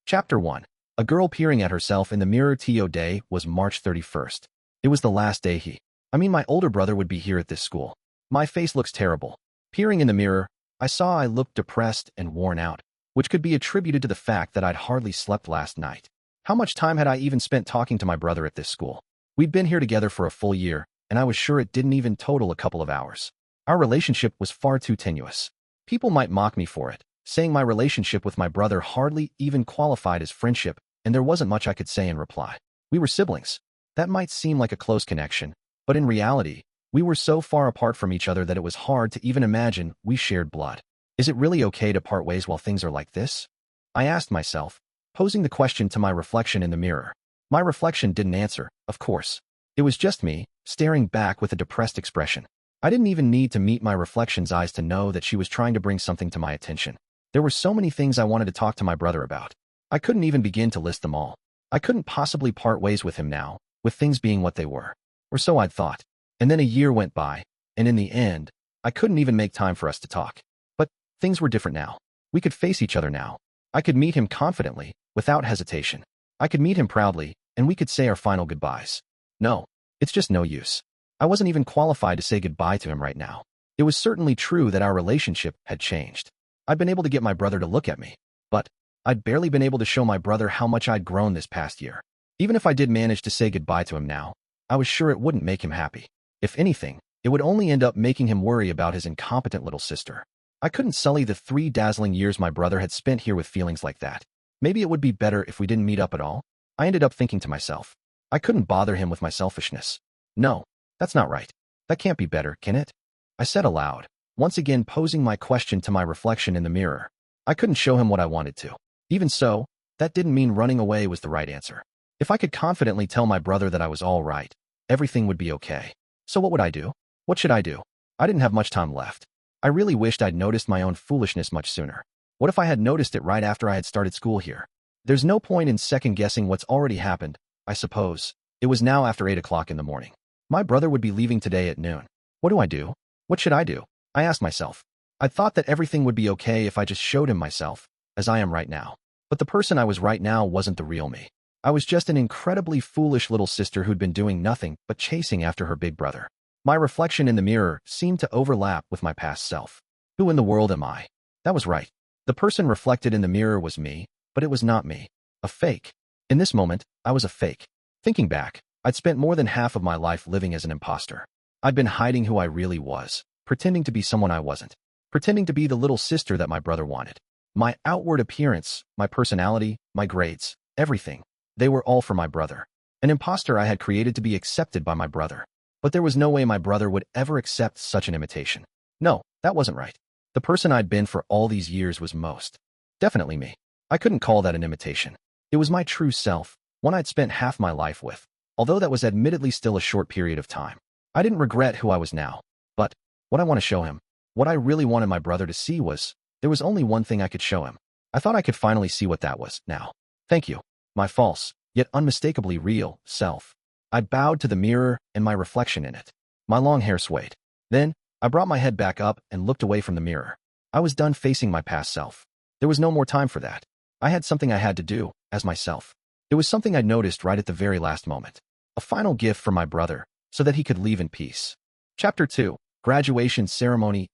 Chapter 1. A girl peering at herself in the mirror. Day was March 31st. It was the last day my older brother would be here at this school. My face looks terrible. Peering in the mirror, I looked depressed and worn out, which could be attributed to the fact that I'd hardly slept last night. How much time had I even spent talking to my brother at this school? We'd been here together for a full year, and I was sure it didn't even total a couple of hours. Our relationship was far too tenuous. People might mock me for it, saying my relationship with my brother hardly even qualified as friendship, and there wasn't much I could say in reply. We were siblings. That might seem like a close connection, but in reality, we were so far apart from each other that it was hard to even imagine we shared blood. Is it really okay to part ways while things are like this? I asked myself, posing the question to my reflection in the mirror. My reflection didn't answer, of course. It was just me, staring back with a depressed expression. I didn't even need to meet my reflection's eyes to know that she was trying to bring something to my attention. There were so many things I wanted to talk to my brother about. I couldn't even begin to list them all. I couldn't possibly part ways with him now, with things being what they were. Or so I'd thought. And then a year went by, and in the end, I couldn't even make time for us to talk. But things were different now. We could face each other now. I could meet him confidently, without hesitation. I could meet him proudly, and we could say our final goodbyes. No, it's just no use. I wasn't even qualified to say goodbye to him right now. It was certainly true that our relationship had changed. I'd been able to get my brother to look at me, but I'd barely been able to show my brother how much I'd grown this past year. Even if I did manage to say goodbye to him now, I was sure it wouldn't make him happy. If anything, it would only end up making him worry about his incompetent little sister. I couldn't sully the 3 dazzling years my brother had spent here with feelings like that. Maybe it would be better if we didn't meet up at all. I ended up thinking to myself. I couldn't bother him with my selfishness. No, that's not right. That can't be better, can it? I said aloud, once again posing my question to my reflection in the mirror. I couldn't show him what I wanted to. Even so, that didn't mean running away was the right answer. If I could confidently tell my brother that I was all right, everything would be okay. So what would I do? What should I do? I didn't have much time left. I really wished I'd noticed my own foolishness much sooner. What if I had noticed it right after I had started school here? There's no point in second-guessing what's already happened, I suppose. It was now after 8 o'clock in the morning. My brother would be leaving today at noon. What do I do? What should I do? I asked myself. I thought that everything would be okay if I just showed him myself, as I am right now. But the person I was right now wasn't the real me. I was just an incredibly foolish little sister who'd been doing nothing but chasing after her big brother. My reflection in the mirror seemed to overlap with my past self. Who in the world am I? That was right. The person reflected in the mirror was me, but it was not me. A fake. In this moment, I was a fake. Thinking back, I'd spent more than half of my life living as an imposter. I'd been hiding who I really was, pretending to be someone I wasn't, pretending to be the little sister that my brother wanted. My outward appearance, my personality, my grades, everything, they were all for my brother. An imposter I had created to be accepted by my brother. But there was no way my brother would ever accept such an imitation. No, that wasn't right. The person I'd been for all these years was most definitely me. I couldn't call that an imitation. It was my true self, one I'd spent half my life with, although that was admittedly still a short period of time. I didn't regret who I was now, but what I want to show him, what I really wanted my brother to see was, there was only one thing I could show him. I thought I could finally see what that was now. Thank you, my false, yet unmistakably real, self. I bowed to the mirror and my reflection in it. My long hair swayed. Then, I brought my head back up and looked away from the mirror. I was done facing my past self. There was no more time for that. I had something I had to do, as myself. It was something I'd noticed right at the very last moment. A final gift for my brother, so that he could leave in peace. Chapter 2. Graduation Ceremony,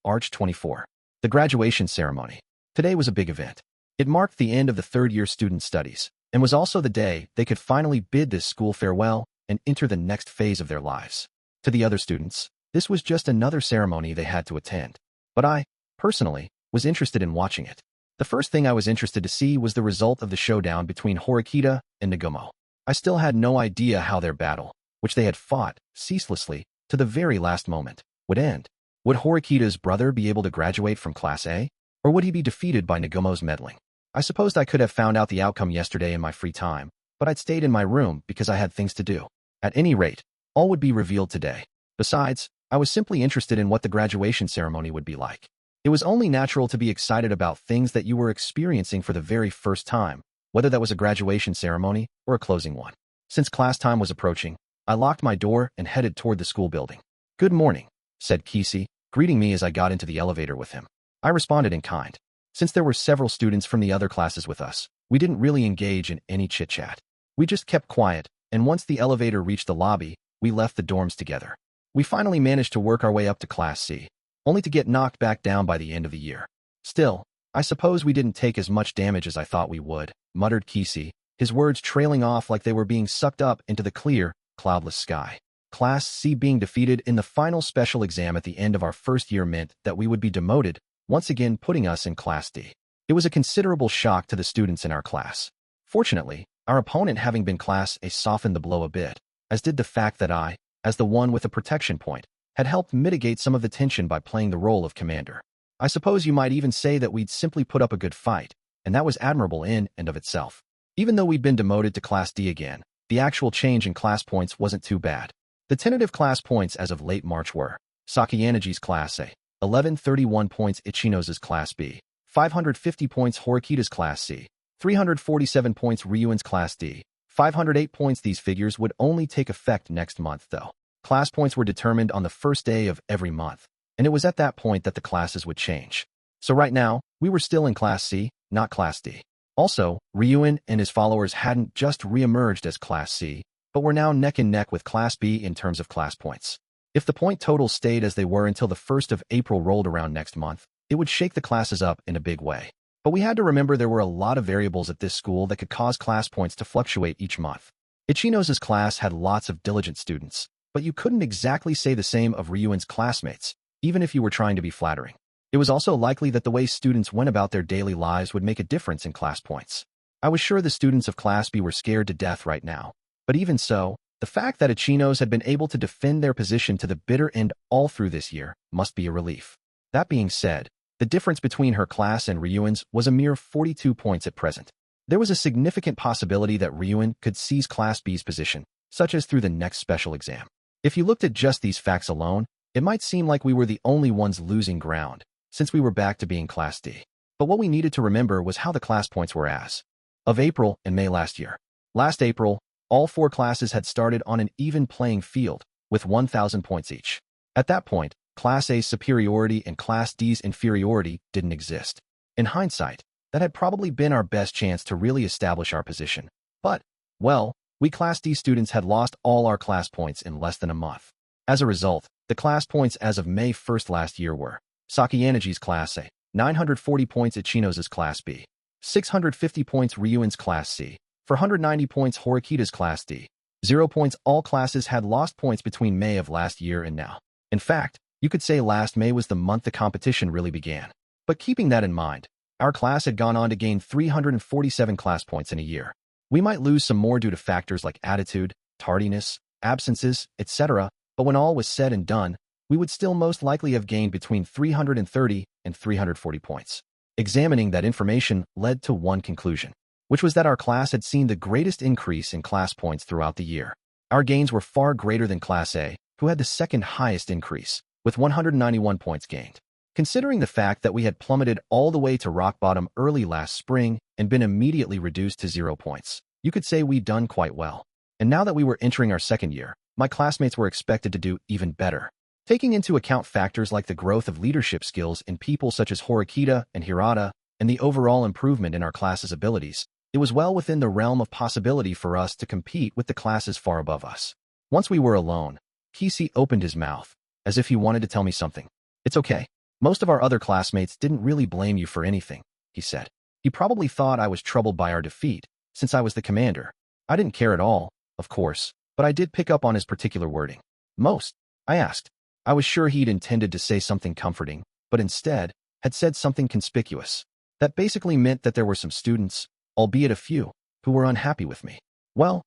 March 24. The graduation ceremony. Today was a big event. It marked the end of the third-year student studies, and was also the day they could finally bid this school farewell and enter the next phase of their lives. To the other students, this was just another ceremony they had to attend. But I, personally, was interested in watching it. The first thing I was interested to see was the result of the showdown between Horikita and Nagumo. I still had no idea how their battle, which they had fought ceaselessly to the very last moment, would end. Would Horikita's brother be able to graduate from Class A? Or would he be defeated by Nagumo's meddling? I supposed I could have found out the outcome yesterday in my free time, but I'd stayed in my room because I had things to do. At any rate, all would be revealed today. Besides, I was simply interested in what the graduation ceremony would be like. It was only natural to be excited about things that you were experiencing for the very first time, whether that was a graduation ceremony or a closing one. Since class time was approaching, I locked my door and headed toward the school building. "Good morning," said Kisi, greeting me as I got into the elevator with him. I responded in kind. Since there were several students from the other classes with us, We didn't really engage in any chit-chat. We just kept quiet, and once the elevator reached the lobby, we left the dorms together. We finally managed to work our way up to Class C, only to get knocked back down by the end of the year. Still, I suppose we didn't take as much damage as I thought we would, muttered Kisi, his words trailing off like they were being sucked up into the clear, cloudless sky. Class C being defeated in the final special exam at the end of our first year meant that we would be demoted, once again putting us in Class D. It was a considerable shock to the students in our class. Fortunately, our opponent having been Class A softened the blow a bit, as did the fact that I, as the one with a protection point, had helped mitigate some of the tension by playing the role of commander. I suppose you might even say that we'd simply put up a good fight, and that was admirable in and of itself. Even though we'd been demoted to Class D again, the actual change in class points wasn't too bad. The tentative class points as of late March were Sakayanagi's Class A, 1131 points Ichino's Class B, 550 points Horikita's Class C, 347 points Ryuen's Class D, 508 points. These figures would only take effect next month though. Class points were determined on the first day of every month, and it was at that point that the classes would change. So right now, we were still in Class C, not Class D. Also, Ryuen and his followers hadn't just re-emerged as Class C, but were now neck and neck with Class B in terms of class points. If the point totals stayed as they were until the 1st of April rolled around next month, it would shake the classes up in a big way. But we had to remember there were a lot of variables at this school that could cause class points to fluctuate each month. Ichino's class had lots of diligent students, but you couldn't exactly say the same of Ryuen's classmates, even if you were trying to be flattering. It was also likely that the way students went about their daily lives would make a difference in class points. I was sure the students of Class B were scared to death right now, but even so, the fact that Ichino's had been able to defend their position to the bitter end all through this year must be a relief. That being said, the difference between her class and Ryuen's was a mere 42 points at present. There was a significant possibility that Ryuen could seize Class B's position, such as through the next special exam. If you looked at just these facts alone, it might seem like we were the only ones losing ground, since we were back to being Class D. But what we needed to remember was how the class points were as of April and May last year. Last April, all 4 classes had started on an even playing field, with 1,000 points each. At that point, Class A's superiority and Class D's inferiority didn't exist. In hindsight, that had probably been our best chance to really establish our position. But, well, we Class D students had lost all our class points in less than a month. As a result, the class points as of May 1st last year were Sakayanagi's Class A, 940 points Ichino's Class B, 650 points Ryuen's Class C, 490 points Horikita's Class D, 0 points. All classes had lost points between May of last year and now. In fact, you could say last May was the month the competition really began. But keeping that in mind, our class had gone on to gain 347 class points in a year. We might lose some more due to factors like attitude, tardiness, absences, etc., but when all was said and done, we would still most likely have gained between 330 and 340 points. Examining that information led to one conclusion, which was that our class had seen the greatest increase in class points throughout the year. Our gains were far greater than Class A, who had the second highest increase, with 191 points gained. Considering the fact that we had plummeted all the way to rock bottom early last spring and been immediately reduced to 0 points, you could say we'd done quite well. And now that we were entering our second year, my classmates were expected to do even better. Taking into account factors like the growth of leadership skills in people such as Horikita and Hirata, and the overall improvement in our class's abilities, it was well within the realm of possibility for us to compete with the classes far above us. Once we were alone, Kisi opened his mouth, as if he wanted to tell me something. "It's okay. Most of our other classmates didn't really blame you for anything," he said. "He probably thought I was troubled by our defeat, since I was the commander. I didn't care at all, of course, but I did pick up on his particular wording." "Most?" I asked. I was sure he'd intended to say something comforting, but instead had said something conspicuous. That basically meant that there were some students, albeit a few, who were unhappy with me. Well,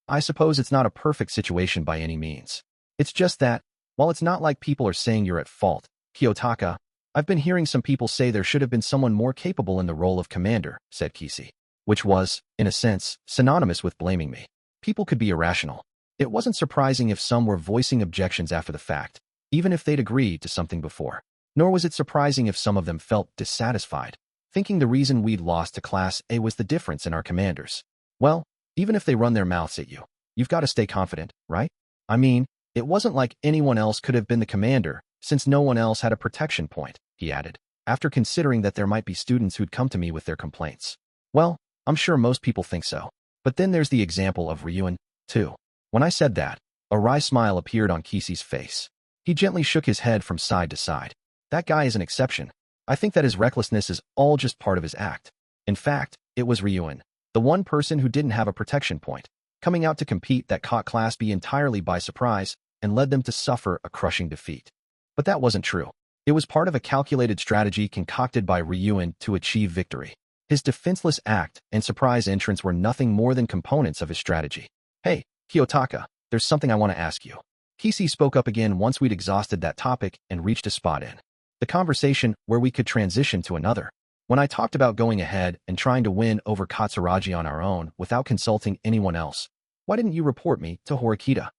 I suppose it's not a perfect situation by any means. It's just that, while it's not like people are saying you're at fault, Kiyotaka, I've been hearing some people say there should have been someone more capable in the role of commander, said Kisi, which was, in a sense, synonymous with blaming me. People could be irrational. It wasn't surprising if some were voicing objections after the fact, even if they'd agreed to something before. Nor was it surprising if some of them felt dissatisfied, thinking the reason we'd lost to Class A was the difference in our commanders. Well, even if they run their mouths at you, you've got to stay confident, right? I mean, it wasn't like anyone else could have been the commander, since no one else had a protection point, he added, after considering that there might be students who'd come to me with their complaints. Well, I'm sure most people think so. But then there's the example of Ryuen, too. When I said that, a wry smile appeared on Kishi's face. He gently shook his head from side to side. That guy is an exception. I think that his recklessness is all just part of his act. In fact, it was Ryuen, the one person who didn't have a protection point, coming out to compete that caught Class B entirely by surprise and led them to suffer a crushing defeat. But that wasn't true. It was part of a calculated strategy concocted by Ryuen to achieve victory. His defenseless act and surprise entrance were nothing more than components of his strategy. Hey, Kiyotaka, there's something I want to ask you. Kishi spoke up again once we'd exhausted that topic and reached a spot in the conversation where we could transition to another. When I talked about going ahead and trying to win over Katsuragi on our own without consulting anyone else, why didn't you report me to Horikita?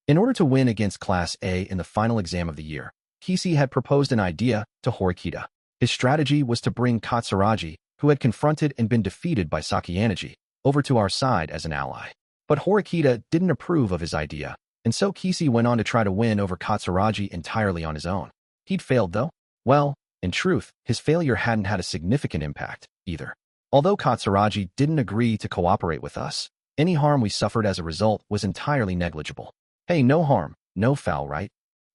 In order to win against Class A in the final exam of the year, Kishi had proposed an idea to Horikita. His strategy was to bring Katsuragi, who had confronted and been defeated by Sakayanagi, over to our side as an ally. But Horikita didn't approve of his idea, and so Kishi went on to try to win over Katsuragi entirely on his own. He'd failed, though. Well, in truth, his failure hadn't had a significant impact, either. Although Katsuragi didn't agree to cooperate with us, any harm we suffered as a result was entirely negligible. Hey, no harm, no foul, right?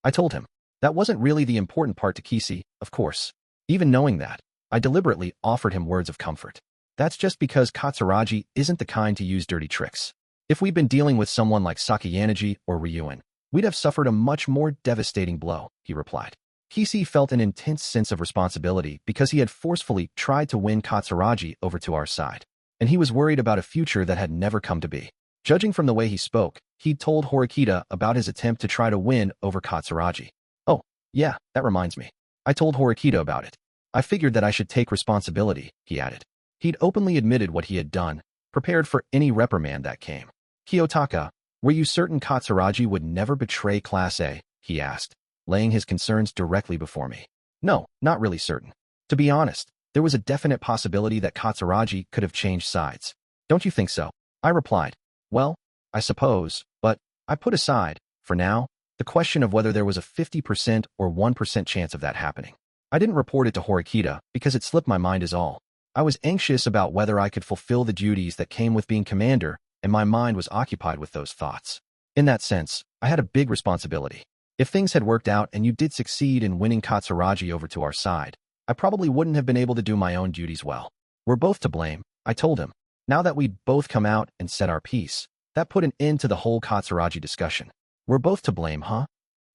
I told him. That wasn't really the important part to Kishi, of course. Even knowing that, I deliberately offered him words of comfort. That's just because Katsuragi isn't the kind to use dirty tricks. If we'd been dealing with someone like Sakayanagi or Ryuen, we'd have suffered a much more devastating blow, he replied. Kishi felt an intense sense of responsibility because he had forcefully tried to win Katsuragi over to our side, and he was worried about a future that had never come to be. Judging from the way he spoke, he'd told Horikita about his attempt to try to win over Katsuragi. Oh, yeah, that reminds me. I told Horikita about it. I figured that I should take responsibility, he added. He'd openly admitted what he had done, prepared for any reprimand that came. Kiyotaka, were you certain Katsuragi would never betray Class A? He asked, laying his concerns directly before me. No, not really certain. To be honest, there was a definite possibility that Katsuragi could have changed sides. Don't you think so? I replied. Well, I suppose, but I put aside, for now, the question of whether there was a 50% or 1% chance of that happening. I didn't report it to Horikita because it slipped my mind is all. I was anxious about whether I could fulfill the duties that came with being commander, and my mind was occupied with those thoughts. In that sense, I had a big responsibility. If things had worked out and you did succeed in winning Katsuragi over to our side, I probably wouldn't have been able to do my own duties well. We're both to blame, I told him. Now that we'd both come out and said our piece, that put an end to the whole Katsuragi discussion. We're both to blame, huh?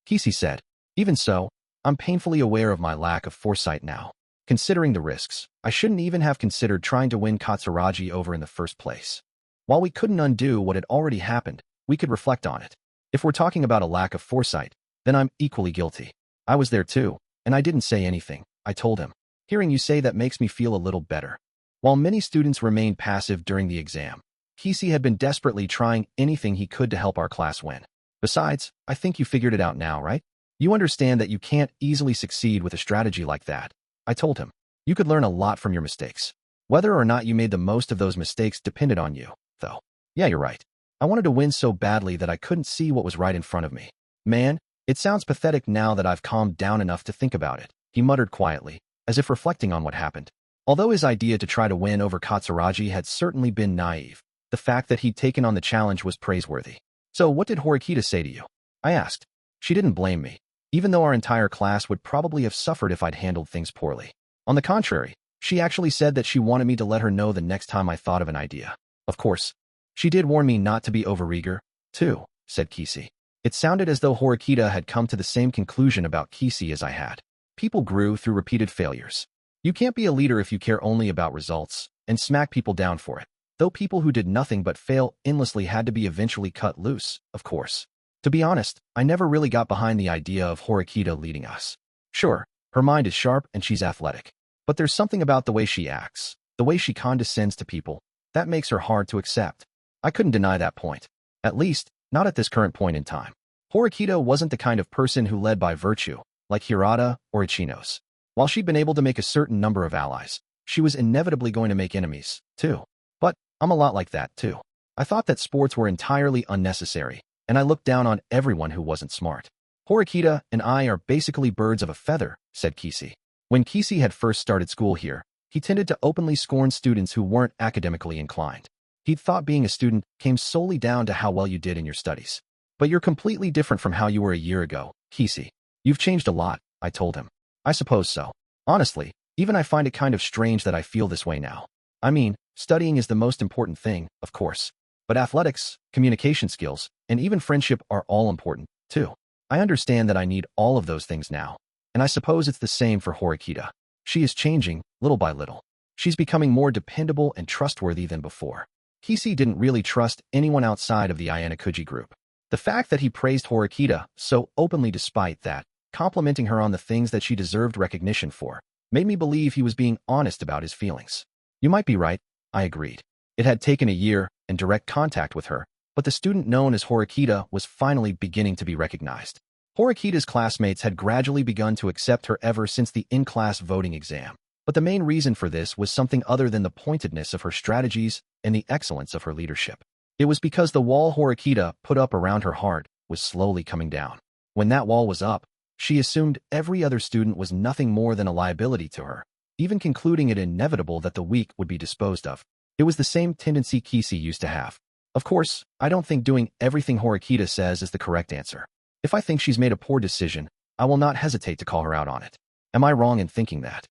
Kishi said. Even so, I'm painfully aware of my lack of foresight now. Considering the risks, I shouldn't even have considered trying to win Katsuragi over in the first place. While we couldn't undo what had already happened, we could reflect on it. If we're talking about a lack of foresight, then I'm equally guilty. I was there too, and I didn't say anything, I told him. Hearing you say that makes me feel a little better. While many students remained passive during the exam, Kishi had been desperately trying anything he could to help our class win. Besides, I think you figured it out now, right? You understand that you can't easily succeed with a strategy like that, I told him. You could learn a lot from your mistakes. Whether or not you made the most of those mistakes depended on you, though. Yeah, you're right. I wanted to win so badly that I couldn't see what was right in front of me. Man, it sounds pathetic now that I've calmed down enough to think about it, he muttered quietly, as if reflecting on what happened. Although his idea to try to win over Katsuragi had certainly been naive, the fact that he'd taken on the challenge was praiseworthy. So what did Horikita say to you? I asked. She didn't blame me, even though our entire class would probably have suffered if I'd handled things poorly. On the contrary, she actually said that she wanted me to let her know the next time I thought of an idea. Of course, she did warn me not to be overeager, too, said Kishi. It sounded as though Horikita had come to the same conclusion about Kishi as I had. People grew through repeated failures. You can't be a leader if you care only about results and smack people down for it. Though people who did nothing but fail endlessly had to be eventually cut loose, of course. To be honest, I never really got behind the idea of Horikita leading us. Sure, her mind is sharp and she's athletic. But there's something about the way she acts, the way she condescends to people, that makes her hard to accept. I couldn't deny that point. At least, not at this current point in time. Horikita wasn't the kind of person who led by virtue, like Hirata or Ichinos. While she'd been able to make a certain number of allies, she was inevitably going to make enemies, too. But I'm a lot like that, too. I thought that sports were entirely unnecessary, and I looked down on everyone who wasn't smart. Horikita and I are basically birds of a feather, said Kishi. When Kishi had first started school here, He tended to openly scorn students who weren't academically inclined. He'd thought being a student came solely down to how well you did in your studies. But you're completely different from how you were a year ago, Kisi. You've changed a lot, I told him. I suppose so. Honestly, even I find it kind of strange that I feel this way now. I mean, studying is the most important thing, of course. But athletics, communication skills, and even friendship are all important, too. I understand that I need all of those things now. And I suppose it's the same for Horikita. She is changing, little by little. She's becoming more dependable and trustworthy than before. Kisi didn't really trust anyone outside of the Ayanokouji group. The fact that he praised Horikita so openly despite that, complimenting her on the things that she deserved recognition for, made me believe he was being honest about his feelings. You might be right, I agreed. It had taken a year and direct contact with her, but the student known as Horikita was finally beginning to be recognized. Horikita's classmates had gradually begun to accept her ever since the in-class voting exam, but the main reason for this was something other than the pointedness of her strategies and the excellence of her leadership. It was because the wall Horikita put up around her heart was slowly coming down. When that wall was up, she assumed every other student was nothing more than a liability to her, even concluding it inevitable that the weak would be disposed of. It was the same tendency Kisi used to have. Of course, I don't think doing everything Horikita says is the correct answer. If I think she's made a poor decision, I will not hesitate to call her out on it. Am I wrong in thinking that?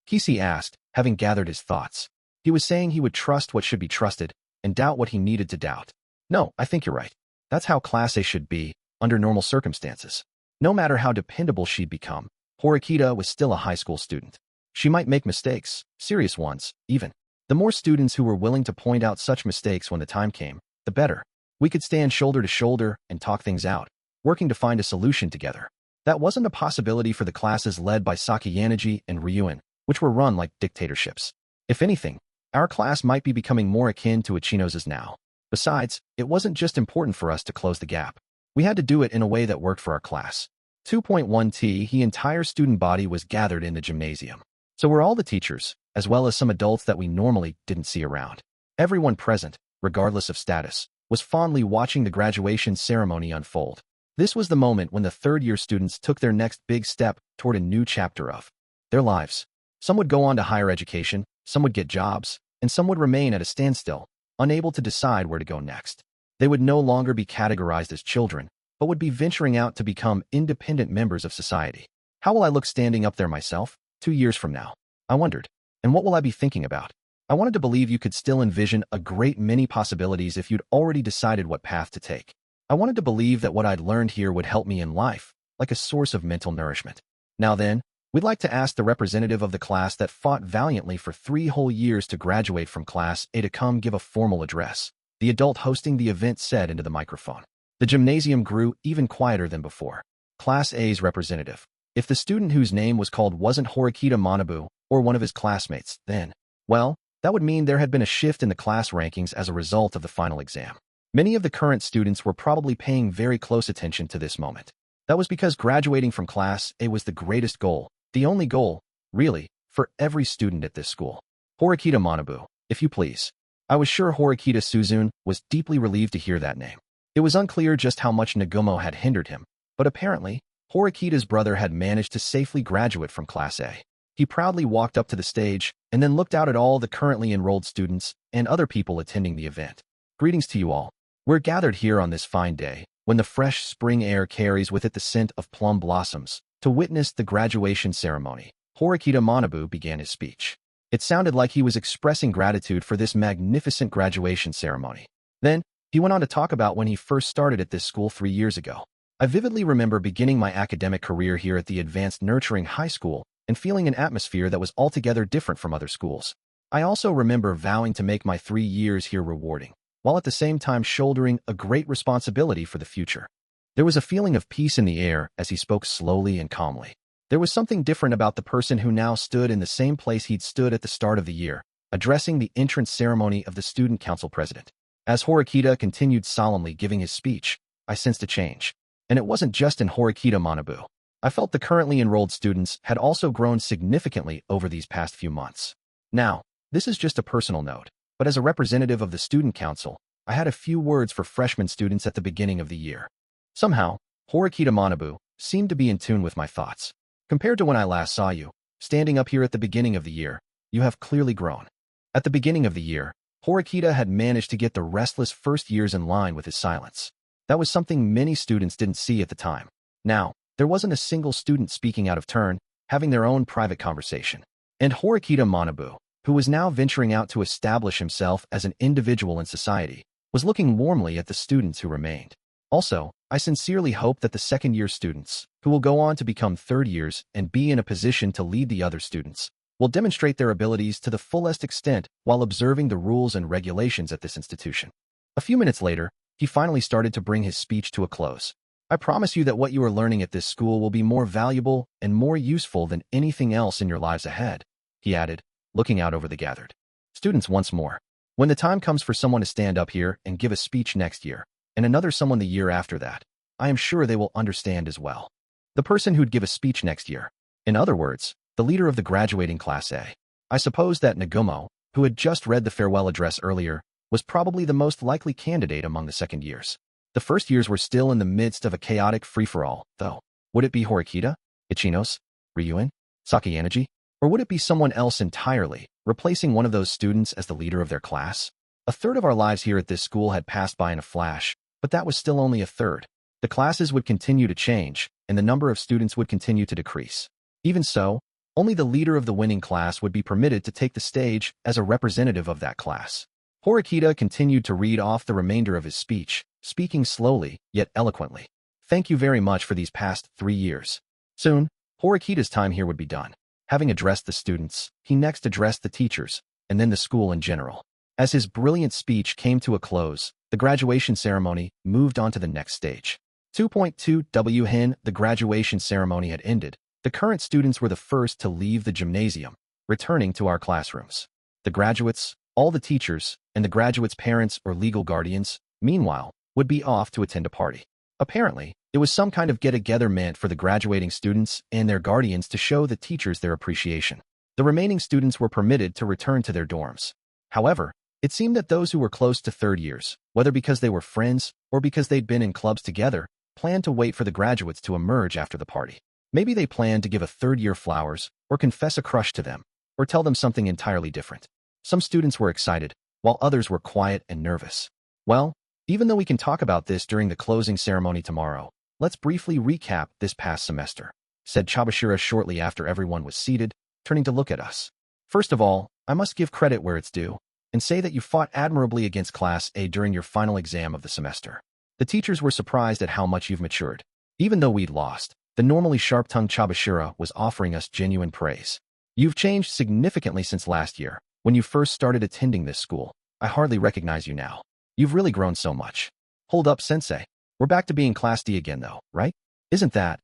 Kisi asked, having gathered his thoughts. He was saying he would trust what should be trusted and doubt what he needed to doubt. No, I think you're right. That's how Class A should be, under normal circumstances. No matter how dependable she'd become, Horikita was still a high school student. She might make mistakes, serious ones, even. The more students who were willing to point out such mistakes when the time came, the better. We could stand shoulder to shoulder and talk things out, working to find a solution together. That wasn't a possibility for the classes led by Sakayaneji and Ryuen, which were run like dictatorships. If anything, our class might be becoming more akin to Ichino's now. Besides, it wasn't just important for us to close the gap. We had to do it in a way that worked for our class. 2.1T, the entire student body was gathered in the gymnasium. So were all the teachers, as well as some adults that we normally didn't see around. Everyone present, regardless of status, was fondly watching the graduation ceremony unfold. This was the moment when the third-year students took their next big step toward a new chapter of their lives. Some would go on to higher education, some would get jobs, and some would remain at a standstill, unable to decide where to go next. They would no longer be categorized as children, but would be venturing out to become independent members of society. How will I look standing up there myself, 2 years from now? I wondered. And what will I be thinking about? I wanted to believe you could still envision a great many possibilities if you'd already decided what path to take. I wanted to believe that what I'd learned here would help me in life, like a source of mental nourishment. Now then, we'd like to ask the representative of the class that fought valiantly for 3 whole years to graduate from Class A to come give a formal address, the adult hosting the event said into the microphone. The gymnasium grew even quieter than before. Class A's representative. If the student whose name was called wasn't Horikita Manabu or one of his classmates, then, well, that would mean there had been a shift in the class rankings as a result of the final exam. Many of the current students were probably paying very close attention to this moment. That was because graduating from Class A was the greatest goal, the only goal, really, for every student at this school. Horikita Manabu, if you please. I was sure Horikita Suzune was deeply relieved to hear that name. It was unclear just how much Nagumo had hindered him, but apparently, Horikita's brother had managed to safely graduate from Class A. He proudly walked up to the stage and then looked out at all the currently enrolled students and other people attending the event. Greetings to you all. We're gathered here on this fine day, when the fresh spring air carries with it the scent of plum blossoms, to witness the graduation ceremony. Horikita Manabu began his speech. It sounded like he was expressing gratitude for this magnificent graduation ceremony. Then, he went on to talk about when he first started at this school 3 years ago. I vividly remember beginning my academic career here at the Advanced Nurturing High School and feeling an atmosphere that was altogether different from other schools. I also remember vowing to make my 3 years here rewarding, while at the same time shouldering a great responsibility for the future. There was a feeling of peace in the air as he spoke slowly and calmly. There was something different about the person who now stood in the same place he'd stood at the start of the year, addressing the entrance ceremony of the student council president. As Horikita continued solemnly giving his speech, I sensed a change. And it wasn't just in Horikita Manabu. I felt the currently enrolled students had also grown significantly over these past few months. Now, this is just a personal note, but as a representative of the student council, I had a few words for freshman students at the beginning of the year. Somehow, Horikita Manabu seemed to be in tune with my thoughts. Compared to when I last saw you, standing up here at the beginning of the year, you have clearly grown. At the beginning of the year, Horikita had managed to get the restless first years in line with his silence. That was something many students didn't see at the time. Now, there wasn't a single student speaking out of turn, having their own private conversation. And Horikita Manabu, who was now venturing out to establish himself as an individual in society, was looking warmly at the students who remained. Also, I sincerely hope that the second-year students, who will go on to become third years and be in a position to lead the other students, will demonstrate their abilities to the fullest extent while observing the rules and regulations at this institution. A few minutes later, he finally started to bring his speech to a close. I promise you that what you are learning at this school will be more valuable and more useful than anything else in your lives ahead, he added, looking out over the gathered students once more. When the time comes for someone to stand up here and give a speech next year, and another someone the year after that, I am sure they will understand as well. The person who'd give a speech next year. In other words, the leader of the graduating Class A. I suppose that Nagumo, who had just read the farewell address earlier, was probably the most likely candidate among the second years. The first years were still in the midst of a chaotic free-for-all, though. Would it be Horikita, Ichinos, Ryuen, Sakayanagi, or would it be someone else entirely, replacing one of those students as the leader of their class? A third of our lives here at this school had passed by in a flash, but that was still only a third. The classes would continue to change, and the number of students would continue to decrease. Even so, only the leader of the winning class would be permitted to take the stage as a representative of that class. Horikita continued to read off the remainder of his speech, speaking slowly, yet eloquently. Thank you very much for these past 3 years. Soon, Horikita's time here would be done. Having addressed the students, he next addressed the teachers, and then the school in general. As his brilliant speech came to a close, the graduation ceremony moved on to the next stage. 2.2 When the graduation ceremony had ended, the current students were the first to leave the gymnasium, returning to our classrooms. The graduates, all the teachers, and the graduates' parents or legal guardians, meanwhile, would be off to attend a party. Apparently, it was some kind of get-together meant for the graduating students and their guardians to show the teachers their appreciation. The remaining students were permitted to return to their dorms. However, it seemed that those who were close to third years, whether because they were friends or because they'd been in clubs together, planned to wait for the graduates to emerge after the party. Maybe they planned to give a third-year flowers, or confess a crush to them, or tell them something entirely different. Some students were excited, while others were quiet and nervous. Well, even though we can talk about this during the closing ceremony tomorrow, let's briefly recap this past semester, said Chabashira shortly after everyone was seated, turning to look at us. First of all, I must give credit where it's due, and say that you fought admirably against Class A during your final exam of the semester. The teachers were surprised at how much you've matured. Even though we'd lost, the normally sharp-tongued Chabashira was offering us genuine praise. You've changed significantly since last year, when you first started attending this school. I hardly recognize you now. You've really grown so much. Hold up, sensei. We're back to being Class D again though, right? Isn't that,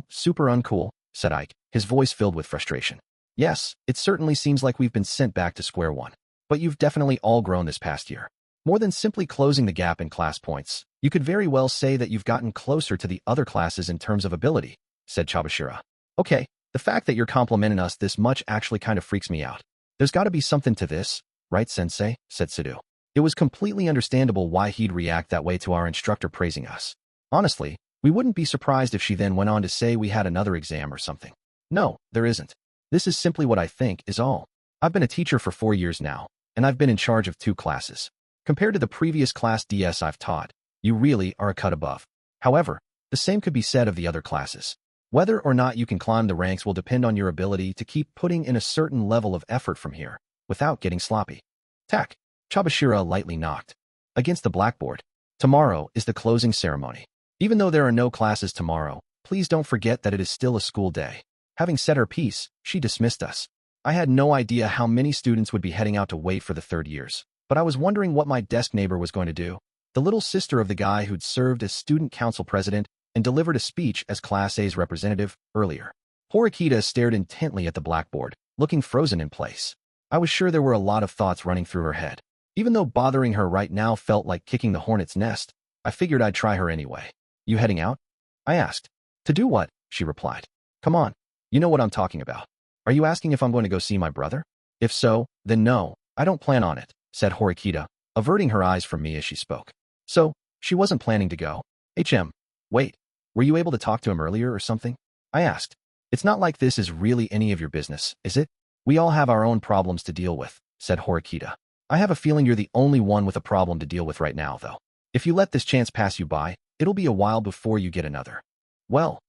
super uncool, said Ike, his voice filled with frustration. Yes, it certainly seems like we've been sent back to square one. But you've definitely all grown this past year. More than simply closing the gap in class points, you could very well say that you've gotten closer to the other classes in terms of ability, said Chabashira. Okay, the fact that you're complimenting us this much actually kind of freaks me out. There's got to be something to this, right, sensei? Said Sudo. It was completely understandable why he'd react that way to our instructor praising us. Honestly, we wouldn't be surprised if she then went on to say we had another exam or something. No, there isn't. This is simply what I think is all. I've been a teacher for 4 years now, and I've been in charge of 2 classes. Compared to the previous Class DS I've taught, you really are a cut above. However, the same could be said of the other classes. Whether or not you can climb the ranks will depend on your ability to keep putting in a certain level of effort from here, without getting sloppy. Tack, Chabashira lightly knocked against the blackboard. Tomorrow is the closing ceremony. Even though there are no classes tomorrow, please don't forget that it is still a school day. Having said her piece, she dismissed us. I had no idea how many students would be heading out to wait for the third years, but I was wondering what my desk neighbor was going to do. The little sister of the guy who'd served as student council president and delivered a speech as Class A's representative earlier. Horikita stared intently at the blackboard, looking frozen in place. I was sure there were a lot of thoughts running through her head. Even though bothering her right now felt like kicking the hornet's nest, I figured I'd try her anyway. You heading out? I asked. To do what? She replied. Come on. You know what I'm talking about. Are you asking if I'm going to go see my brother? If so, then no, I don't plan on it, said Horikita, averting her eyes from me as she spoke. So, she wasn't planning to go. Wait, were you able to talk to him earlier or something? I asked. It's not like this is really any of your business, is it? We all have our own problems to deal with, said Horikita. I have a feeling you're the only one with a problem to deal with right now, though. If you let this chance pass you by, it'll be a while before you get another. Well,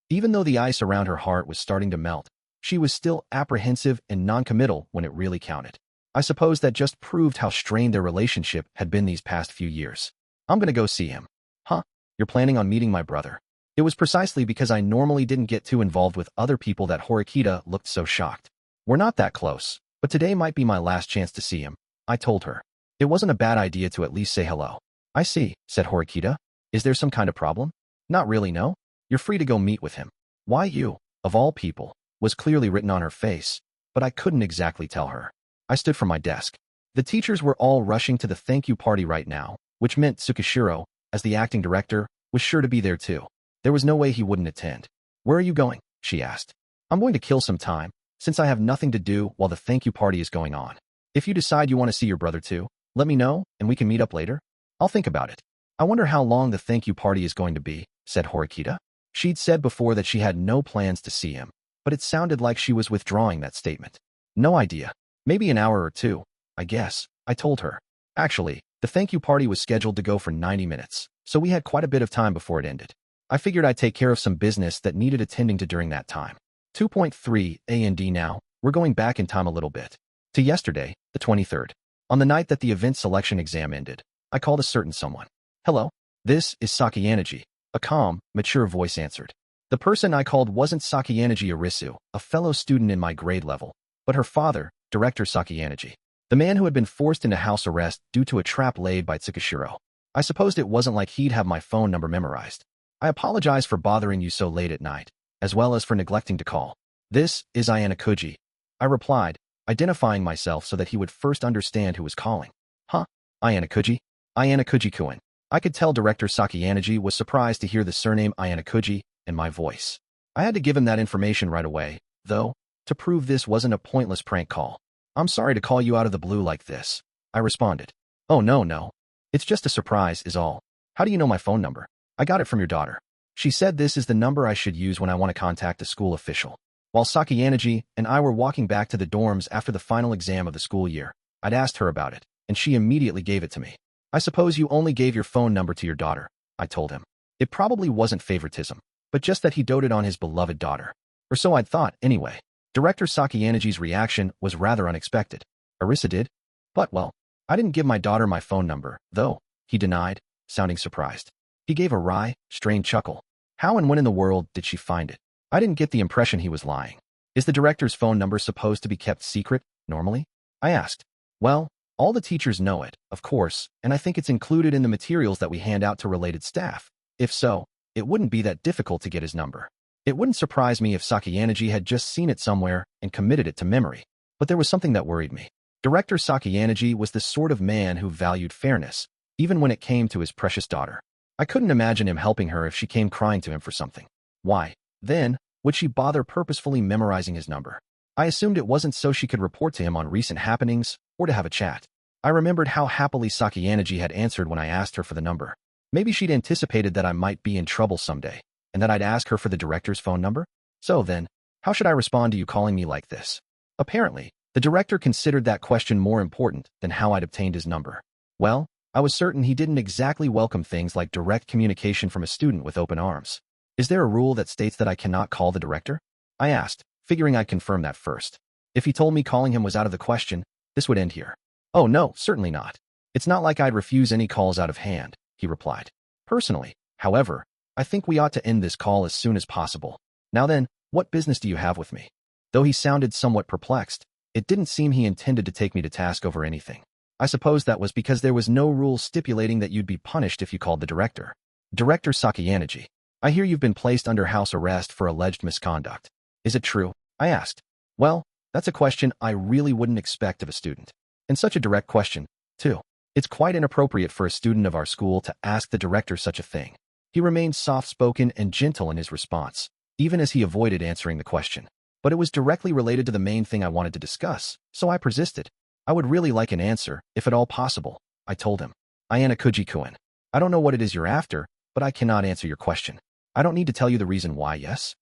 even though the ice around her heart was starting to melt, she was still apprehensive and non-committal when it really counted. I suppose that just proved how strained their relationship had been these past few years. I'm gonna go see him. Huh? You're planning on meeting my brother? It was precisely because I normally didn't get too involved with other people that Horikita looked so shocked. We're not that close, but today might be my last chance to see him, I told her. It wasn't a bad idea to at least say hello. I see, said Horikita. Is there some kind of problem? Not really, no. You're free to go meet with him. Why you, of all people, was clearly written on her face, but I couldn't exactly tell her. I stood from my desk. The teachers were all rushing to the thank you party right now, which meant Tsukishiro, as the acting director, was sure to be there too. There was no way he wouldn't attend. Where are you going? She asked. I'm going to kill some time, since I have nothing to do while the thank you party is going on. If you decide you want to see your brother too, let me know, and we can meet up later. I'll think about it. I wonder how long the thank you party is going to be, said Horikita. She'd said before that she had no plans to see him, but it sounded like she was withdrawing that statement. No idea. Maybe an hour or two, I guess, I told her. Actually, the thank you party was scheduled to go for 90 minutes, so we had quite a bit of time before it ended. I figured I'd take care of some business that needed attending to during that time. 2.3 A&D now, we're going back in time a little bit. To yesterday, the 23rd. On the night that the event selection exam ended, I called a certain someone. Hello, this is Sakayaneji, a calm, mature voice answered. The person I called wasn't Sakayaneji Arisu, a fellow student in my grade level, but her father, Director Sakayaneji, the man who had been forced into house arrest due to a trap laid by Tsukishiro. I supposed it wasn't like he'd have my phone number memorized. I apologize for bothering you so late at night, as well as for neglecting to call. This is Ayanokouji, I replied, identifying myself so that he would first understand who was calling. Huh? Ayanokouji? Ayanokouji-kun. I could tell Director Sakayaneji was surprised to hear the surname Ayanokouji in my voice. I had to give him that information right away, though, to prove this wasn't a pointless prank call. I'm sorry to call you out of the blue like this, I responded. Oh no. It's just a surprise is all. How do you know my phone number? I got it from your daughter. She said this is the number I should use when I want to contact a school official. While Sakayaneji and I were walking back to the dorms after the final exam of the school year, I'd asked her about it, and she immediately gave it to me. I suppose you only gave your phone number to your daughter, I told him. It probably wasn't favoritism, but just that he doted on his beloved daughter. Or so I'd thought, anyway. Director Sakayaneji's reaction was rather unexpected. Arisa did? But, well, I didn't give my daughter my phone number, though, he denied, sounding surprised. He gave a wry, strained chuckle. How and when in the world did she find it? I didn't get the impression he was lying. Is the director's phone number supposed to be kept secret, normally? I asked. Well, all the teachers know it, of course, and I think it's included in the materials that we hand out to related staff. If so, it wouldn't be that difficult to get his number. It wouldn't surprise me if Sakayaneji had just seen it somewhere and committed it to memory. But there was something that worried me. Director Sakayaneji was the sort of man who valued fairness, even when it came to his precious daughter. I couldn't imagine him helping her if she came crying to him for something. Why, then, would she bother purposefully memorizing his number? I assumed it wasn't so she could report to him on recent happenings or to have a chat. I remembered how happily Sakayaneji had answered when I asked her for the number. Maybe she'd anticipated that I might be in trouble someday, and that I'd ask her for the director's phone number? So then, how should I respond to you calling me like this? Apparently, the director considered that question more important than how I'd obtained his number. Well, I was certain he didn't exactly welcome things like direct communication from a student with open arms. Is there a rule that states that I cannot call the director? I asked, figuring I'd confirm that first. If he told me calling him was out of the question, this would end here. Oh no, certainly not. It's not like I'd refuse any calls out of hand, he replied. Personally, however, I think we ought to end this call as soon as possible. Now then, what business do you have with me? Though he sounded somewhat perplexed, it didn't seem he intended to take me to task over anything. I suppose that was because there was no rule stipulating that you'd be punished if you called the director. Director Sakayaneji, I hear you've been placed under house arrest for alleged misconduct. Is it true? I asked. Well, that's a question I really wouldn't expect of a student. And such a direct question, too. It's quite inappropriate for a student of our school to ask the director such a thing. He remained soft-spoken and gentle in his response, even as he avoided answering the question. But it was directly related to the main thing I wanted to discuss, so I persisted. I would really like an answer, if at all possible, I told him. Ayanokouji-kun, I don't know what it is you're after, but I cannot answer your question. I don't need to tell you the reason why, yes?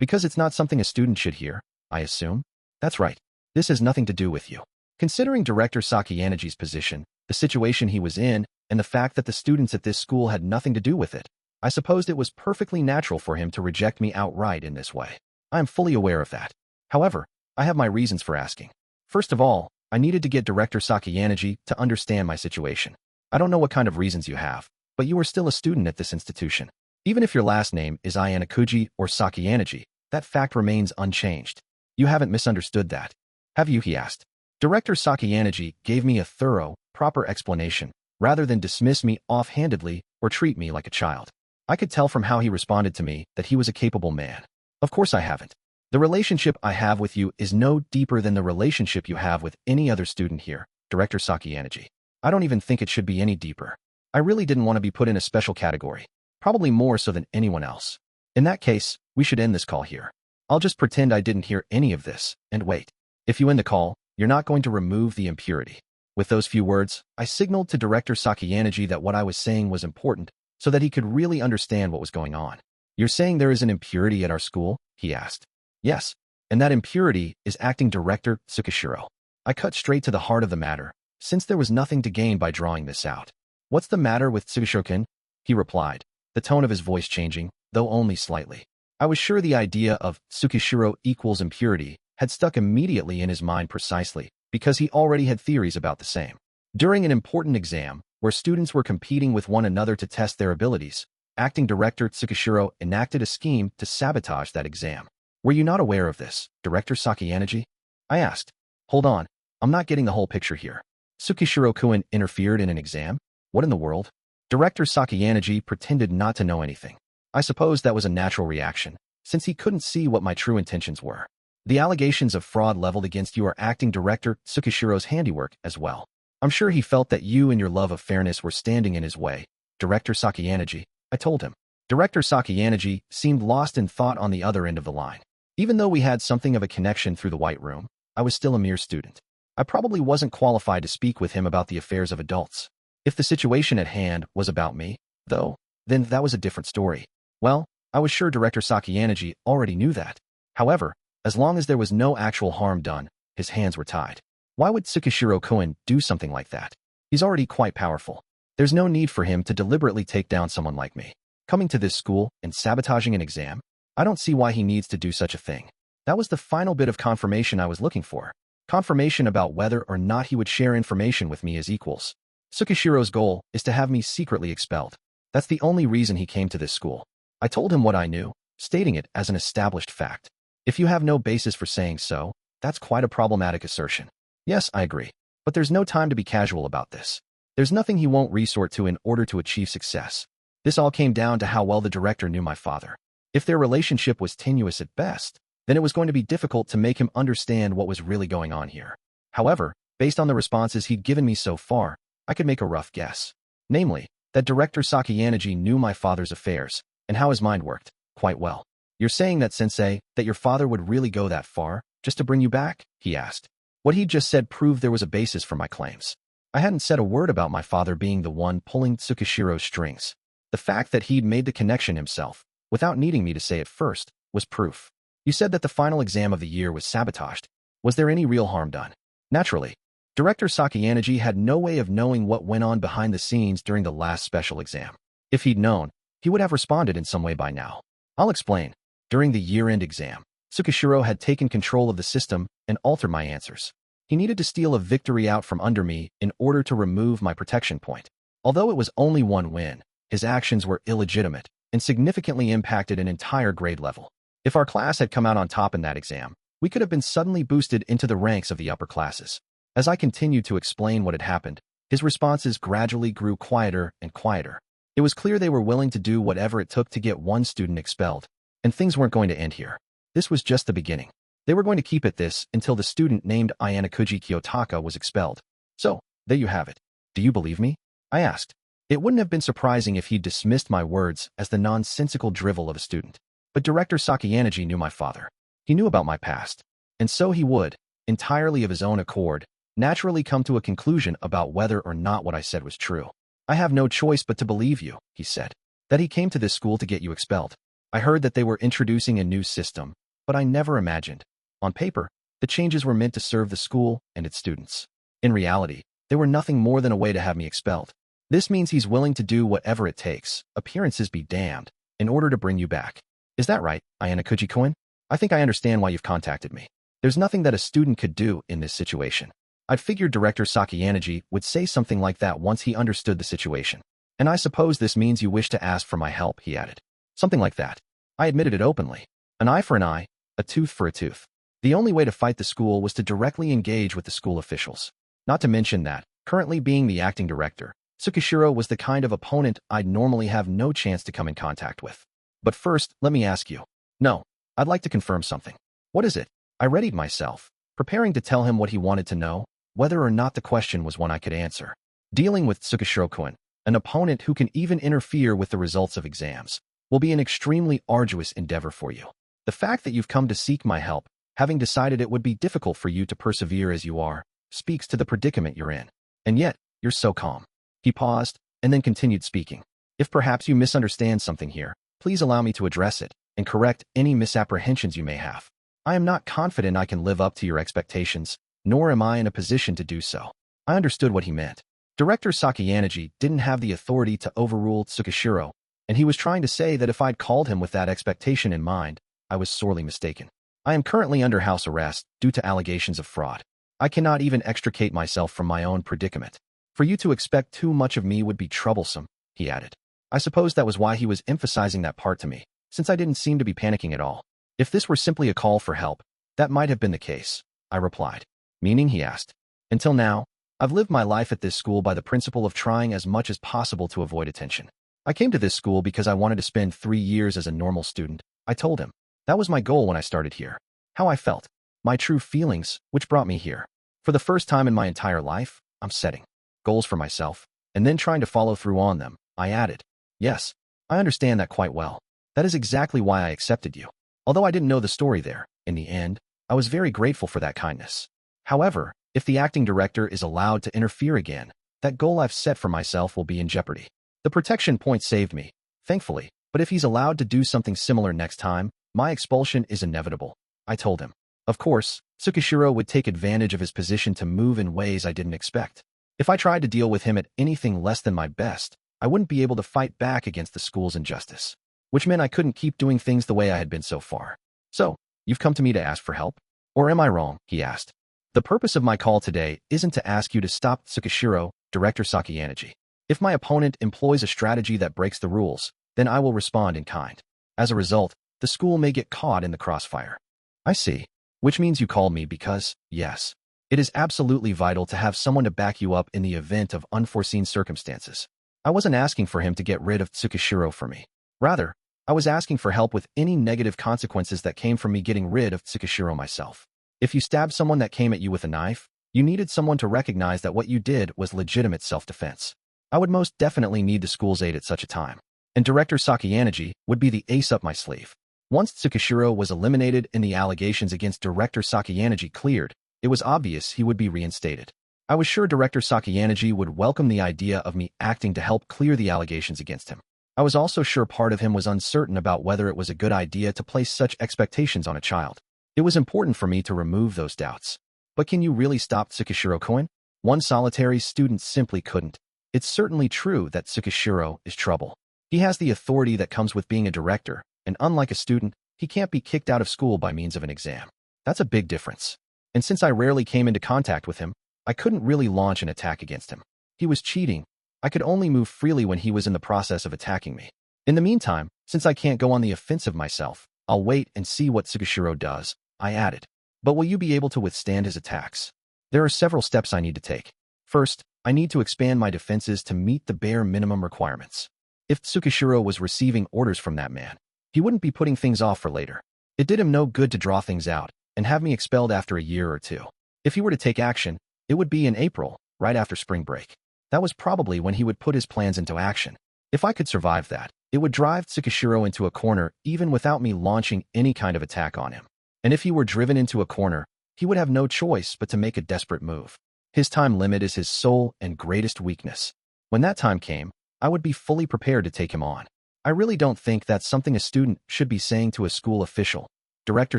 Because it's not something a student should hear, I assume. That's right. This has nothing to do with you. Considering Director Sakayanagi's position, the situation he was in, and the fact that the students at this school had nothing to do with it, I supposed it was perfectly natural for him to reject me outright in this way. I am fully aware of that. However, I have my reasons for asking. First of all, I needed to get Director Sakayanagi to understand my situation. I don't know what kind of reasons you have, but you are still a student at this institution. Even if your last name is Ayanokouji or Sakayanagi, that fact remains unchanged. You haven't misunderstood that, have you? He asked. Director Sakayanagi gave me a thorough, proper explanation, rather than dismiss me offhandedly or treat me like a child. I could tell from how he responded to me that he was a capable man. Of course I haven't. The relationship I have with you is no deeper than the relationship you have with any other student here, Director Sakayanagi. I don't even think it should be any deeper. I really didn't want to be put in a special category, probably more so than anyone else. In that case, we should end this call here. I'll just pretend I didn't hear any of this, and wait. If you end the call, you're not going to remove the impurity. With those few words, I signaled to Director Sakayanagi that what I was saying was important, so that he could really understand what was going on. You're saying there is an impurity at our school? He asked. Yes, and that impurity is acting director Tsukishiro. I cut straight to the heart of the matter, since there was nothing to gain by drawing this out. What's the matter with Tsukishiro-kun? He replied, the tone of his voice changing, though only slightly. I was sure the idea of Tsukishiro equals impurity had stuck immediately in his mind precisely because he already had theories about the same. During an important exam, where students were competing with one another to test their abilities, acting director Tsukishiro enacted a scheme to sabotage that exam. Were you not aware of this, Director Sakayanagi? I asked. Hold on, I'm not getting the whole picture here. Tsukishiro-kun interfered in an exam? What in the world? Director Sakayanagi pretended not to know anything. I suppose that was a natural reaction, since he couldn't see what my true intentions were. The allegations of fraud leveled against you are acting director Tsukishiro's handiwork as well. I'm sure he felt that you and your love of fairness were standing in his way, Director Sakayanagi, I told him. Director Sakayanagi seemed lost in thought on the other end of the line. Even though we had something of a connection through the White Room, I was still a mere student. I probably wasn't qualified to speak with him about the affairs of adults. If the situation at hand was about me, though, then that was a different story. Well, I was sure Director Sakayanagi already knew that. However, as long as there was no actual harm done, his hands were tied. Why would Tsukishiro-kun do something like that? He's already quite powerful. There's no need for him to deliberately take down someone like me. Coming to this school and sabotaging an exam? I don't see why he needs to do such a thing. That was the final bit of confirmation I was looking for. Confirmation about whether or not he would share information with me as equals. Tsukishiro's goal is to have me secretly expelled. That's the only reason he came to this school. I told him what I knew, stating it as an established fact. If you have no basis for saying so, that's quite a problematic assertion. Yes, I agree. But there's no time to be casual about this. There's nothing he won't resort to in order to achieve success. This all came down to how well the director knew my father. If their relationship was tenuous at best, then it was going to be difficult to make him understand what was really going on here. However, based on the responses he'd given me so far, I could make a rough guess. Namely, that Director Sakayanagi knew my father's affairs and how his mind worked quite well. You're saying that, Sensei, that your father would really go that far just to bring you back? He asked. What he'd just said proved there was a basis for my claims. I hadn't said a word about my father being the one pulling Tsukishiro's strings. The fact that he'd made the connection himself, without needing me to say it first, was proof. You said that the final exam of the year was sabotaged. Was there any real harm done? Naturally. Director Sakayanagi had no way of knowing what went on behind the scenes during the last special exam. If he'd known, he would have responded in some way by now. I'll explain. During the year-end exam, Tsukishiro had taken control of the system and altered my answers. He needed to steal a victory out from under me in order to remove my protection point. Although it was only one win, his actions were illegitimate and significantly impacted an entire grade level. If our class had come out on top in that exam, we could have been suddenly boosted into the ranks of the upper classes. As I continued to explain what had happened, his responses gradually grew quieter and quieter. It was clear they were willing to do whatever it took to get one student expelled, and things weren't going to end here. This was just the beginning. They were going to keep at this until the student named Ayanokouji Kiyotaka was expelled. So, there you have it. Do you believe me? I asked. It wouldn't have been surprising if he'd dismissed my words as the nonsensical drivel of a student. But Director Sakayanagi knew my father. He knew about my past. And so he would, entirely of his own accord, naturally come to a conclusion about whether or not what I said was true. I have no choice but to believe you, he said. That he came to this school to get you expelled. I heard that they were introducing a new system, but I never imagined. On paper, The changes were meant to serve the school and its students. In reality, they were nothing more than a way to have me expelled. This means he's willing to do whatever it takes, appearances be damned, in order to bring you back. Is that right, Ayanokouji-kun? I think I understand why you've contacted me. There's nothing that a student could do in this situation. I'd figured Director Sakayanaji would say something like that once he understood the situation. And I suppose this means you wish to ask for my help, he added. Something like that. I admitted it openly. An eye for an eye, a tooth for a tooth. The only way to fight the school was to directly engage with the school officials. Not to mention that, currently being the acting director, Tsukishiro was the kind of opponent I'd normally have no chance to come in contact with. But first, let me ask you. No, I'd like to confirm something. What is it? I readied myself, preparing to tell him what he wanted to know, whether or not the question was one I could answer. Dealing with Tsukishiro-kun, an opponent who can even interfere with the results of exams, will be an extremely arduous endeavor for you. The fact that you've come to seek my help, having decided it would be difficult for you to persevere as you are, speaks to the predicament you're in. And yet, you're so calm. He paused, and then continued speaking. If perhaps you misunderstand something here, please allow me to address it, and correct any misapprehensions you may have. I am not confident I can live up to your expectations, nor am I in a position to do so. I understood what he meant. Director Sakayanaji didn't have the authority to overrule Tsukishiro, and he was trying to say that if I'd called him with that expectation in mind, I was sorely mistaken. I am currently under house arrest due to allegations of fraud. I cannot even extricate myself from my own predicament. For you to expect too much of me would be troublesome, he added. I suppose that was why he was emphasizing that part to me, since I didn't seem to be panicking at all. If this were simply a call for help, that might have been the case, I replied. Meaning, he asked. Until now, I've lived my life at this school by the principle of trying as much as possible to avoid attention. I came to this school because I wanted to spend 3 years as a normal student, I told him. That was my goal when I started here. How I felt. My true feelings, which brought me here. For the first time in my entire life, I'm setting goals for myself, and then trying to follow through on them, I added. Yes, I understand that quite well. That is exactly why I accepted you. Although I didn't know the story there, in the end, I was very grateful for that kindness. However, if the acting director is allowed to interfere again, that goal I've set for myself will be in jeopardy. The protection point saved me, thankfully, but if he's allowed to do something similar next time, my expulsion is inevitable, I told him. Of course, Tsukishiro would take advantage of his position to move in ways I didn't expect. If I tried to deal with him at anything less than my best, I wouldn't be able to fight back against the school's injustice, which meant I couldn't keep doing things the way I had been so far. So, you've come to me to ask for help? Or am I wrong? He asked. The purpose of my call today isn't to ask you to stop Tsukishiro, Director Sakayanaji. If my opponent employs a strategy that breaks the rules, then I will respond in kind. As a result, the school may get caught in the crossfire. I see. Which means you called me because, yes, it is absolutely vital to have someone to back you up in the event of unforeseen circumstances. I wasn't asking for him to get rid of Tsukishiro for me. Rather, I was asking for help with any negative consequences that came from me getting rid of Tsukishiro myself. If you stabbed someone that came at you with a knife, you needed someone to recognize that what you did was legitimate self-defense. I would most definitely need the school's aid at such a time. And Director Sakayanaji would be the ace up my sleeve. Once Tsukishiro was eliminated and the allegations against Director Sakayanaji cleared, it was obvious he would be reinstated. I was sure Director Sakayanaji would welcome the idea of me acting to help clear the allegations against him. I was also sure part of him was uncertain about whether it was a good idea to place such expectations on a child. It was important for me to remove those doubts. But can you really stop Tsukishiro-kun? One solitary student simply couldn't. It's certainly true that Tsukishiro is trouble. He has the authority that comes with being a director, and unlike a student, he can't be kicked out of school by means of an exam. That's a big difference. And since I rarely came into contact with him, I couldn't really launch an attack against him. He was cheating. I could only move freely when he was in the process of attacking me. In the meantime, since I can't go on the offensive myself, I'll wait and see what Tsukishiro does, I added. But will you be able to withstand his attacks? There are several steps I need to take. First, I need to expand my defenses to meet the bare minimum requirements. If Tsukishiro was receiving orders from that man, he wouldn't be putting things off for later. It did him no good to draw things out and have me expelled after a year or two. If he were to take action, it would be in April, right after spring break. That was probably when he would put his plans into action. If I could survive that, it would drive Tsukishiro into a corner even without me launching any kind of attack on him. And if he were driven into a corner, he would have no choice but to make a desperate move. His time limit is his sole and greatest weakness. When that time came, I would be fully prepared to take him on. I really don't think that's something a student should be saying to a school official, Director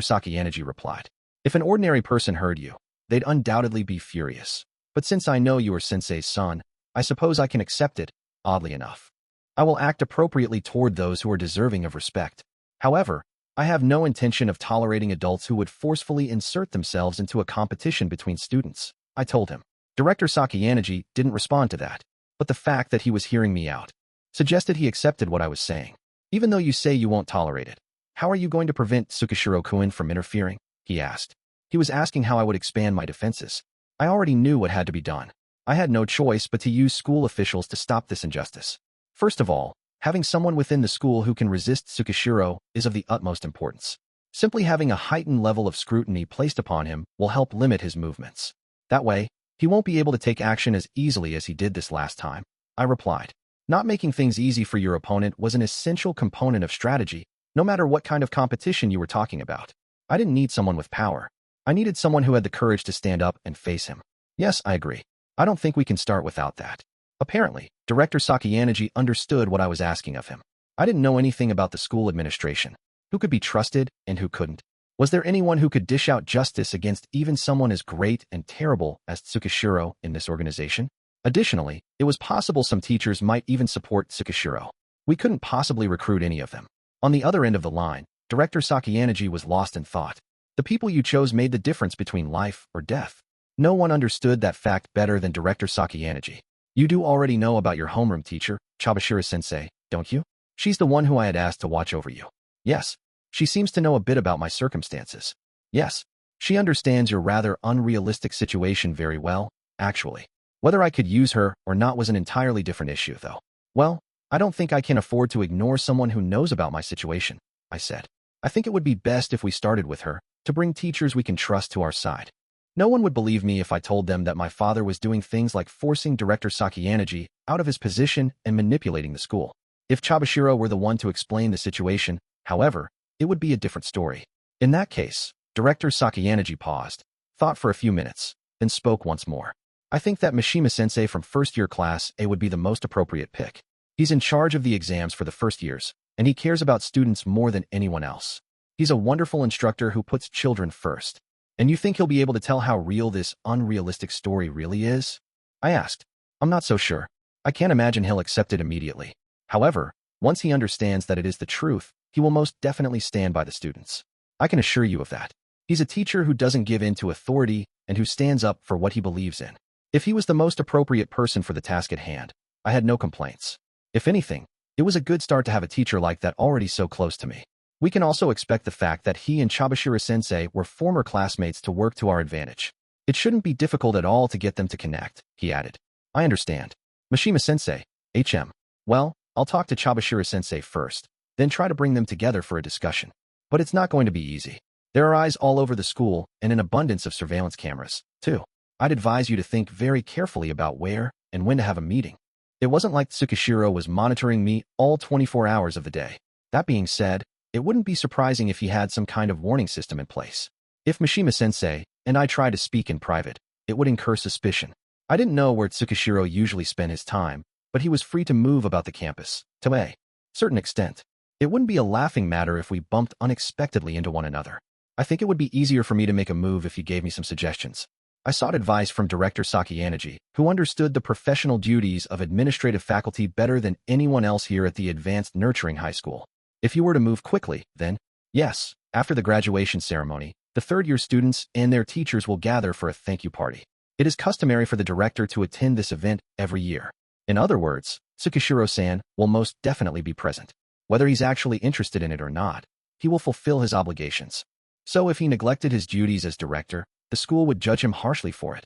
Sakayanaji replied. If an ordinary person heard you, they'd undoubtedly be furious. But since I know you are Sensei's son, I suppose I can accept it, oddly enough. I will act appropriately toward those who are deserving of respect. However, I have no intention of tolerating adults who would forcefully insert themselves into a competition between students, I told him. Director Sakayanagi didn't respond to that, but the fact that he was hearing me out suggested he accepted what I was saying. Even though you say you won't tolerate it, how are you going to prevent Tsukishiro-kun from interfering? He asked. He was asking how I would expand my defenses. I already knew what had to be done. I had no choice but to use school officials to stop this injustice. First of all, having someone within the school who can resist Tsukishiro is of the utmost importance. Simply having a heightened level of scrutiny placed upon him will help limit his movements. That way, he won't be able to take action as easily as he did this last time, I replied. Not making things easy for your opponent was an essential component of strategy, no matter what kind of competition you were talking about. I didn't need someone with power. I needed someone who had the courage to stand up and face him. Yes, I agree. I don't think we can start without that. Apparently, Director Sakayanagi understood what I was asking of him. I didn't know anything about the school administration. Who could be trusted and who couldn't? Was there anyone who could dish out justice against even someone as great and terrible as Tsukishiro in this organization? Additionally, it was possible some teachers might even support Tsukishiro. We couldn't possibly recruit any of them. On the other end of the line, Director Sakayanagi was lost in thought. The people you chose made the difference between life or death. No one understood that fact better than Director Sakayanagi. You do already know about your homeroom teacher, Chabashira-sensei, don't you? She's the one who I had asked to watch over you. Yes. She seems to know a bit about my circumstances. Yes. She understands your rather unrealistic situation very well, actually. Whether I could use her or not was an entirely different issue, though. Well, I don't think I can afford to ignore someone who knows about my situation, I said. I think it would be best if we started with her, to bring teachers we can trust to our side. No one would believe me if I told them that my father was doing things like forcing Director Sakayanagi out of his position and manipulating the school. If Chabashiro were the one to explain the situation, however, it would be a different story. In that case, Director Sakayanagi paused, thought for a few minutes, then spoke once more. I think that Mishima-sensei from first-year class A would be the most appropriate pick. He's in charge of the exams for the first years, and he cares about students more than anyone else. He's a wonderful instructor who puts children first. And you think he'll be able to tell how real this unrealistic story really is? I asked. I'm not so sure. I can't imagine he'll accept it immediately. However, once he understands that it is the truth, he will most definitely stand by the students. I can assure you of that. He's a teacher who doesn't give in to authority and who stands up for what he believes in. If he was the most appropriate person for the task at hand, I had no complaints. If anything, it was a good start to have a teacher like that already so close to me. We can also expect the fact that he and Chabashira-sensei were former classmates to work to our advantage. It shouldn't be difficult at all to get them to connect, he added. I understand. Mishima-sensei, HM. Well, I'll talk to Chabashira-sensei first, then try to bring them together for a discussion. But it's not going to be easy. There are eyes all over the school and an abundance of surveillance cameras, too. I'd advise you to think very carefully about where and when to have a meeting. It wasn't like Tsukishiro was monitoring me all 24 hours of the day. That being said, it wouldn't be surprising if he had some kind of warning system in place. If Mishima-sensei and I tried to speak in private, it would incur suspicion. I didn't know where Tsukishiro usually spent his time, but he was free to move about the campus, to a certain extent. It wouldn't be a laughing matter if we bumped unexpectedly into one another. I think it would be easier for me to make a move if you gave me some suggestions. I sought advice from Director Sakayanagi, who understood the professional duties of administrative faculty better than anyone else here at the Advanced Nurturing High School. If you were to move quickly, then, yes, after the graduation ceremony, the third-year students and their teachers will gather for a thank-you party. It is customary for the director to attend this event every year. In other words, Tsukishiro-san will most definitely be present. Whether he's actually interested in it or not, he will fulfill his obligations. So if he neglected his duties as director, the school would judge him harshly for it.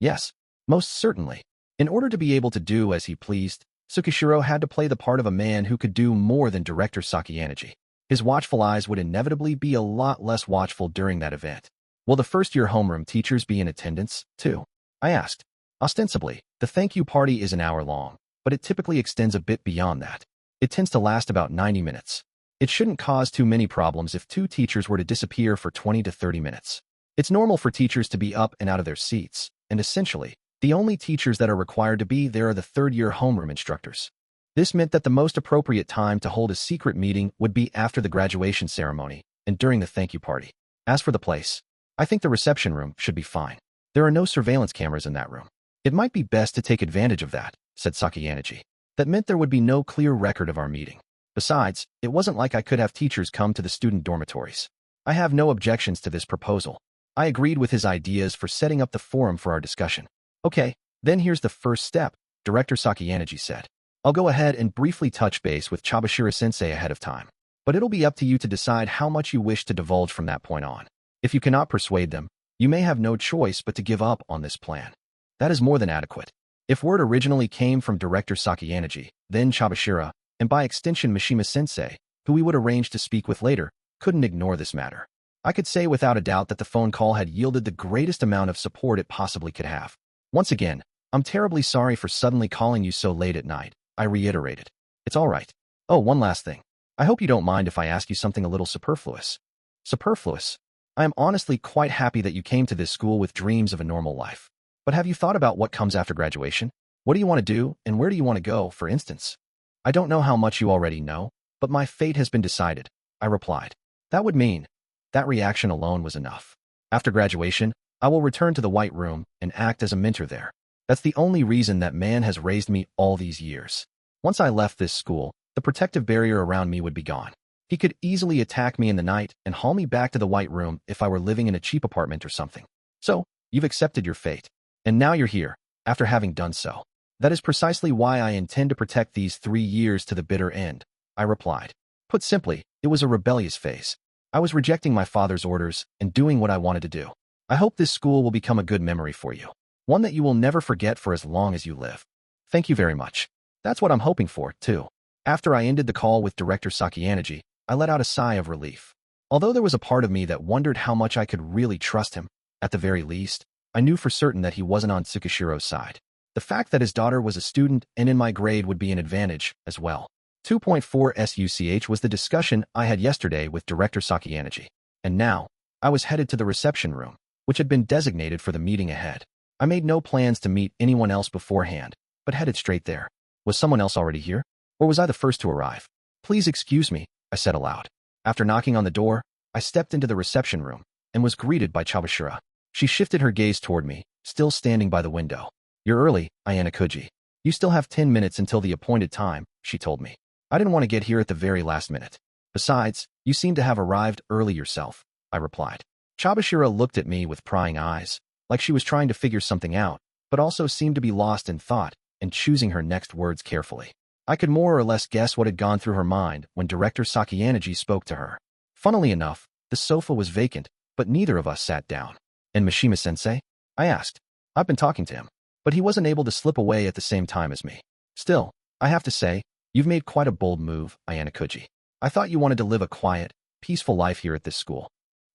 Yes, most certainly. In order to be able to do as he pleased, Tsukishiro had to play the part of a man who could do more than Director Sakayanagi. His watchful eyes would inevitably be a lot less watchful during that event. Will the first-year homeroom teachers be in attendance, too? I asked. Ostensibly, the thank-you party is an hour long, but it typically extends a bit beyond that. It tends to last about 90 minutes. It shouldn't cause too many problems if two teachers were to disappear for 20 to 30 minutes. It's normal for teachers to be up and out of their seats, and essentially, the only teachers that are required to be there are the third-year homeroom instructors. This meant that the most appropriate time to hold a secret meeting would be after the graduation ceremony and during the thank-you party. As for the place, I think the reception room should be fine. There are no surveillance cameras in that room. It might be best to take advantage of that, said Sakayaneji. That meant there would be no clear record of our meeting. Besides, it wasn't like I could have teachers come to the student dormitories. I have no objections to this proposal. I agreed with his ideas for setting up the forum for our discussion. Okay, then here's the first step, Director Sakayaneji said. I'll go ahead and briefly touch base with Chabashira-sensei ahead of time. But it'll be up to you to decide how much you wish to divulge from that point on. If you cannot persuade them, you may have no choice but to give up on this plan. That is more than adequate. If word originally came from Director Sakayaneji, then Chabashira, and by extension Mishima-sensei, who we would arrange to speak with later, couldn't ignore this matter. I could say without a doubt that the phone call had yielded the greatest amount of support it possibly could have. Once again, I'm terribly sorry for suddenly calling you so late at night, I reiterated. It's all right. Oh, one last thing. I hope you don't mind if I ask you something a little superfluous. Superfluous? I am honestly quite happy that you came to this school with dreams of a normal life. But have you thought about what comes after graduation? What do you want to do, and where do you want to go, for instance? I don't know how much you already know, but my fate has been decided, I replied. That would mean. That reaction alone was enough. After graduation, I will return to the White Room and act as a mentor there. That's the only reason that man has raised me all these years. Once I left this school, the protective barrier around me would be gone. He could easily attack me in the night and haul me back to the White Room if I were living in a cheap apartment or something. So, you've accepted your fate. And now you're here, after having done so. That is precisely why I intend to protect these 3 years to the bitter end, I replied. Put simply, it was a rebellious phase. I was rejecting my father's orders and doing what I wanted to do. I hope this school will become a good memory for you. One that you will never forget for as long as you live. Thank you very much. That's what I'm hoping for, too. After I ended the call with Director Sakayaneji, I let out a sigh of relief. Although there was a part of me that wondered how much I could really trust him, at the very least, I knew for certain that he wasn't on Tsukishiro's side. The fact that his daughter was a student and in my grade would be an advantage, as well. 2.4 SUCH was the discussion I had yesterday with Director Sakayaneji. And now, I was headed to the reception room, which had been designated for the meeting ahead. I made no plans to meet anyone else beforehand, but headed straight there. Was someone else already here? Or was I the first to arrive? Please excuse me, I said aloud. After knocking on the door, I stepped into the reception room and was greeted by Chabashira. She shifted her gaze toward me, still standing by the window. You're early, Ayanokouji. You still have 10 minutes until the appointed time, she told me. I didn't want to get here at the very last minute. Besides, you seem to have arrived early yourself, I replied. Chabashira looked at me with prying eyes, like she was trying to figure something out, but also seemed to be lost in thought and choosing her next words carefully. I could more or less guess what had gone through her mind when Director Sakayaneji spoke to her. Funnily enough, the sofa was vacant, but neither of us sat down. And Mishima-sensei? I asked. I've been talking to him, but he wasn't able to slip away at the same time as me. Still, I have to say, you've made quite a bold move, Ayanokouji. I thought you wanted to live a quiet, peaceful life here at this school.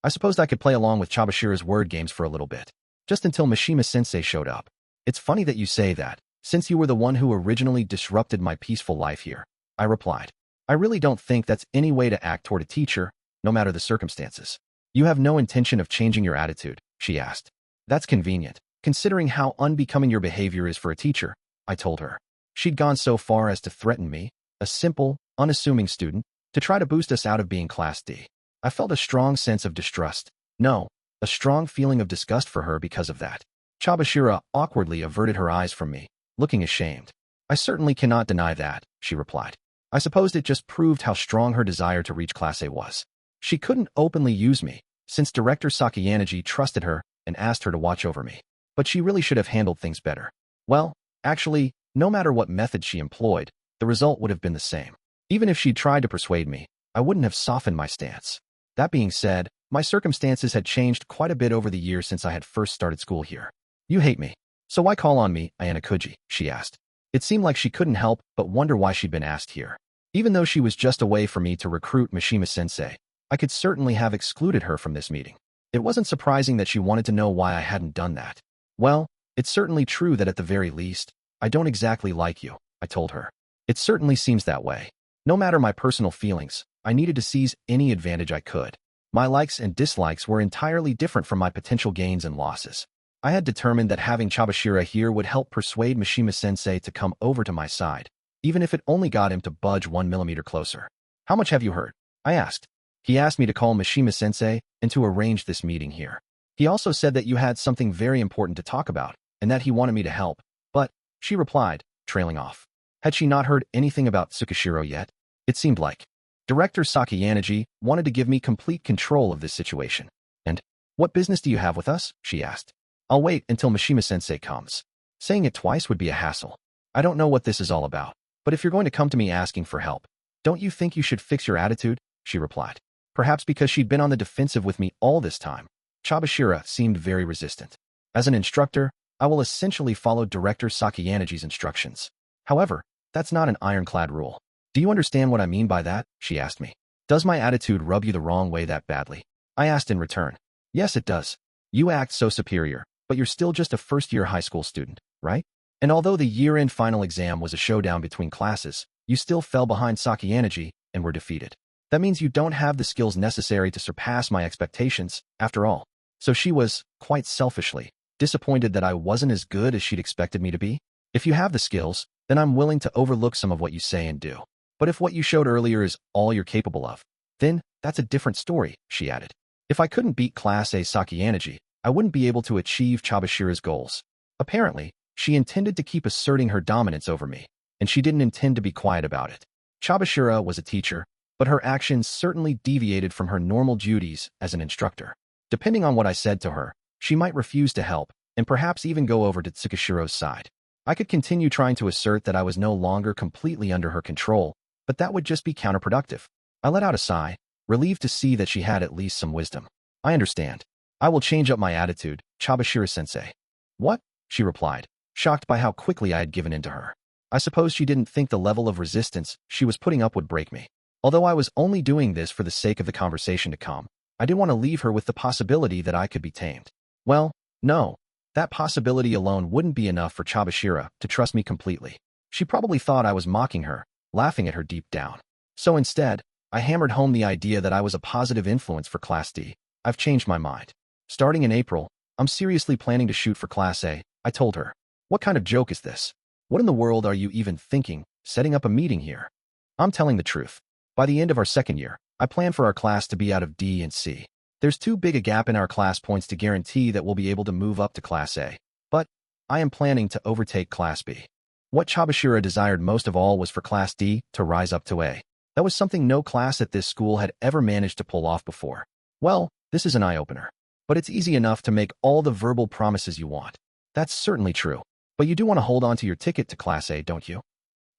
I supposed I could play along with Chabashira's word games for a little bit, just until Mishima-sensei showed up. It's funny that you say that, since you were the one who originally disrupted my peaceful life here, I replied. I really don't think that's any way to act toward a teacher, no matter the circumstances. You have no intention of changing your attitude, she asked. That's convenient, considering how unbecoming your behavior is for a teacher, I told her. She'd gone so far as to threaten me, a simple, unassuming student, to try to boost us out of being Class D. I felt a strong sense of distrust. No, a strong feeling of disgust for her because of that. Chabashira awkwardly averted her eyes from me, looking ashamed. I certainly cannot deny that, she replied. I supposed it just proved how strong her desire to reach Class A was. She couldn't openly use me, since Director Sakayaneji trusted her and asked her to watch over me. But she really should have handled things better. Well, actually, no matter what method she employed, the result would have been the same. Even if she'd tried to persuade me, I wouldn't have softened my stance. That being said, my circumstances had changed quite a bit over the years since I had first started school here. You hate me. So why call on me, Ayanokouji? She asked. It seemed like she couldn't help but wonder why she'd been asked here. Even though she was just a way for me to recruit Mishima-sensei, I could certainly have excluded her from this meeting. It wasn't surprising that she wanted to know why I hadn't done that. Well, it's certainly true that at the very least, I don't exactly like you, I told her. It certainly seems that way. No matter my personal feelings, I needed to seize any advantage I could. My likes and dislikes were entirely different from my potential gains and losses. I had determined that having Chabashira here would help persuade Mishima-sensei to come over to my side, even if it only got him to budge 1 millimeter closer. How much have you heard? I asked. He asked me to call Mishima-sensei and to arrange this meeting here. He also said that you had something very important to talk about, and that he wanted me to help. But, she replied, trailing off. Had she not heard anything about Tsukishiro yet? It seemed like Director Sakayanagi wanted to give me complete control of this situation. And, what business do you have with us? She asked. I'll wait until Mishima-sensei comes. Saying it twice would be a hassle. I don't know what this is all about, but if you're going to come to me asking for help, don't you think you should fix your attitude? She replied. Perhaps because she'd been on the defensive with me all this time, Chabashira seemed very resistant. As an instructor, I will essentially follow Director Sakayanagi's instructions. However, that's not an ironclad rule. Do you understand what I mean by that? She asked me. Does my attitude rub you the wrong way that badly? I asked in return. Yes, it does. You act so superior, but you're still just a first-year high school student, right? And although the year-end final exam was a showdown between classes, you still fell behind Sakayanagi and were defeated. That means you don't have the skills necessary to surpass my expectations, after all. So she was, quite selfishly, disappointed that I wasn't as good as she'd expected me to be. If you have the skills, then I'm willing to overlook some of what you say and do. But if what you showed earlier is all you're capable of, then that's a different story, she added. If I couldn't beat Class A Sakayanagi, I wouldn't be able to achieve Chabashira's goals. Apparently, she intended to keep asserting her dominance over me, and she didn't intend to be quiet about it. Chabashira was a teacher, but her actions certainly deviated from her normal duties as an instructor. Depending on what I said to her, she might refuse to help, and perhaps even go over to Tsukishiro's side. I could continue trying to assert that I was no longer completely under her control, but that would just be counterproductive. I let out a sigh, relieved to see that she had at least some wisdom. I understand. I will change up my attitude, Chabashira-sensei. What? She replied, shocked by how quickly I had given in to her. I suppose she didn't think the level of resistance she was putting up would break me. Although I was only doing this for the sake of the conversation to come, I didn't want to leave her with the possibility that I could be tamed. Well, no. That possibility alone wouldn't be enough for Chabashira to trust me completely. She probably thought I was mocking her, laughing at her deep down. So instead, I hammered home the idea that I was a positive influence for Class D. I've changed my mind. Starting in April, I'm seriously planning to shoot for Class A, I told her. What kind of joke is this? What in the world are you even thinking, setting up a meeting here? I'm telling the truth. By the end of our second year, I plan for our class to be out of D and C. There's too big a gap in our class points to guarantee that we'll be able to move up to Class A. But I am planning to overtake Class B. What Chabashira desired most of all was for Class D to rise up to A. That was something no class at this school had ever managed to pull off before. Well, this is an eye-opener. But it's easy enough to make all the verbal promises you want. That's certainly true. But you do want to hold on to your ticket to Class A, don't you?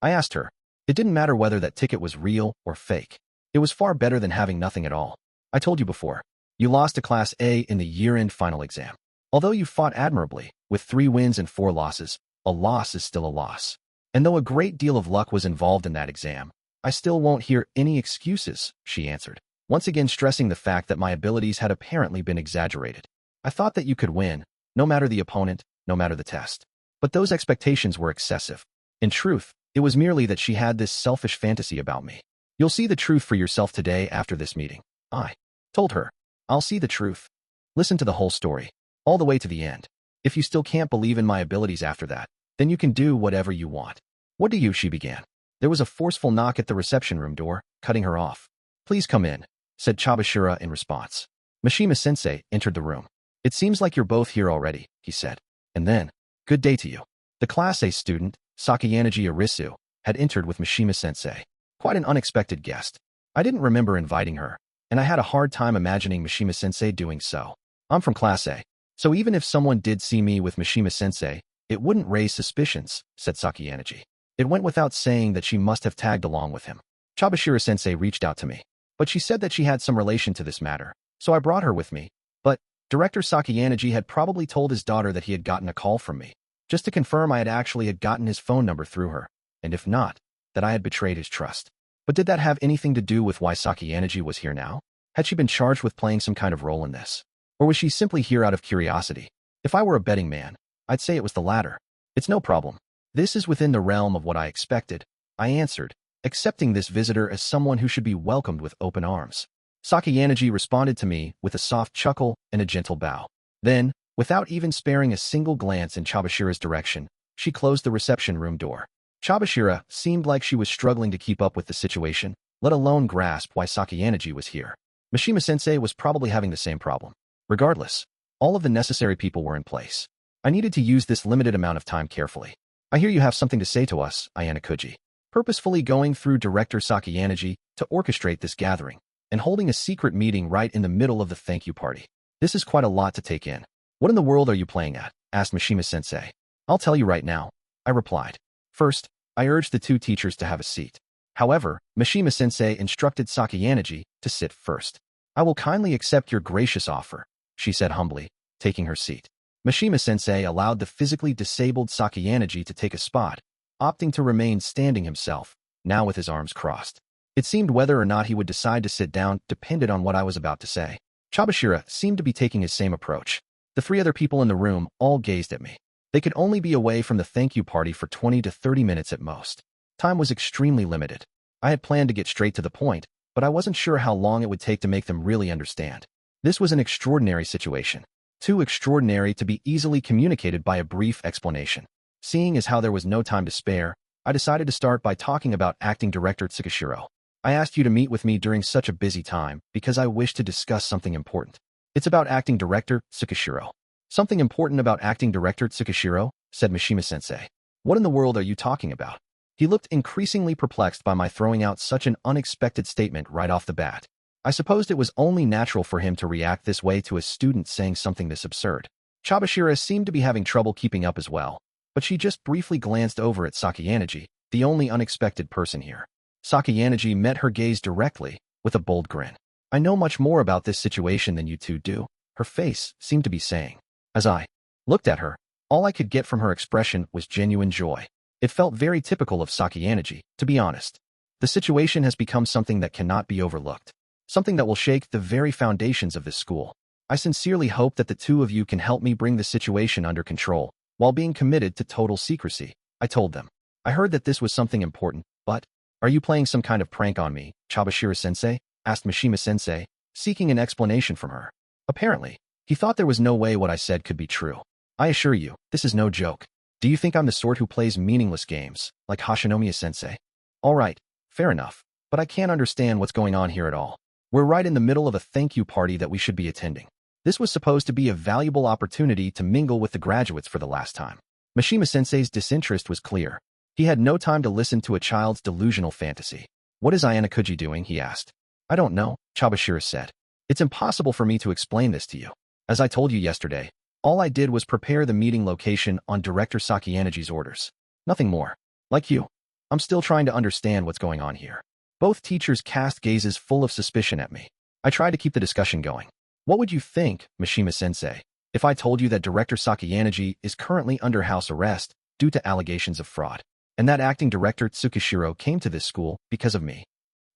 I asked her. It didn't matter whether that ticket was real or fake. It was far better than having nothing at all. I told you before. You lost to Class A in the year-end final exam. Although you fought admirably, with 3 wins and 4 losses, a loss is still a loss. And though a great deal of luck was involved in that exam, I still won't hear any excuses, she answered, once again stressing the fact that my abilities had apparently been exaggerated. I thought that you could win, no matter the opponent, no matter the test. But those expectations were excessive. In truth, it was merely that she had this selfish fantasy about me. You'll see the truth for yourself today after this meeting. I told her. I'll see the truth. Listen to the whole story, all the way to the end. If you still can't believe in my abilities after that, then you can do whatever you want. What do you? She began. There was a forceful knock at the reception room door, cutting her off. Please come in, said Chabashira in response. Mishima-sensei entered the room. It seems like you're both here already, he said. And then, good day to you. The Class A student, Sakayanagi Arisu, had entered with Mishima-sensei. Quite an unexpected guest. I didn't remember inviting her, and I had a hard time imagining Mishima-sensei doing so. I'm from Class A, so even if someone did see me with Mishima-sensei, it wouldn't raise suspicions, said Sakayanagi. It went without saying that she must have tagged along with him. Chabashira-sensei reached out to me, but she said that she had some relation to this matter, so I brought her with me. But Director Sakayanagi had probably told his daughter that he had gotten a call from me, just to confirm I had gotten his phone number through her, and if not, that I had betrayed his trust. But did that have anything to do with why Sakayanagi was here now? Had she been charged with playing some kind of role in this? Or was she simply here out of curiosity? If I were a betting man, I'd say it was the latter. It's no problem. This is within the realm of what I expected, I answered, accepting this visitor as someone who should be welcomed with open arms. Sakayanagi responded to me with a soft chuckle and a gentle bow. Then, without even sparing a single glance in Chabashira's direction, she closed the reception room door. Chabashira seemed like she was struggling to keep up with the situation, let alone grasp why Sakayanagi was here. Mishima-sensei was probably having the same problem. Regardless, All of the necessary people were in place. I needed to use this limited amount of time carefully. I hear you have something to say to us, Ayanokouji. Purposefully going through Director Sakayanagi to orchestrate this gathering, and holding a secret meeting right in the middle of the thank you party. This is quite a lot to take in. What in the world are you playing at? Asked Mishima-sensei. I'll tell you right now, I replied. First, I urged the two teachers to have a seat. However, Mishima-sensei instructed Sakayanagi to sit first. I will kindly accept your gracious offer, she said humbly, taking her seat. Mishima-sensei allowed the physically disabled Sakayanagi to take a spot, opting to remain standing himself, now with his arms crossed. It seemed whether or not he would decide to sit down depended on what I was about to say. Chabashira seemed to be taking his same approach. The three other people in the room all gazed at me. They could only be away from the thank you party for 20 to 30 minutes at most. Time was extremely limited. I had planned to get straight to the point, but I wasn't sure how long it would take to make them really understand. This was an extraordinary situation. Too extraordinary to be easily communicated by a brief explanation. Seeing as how there was no time to spare, I decided to start by talking about acting director Tsukishiro. I asked you to meet with me during such a busy time because I wish to discuss something important. It's about acting director Tsukishiro. Something important about acting director Tsukishiro, said Mishima-sensei. What in the world are you talking about? He looked increasingly perplexed by my throwing out such an unexpected statement right off the bat. I supposed it was only natural for him to react this way to a student saying something this absurd. Chabashira seemed to be having trouble keeping up as well, but she just briefly glanced over at Sakayanagi, the only unexpected person here. Sakayanagi met her gaze directly, with a bold grin. I know much more about this situation than you two do, her face seemed to be saying. As I looked at her, all I could get from her expression was genuine joy. It felt very typical of Sakayanagi, to be honest. The situation has become something that cannot be overlooked. Something that will shake the very foundations of this school. I sincerely hope that the two of you can help me bring the situation under control, while being committed to total secrecy, I told them. I heard that this was something important, but are you playing some kind of prank on me, Chabashira-sensei? Asked Mishima-sensei, seeking an explanation from her. Apparently, he thought there was no way what I said could be true. I assure you, this is no joke. Do you think I'm the sort who plays meaningless games, like Hashinomiya-sensei? All right, fair enough, but I can't understand what's going on here at all. We're right in the middle of a thank you party that we should be attending. This was supposed to be a valuable opportunity to mingle with the graduates for the last time. Mishima-sensei's disinterest was clear. He had no time to listen to a child's delusional fantasy. What is Ayanokouji doing? He asked. I don't know, Chabashira said. It's impossible for me to explain this to you. As I told you yesterday, all I did was prepare the meeting location on Director Sakayanagi's orders. Nothing more. Like you, I'm still trying to understand what's going on here. Both teachers cast gazes full of suspicion at me. I tried to keep the discussion going. What would you think, Mishima-sensei, if I told you that Director Sakayanagi is currently under house arrest due to allegations of fraud, and that acting director Tsukishiro came to this school because of me?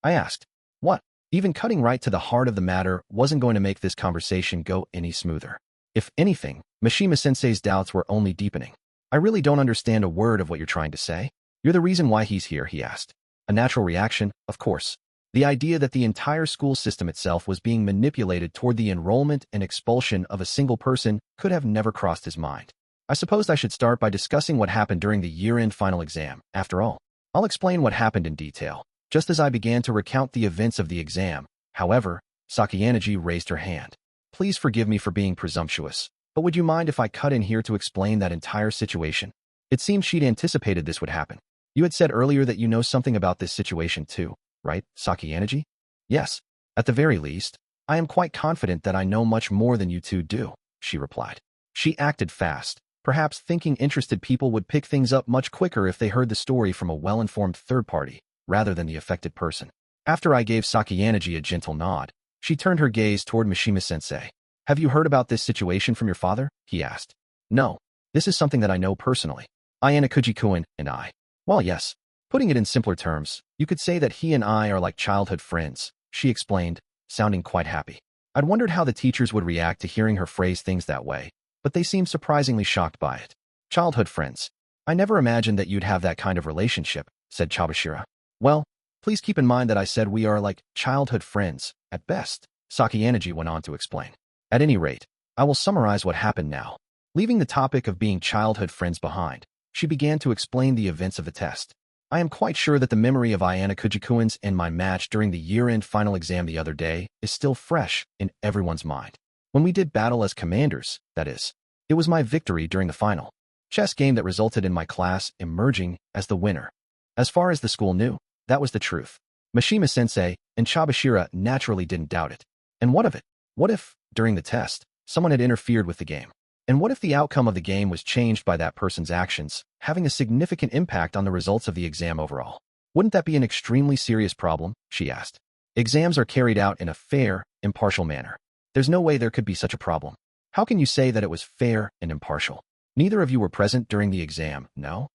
I asked. What? Even cutting right to the heart of the matter wasn't going to make this conversation go any smoother. If anything, Mishima-sensei's doubts were only deepening. I really don't understand a word of what you're trying to say. You're the reason why he's here, he asked. A natural reaction, of course. The idea that the entire school system itself was being manipulated toward the enrollment and expulsion of a single person could have never crossed his mind. I suppose I should start by discussing what happened during the year-end final exam. After all, I'll explain what happened in detail. Just as I began to recount the events of the exam, however, Sakayanagi raised her hand. Please forgive me for being presumptuous, but would you mind if I cut in here to explain that entire situation? It seemed she'd anticipated this would happen. You had said earlier that you know something about this situation too, right, Sakayanagi? Yes. At the very least, I am quite confident that I know much more than you two do, she replied. She acted fast, perhaps thinking interested people would pick things up much quicker if they heard the story from a well-informed third party, rather than the affected person. After I gave Sakayanagi a gentle nod, she turned her gaze toward Mishima-sensei. Have you heard about this situation from your father? He asked. No. This is something that I know personally. Ayanokouji-kun and I. Well, yes. Putting it in simpler terms, you could say that he and I are like childhood friends, she explained, sounding quite happy. I'd wondered how the teachers would react to hearing her phrase things that way, but they seemed surprisingly shocked by it. Childhood friends. I never imagined that you'd have that kind of relationship, said Chabashira. Well, please keep in mind that I said we are like childhood friends, at best, Sakayanagi went on to explain. At any rate, I will summarize what happened now. Leaving the topic of being childhood friends behind, she began to explain the events of the test. I am quite sure that the memory of Ayanokouji-kun's and my match during the year-end final exam the other day is still fresh in everyone's mind. When we did battle as commanders, that is. It was my victory during the final chess game that resulted in my class emerging as the winner. As far as the school knew, that was the truth. Mishima-sensei and Chabashira naturally didn't doubt it. And what of it? What if, during the test, someone had interfered with the game? And what if the outcome of the game was changed by that person's actions, having a significant impact on the results of the exam overall? Wouldn't that be an extremely serious problem? She asked. Exams are carried out in a fair, impartial manner. There's no way there could be such a problem. How can you say that it was fair and impartial? Neither of you were present during the exam, no?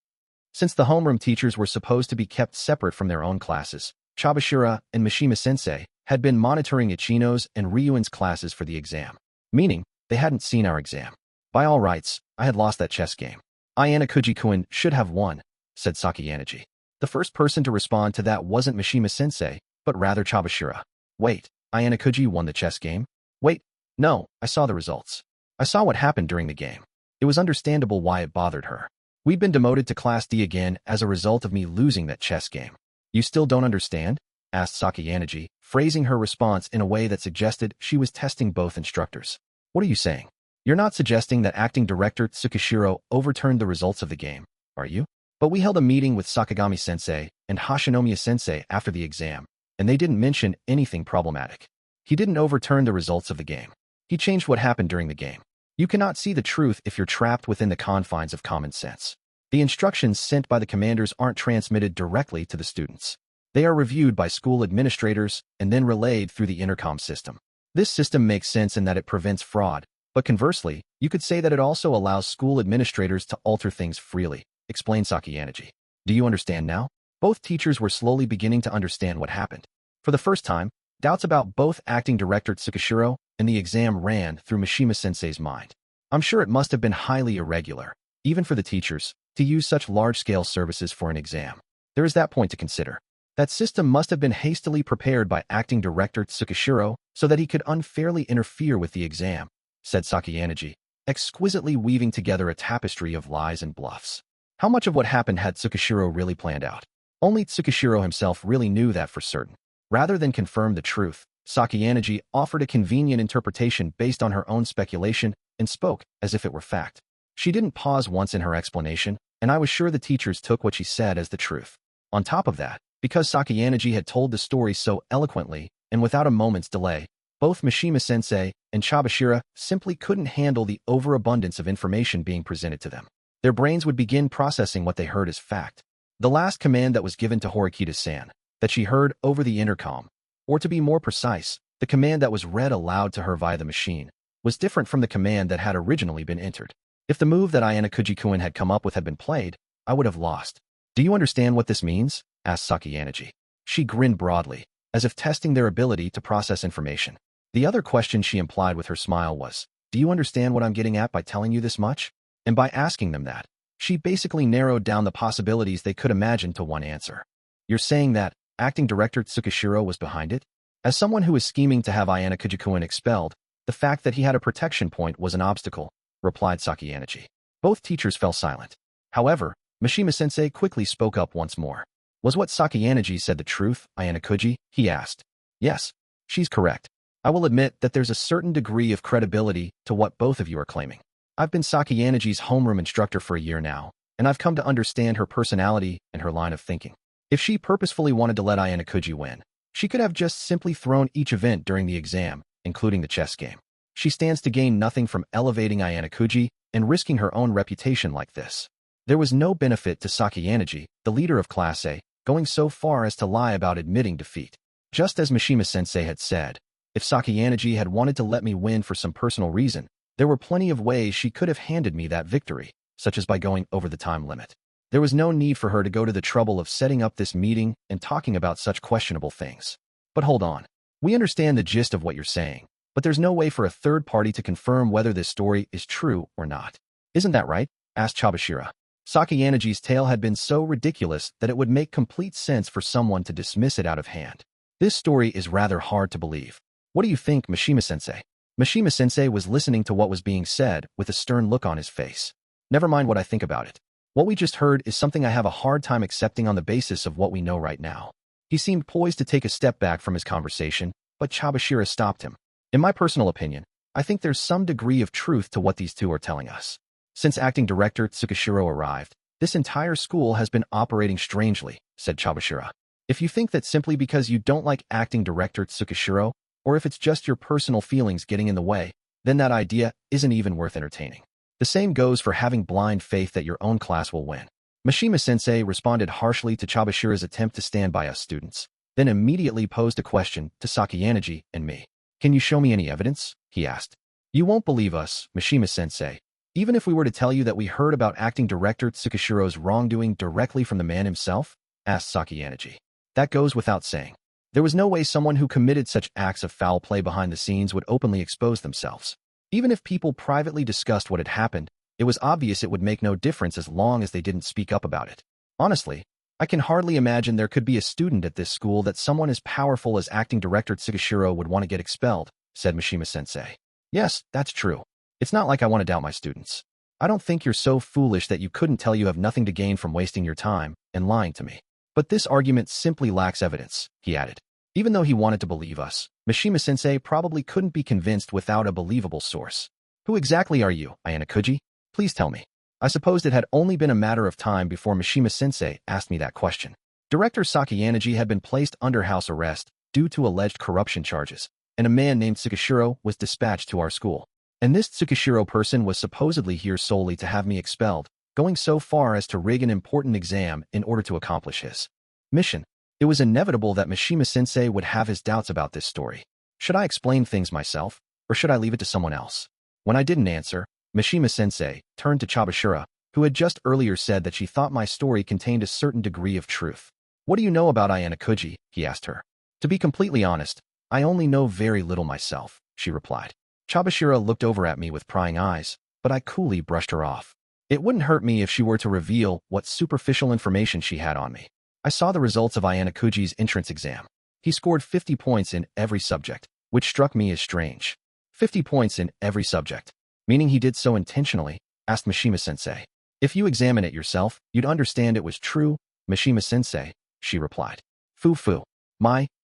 Since the homeroom teachers were supposed to be kept separate from their own classes, Chabashira and Mishima-sensei had been monitoring Ichino's and Ryuen's classes for the exam, meaning they hadn't seen our exam. By all rights, I had lost that chess game. Ayanokouji-kun should have won, said Sakayanagi. The first person to respond to that wasn't Mishima-sensei, but rather Chabashira. Wait, Ayanokouji won the chess game? Wait, no, I saw the results. I saw what happened during the game. It was understandable why it bothered her. We'd been demoted to Class D again as a result of me losing that chess game. You still don't understand? Asked Sakayanagi, phrasing her response in a way that suggested she was testing both instructors. What are you saying? You're not suggesting that acting director Tsukishiro overturned the results of the game, are you? But we held a meeting with Sakagami-sensei and Hashinomiya-sensei after the exam, and they didn't mention anything problematic. He didn't overturn the results of the game. He changed what happened during the game. You cannot see the truth if you're trapped within the confines of common sense. The instructions sent by the commanders aren't transmitted directly to the students. They are reviewed by school administrators and then relayed through the intercom system. This system makes sense in that it prevents fraud, but conversely, you could say that it also allows school administrators to alter things freely, explained Sakayanagi. Do you understand now? Both teachers were slowly beginning to understand what happened. For the first time, doubts about both acting director Tsukishiro and the exam ran through Mishima-sensei's mind. I'm sure it must have been highly irregular, even for the teachers, to use such large-scale services for an exam. There is that point to consider. That system must have been hastily prepared by acting director Tsukishiro so that he could unfairly interfere with the exam, said Sakayanagi, exquisitely weaving together a tapestry of lies and bluffs. How much of what happened had Tsukishiro really planned out? Only Tsukishiro himself really knew that for certain. Rather than confirm the truth, Sakayanagi offered a convenient interpretation based on her own speculation and spoke as if it were fact. She didn't pause once in her explanation, and I was sure the teachers took what she said as the truth. On top of that, because Sakayanagi had told the story so eloquently and without a moment's delay, both Mishima-sensei and Chabashira simply couldn't handle the overabundance of information being presented to them. Their brains would begin processing what they heard as fact. The last command that was given to Horikita-san, that she heard over the intercom, or to be more precise, the command that was read aloud to her via the machine, was different from the command that had originally been entered. If the move that Ayanokouji-kun had come up with had been played, I would have lost. Do you understand what this means? Asked Sakayanagi. She grinned broadly, as if testing their ability to process information. The other question she implied with her smile was, do you understand what I'm getting at by telling you this much? And by asking them that, she basically narrowed down the possibilities they could imagine to one answer. You're saying that acting director Tsukishiro was behind it? As someone who was scheming to have Ayanokouji-kun expelled, the fact that he had a protection point was an obstacle, replied Sakayanagi. Both teachers fell silent. However, Mishima-sensei quickly spoke up once more. Was what Sakayanagi said the truth, Ayanokouji? He asked. Yes, she's correct. I will admit that there's a certain degree of credibility to what both of you are claiming. I've been Sakayanagi's homeroom instructor for a year now, and I've come to understand her personality and her line of thinking. If she purposefully wanted to let Ayanokouji win, she could have just simply thrown each event during the exam, including the chess game. She stands to gain nothing from elevating Ayanokouji and risking her own reputation like this. There was no benefit to Sakayanagi, the leader of Class A, going so far as to lie about admitting defeat. Just as Mishima-sensei had said, if Sakayanagi had wanted to let me win for some personal reason, there were plenty of ways she could have handed me that victory, such as by going over the time limit. There was no need for her to go to the trouble of setting up this meeting and talking about such questionable things. But hold on. We understand the gist of what you're saying, but there's no way for a third party to confirm whether this story is true or not. Isn't that right? Asked Chabashira. Sakayanagi's tale had been so ridiculous that it would make complete sense for someone to dismiss it out of hand. This story is rather hard to believe. What do you think, Mishima-sensei? Mishima-sensei was listening to what was being said with a stern look on his face. Never mind what I think about it. What we just heard is something I have a hard time accepting on the basis of what we know right now. He seemed poised to take a step back from his conversation, but Chabashira stopped him. In my personal opinion, I think there's some degree of truth to what these two are telling us. Since acting director Tsukishiro arrived, this entire school has been operating strangely, said Chabashira. If you think that simply because you don't like acting director Tsukishiro, or if it's just your personal feelings getting in the way, then that idea isn't even worth entertaining. The same goes for having blind faith that your own class will win. Mishima-sensei responded harshly to Chabashira's attempt to stand by us students, then immediately posed a question to Sakayanaji and me. Can you show me any evidence? He asked. You won't believe us, Mishima-sensei. Even if we were to tell you that we heard about acting director Tsukishiro's wrongdoing directly from the man himself? Asked Sakayanaji. That goes without saying. There was no way someone who committed such acts of foul play behind the scenes would openly expose themselves. Even if people privately discussed what had happened, it was obvious it would make no difference as long as they didn't speak up about it. Honestly, I can hardly imagine there could be a student at this school that someone as powerful as acting director Tsukishiro would want to get expelled, said Mishima-sensei. Yes, that's true. It's not like I want to doubt my students. I don't think you're so foolish that you couldn't tell you have nothing to gain from wasting your time and lying to me. But this argument simply lacks evidence, he added. Even though he wanted to believe us, Mishima-sensei probably couldn't be convinced without a believable source. Who exactly are you, Ayanokouji? Please tell me. I supposed it had only been a matter of time before Mishima-sensei asked me that question. Director Sakayanaji had been placed under house arrest due to alleged corruption charges, and a man named Tsukishiro was dispatched to our school. And this Tsukishiro person was supposedly here solely to have me expelled, going so far as to rig an important exam in order to accomplish his mission. It was inevitable that Mishima-sensei would have his doubts about this story. Should I explain things myself, or should I leave it to someone else? When I didn't answer, Mishima-sensei turned to Chabashira, who had just earlier said that she thought my story contained a certain degree of truth. What do you know about Ayanokouji? He asked her. To be completely honest, I only know very little myself, she replied. Chabashira looked over at me with prying eyes, but I coolly brushed her off. It wouldn't hurt me if she were to reveal what superficial information she had on me. I saw the results of Ayanokouji's entrance exam. He scored 50 points in every subject, which struck me as strange. 50 points in every subject. Meaning he did so intentionally? Asked Mishima-sensei. If you examine it yourself, you'd understand it was true, Mishima-sensei, she replied. Foo-foo.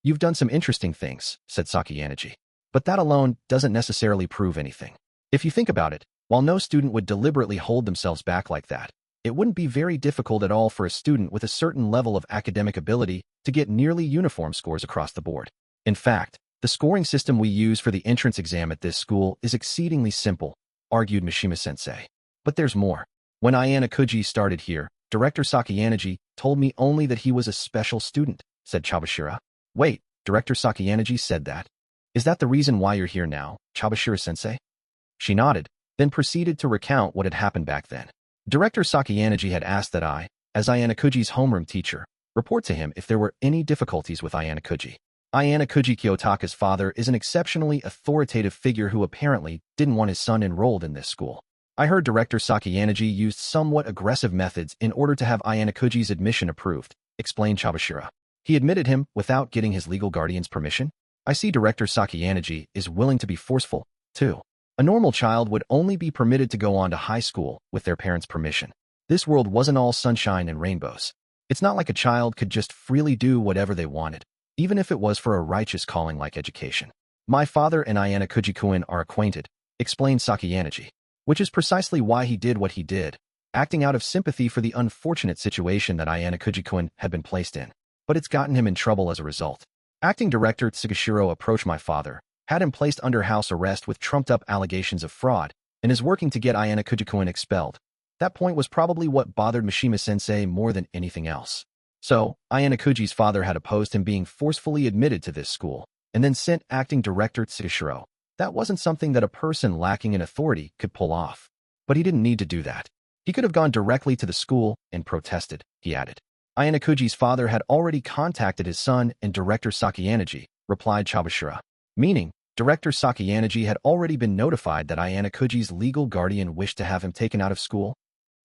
You've done some interesting things, said Sakayanaji. But that alone doesn't necessarily prove anything. If you think about it, while no student would deliberately hold themselves back like that, it wouldn't be very difficult at all for a student with a certain level of academic ability to get nearly uniform scores across the board. In fact, the scoring system we use for the entrance exam at this school is exceedingly simple, argued Mishima-sensei. But there's more. When Ayanokouji started here, Director Sakayanaji told me only that he was a special student, said Chabashira. Wait, Director Sakayanaji said that? Is that the reason why you're here now, Chabashira-sensei? She nodded, then proceeded to recount what had happened back then. Director Sakayanaji had asked that I, as Ayanokouji's homeroom teacher, report to him if there were any difficulties with Ayanokouji. Ayanokouji Kiyotaka's father is an exceptionally authoritative figure who apparently didn't want his son enrolled in this school. I heard Director Sakayanaji used somewhat aggressive methods in order to have Ayanokouji's admission approved, explained Chabashira. He admitted him without getting his legal guardian's permission? I see Director Sakayanaji is willing to be forceful, too. A normal child would only be permitted to go on to high school with their parents' permission. This world wasn't all sunshine and rainbows. It's not like a child could just freely do whatever they wanted, even if it was for a righteous calling like education. My father and Ayanokouji-kun are acquainted, explained Sakayanaji, which is precisely why he did what he did, acting out of sympathy for the unfortunate situation that Ayanokouji-kun had been placed in. But it's gotten him in trouble as a result. Acting director Tsukishiro approached my father, had him placed under house arrest with trumped-up allegations of fraud, and is working to get Ayanokouji-kun expelled. That point was probably what bothered Mishima-sensei more than anything else. So, Ayanokouji's father had opposed him being forcefully admitted to this school, and then sent acting director Tsukishiro. That wasn't something that a person lacking in authority could pull off. But he didn't need to do that. He could have gone directly to the school and protested, he added. Ayanokouji's father had already contacted his son and Director Sakayanaji, replied Chabashira. Meaning, Director Sakayanaji had already been notified that Ayanokouji's legal guardian wished to have him taken out of school?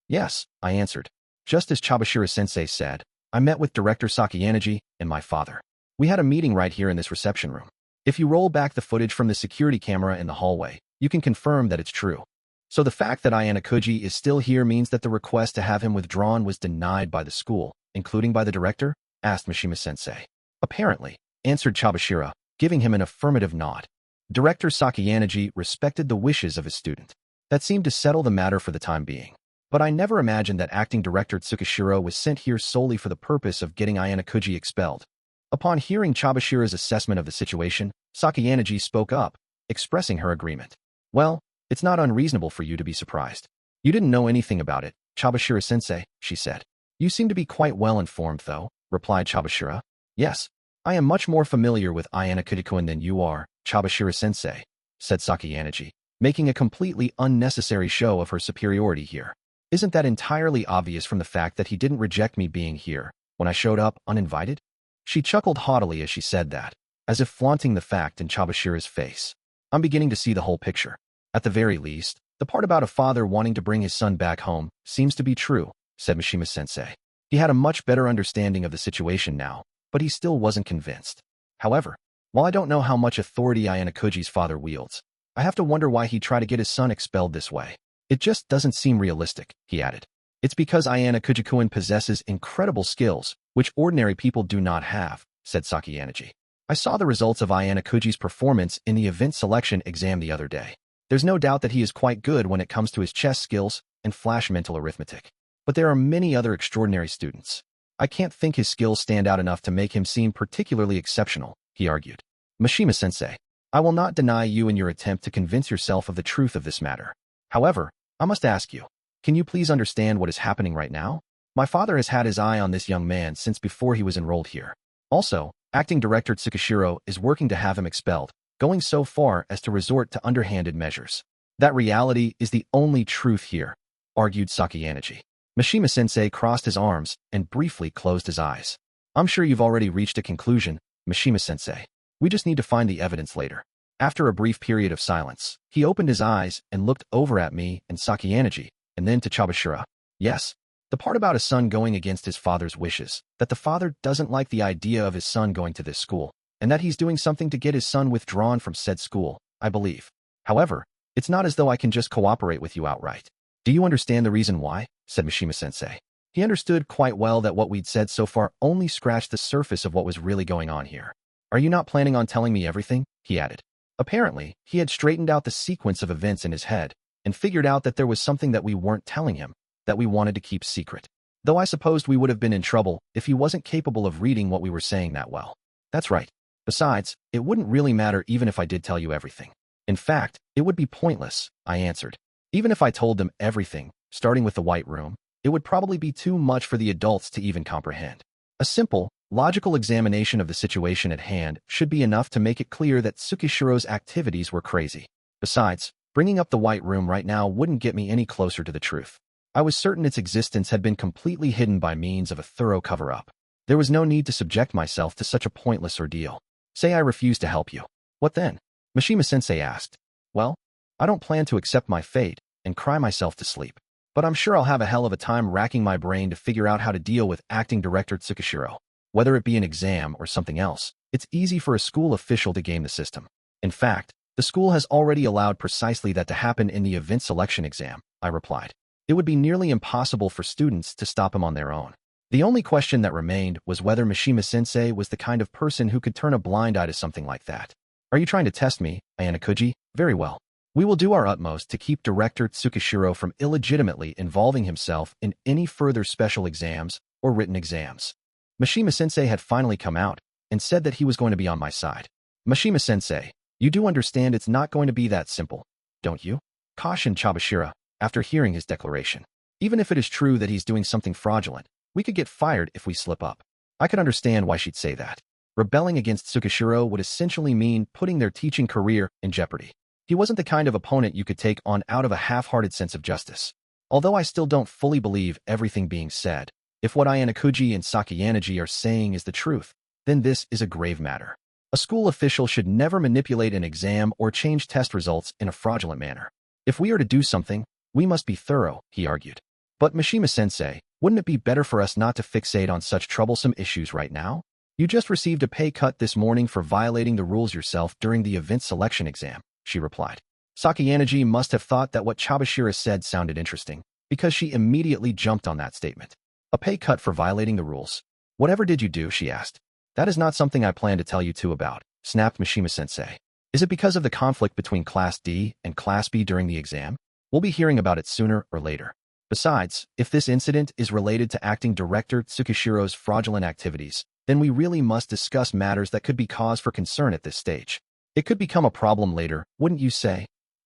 Yes, I answered. Just as Chabashira-sensei said, I met with Director Sakayanaji and my father. We had a meeting right here in this reception room. If you roll back the footage from the security camera in the hallway, you can confirm that it's true. So the fact that Ayanokouji is still here means that the request to have him withdrawn was denied by the school, including by the director? Asked Mishima-sensei. Apparently, answered Chabashira, giving him an affirmative nod. Director Sakayaneji respected the wishes of his student. That seemed to settle the matter for the time being. But I never imagined that acting director Tsukishiro was sent here solely for the purpose of getting Ayanokouji expelled. Upon hearing Chabashira's assessment of the situation, Sakayaneji spoke up, expressing her agreement. Well, it's not unreasonable for you to be surprised. You didn't know anything about it, Chabashira-sensei, she said. You seem to be quite well informed, though, replied Chabashira. Yes, I am much more familiar with Ayanokouji than you are, Chabashira-sensei, said Sakayaneji, making a completely unnecessary show of her superiority here. Isn't that entirely obvious from the fact that he didn't reject me being here when I showed up uninvited? She chuckled haughtily as she said that, as if flaunting the fact in Chabashira's face. I'm beginning to see the whole picture. At the very least, the part about a father wanting to bring his son back home seems to be true, said Mishima-sensei. He had a much better understanding of the situation now, but he still wasn't convinced. However, while I don't know how much authority Ayanokouji's father wields, I have to wonder why he'd try to get his son expelled this way. It just doesn't seem realistic, he added. It's because Ayanokouji possesses incredible skills, which ordinary people do not have, said Sakayaneji. I saw the results of Ayanokouji's performance in the event selection exam the other day. There's no doubt that he is quite good when it comes to his chess skills and flash mental arithmetic. But there are many other extraordinary students. I can't think his skills stand out enough to make him seem particularly exceptional, he argued. Mishima-sensei, I will not deny you in your attempt to convince yourself of the truth of this matter. However, I must ask you, can you please understand what is happening right now? My father has had his eye on this young man since before he was enrolled here. Also, acting director Tsukishiro is working to have him expelled, going so far as to resort to underhanded measures. That reality is the only truth here, argued Sakayaneji. Mishima-sensei crossed his arms and briefly closed his eyes. I'm sure you've already reached a conclusion, Mishima-sensei. We just need to find the evidence later. After a brief period of silence, he opened his eyes and looked over at me and Sakayaneji, and then to Chabashira. Yes, the part about a son going against his father's wishes, that the father doesn't like the idea of his son going to this school, and that he's doing something to get his son withdrawn from said school, I believe. However, it's not as though I can just cooperate with you outright. Do you understand the reason why? Said Mishima-sensei. He understood quite well that what we'd said so far only scratched the surface of what was really going on here. Are you not planning on telling me everything? He added. Apparently, he had straightened out the sequence of events in his head and figured out that there was something that we weren't telling him, that we wanted to keep secret. Though I supposed we would have been in trouble if he wasn't capable of reading what we were saying that well. That's right. Besides, it wouldn't really matter even if I did tell you everything. In fact, it would be pointless, I answered. Even if I told them everything, starting with the White Room, it would probably be too much for the adults to even comprehend. A simple, logical examination of the situation at hand should be enough to make it clear that Tsukishiro's activities were crazy. Besides, bringing up the White Room right now wouldn't get me any closer to the truth. I was certain its existence had been completely hidden by means of a thorough cover-up. There was no need to subject myself to such a pointless ordeal. Say I refuse to help you. What then? Mishima-sensei asked. Well, I don't plan to accept my fate and cry myself to sleep. But I'm sure I'll have a hell of a time racking my brain to figure out how to deal with acting director Tsukishiro. Whether it be an exam or something else, it's easy for a school official to game the system. In fact, the school has already allowed precisely that to happen in the event selection exam, I replied. It would be nearly impossible for students to stop him on their own. The only question that remained was whether Mishima-sensei was the kind of person who could turn a blind eye to something like that. Are you trying to test me, Ayanokouji? Very well. We will do our utmost to keep Director Tsukishiro from illegitimately involving himself in any further special exams or written exams. Mishima-sensei had finally come out and said that he was going to be on my side. Mishima-sensei, you do understand it's not going to be that simple, don't you? Cautioned Chabashira after hearing his declaration. Even if it is true that he's doing something fraudulent, we could get fired if we slip up. I could understand why she'd say that. Rebelling against Tsukishiro would essentially mean putting their teaching career in jeopardy. He wasn't the kind of opponent you could take on out of a half-hearted sense of justice. Although I still don't fully believe everything being said, if what Ayanokouji and Sakayaneji are saying is the truth, then this is a grave matter. A school official should never manipulate an exam or change test results in a fraudulent manner. If we are to do something, we must be thorough, he argued. But Mishima-sensei, wouldn't it be better for us not to fixate on such troublesome issues right now? You just received a pay cut this morning for violating the rules yourself during the event selection exam, she replied. Sakayaneji must have thought that what Chabashira said sounded interesting, because she immediately jumped on that statement. A pay cut for violating the rules. Whatever did you do, she asked. That is not something I plan to tell you two about, snapped Mishima-sensei. Is it because of the conflict between Class D and Class B during the exam? We'll be hearing about it sooner or later. Besides, if this incident is related to acting director Tsukishiro's fraudulent activities, then we really must discuss matters that could be cause for concern at this stage. It could become a problem later, wouldn't you say?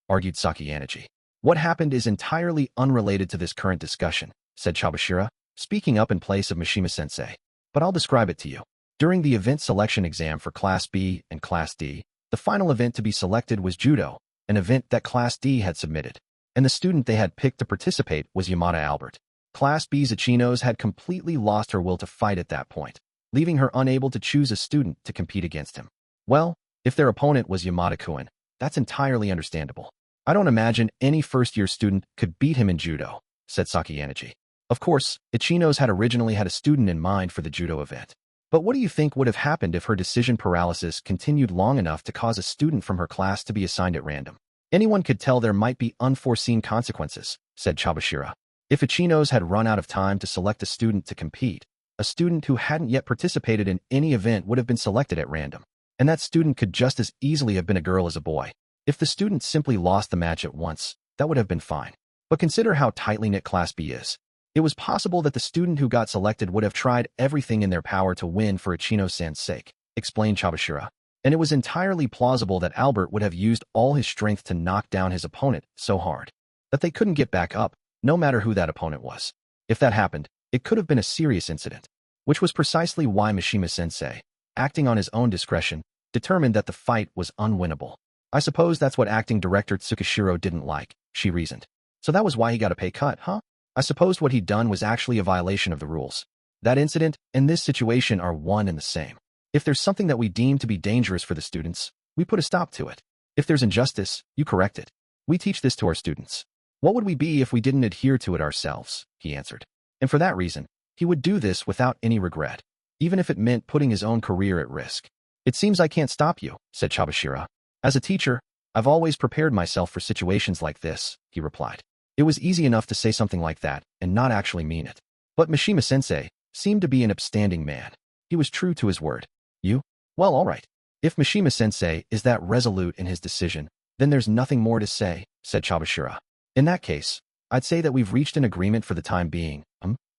Argued Sakayanagi. What happened is entirely unrelated to this current discussion, said Chabashira, speaking up in place of Mishima-sensei. But I'll describe it to you. During the event selection exam for Class B and Class D, the final event to be selected was judo, an event that Class D had submitted. And the student they had picked to participate was Yamada Albert. Class B's Ichinos had completely lost her will to fight at that point, leaving her unable to choose a student to compete against him. Well, if their opponent was Yamada-kun, that's entirely understandable. I don't imagine any first-year student could beat him in judo, said Sakayanagi. Of course, Ichinos had originally had a student in mind for the judo event. But what do you think would have happened if her decision paralysis continued long enough to cause a student from her class to be assigned at random? Anyone could tell there might be unforeseen consequences, said Chabashira. If Ichinos had run out of time to select a student to compete, a student who hadn't yet participated in any event would have been selected at random. And that student could just as easily have been a girl as a boy. If the student simply lost the match at once, that would have been fine. But consider how tightly knit Class B is. It was possible that the student who got selected would have tried everything in their power to win for Ichino-san's sake, explained Chabashira. And it was entirely plausible that Albert would have used all his strength to knock down his opponent so hard that they couldn't get back up, no matter who that opponent was. If that happened, it could have been a serious incident, which was precisely why Mishima-sensei, acting on his own discretion, determined that the fight was unwinnable. I suppose that's what acting director Tsukishiro didn't like, she reasoned. So that was why he got a pay cut, huh? I supposed what he'd done was actually a violation of the rules. That incident and this situation are one and the same. If there's something that we deem to be dangerous for the students, we put a stop to it. If there's injustice, you correct it. We teach this to our students. What would we be if we didn't adhere to it ourselves? He answered. And for that reason, he would do this without any regret, even if it meant putting his own career at risk. It seems I can't stop you, said Chabashira. As a teacher, I've always prepared myself for situations like this, he replied. It was easy enough to say something like that and not actually mean it. But Mishima-sensei seemed to be an upstanding man. He was true to his word. You? Well, all right. If Mishima-sensei is that resolute in his decision, then there's nothing more to say, said Chabashira. In that case, I'd say that we've reached an agreement for the time being,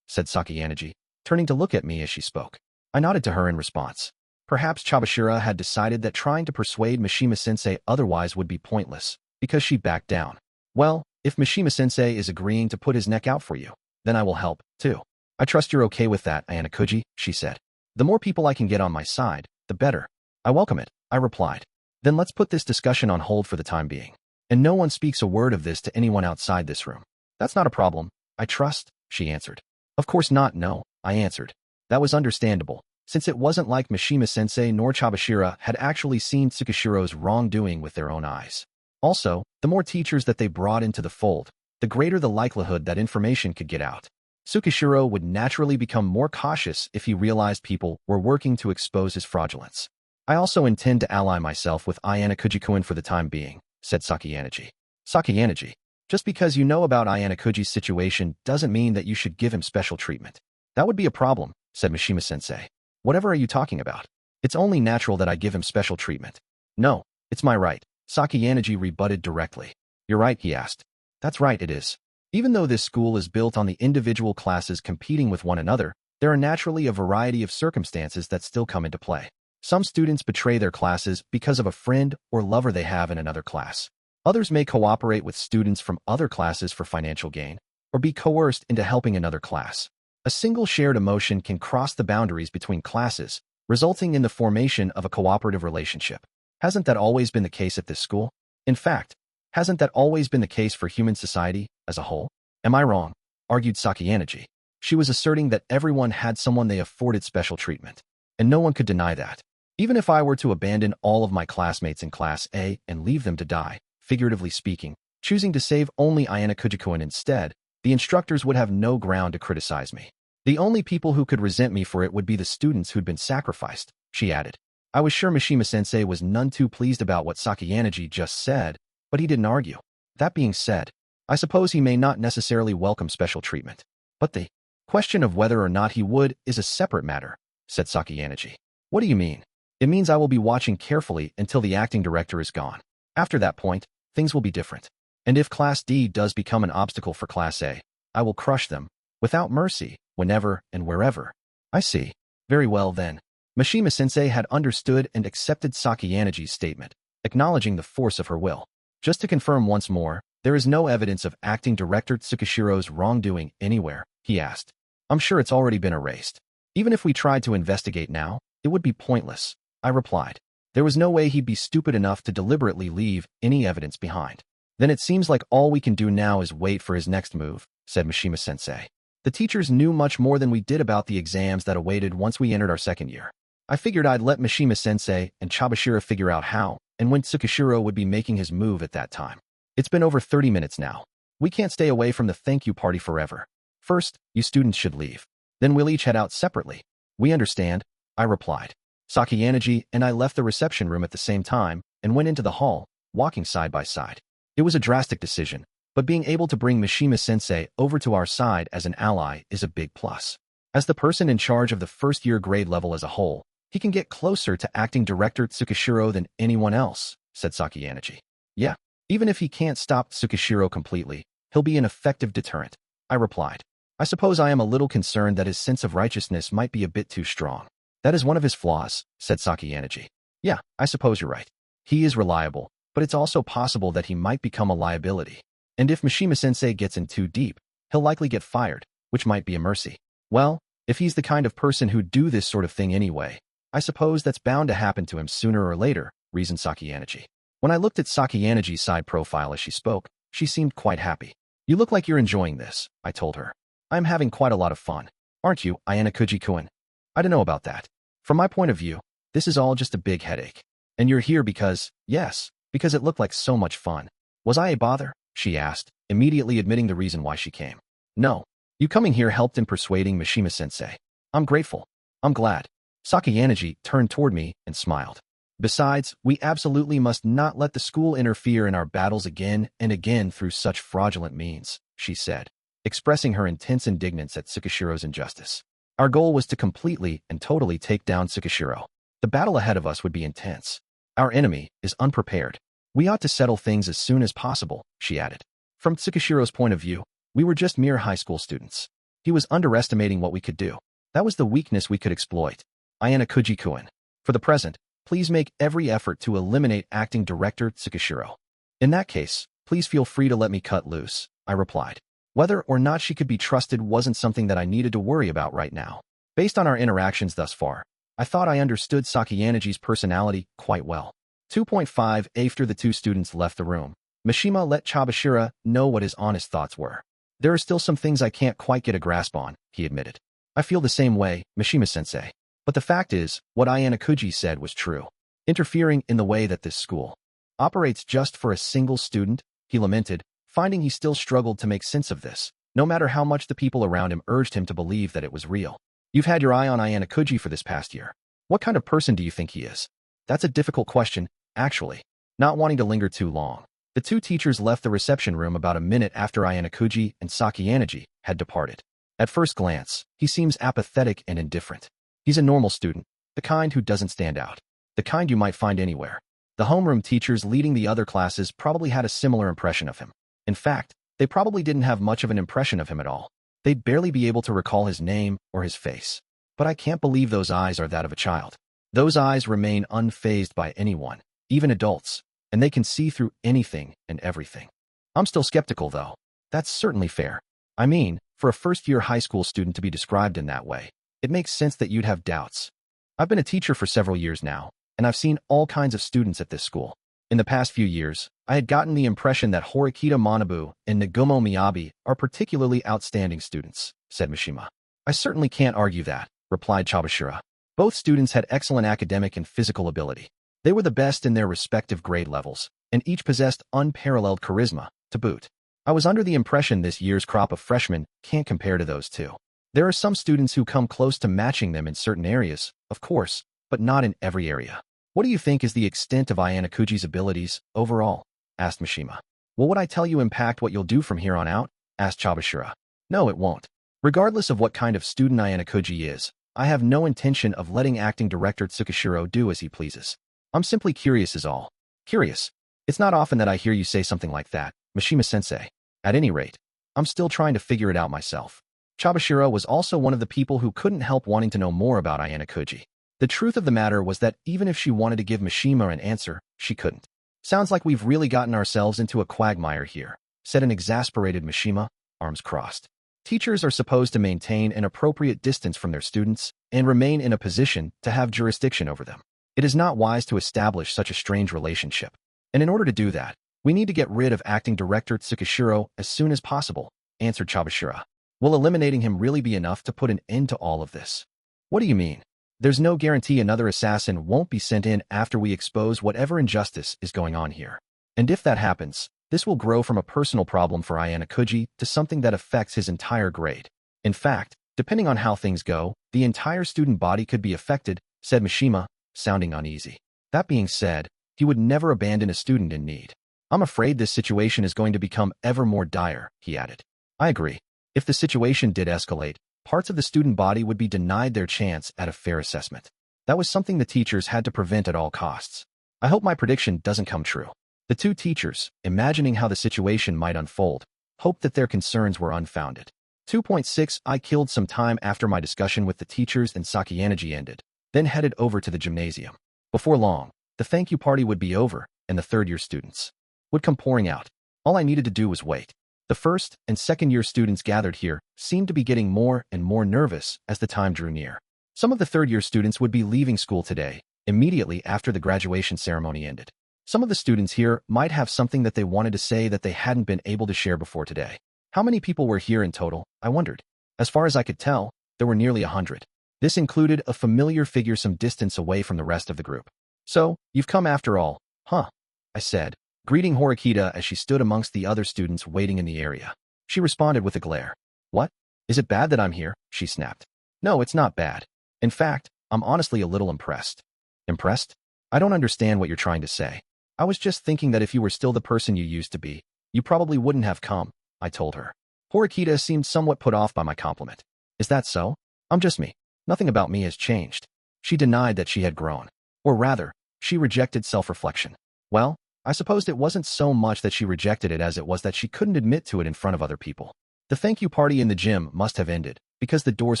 said Sakayanagi, turning to look at me as she spoke. I nodded to her in response. Perhaps Chabashira had decided that trying to persuade Mishima-sensei otherwise would be pointless, because she backed down. Well, if Mishima-sensei is agreeing to put his neck out for you, then I will help, too. I trust you're okay with that, Ayanokouji, she said. The more people I can get on my side, the better. I welcome it, I replied. Then let's put this discussion on hold for the time being. And no one speaks a word of this to anyone outside this room. That's not a problem, I trust, she answered. Of course not, no, I answered. That was understandable, since it wasn't like Mishima-sensei nor Chabashira had actually seen Tsukishiro's wrongdoing with their own eyes. Also, the more teachers that they brought into the fold, the greater the likelihood that information could get out. Tsukishiro would naturally become more cautious if he realized people were working to expose his fraudulence. I also intend to ally myself with Ayanokouji-kun for the time being, said Sakayanagi. Sakayanagi, just because you know about Ayanokouji's situation doesn't mean that you should give him special treatment. That would be a problem, said Mishima-sensei. Whatever are you talking about? It's only natural that I give him special treatment. No, it's my right, Sakayanagi rebutted directly. You're right, he asked. That's right, it is. Even though this school is built on the individual classes competing with one another, there are naturally a variety of circumstances that still come into play. Some students betray their classes because of a friend or lover they have in another class. Others may cooperate with students from other classes for financial gain, or be coerced into helping another class. A single shared emotion can cross the boundaries between classes, resulting in the formation of a cooperative relationship. Hasn't that always been the case at this school? In fact, hasn't that always been the case for human society as a whole? Am I wrong? Argued Sakayanagi. She was asserting that everyone had someone they afforded special treatment, and no one could deny that. Even if I were to abandon all of my classmates in Class A and leave them to die, figuratively speaking, choosing to save only Ayanokouji-kun instead, the instructors would have no ground to criticize me. The only people who could resent me for it would be the students who'd been sacrificed, she added. I was sure Mishima-sensei was none too pleased about what Sakayanagi just said, but he didn't argue. That being said, I suppose he may not necessarily welcome special treatment. But the question of whether or not he would is a separate matter, said Sakayanagi. What do you mean? It means I will be watching carefully until the acting director is gone. After that point, things will be different. And if Class D does become an obstacle for Class A, I will crush them, without mercy, whenever and wherever. I see. Very well then. Mishima-sensei had understood and accepted Sakayanagi's statement, acknowledging the force of her will. Just to confirm once more, there is no evidence of acting director Tsukishiro's wrongdoing anywhere, he asked. I'm sure it's already been erased. Even if we tried to investigate now, it would be pointless, I replied. There was no way he'd be stupid enough to deliberately leave any evidence behind. Then it seems like all we can do now is wait for his next move, said Mishima-sensei. The teachers knew much more than we did about the exams that awaited once we entered our second year. I figured I'd let Mishima-sensei and Chabashira figure out how and when Tsukishiro would be making his move at that time. It's been over 30 minutes now. We can't stay away from the thank you party forever. First, you students should leave. Then we'll each head out separately. We understand, I replied. Sakayanagi and I left the reception room at the same time and went into the hall, walking side by side. It was a drastic decision, but being able to bring Mishima-sensei over to our side as an ally is a big plus. As the person in charge of the first-year grade level as a whole, he can get closer to acting director Tsukishiro than anyone else, said Sakayanagi. Yeah, even if he can't stop Tsukishiro completely, he'll be an effective deterrent, I replied. I suppose I am a little concerned that his sense of righteousness might be a bit too strong. That is one of his flaws, said Sakayanagi. Yeah, I suppose you're right. He is reliable, but it's also possible that he might become a liability. And if Mishima-sensei gets in too deep, he'll likely get fired, which might be a mercy. Well, if he's the kind of person who'd do this sort of thing anyway, I suppose that's bound to happen to him sooner or later, reasoned Sakayanagi. When I looked at Sakayanagi's side profile as she spoke, she seemed quite happy. You look like you're enjoying this, I told her. I'm having quite a lot of fun. Aren't you, Ayanokouji-kun? I don't know about that. From my point of view, this is all just a big headache. And you're here because, yes, because it looked like so much fun. Was I a bother? She asked, immediately admitting the reason why she came. No. You coming here helped in persuading Mishima-sensei. I'm grateful. I'm glad. Sakayanagi turned toward me and smiled. Besides, we absolutely must not let the school interfere in our battles again and again through such fraudulent means, she said, expressing her intense indignance at Tsukishiro's injustice. Our goal was to completely and totally take down Tsukishiro. The battle ahead of us would be intense. Our enemy is unprepared. We ought to settle things as soon as possible, she added. From Tsukishiro's point of view, we were just mere high school students. He was underestimating what we could do. That was the weakness we could exploit. Ayanokouji-kun. For the present, please make every effort to eliminate acting director Tsukishiro. In that case, please feel free to let me cut loose, I replied. Whether or not she could be trusted wasn't something that I needed to worry about right now. Based on our interactions thus far, I thought I understood Sakayanagi's personality quite well. 2.5 After the two students left the room, Mishima let Chabashira know what his honest thoughts were. There are still some things I can't quite get a grasp on, he admitted. I feel the same way, Mishima-sensei. But the fact is, what Ayanokouji said was true. Interfering in the way that this school operates just for a single student, he lamented, finding he still struggled to make sense of this, no matter how much the people around him urged him to believe that it was real. You've had your eye on Ayanokouji for this past year. What kind of person do you think he is? That's a difficult question, actually. Not wanting to linger too long, the two teachers left the reception room about a minute after Ayanokouji and Sakayanagi had departed. At first glance, he seems apathetic and indifferent. He's a normal student, the kind who doesn't stand out, the kind you might find anywhere. The homeroom teachers leading the other classes probably had a similar impression of him. In fact, they probably didn't have much of an impression of him at all. They'd barely be able to recall his name or his face. But I can't believe those eyes are that of a child. Those eyes remain unfazed by anyone, even adults, and they can see through anything and everything. I'm still skeptical, though. That's certainly fair. I mean, for a first-year high school student to be described in that way, it makes sense that you'd have doubts. I've been a teacher for several years now, and I've seen all kinds of students at this school. In the past few years, I had gotten the impression that Horikita Manabu and Nagumo Miyabi are particularly outstanding students, said Mishima. I certainly can't argue that, replied Chabashira. Both students had excellent academic and physical ability. They were the best in their respective grade levels, and each possessed unparalleled charisma, to boot. I was under the impression this year's crop of freshmen can't compare to those two. There are some students who come close to matching them in certain areas, of course, but not in every area. What do you think is the extent of Ayanokouji's abilities, overall? Asked Mishima. Will what I tell you impact what you'll do from here on out? Asked Chabashira. No, it won't. Regardless of what kind of student Ayanokouji is, I have no intention of letting acting director Tsukishiro do as he pleases. I'm simply curious is all. Curious. It's not often that I hear you say something like that, Mishima-sensei. At any rate, I'm still trying to figure it out myself. Chabashiro was also one of the people who couldn't help wanting to know more about Ayanokouji. The truth of the matter was that even if she wanted to give Mishima an answer, she couldn't. Sounds like we've really gotten ourselves into a quagmire here, said an exasperated Mishima, arms crossed. Teachers are supposed to maintain an appropriate distance from their students and remain in a position to have jurisdiction over them. It is not wise to establish such a strange relationship. And in order to do that, we need to get rid of acting director Tsukishiro as soon as possible, answered Chabashiro. Will eliminating him really be enough to put an end to all of this? What do you mean? There's no guarantee another assassin won't be sent in after we expose whatever injustice is going on here. And if that happens, this will grow from a personal problem for Ayanokouji to something that affects his entire grade. In fact, depending on how things go, the entire student body could be affected, said Mishima, sounding uneasy. That being said, he would never abandon a student in need. I'm afraid this situation is going to become ever more dire, he added. I agree. If the situation did escalate, parts of the student body would be denied their chance at a fair assessment. That was something the teachers had to prevent at all costs. I hope my prediction doesn't come true. The two teachers, imagining how the situation might unfold, hoped that their concerns were unfounded. 2.6 I killed some time after my discussion with the teachers and Sakiyanaji ended, then headed over to the gymnasium. Before long, the thank you party would be over, and the third-year students would come pouring out. All I needed to do was wait. The first and second-year students gathered here seemed to be getting more and more nervous as the time drew near. Some of the third-year students would be leaving school today, immediately after the graduation ceremony ended. Some of the students here might have something that they wanted to say that they hadn't been able to share before today. How many people were here in total, I wondered. As far as I could tell, there were nearly 100. This included a familiar figure some distance away from the rest of the group. So, you've come after all, huh? I said, greeting Horikita as she stood amongst the other students waiting in the area. She responded with a glare. What? Is it bad that I'm here? She snapped. No, it's not bad. In fact, I'm honestly a little impressed. Impressed? I don't understand what you're trying to say. I was just thinking that if you were still the person you used to be, you probably wouldn't have come, I told her. Horikita seemed somewhat put off by my compliment. Is that so? I'm just me. Nothing about me has changed. She denied that she had grown. Or rather, she rejected self-reflection. Well, I supposed it wasn't so much that she rejected it as it was that she couldn't admit to it in front of other people. The thank you party in the gym must have ended, because the doors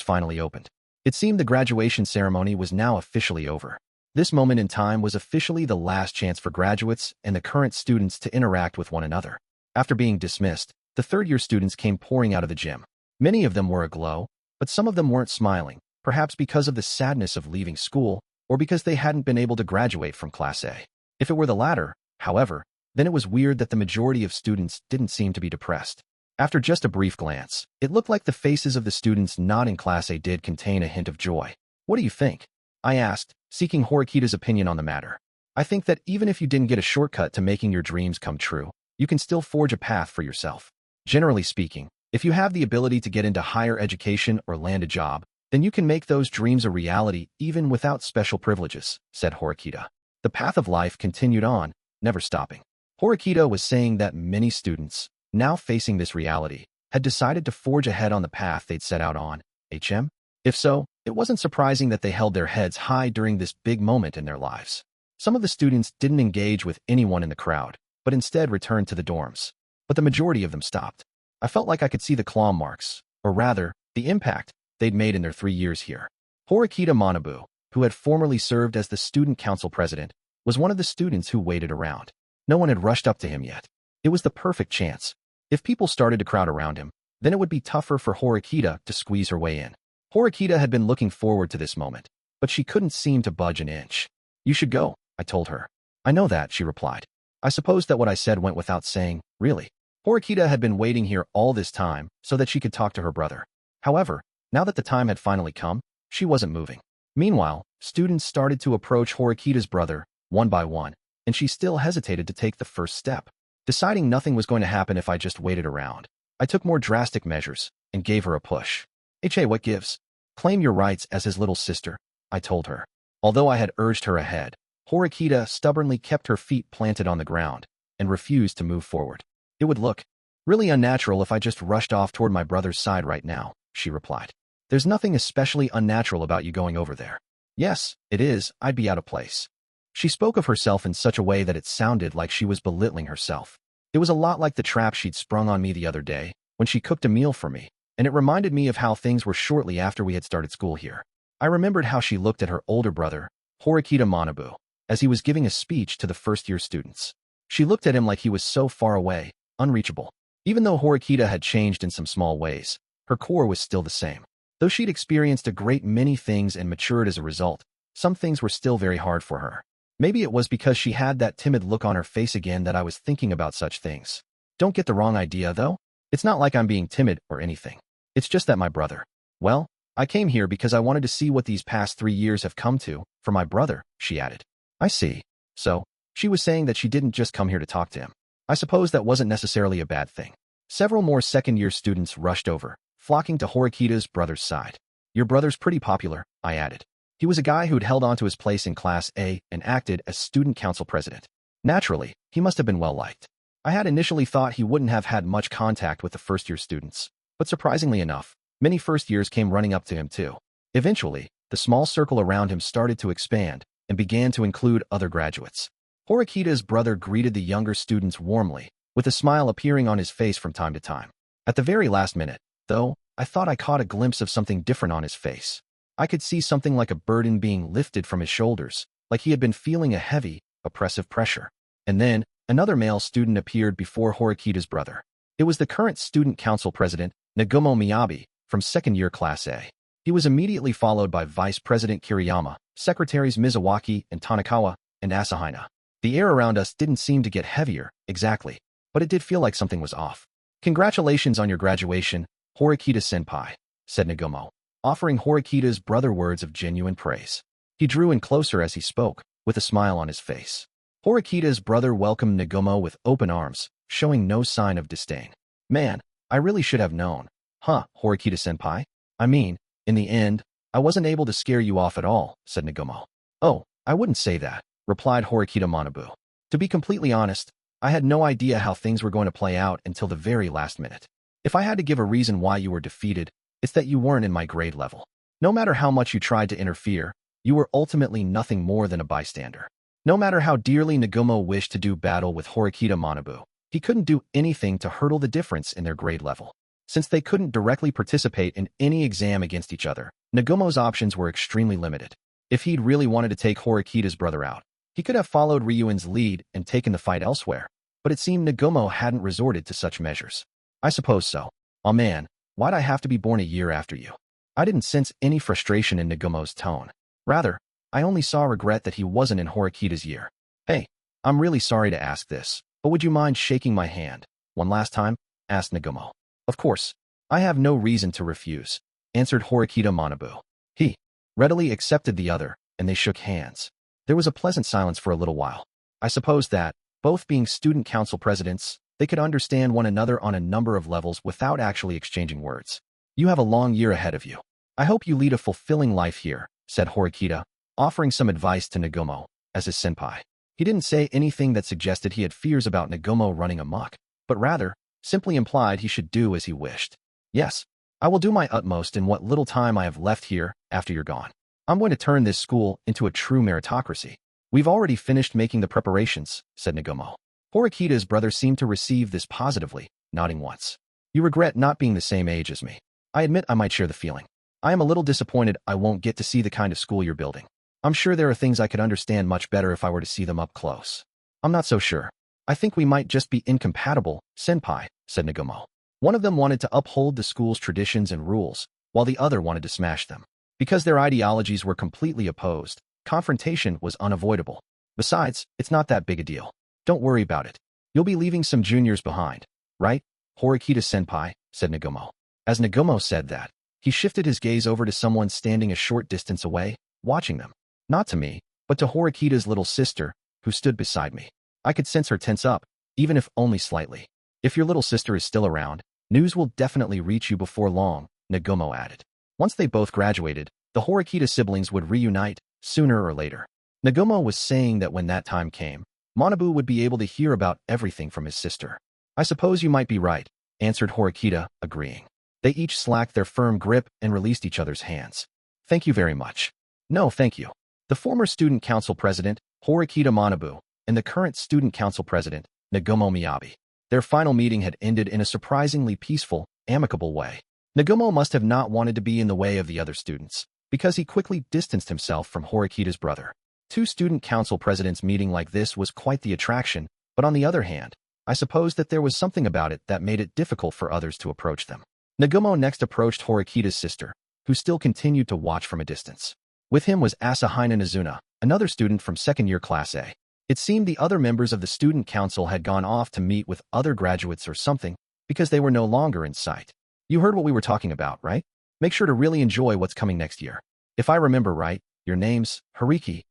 finally opened. It seemed the graduation ceremony was now officially over. This moment in time was officially the last chance for graduates and the current students to interact with one another. After being dismissed, the third-year students came pouring out of the gym. Many of them were aglow, but some of them weren't smiling, perhaps because of the sadness of leaving school, or because they hadn't been able to graduate from Class A. If it were the latter, however, then it was weird that the majority of students didn't seem to be depressed. After just a brief glance, it looked like the faces of the students not in Class A did contain a hint of joy. What do you think? I asked, seeking Horikita's opinion on the matter. I think that even if you didn't get a shortcut to making your dreams come true, you can still forge a path for yourself. Generally speaking, if you have the ability to get into higher education or land a job, then you can make those dreams a reality even without special privileges, said Horikita. The path of life continued on, never stopping. Horikita was saying that many students, now facing this reality, had decided to forge ahead on the path they'd set out on. If so, it wasn't surprising that they held their heads high during this big moment in their lives. Some of the students didn't engage with anyone in the crowd, but instead returned to the dorms. But the majority of them stopped. I felt like I could see the claw marks, or rather, the impact they'd made in their 3 years here. Horikita Manabu, who had formerly served as the student council president, was one of the students who waited around. No one had rushed up to him yet. It was the perfect chance. If people started to crowd around him, then it would be tougher for Horikita to squeeze her way in. Horikita had been looking forward to this moment, but she couldn't seem to budge an inch. You should go, I told her. I know that, she replied. I suppose that what I said went without saying, really. Horikita had been waiting here all this time so that she could talk to her brother. However, now that the time had finally come, she wasn't moving. Meanwhile, students started to approach Horikita's brother, one by one, and she still hesitated to take the first step. Deciding nothing was going to happen if I just waited around, I took more drastic measures and gave her a push. Hey, what gives? Claim your rights as his little sister, I told her. Although I had urged her ahead, Horikita stubbornly kept her feet planted on the ground and refused to move forward. It would look really unnatural if I just rushed off toward my brother's side right now, she replied. There's nothing especially unnatural about you going over there. Yes, it is. I'd be out of place. She spoke of herself in such a way that it sounded like she was belittling herself. It was a lot like the trap she'd sprung on me the other day when she cooked a meal for me, and it reminded me of how things were shortly after we had started school here. I remembered how she looked at her older brother, Horikita Manabu, as he was giving a speech to the first-year students. She looked at him like he was so far away, unreachable. Even though Horikita had changed in some small ways, her core was still the same. Though she'd experienced a great many things and matured as a result, some things were still very hard for her. Maybe it was because she had that timid look on her face again that I was thinking about such things. Don't get the wrong idea, though. It's not like I'm being timid or anything. It's just that my brother. Well, I came here because I wanted to see what these past 3 years have come to, for my brother, she added. I see. So, she was saying that she didn't just come here to talk to him. I suppose that wasn't necessarily a bad thing. Several more second-year students rushed over, flocking to Horikita's brother's side. Your brother's pretty popular, I added. He was a guy who'd held on to his place in Class A and acted as student council president. Naturally, he must have been well-liked. I had initially thought he wouldn't have had much contact with the first-year students, but surprisingly enough, many first-years came running up to him too. Eventually, the small circle around him started to expand and began to include other graduates. Horikita's brother greeted the younger students warmly, with a smile appearing on his face from time to time. At the very last minute, though, I thought I caught a glimpse of something different on his face. I could see something like a burden being lifted from his shoulders, like he had been feeling a heavy, oppressive pressure. And then, another male student appeared before Horikita's brother. It was the current student council president, Nagumo Miyabi, from second-year Class A. He was immediately followed by Vice President Kiriyama, Secretaries Mizawaki and Tanakawa, and Asahina. The air around us didn't seem to get heavier, exactly, but it did feel like something was off. Congratulations on your graduation, Horikita-senpai, said Nagumo, offering Horikita's brother words of genuine praise. He drew in closer as he spoke, with a smile on his face. Horikita's brother welcomed Nagumo with open arms, showing no sign of disdain. Man, I really should have known. Huh, Horikita-senpai? I mean, in the end, I wasn't able to scare you off at all, said Nagumo. Oh, I wouldn't say that, replied Horikita Manabu. To be completely honest, I had no idea how things were going to play out until the very last minute. If I had to give a reason why you were defeated, it's that you weren't in my grade level. No matter how much you tried to interfere, you were ultimately nothing more than a bystander. No matter how dearly Nagumo wished to do battle with Horikita Manabu, he couldn't do anything to hurdle the difference in their grade level. Since they couldn't directly participate in any exam against each other, Nagumo's options were extremely limited. If he'd really wanted to take Horikita's brother out, he could have followed Ryuen's lead and taken the fight elsewhere, but it seemed Nagumo hadn't resorted to such measures. I suppose so. Oh man, why'd I have to be born a year after you? I didn't sense any frustration in Nagumo's tone. Rather, I only saw regret that he wasn't in Horikita's year. Hey, I'm really sorry to ask this, but would you mind shaking my hand one last time? Asked Nagumo. Of course, I have no reason to refuse, answered Horikita Manabu. He readily accepted the other, and they shook hands. There was a pleasant silence for a little while. I suppose that, both being student council presidents, they could understand one another on a number of levels without actually exchanging words. You have a long year ahead of you. I hope you lead a fulfilling life here, said Horikita, offering some advice to Nagumo, as his senpai. He didn't say anything that suggested he had fears about Nagumo running amok, but rather, simply implied he should do as he wished. Yes, I will do my utmost in what little time I have left here after you're gone. I'm going to turn this school into a true meritocracy. We've already finished making the preparations, said Nagumo. Horikita's brother seemed to receive this positively, nodding once. You regret not being the same age as me. I admit I might share the feeling. I am a little disappointed I won't get to see the kind of school you're building. I'm sure there are things I could understand much better if I were to see them up close. I'm not so sure. I think we might just be incompatible, senpai, said Nagumo. One of them wanted to uphold the school's traditions and rules, while the other wanted to smash them. Because their ideologies were completely opposed, confrontation was unavoidable. Besides, it's not that big a deal. Don't worry about it. You'll be leaving some juniors behind, right? Horikita-senpai, said Nagumo. As Nagumo said that, he shifted his gaze over to someone standing a short distance away, watching them. Not to me, but to Horikita's little sister, who stood beside me. I could sense her tense up, even if only slightly. If your little sister is still around, news will definitely reach you before long, Nagumo added. Once they both graduated, the Horikita siblings would reunite, sooner or later. Nagumo was saying that when that time came, Manabu would be able to hear about everything from his sister. I suppose you might be right, answered Horikita, agreeing. They each slacked their firm grip and released each other's hands. Thank you very much. No, thank you. The former student council president, Horikita Manabu, and the current student council president, Nagumo Miyabi. Their final meeting had ended in a surprisingly peaceful, amicable way. Nagumo must have not wanted to be in the way of the other students, because he quickly distanced himself from Horikita's brother. Two student council presidents meeting like this was quite the attraction, but on the other hand, I suppose that there was something about it that made it difficult for others to approach them. Nagumo next approached Horikita's sister, who still continued to watch from a distance. With him was Asahina Nizuna, another student from second-year Class A. It seemed the other members of the student council had gone off to meet with other graduates or something, because they were no longer in sight. You heard what we were talking about, right? Make sure to really enjoy what's coming next year. If I remember right, your name's Horiki.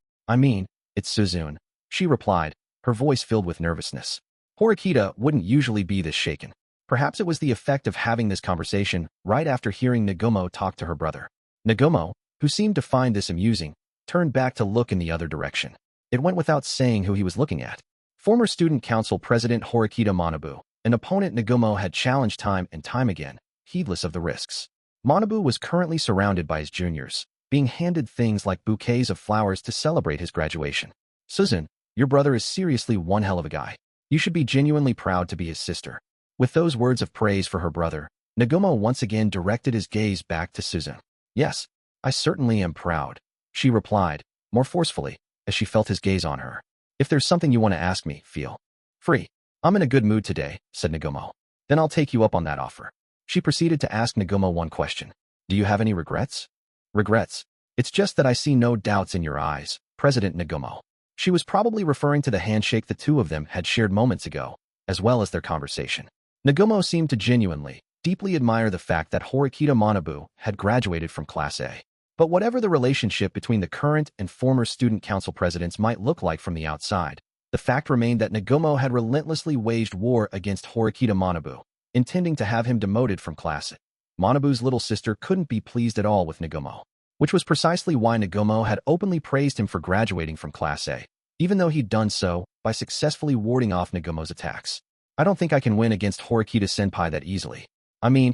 It's Suzune. She replied, her voice filled with nervousness. Horikita wouldn't usually be this shaken. Perhaps it was the effect of having this conversation right after hearing Nagumo talk to her brother. Nagumo, who seemed to find this amusing, turned back to look in the other direction. It went without saying who he was looking at. Former student council president Horikita Manabu, an opponent Nagumo had challenged time and time again, heedless of the risks. Manabu was currently surrounded by his juniors, being handed things like bouquets of flowers to celebrate his graduation. Suzune, your brother is seriously one hell of a guy. You should be genuinely proud to be his sister. With those words of praise for her brother, Nagumo once again directed his gaze back to Suzune. Yes, I certainly am proud, she replied, more forcefully, as she felt his gaze on her. If there's something you want to ask me, feel free. I'm in a good mood today, said Nagumo. Then I'll take you up on that offer. She proceeded to ask Nagumo one question. Do you have any regrets? Regrets? It's just that I see no doubts in your eyes, President Nagumo. She was probably referring to the handshake the two of them had shared moments ago, as well as their conversation. Nagumo seemed to genuinely, deeply admire the fact that Horikita Manabu had graduated from Class A. But whatever the relationship between the current and former student council presidents might look like from the outside, the fact remained that Nagumo had relentlessly waged war against Horikita Manabu, intending to have him demoted from Class A. Manabu's little sister couldn't be pleased at all with Nagumo, which was precisely why Nagumo had openly praised him for graduating from Class A, even though he'd done so by successfully warding off Nagumo's attacks. I don't think I can win against Horikita-senpai that easily.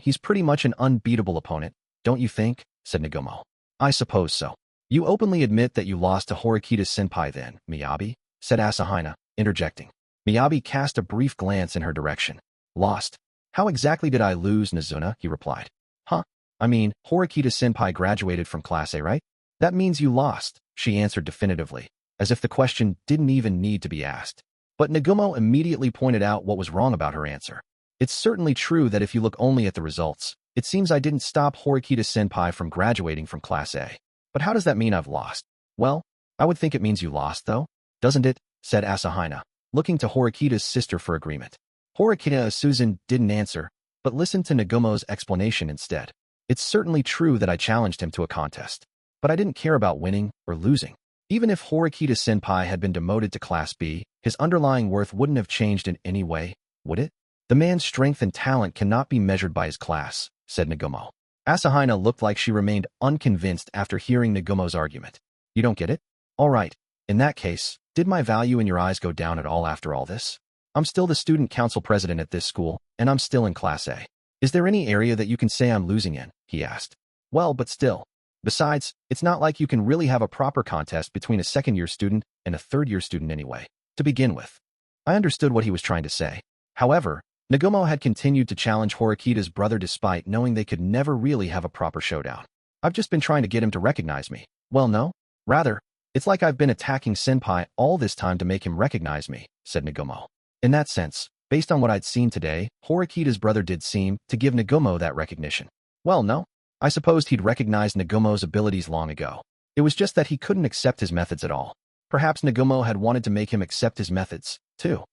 He's pretty much an unbeatable opponent, don't you think? Said Nagumo. I suppose so. You openly admit that you lost to Horikita-senpai then, Miyabi? Said Asahina, interjecting. Miyabi cast a brief glance in her direction. Lost? How exactly did I lose, Nizuna? He replied. Horikita-senpai graduated from Class A, right? That means you lost, she answered definitively, as if the question didn't even need to be asked. But Nagumo immediately pointed out what was wrong about her answer. It's certainly true that if you look only at the results, it seems I didn't stop Horikita-senpai from graduating from Class A. But how does that mean I've lost? Well, I would think it means you lost, though, doesn't it? Said Asahina, looking to Horikita's sister for agreement. Horikita Suzune didn't answer, but listened to Nagumo's explanation instead. It's certainly true that I challenged him to a contest, but I didn't care about winning or losing. Even if Horikita-senpai had been demoted to Class B, his underlying worth wouldn't have changed in any way, would it? The man's strength and talent cannot be measured by his class, said Nagumo. Asahina looked like she remained unconvinced after hearing Nagumo's argument. You don't get it? All right. In that case, did my value in your eyes go down at all after all this? I'm still the student council president at this school, and I'm still in Class A. Is there any area that you can say I'm losing in? He asked. Well, but still. Besides, it's not like you can really have a proper contest between a second-year student and a third-year student anyway, to begin with. I understood what he was trying to say. However, Nagumo had continued to challenge Horikita's brother despite knowing they could never really have a proper showdown. I've just been trying to get him to recognize me. Well, no. Rather, it's like I've been attacking senpai all this time to make him recognize me, said Nagumo. In that sense, based on what I'd seen today, Horikita's brother did seem to give Nagumo that recognition. Well, no. I supposed he'd recognized Nagumo's abilities long ago. It was just that he couldn't accept his methods at all. Perhaps Nagumo had wanted to make him accept his methods, too.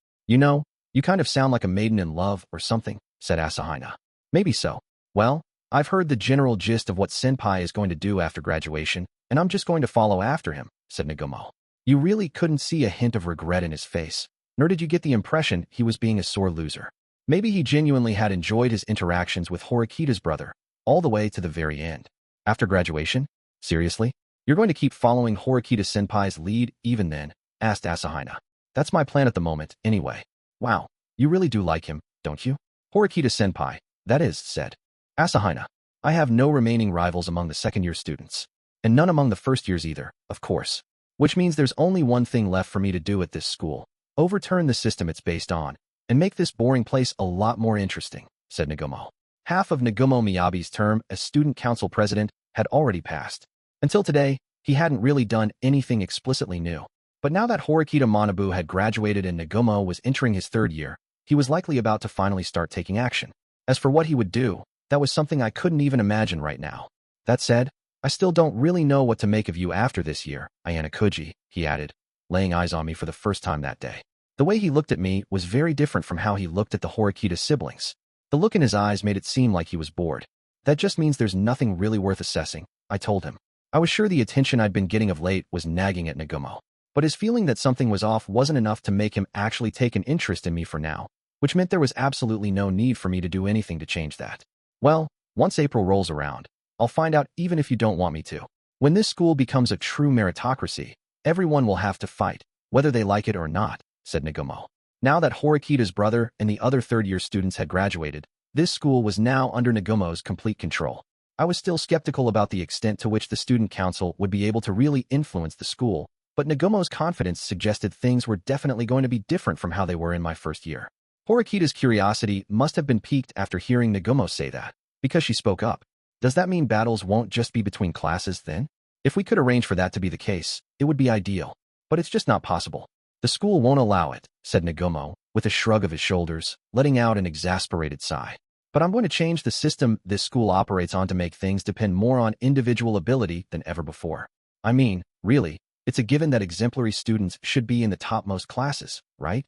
You kind of sound like a maiden in love or something, said Asahina. Maybe so. Well, I've heard the general gist of what senpai is going to do after graduation, and I'm just going to follow after him, said Nagumo. You really couldn't see a hint of regret in his face, nor did you get the impression he was being a sore loser. Maybe he genuinely had enjoyed his interactions with Horikita's brother, all the way to the very end. After graduation? Seriously? You're going to keep following Horikita-senpai's lead even then? Asked Asahina. That's my plan at the moment, anyway. Wow, you really do like him, don't you? Horikita-senpai, that is, said Asahina. I have no remaining rivals among the second-year students. And none among the first years either, of course. Which means there's only one thing left for me to do at this school. Overturn the system it's based on, and make this boring place a lot more interesting, said Nagumo. Half of Nagumo Miyabi's term as student council president had already passed. Until today, he hadn't really done anything explicitly new. But now that Horikita Manabu had graduated and Nagumo was entering his third year, he was likely about to finally start taking action. As for what he would do, that was something I couldn't even imagine right now. That said, I still don't really know what to make of you after this year, Ayanokouji, he added, laying eyes on me for the first time that day. The way he looked at me was very different from how he looked at the Horikita siblings. The look in his eyes made it seem like he was bored. That just means there's nothing really worth assessing, I told him. I was sure the attention I'd been getting of late was nagging at Nagumo. But his feeling that something was off wasn't enough to make him actually take an interest in me for now, which meant there was absolutely no need for me to do anything to change that. Well, once April rolls around, I'll find out even if you don't want me to. When this school becomes a true meritocracy, everyone will have to fight, whether they like it or not, said Nagumo. Now that Horikita's brother and the other third-year students had graduated, this school was now under Nagumo's complete control. I was still skeptical about the extent to which the student council would be able to really influence the school, but Nagumo's confidence suggested things were definitely going to be different from how they were in my first year. Horikita's curiosity must have been piqued after hearing Nagumo say that, because she spoke up. Does that mean battles won't just be between classes then? If we could arrange for that to be the case, it would be ideal. But it's just not possible. The school won't allow it, said Nagumo, with a shrug of his shoulders, letting out an exasperated sigh. But I'm going to change the system this school operates on to make things depend more on individual ability than ever before. I mean, really, it's a given that exemplary students should be in the topmost classes, right?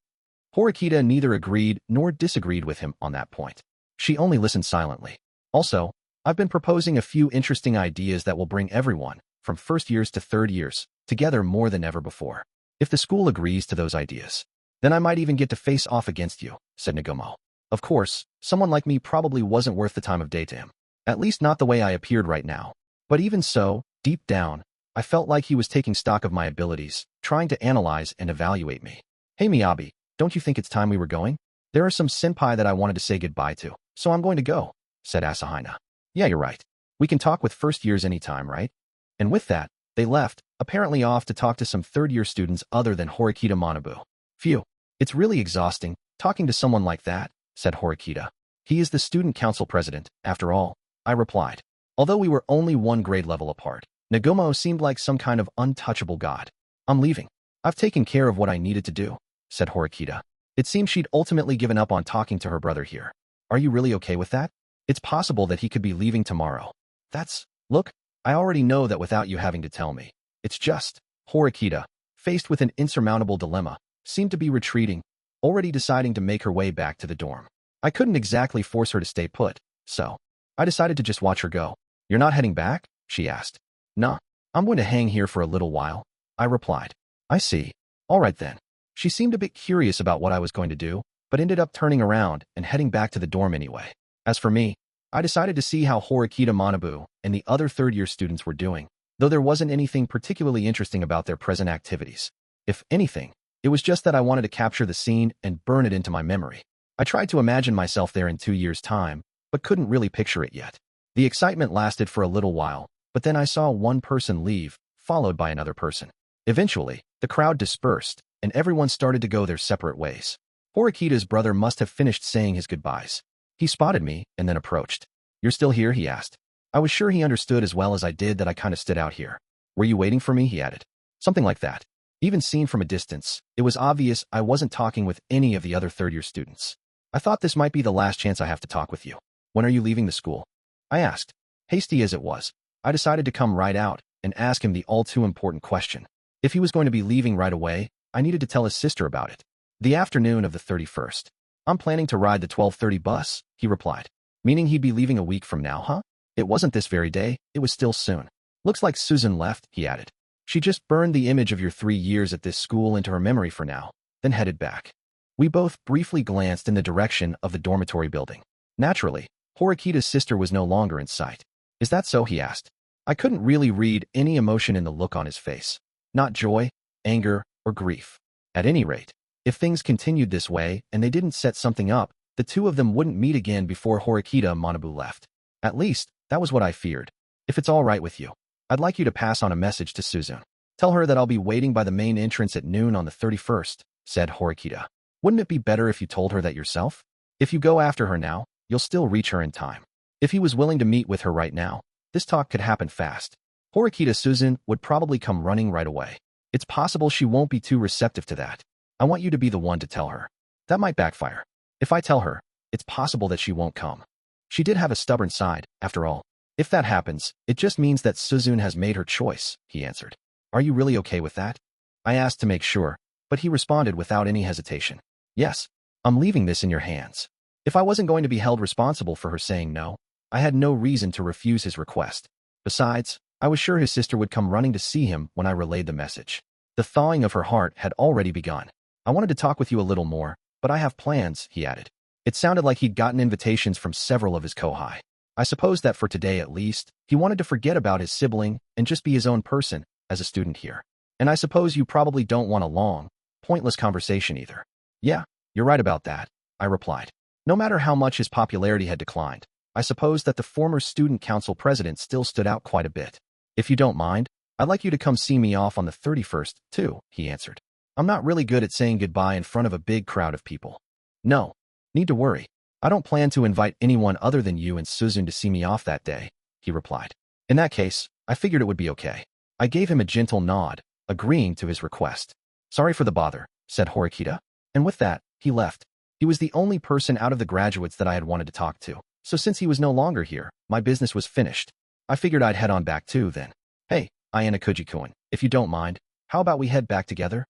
Horikita neither agreed nor disagreed with him on that point. She only listened silently. Also, I've been proposing a few interesting ideas that will bring everyone, from first years to third years, together more than ever before. If the school agrees to those ideas, then I might even get to face off against you, said Nagumo. Of course, someone like me probably wasn't worth the time of day to him. At least not the way I appeared right now. But even so, deep down, I felt like he was taking stock of my abilities, trying to analyze and evaluate me. Hey Miyabi, don't you think it's time we were going? There are some senpai that I wanted to say goodbye to, so I'm going to go, said Asahina. Yeah, you're right. We can talk with first years anytime, right? And with that, they left, apparently off to talk to some third-year students other than Horikita Manabu. Phew, it's really exhausting, talking to someone like that, said Horikita. He is the student council president, after all, I replied. Although we were only one grade level apart, Nagumo seemed like some kind of untouchable god. I'm leaving. I've taken care of what I needed to do, said Horikita. It seemed she'd ultimately given up on talking to her brother here. Are you really okay with that? It's possible that he could be leaving tomorrow. Look, I already know that without you having to tell me. It's just, Horikita, faced with an insurmountable dilemma, seemed to be retreating, already deciding to make her way back to the dorm. I couldn't exactly force her to stay put, so I decided to just watch her go. You're not heading back? She asked. Nah, I'm going to hang here for a little while, I replied. I see. All right then. She seemed a bit curious about what I was going to do, but ended up turning around and heading back to the dorm anyway. As for me, I decided to see how Horikita Manabu and the other third-year students were doing, though there wasn't anything particularly interesting about their present activities. If anything, it was just that I wanted to capture the scene and burn it into my memory. I tried to imagine myself there in 2 years' time, but couldn't really picture it yet. The excitement lasted for a little while, but then I saw one person leave, followed by another person. Eventually, the crowd dispersed, and everyone started to go their separate ways. Horikita's brother must have finished saying his goodbyes. He spotted me and then approached. You're still here? He asked. I was sure he understood as well as I did that I kind of stood out here. Were you waiting for me? He added. Something like that. Even seen from a distance, it was obvious I wasn't talking with any of the other third-year students. I thought this might be the last chance I have to talk with you. When are you leaving the school? I asked. Hasty as it was, I decided to come right out and ask him the all-too-important question. If he was going to be leaving right away, I needed to tell his sister about it. The afternoon of the 31st. I'm planning to ride the 12:30 bus, he replied. Meaning he'd be leaving a week from now, huh? It wasn't this very day, it was still soon. Looks like Suzune left, he added. She just burned the image of your 3 years at this school into her memory for now, then headed back. We both briefly glanced in the direction of the dormitory building. Naturally, Horikita's sister was no longer in sight. Is that so? He asked. I couldn't really read any emotion in the look on his face. Not joy, anger, or grief. At any rate, if things continued this way and they didn't set something up, the two of them wouldn't meet again before Horikita Manabu left. At least, that was what I feared. If it's all right with you, I'd like you to pass on a message to Suzune. Tell her that I'll be waiting by the main entrance at noon on the 31st, said Horikita. Wouldn't it be better if you told her that yourself? If you go after her now, you'll still reach her in time. If he was willing to meet with her right now, this talk could happen fast. Horikita Suzune would probably come running right away. It's possible she won't be too receptive to that. I want you to be the one to tell her. That might backfire. If I tell her, it's possible that she won't come. She did have a stubborn side, after all. If that happens, it just means that Suzune has made her choice, he answered. Are you really okay with that? I asked to make sure, but he responded without any hesitation. Yes, I'm leaving this in your hands. If I wasn't going to be held responsible for her saying no, I had no reason to refuse his request. Besides, I was sure his sister would come running to see him when I relayed the message. The thawing of her heart had already begun. I wanted to talk with you a little more, but I have plans, he added. It sounded like he'd gotten invitations from several of his kohai. I suppose that for today at least, he wanted to forget about his sibling and just be his own person as a student here. And I suppose you probably don't want a long, pointless conversation either. Yeah, you're right about that, I replied. No matter how much his popularity had declined, I suppose that the former student council president still stood out quite a bit. If you don't mind, I'd like you to come see me off on the 31st, too, he answered. I'm not really good at saying goodbye in front of a big crowd of people. No, need to worry. I don't plan to invite anyone other than you and Suzune to see me off that day, he replied. In that case, I figured it would be okay. I gave him a gentle nod, agreeing to his request. Sorry for the bother, said Horikita, and with that, he left. He was the only person out of the graduates that I had wanted to talk to, so since he was no longer here, my business was finished. I figured I'd head on back too then. Hey, Ayanokouji-kun, if you don't mind, how about we head back together?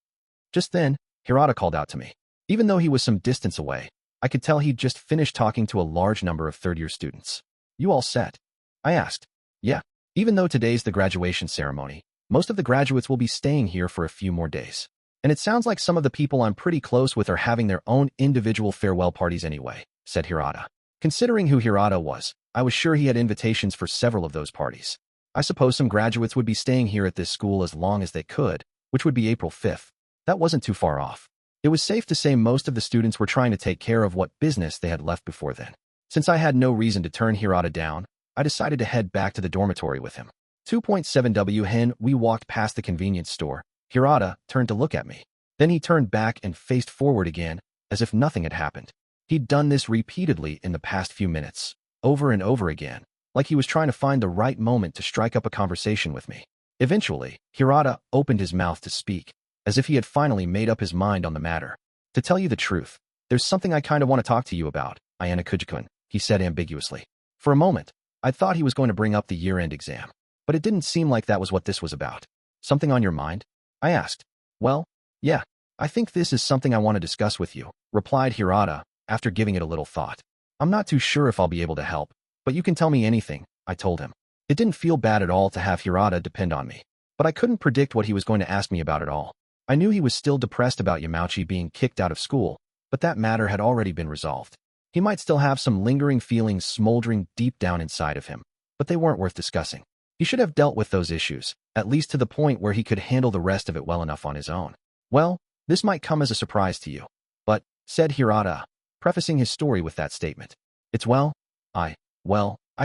Just then, Hirata called out to me. Even though he was some distance away, I could tell he'd just finished talking to a large number of third-year students. You all set? I asked. Yeah, even though today's the graduation ceremony, most of the graduates will be staying here for a few more days. And it sounds like some of the people I'm pretty close with are having their own individual farewell parties anyway, said Hirata. Considering who Hirata was, I was sure he had invitations for several of those parties. I suppose some graduates would be staying here at this school as long as they could, which would be April 5th. That wasn't too far off. It was safe to say most of the students were trying to take care of what business they had left before then. Since I had no reason to turn Hirata down, I decided to head back to the dormitory with him. 2.7 Hen, we walked past the convenience store. Hirata turned to look at me. Then he turned back and faced forward again, as if nothing had happened. He'd done this repeatedly in the past few minutes, over and over again, like he was trying to find the right moment to strike up a conversation with me. Eventually, Hirata opened his mouth to speak, as if he had finally made up his mind on the matter. To tell you the truth, there's something I kind of want to talk to you about, Ayanokouji-kun, he said ambiguously. For a moment, I thought he was going to bring up the year-end exam, but it didn't seem like that was what this was about. Something on your mind? I asked. Well, yeah, I think this is something I want to discuss with you, replied Hirata, after giving it a little thought. I'm not too sure if I'll be able to help, but you can tell me anything, I told him. It didn't feel bad at all to have Hirata depend on me, but I couldn't predict what he was going to ask me about at all. I knew he was still depressed about Yamauchi being kicked out of school, but that matter had already been resolved. He might still have some lingering feelings smoldering deep down inside of him, but they weren't worth discussing. He should have dealt with those issues, at least to the point where he could handle the rest of it well enough on his own. Well, this might come as a surprise to you, but, said Hirata, prefacing his story with that statement. It's I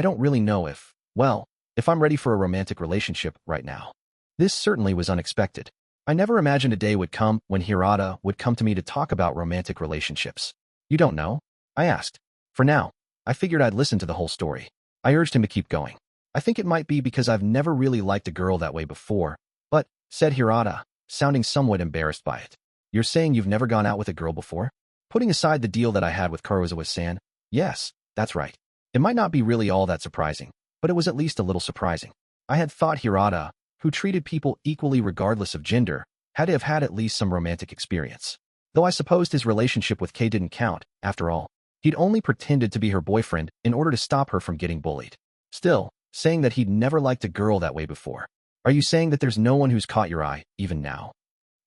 don't really know if I'm ready for a romantic relationship right now. This certainly was unexpected. I never imagined a day would come when Hirata would come to me to talk about romantic relationships. You don't know? I asked. For now, I figured I'd listen to the whole story. I urged him to keep going. I think it might be because I've never really liked a girl that way before, but, said Hirata, sounding somewhat embarrassed by it. You're saying you've never gone out with a girl before? Putting aside the deal that I had with Kurosawa-san, yes, that's right. It might not be really all that surprising, but it was at least a little surprising. I had thought Hirata, who treated people equally regardless of gender, had to have had at least some romantic experience. Though I supposed his relationship with Kei didn't count, after all. He'd only pretended to be her boyfriend in order to stop her from getting bullied. Still, saying that he'd never liked a girl that way before. Are you saying that there's no one who's caught your eye, even now?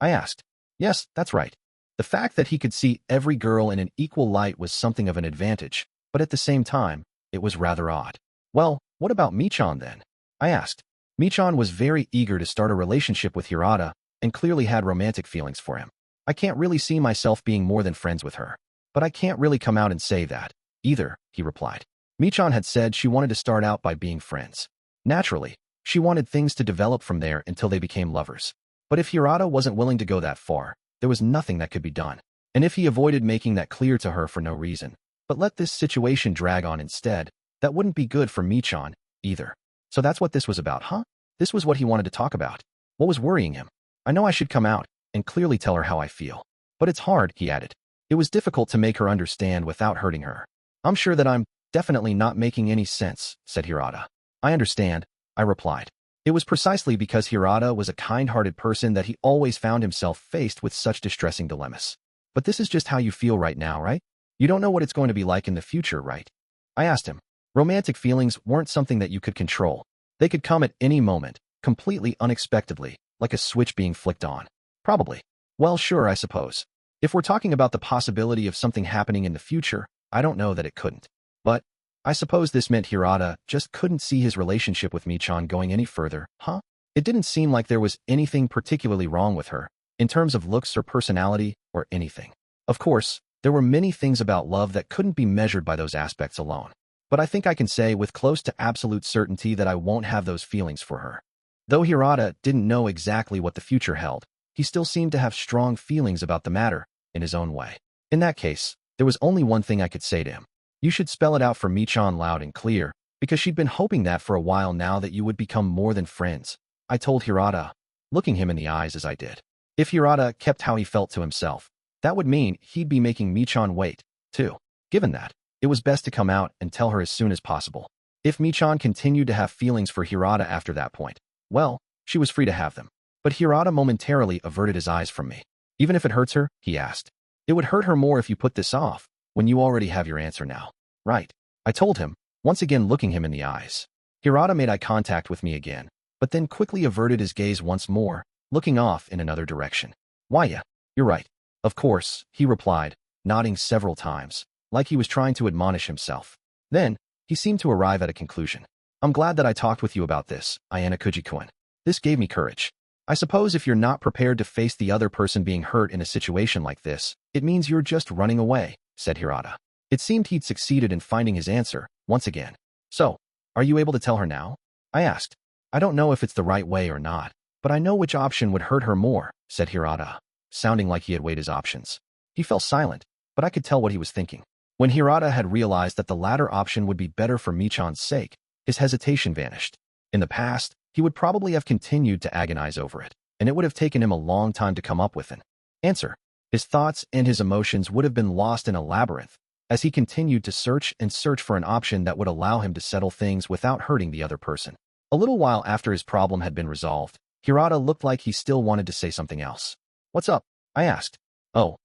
I asked. Yes, that's right. The fact that he could see every girl in an equal light was something of an advantage, but at the same time, it was rather odd. Well, what about Michan then? I asked. Michan was very eager to start a relationship with Hirata and clearly had romantic feelings for him. I can't really see myself being more than friends with her, but I can't really come out and say that, either, he replied. Michan had said she wanted to start out by being friends. Naturally, she wanted things to develop from there until they became lovers. But if Hirata wasn't willing to go that far, there was nothing that could be done. And if he avoided making that clear to her for no reason, but let this situation drag on instead, that wouldn't be good for Michan either. So that's what this was about, huh? This was what he wanted to talk about. What was worrying him? I know I should come out and clearly tell her how I feel. But it's hard, he added. It was difficult to make her understand without hurting her. I'm sure that I'm definitely not making any sense, said Hirata. I understand, I replied. It was precisely because Hirata was a kind-hearted person that he always found himself faced with such distressing dilemmas. But this is just how you feel right now, right? You don't know what it's going to be like in the future, right? I asked him. Romantic feelings weren't something that you could control. They could come at any moment, completely unexpectedly, like a switch being flicked on. Probably. Well, sure, I suppose. If we're talking about the possibility of something happening in the future, I don't know that it couldn't. But I suppose this meant Hirata just couldn't see his relationship with Michan going any further, huh? It didn't seem like there was anything particularly wrong with her, in terms of looks or personality or anything. Of course, there were many things about love that couldn't be measured by those aspects alone. But I think I can say with close to absolute certainty that I won't have those feelings for her. Though Hirata didn't know exactly what the future held, he still seemed to have strong feelings about the matter, in his own way. In that case, there was only one thing I could say to him. You should spell it out for Michan loud and clear, because she'd been hoping that for a while now that you would become more than friends. I told Hirata, looking him in the eyes as I did. If Hirata kept how he felt to himself, that would mean he'd be making Michan wait, too. Given that, it was best to come out and tell her as soon as possible. If Michan continued to have feelings for Hirata after that point, well, she was free to have them. But Hirata momentarily averted his eyes from me. Even if it hurts her, he asked. It would hurt her more if you put this off, when you already have your answer now. Right. I told him, once again looking him in the eyes. Hirata made eye contact with me again, but then quickly averted his gaze once more, looking off in another direction. Why, yeah, you're right. Of course, he replied, nodding several times, like he was trying to admonish himself. Then, he seemed to arrive at a conclusion. I'm glad that I talked with you about this, Ayanokouji-kun. This gave me courage. I suppose if you're not prepared to face the other person being hurt in a situation like this, it means you're just running away, said Hirata. It seemed he'd succeeded in finding his answer, once again. So, are you able to tell her now? I asked. I don't know if it's the right way or not, but I know which option would hurt her more, said Hirata, sounding like he had weighed his options. He fell silent, but I could tell what he was thinking. When Hirata had realized that the latter option would be better for Michan's sake, his hesitation vanished. In the past, he would probably have continued to agonize over it, and it would have taken him a long time to come up with an answer. His thoughts and his emotions would have been lost in a labyrinth, as he continued to search and search for an option that would allow him to settle things without hurting the other person. A little while after his problem had been resolved, Hirata looked like he still wanted to say something else. What's up? I asked. Oh,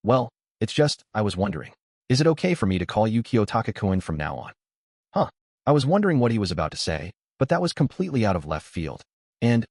well, it's just, I was wondering. Is it okay for me to call you Kiyotaka-kun from now on? Huh. I was wondering what he was about to say, but that was completely out of left field. And,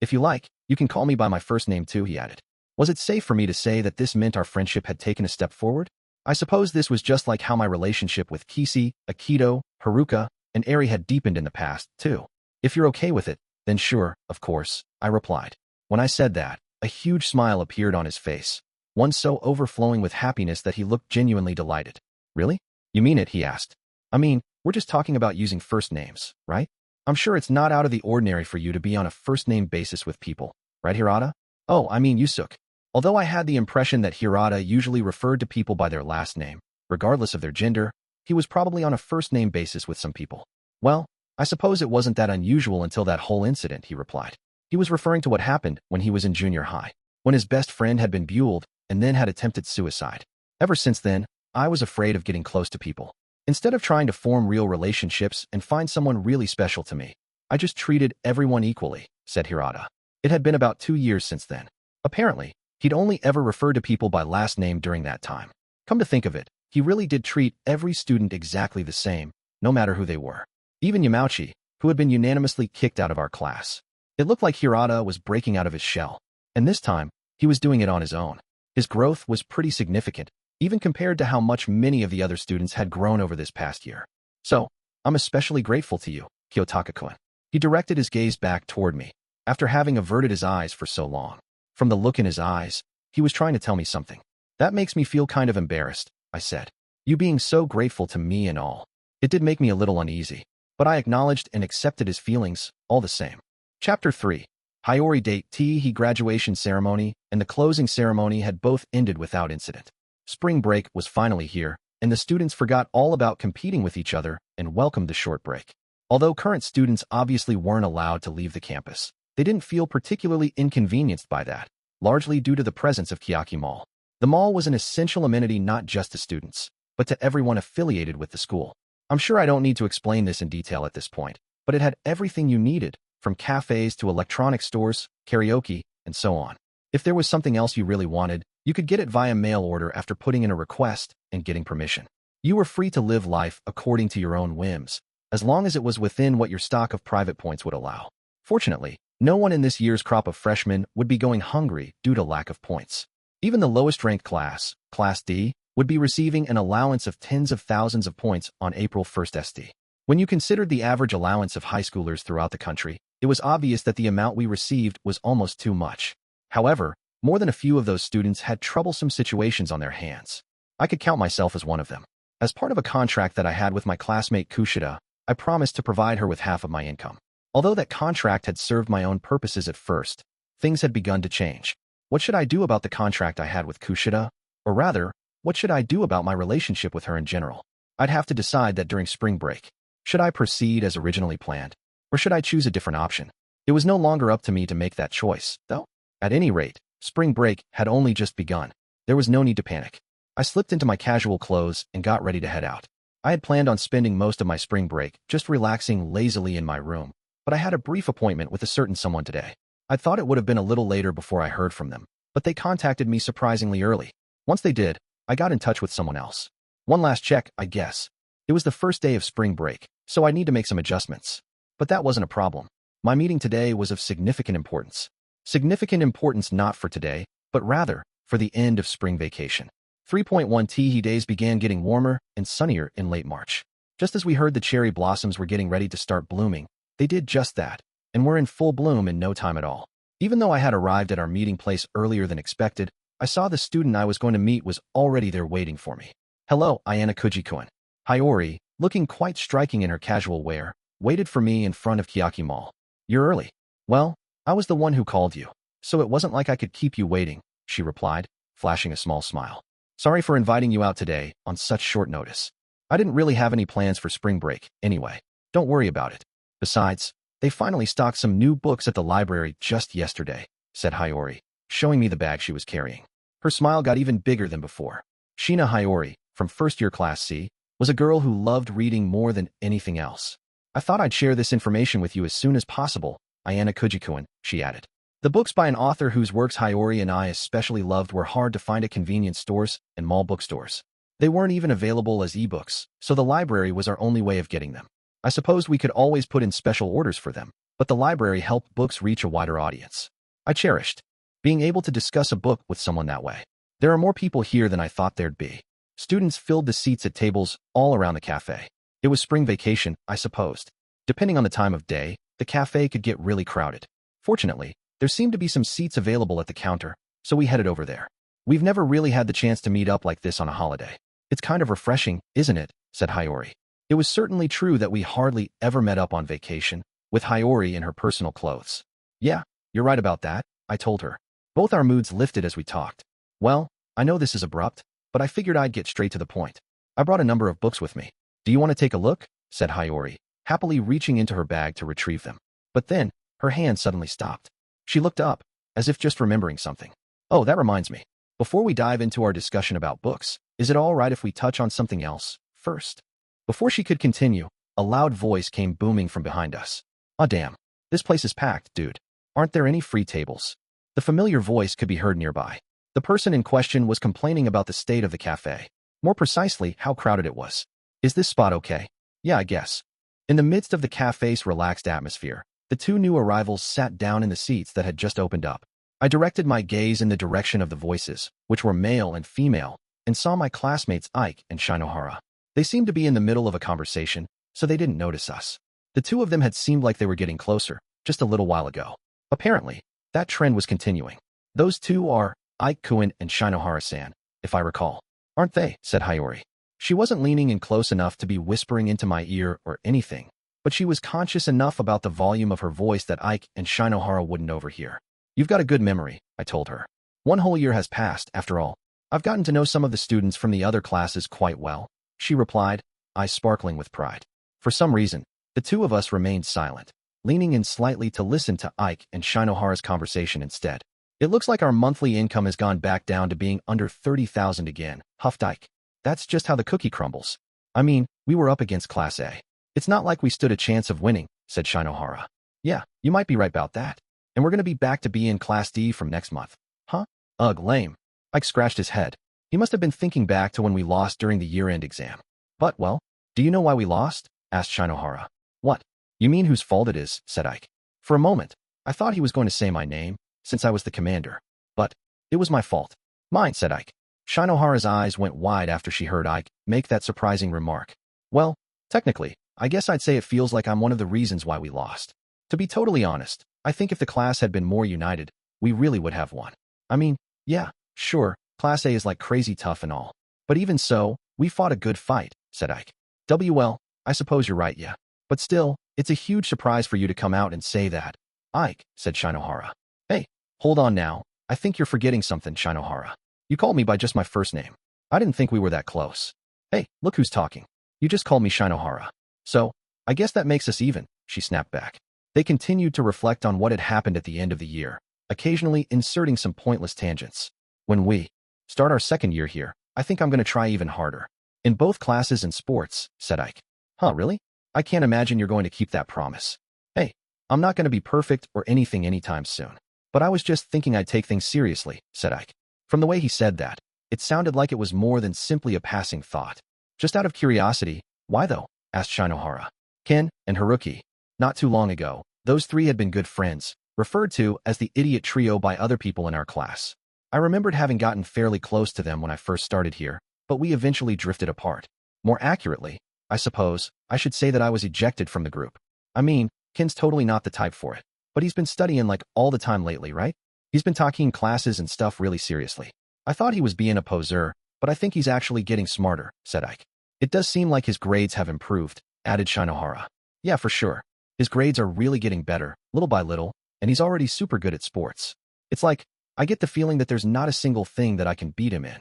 if you like, you can call me by my first name too, he added. Was it safe for me to say that this meant our friendship had taken a step forward? I suppose this was just like how my relationship with Kisi, Akito, Haruka, and Eri had deepened in the past, too. If you're okay with it, then sure, of course, I replied. When I said that, a huge smile appeared on his face, one so overflowing with happiness that he looked genuinely delighted. Really? You mean it, he asked. I mean, we're just talking about using first names, right? I'm sure it's not out of the ordinary for you to be on a first-name basis with people, right, Hirata? Oh, I mean Yusuke. Although I had the impression that Hirata usually referred to people by their last name, regardless of their gender, he was probably on a first-name basis with some people. Well, I suppose it wasn't that unusual until that whole incident, he replied. He was referring to what happened when he was in junior high, when his best friend had been buelled and then had attempted suicide. Ever since then, I was afraid of getting close to people. Instead of trying to form real relationships and find someone really special to me, I just treated everyone equally, said Hirata. It had been about 2 years since then. Apparently, he'd only ever referred to people by last name during that time. Come to think of it, he really did treat every student exactly the same, no matter who they were. Even Yamauchi, who had been unanimously kicked out of our class. It looked like Hirata was breaking out of his shell, and this time, he was doing it on his own. His growth was pretty significant, even compared to how much many of the other students had grown over this past year. So, I'm especially grateful to you, Kiyotaka-kun. He directed his gaze back toward me, after having averted his eyes for so long. From the look in his eyes, he was trying to tell me something. That makes me feel kind of embarrassed, I said. You being so grateful to me and all. It did make me a little uneasy, but I acknowledged and accepted his feelings all the same. Chapter 3. Hiyori date He graduation ceremony and the closing ceremony had both ended without incident. Spring break was finally here, and the students forgot all about competing with each other and welcomed the short break. Although current students obviously weren't allowed to leave the campus, they didn't feel particularly inconvenienced by that, largely due to the presence of Kiyotaka Mall. The mall was an essential amenity not just to students, but to everyone affiliated with the school. I'm sure I don't need to explain this in detail at this point, but it had everything you needed, from cafes to electronic stores, karaoke, and so on. If there was something else you really wanted, you could get it via mail order after putting in a request and getting permission. You were free to live life according to your own whims, as long as it was within what your stock of private points would allow. Fortunately, no one in this year's crop of freshmen would be going hungry due to lack of points. Even the lowest-ranked class, Class D, would be receiving an allowance of tens of thousands of points on April 1st SD. When you considered the average allowance of high schoolers throughout the country, it was obvious that the amount we received was almost too much. However, more than a few of those students had troublesome situations on their hands. I could count myself as one of them. As part of a contract that I had with my classmate Kushida, I promised to provide her with half of my income. Although that contract had served my own purposes at first, things had begun to change. What should I do about the contract I had with Kushida? Or rather, what should I do about my relationship with her in general? I'd have to decide that during spring break. Should I proceed as originally planned? Or should I choose a different option? It was no longer up to me to make that choice, though. At any rate, spring break had only just begun. There was no need to panic. I slipped into my casual clothes and got ready to head out. I had planned on spending most of my spring break just relaxing lazily in my room, but I had a brief appointment with a certain someone today. I thought it would have been a little later before I heard from them, but they contacted me surprisingly early. Once they did, I got in touch with someone else. One last check, I guess. It was the first day of spring break, so I need to make some adjustments. But that wasn't a problem. My meeting today was of significant importance. Significant importance not for today, but rather for the end of spring vacation. 3.1 Tehi days began getting warmer and sunnier in late March. Just as we heard the cherry blossoms were getting ready to start blooming, they did just that, and were in full bloom in no time at all. Even though I had arrived at our meeting place earlier than expected, I saw the student I was going to meet was already there waiting for me. Hello, Ayanokouji-kun. Hiyori, looking quite striking in her casual wear, waited for me in front of Kiyotaka Mall. You're early. Well, I was the one who called you, so it wasn't like I could keep you waiting, she replied, flashing a small smile. Sorry for inviting you out today on such short notice. I didn't really have any plans for spring break, anyway. Don't worry about it. Besides, they finally stocked some new books at the library just yesterday, said Hiyori, showing me the bag she was carrying. Her smile got even bigger than before. Shina Hiyori, from first-year Class C, was a girl who loved reading more than anything else. I thought I'd share this information with you as soon as possible, Ayanokouji-kun, she added. The books by an author whose works Hiyori and I especially loved were hard to find at convenience stores and mall bookstores. They weren't even available as ebooks, so the library was our only way of getting them. I suppose we could always put in special orders for them, but the library helped books reach a wider audience. I cherished being able to discuss a book with someone that way. There are more people here than I thought there'd be. Students filled the seats at tables all around the cafe. It was spring vacation, I supposed. Depending on the time of day, the cafe could get really crowded. Fortunately, there seemed to be some seats available at the counter, so we headed over there. We've never really had the chance to meet up like this on a holiday. It's kind of refreshing, isn't it? Said Hiyori. It was certainly true that we hardly ever met up on vacation, with Hiyori in her personal clothes. Yeah, you're right about that, I told her. Both our moods lifted as we talked. Well, I know this is abrupt, but I figured I'd get straight to the point. I brought a number of books with me. Do you want to take a look? Said Hiyori, happily reaching into her bag to retrieve them. But then, her hand suddenly stopped. She looked up, as if just remembering something. Oh, that reminds me. Before we dive into our discussion about books, is it all right if we touch on something else first? Before she could continue, a loud voice came booming from behind us. Aw damn, this place is packed, dude. Aren't there any free tables? The familiar voice could be heard nearby. The person in question was complaining about the state of the cafe. More precisely, how crowded it was. Is this spot okay? Yeah, I guess. In the midst of the cafe's relaxed atmosphere, the two new arrivals sat down in the seats that had just opened up. I directed my gaze in the direction of the voices, which were male and female, and saw my classmates Ike and Shinohara. They seemed to be in the middle of a conversation, so they didn't notice us. The two of them had seemed like they were getting closer, just a little while ago. Apparently, that trend was continuing. Those two are Ike-kun and Shinohara-san, if I recall. Aren't they? Said Hiyori. She wasn't leaning in close enough to be whispering into my ear or anything, but she was conscious enough about the volume of her voice that Ike and Shinohara wouldn't overhear. You've got a good memory, I told her. 1 whole year has passed, after all. I've gotten to know some of the students from the other classes quite well, she replied, eyes sparkling with pride. For some reason, the two of us remained silent, leaning in slightly to listen to Ike and Shinohara's conversation instead. It looks like our monthly income has gone back down to being under 30,000 again, huffed Ike. That's just how the cookie crumbles. I mean, we were up against Class A. It's not like we stood a chance of winning, said Shinohara. Yeah, you might be right about that. And we're going to be back to be in Class D from next month. Huh? Ugh, lame. Ike scratched his head. He must have been thinking back to when we lost during the year-end exam. But, well, do you know why we lost? Asked Shinohara. What? You mean whose fault it is? Said Ike. For a moment, I thought he was going to say my name, since I was the commander. But it was my fault. Mine, said Ike. Shinohara's eyes went wide after she heard Ike make that surprising remark. Well, technically, I guess I'd say it feels like I'm one of the reasons why we lost. To be totally honest, I think if the class had been more united, we really would have won. I mean, yeah, sure, Class A is like crazy tough and all. But even so, we fought a good fight, said Ike. Well, I suppose you're right, yeah. But still, it's a huge surprise for you to come out and say that. Ike, said Shinohara. Hey, hold on now. I think you're forgetting something, Shinohara. You called me by just my first name. I didn't think we were that close. Hey, look who's talking. You just called me Shinohara. So, I guess that makes us even, she snapped back. They continued to reflect on what had happened at the end of the year, occasionally inserting some pointless tangents. When we start our second year here, I think I'm going to try even harder. In both classes and sports, said Ike. Huh, really? I can't imagine you're going to keep that promise. Hey, I'm not going to be perfect or anything anytime soon. But I was just thinking I'd take things seriously, said Ike. From the way he said that, it sounded like it was more than simply a passing thought. Just out of curiosity, why though? Asked Shinohara. Ken and Haruki. Not too long ago, those three had been good friends, referred to as the idiot trio by other people in our class. I remembered having gotten fairly close to them when I first started here, but we eventually drifted apart. More accurately, I suppose, I should say that I was ejected from the group. I mean, Ken's totally not the type for it, but he's been studying like all the time lately, right? He's been taking classes and stuff really seriously. I thought he was being a poser, but I think he's actually getting smarter, said Ike. It does seem like his grades have improved, added Shinohara. Yeah, for sure. His grades are really getting better, little by little, and he's already super good at sports. It's like, I get the feeling that there's not a single thing that I can beat him in.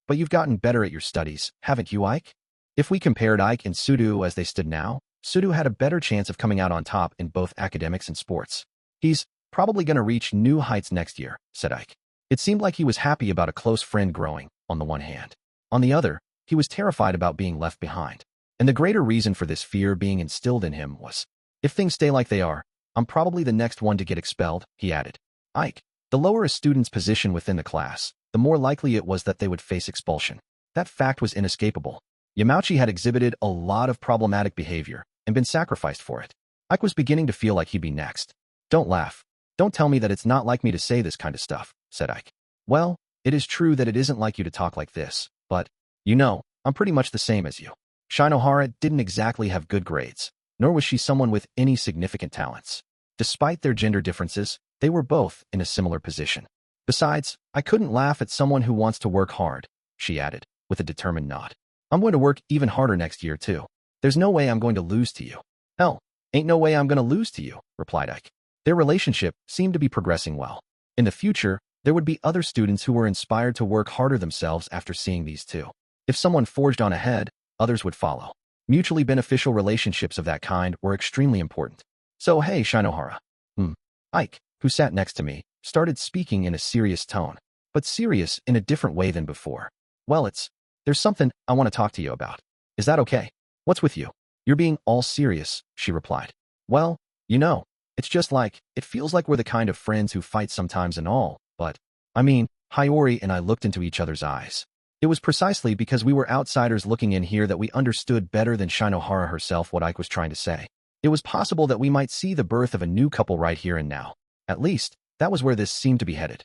But you've gotten better at your studies, haven't you, Ike? If we compared Ike and Sudo as they stood now, Sudo had a better chance of coming out on top in both academics and sports. He's probably going to reach new heights next year, said Ike. It seemed like he was happy about a close friend growing, on the one hand. On the other, he was terrified about being left behind. And the greater reason for this fear being instilled in him was, if things stay like they are, I'm probably the next one to get expelled, he added. Ike, the lower a student's position within the class, the more likely it was that they would face expulsion. That fact was inescapable. Yamauchi had exhibited a lot of problematic behavior and been sacrificed for it. Ike was beginning to feel like he'd be next. Don't laugh. Don't tell me that it's not like me to say this kind of stuff, said Ike. Well, it is true that it isn't like you to talk like this, but, you know, I'm pretty much the same as you. Shinohara didn't exactly have good grades, nor was she someone with any significant talents. Despite their gender differences, they were both in a similar position. Besides, I couldn't laugh at someone who wants to work hard, she added, with a determined nod. I'm going to work even harder next year, too. There's no way I'm going to lose to you. Hell, ain't no way I'm going to lose to you, replied Ike. Their relationship seemed to be progressing well. In the future, there would be other students who were inspired to work harder themselves after seeing these two. If someone forged on ahead, others would follow. Mutually beneficial relationships of that kind were extremely important. So hey, Shinohara. Ike, who sat next to me, started speaking in a serious tone, but serious in a different way than before. Well, there's something I want to talk to you about. Is that okay? What's with you? You're being all serious, she replied. Well, you know, it's just like, it feels like we're the kind of friends who fight sometimes and all, but, I mean, Hiyori and I looked into each other's eyes. It was precisely because we were outsiders looking in here that we understood better than Shinohara herself what Ike was trying to say. It was possible that we might see the birth of a new couple right here and now. At least, that was where this seemed to be headed.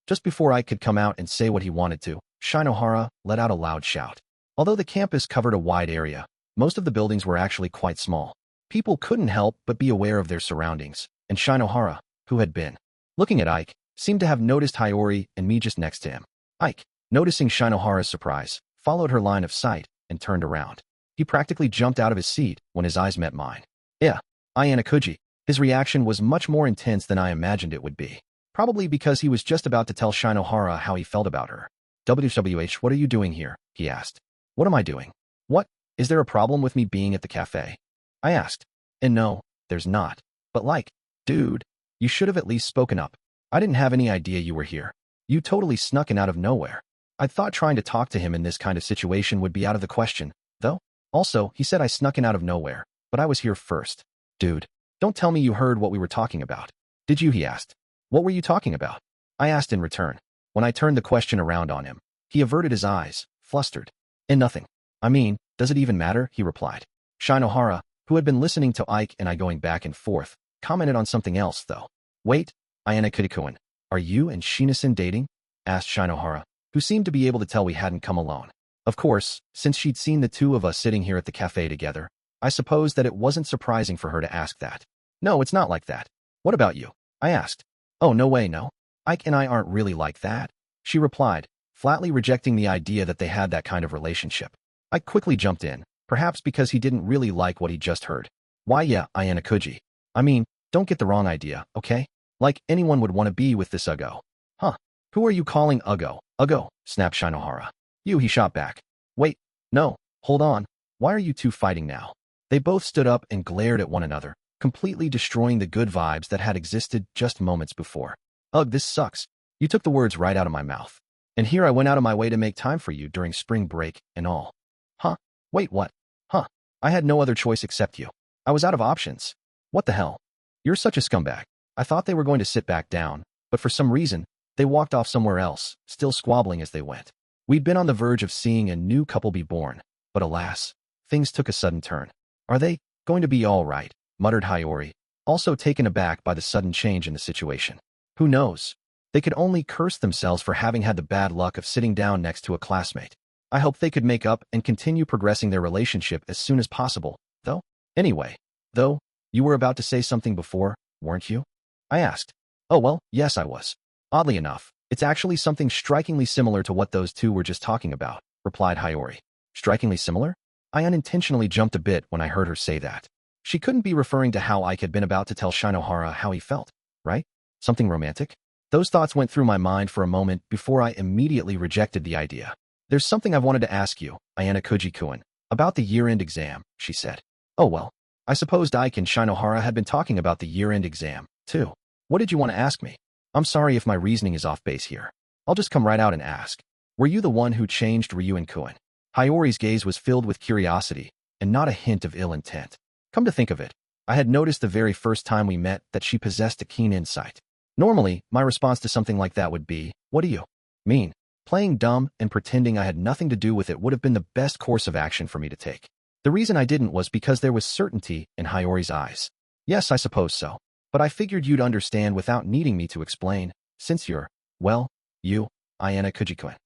Just before Ike could come out and say what he wanted to, Shinohara let out a loud shout. Although the campus covered a wide area, most of the buildings were actually quite small. People couldn't help but be aware of their surroundings, and Shinohara, who had been looking at Ike, seemed to have noticed Hiyori and me just next to him. Ike, noticing Shinohara's surprise, followed her line of sight, and turned around. He practically jumped out of his seat when his eyes met mine. Yeah, Ayanokouji. His reaction was much more intense than I imagined it would be. Probably because he was just about to tell Shinohara how he felt about her. "WWH, what are you doing here?" he asked. "What am I doing? What? Is there a problem with me being at the cafe?" I asked. "And no, there's not. But like, dude, you should have at least spoken up. I didn't have any idea you were here. You totally snuck in out of nowhere." I thought trying to talk to him in this kind of situation would be out of the question, though. Also, he said I snuck in out of nowhere, but I was here first. "Dude, don't tell me you heard what we were talking about." "Did you?" he asked. "What were you talking about?" I asked in return. When I turned the question around on him, he averted his eyes, flustered. "And nothing. I mean, does it even matter?" he replied. Shinohara, who had been listening to Ike and I going back and forth, commented on something else, though. "Wait, Ayanokouji, are you and Shinasan dating?" asked Shinohara, who seemed to be able to tell we hadn't come alone. Of course, since she'd seen the two of us sitting here at the cafe together, I suppose that it wasn't surprising for her to ask that. "No, it's not like that. What about you?" I asked. "Oh, no way, no. Ike and I aren't really like that," she replied, flatly rejecting the idea that they had that kind of relationship. I quickly jumped in, perhaps because he didn't really like what he just heard. "Why, yeah, Ayanokouji. I mean, don't get the wrong idea, okay? Like anyone would want to be with this Ugo." "Huh? Who are you calling Ugo?" "Ugo," snapped Shinohara. "You," he shot back. "Wait, no, hold on. Why are you two fighting now?" They both stood up and glared at one another, completely destroying the good vibes that had existed just moments before. "Ugh, this sucks. You took the words right out of my mouth. And here I went out of my way to make time for you during spring break and all." "Huh? Wait, what? Huh? I had no other choice except you. I was out of options. What the hell? You're such a scumbag." I thought they were going to sit back down, but for some reason, they walked off somewhere else, still squabbling as they went. We'd been on the verge of seeing a new couple be born, but alas, things took a sudden turn. "Are they going to be all right?" muttered Hiyori, also taken aback by the sudden change in the situation. Who knows? They could only curse themselves for having had the bad luck of sitting down next to a classmate. I hoped they could make up and continue progressing their relationship as soon as possible, though. Anyway, though, you were about to say something before, weren't you? I asked. "Oh well, yes I was. Oddly enough, it's actually something strikingly similar to what those two were just talking about," replied Hiyori. "Strikingly similar?" I unintentionally jumped a bit when I heard her say that. She couldn't be referring to how Ike had been about to tell Shinohara how he felt, right? Something romantic? Those thoughts went through my mind for a moment before I immediately rejected the idea. "There's something I've wanted to ask you, Ayanokouji-kun, about the year-end exam," she said. "Oh well, I supposed Ike and Shinohara had been talking about the year-end exam, too. What did you want to ask me? I'm sorry if my reasoning is off base here. I'll just come right out and ask. Were you the one who changed Ryuen-kun?" Hiyori's gaze was filled with curiosity, and not a hint of ill intent. Come to think of it, I had noticed the very first time we met that she possessed a keen insight. Normally, my response to something like that would be, "What do you mean?" Playing dumb and pretending I had nothing to do with it would have been the best course of action for me to take. The reason I didn't was because there was certainty in Hiyori's eyes. "Yes, I suppose so. But I figured you'd understand without needing me to explain, since you're, well, you, Ayanokouji-kun,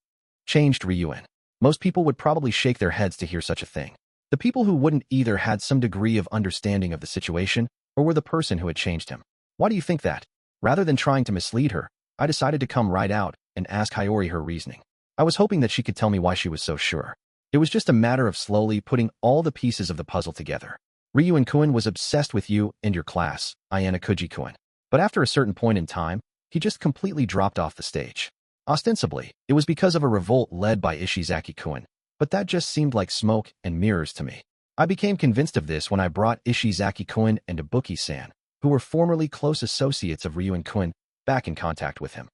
changed Ryuen." Most people would probably shake their heads to hear such a thing. The people who wouldn't either had some degree of understanding of the situation or were the person who had changed him. Why do you think that? Rather than trying to mislead her, I decided to come right out and ask Hiyori her reasoning. I was hoping that she could tell me why she was so sure. It was just a matter of slowly putting all the pieces of the puzzle together. "Ryuen-kun was obsessed with you and your class, Ayanokouji-kun. But after a certain point in time, he just completely dropped off the stage. Ostensibly, it was because of a revolt led by Ishizaki-kun, but that just seemed like smoke and mirrors to me. I became convinced of this when I brought Ishizaki-kun and Ibuki-san, who were formerly close associates of Ryuen-kun, back in contact with him.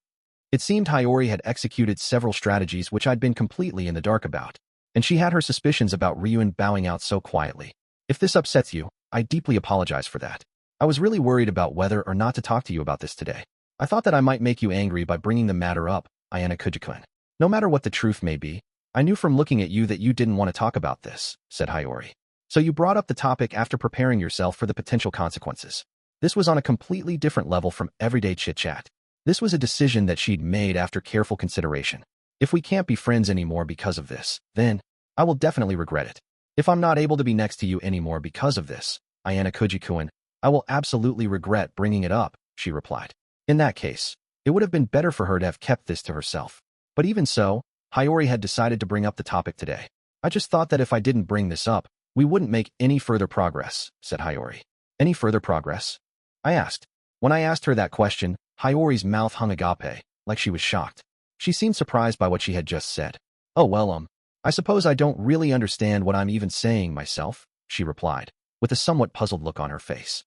It seemed Hiyori had executed several strategies which I'd been completely in the dark about, and she had her suspicions about Ryuen bowing out so quietly. If this upsets you, I deeply apologize for that. I was really worried about whether or not to talk to you about this today. I thought that I might make you angry by bringing the matter up, Ayanokouji-kun. No matter what the truth may be, I knew from looking at you that you didn't want to talk about this," said Hiyori. "So you brought up the topic after preparing yourself for the potential consequences." This was on a completely different level from everyday chit-chat. This was a decision that she'd made after careful consideration. If we can't be friends anymore because of this, then I will definitely regret it. If I'm not able to be next to you anymore because of this, Ayanokouji-kun, I will absolutely regret bringing it up, she replied. In that case, it would have been better for her to have kept this to herself. But even so, Hiyori had decided to bring up the topic today. I just thought that if I didn't bring this up, we wouldn't make any further progress, said Hiyori. Any further progress? I asked. When I asked her that question, Hiyori's mouth hung agape, like she was shocked. She seemed surprised by what she had just said. Oh well, I suppose I don't really understand what I'm even saying myself, she replied, with a somewhat puzzled look on her face.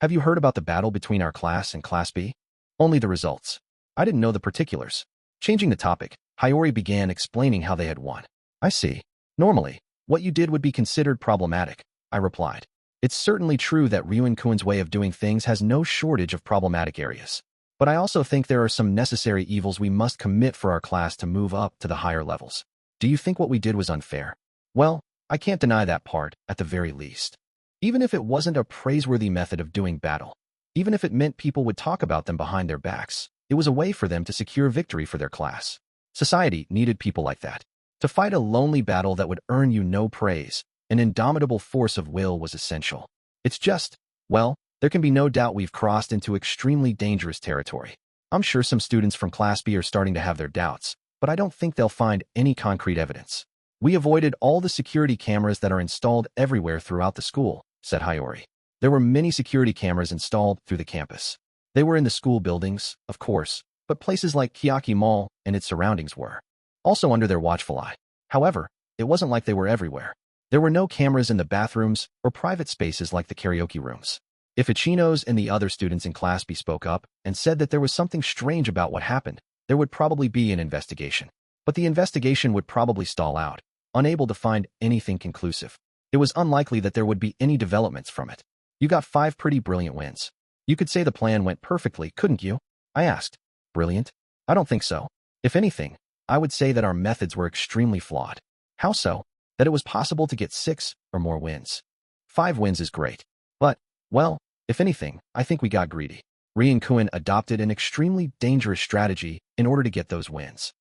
Have you heard about the battle between our class and Class B? Only the results. I didn't know the particulars. Changing the topic, Hiyori began explaining how they had won. I see. Normally, what you did would be considered problematic, I replied. It's certainly true that Ryuen-kun's way of doing things has no shortage of problematic areas. But I also think there are some necessary evils we must commit for our class to move up to the higher levels. Do you think what we did was unfair? Well, I can't deny that part, at the very least. Even if it wasn't a praiseworthy method of doing battle, even if it meant people would talk about them behind their backs, it was a way for them to secure victory for their class. Society needed people like that. To fight a lonely battle that would earn you no praise, an indomitable force of will was essential. It's just, well, there can be no doubt we've crossed into extremely dangerous territory. I'm sure some students from Class B are starting to have their doubts, but I don't think they'll find any concrete evidence. We avoided all the security cameras that are installed everywhere throughout the school, said Hiyori. There were many security cameras installed through the campus. They were in the school buildings, of course, but places like Kiyotaka Mall and its surroundings were also under their watchful eye. However, it wasn't like they were everywhere. There were no cameras in the bathrooms or private spaces like the karaoke rooms. If Ichinos and the other students in Class B spoke up and said that there was something strange about what happened, there would probably be an investigation. But the investigation would probably stall out, unable to find anything conclusive. It was unlikely that there would be any developments from it. You got 5 pretty brilliant wins. You could say the plan went perfectly, couldn't you? I asked. Brilliant? I don't think so. If anything, I would say that our methods were extremely flawed. How so? That it was possible to get 6 or more wins. 5 wins is great. But, well, if anything, I think we got greedy. Ryuen adopted an extremely dangerous strategy in order to get those wins.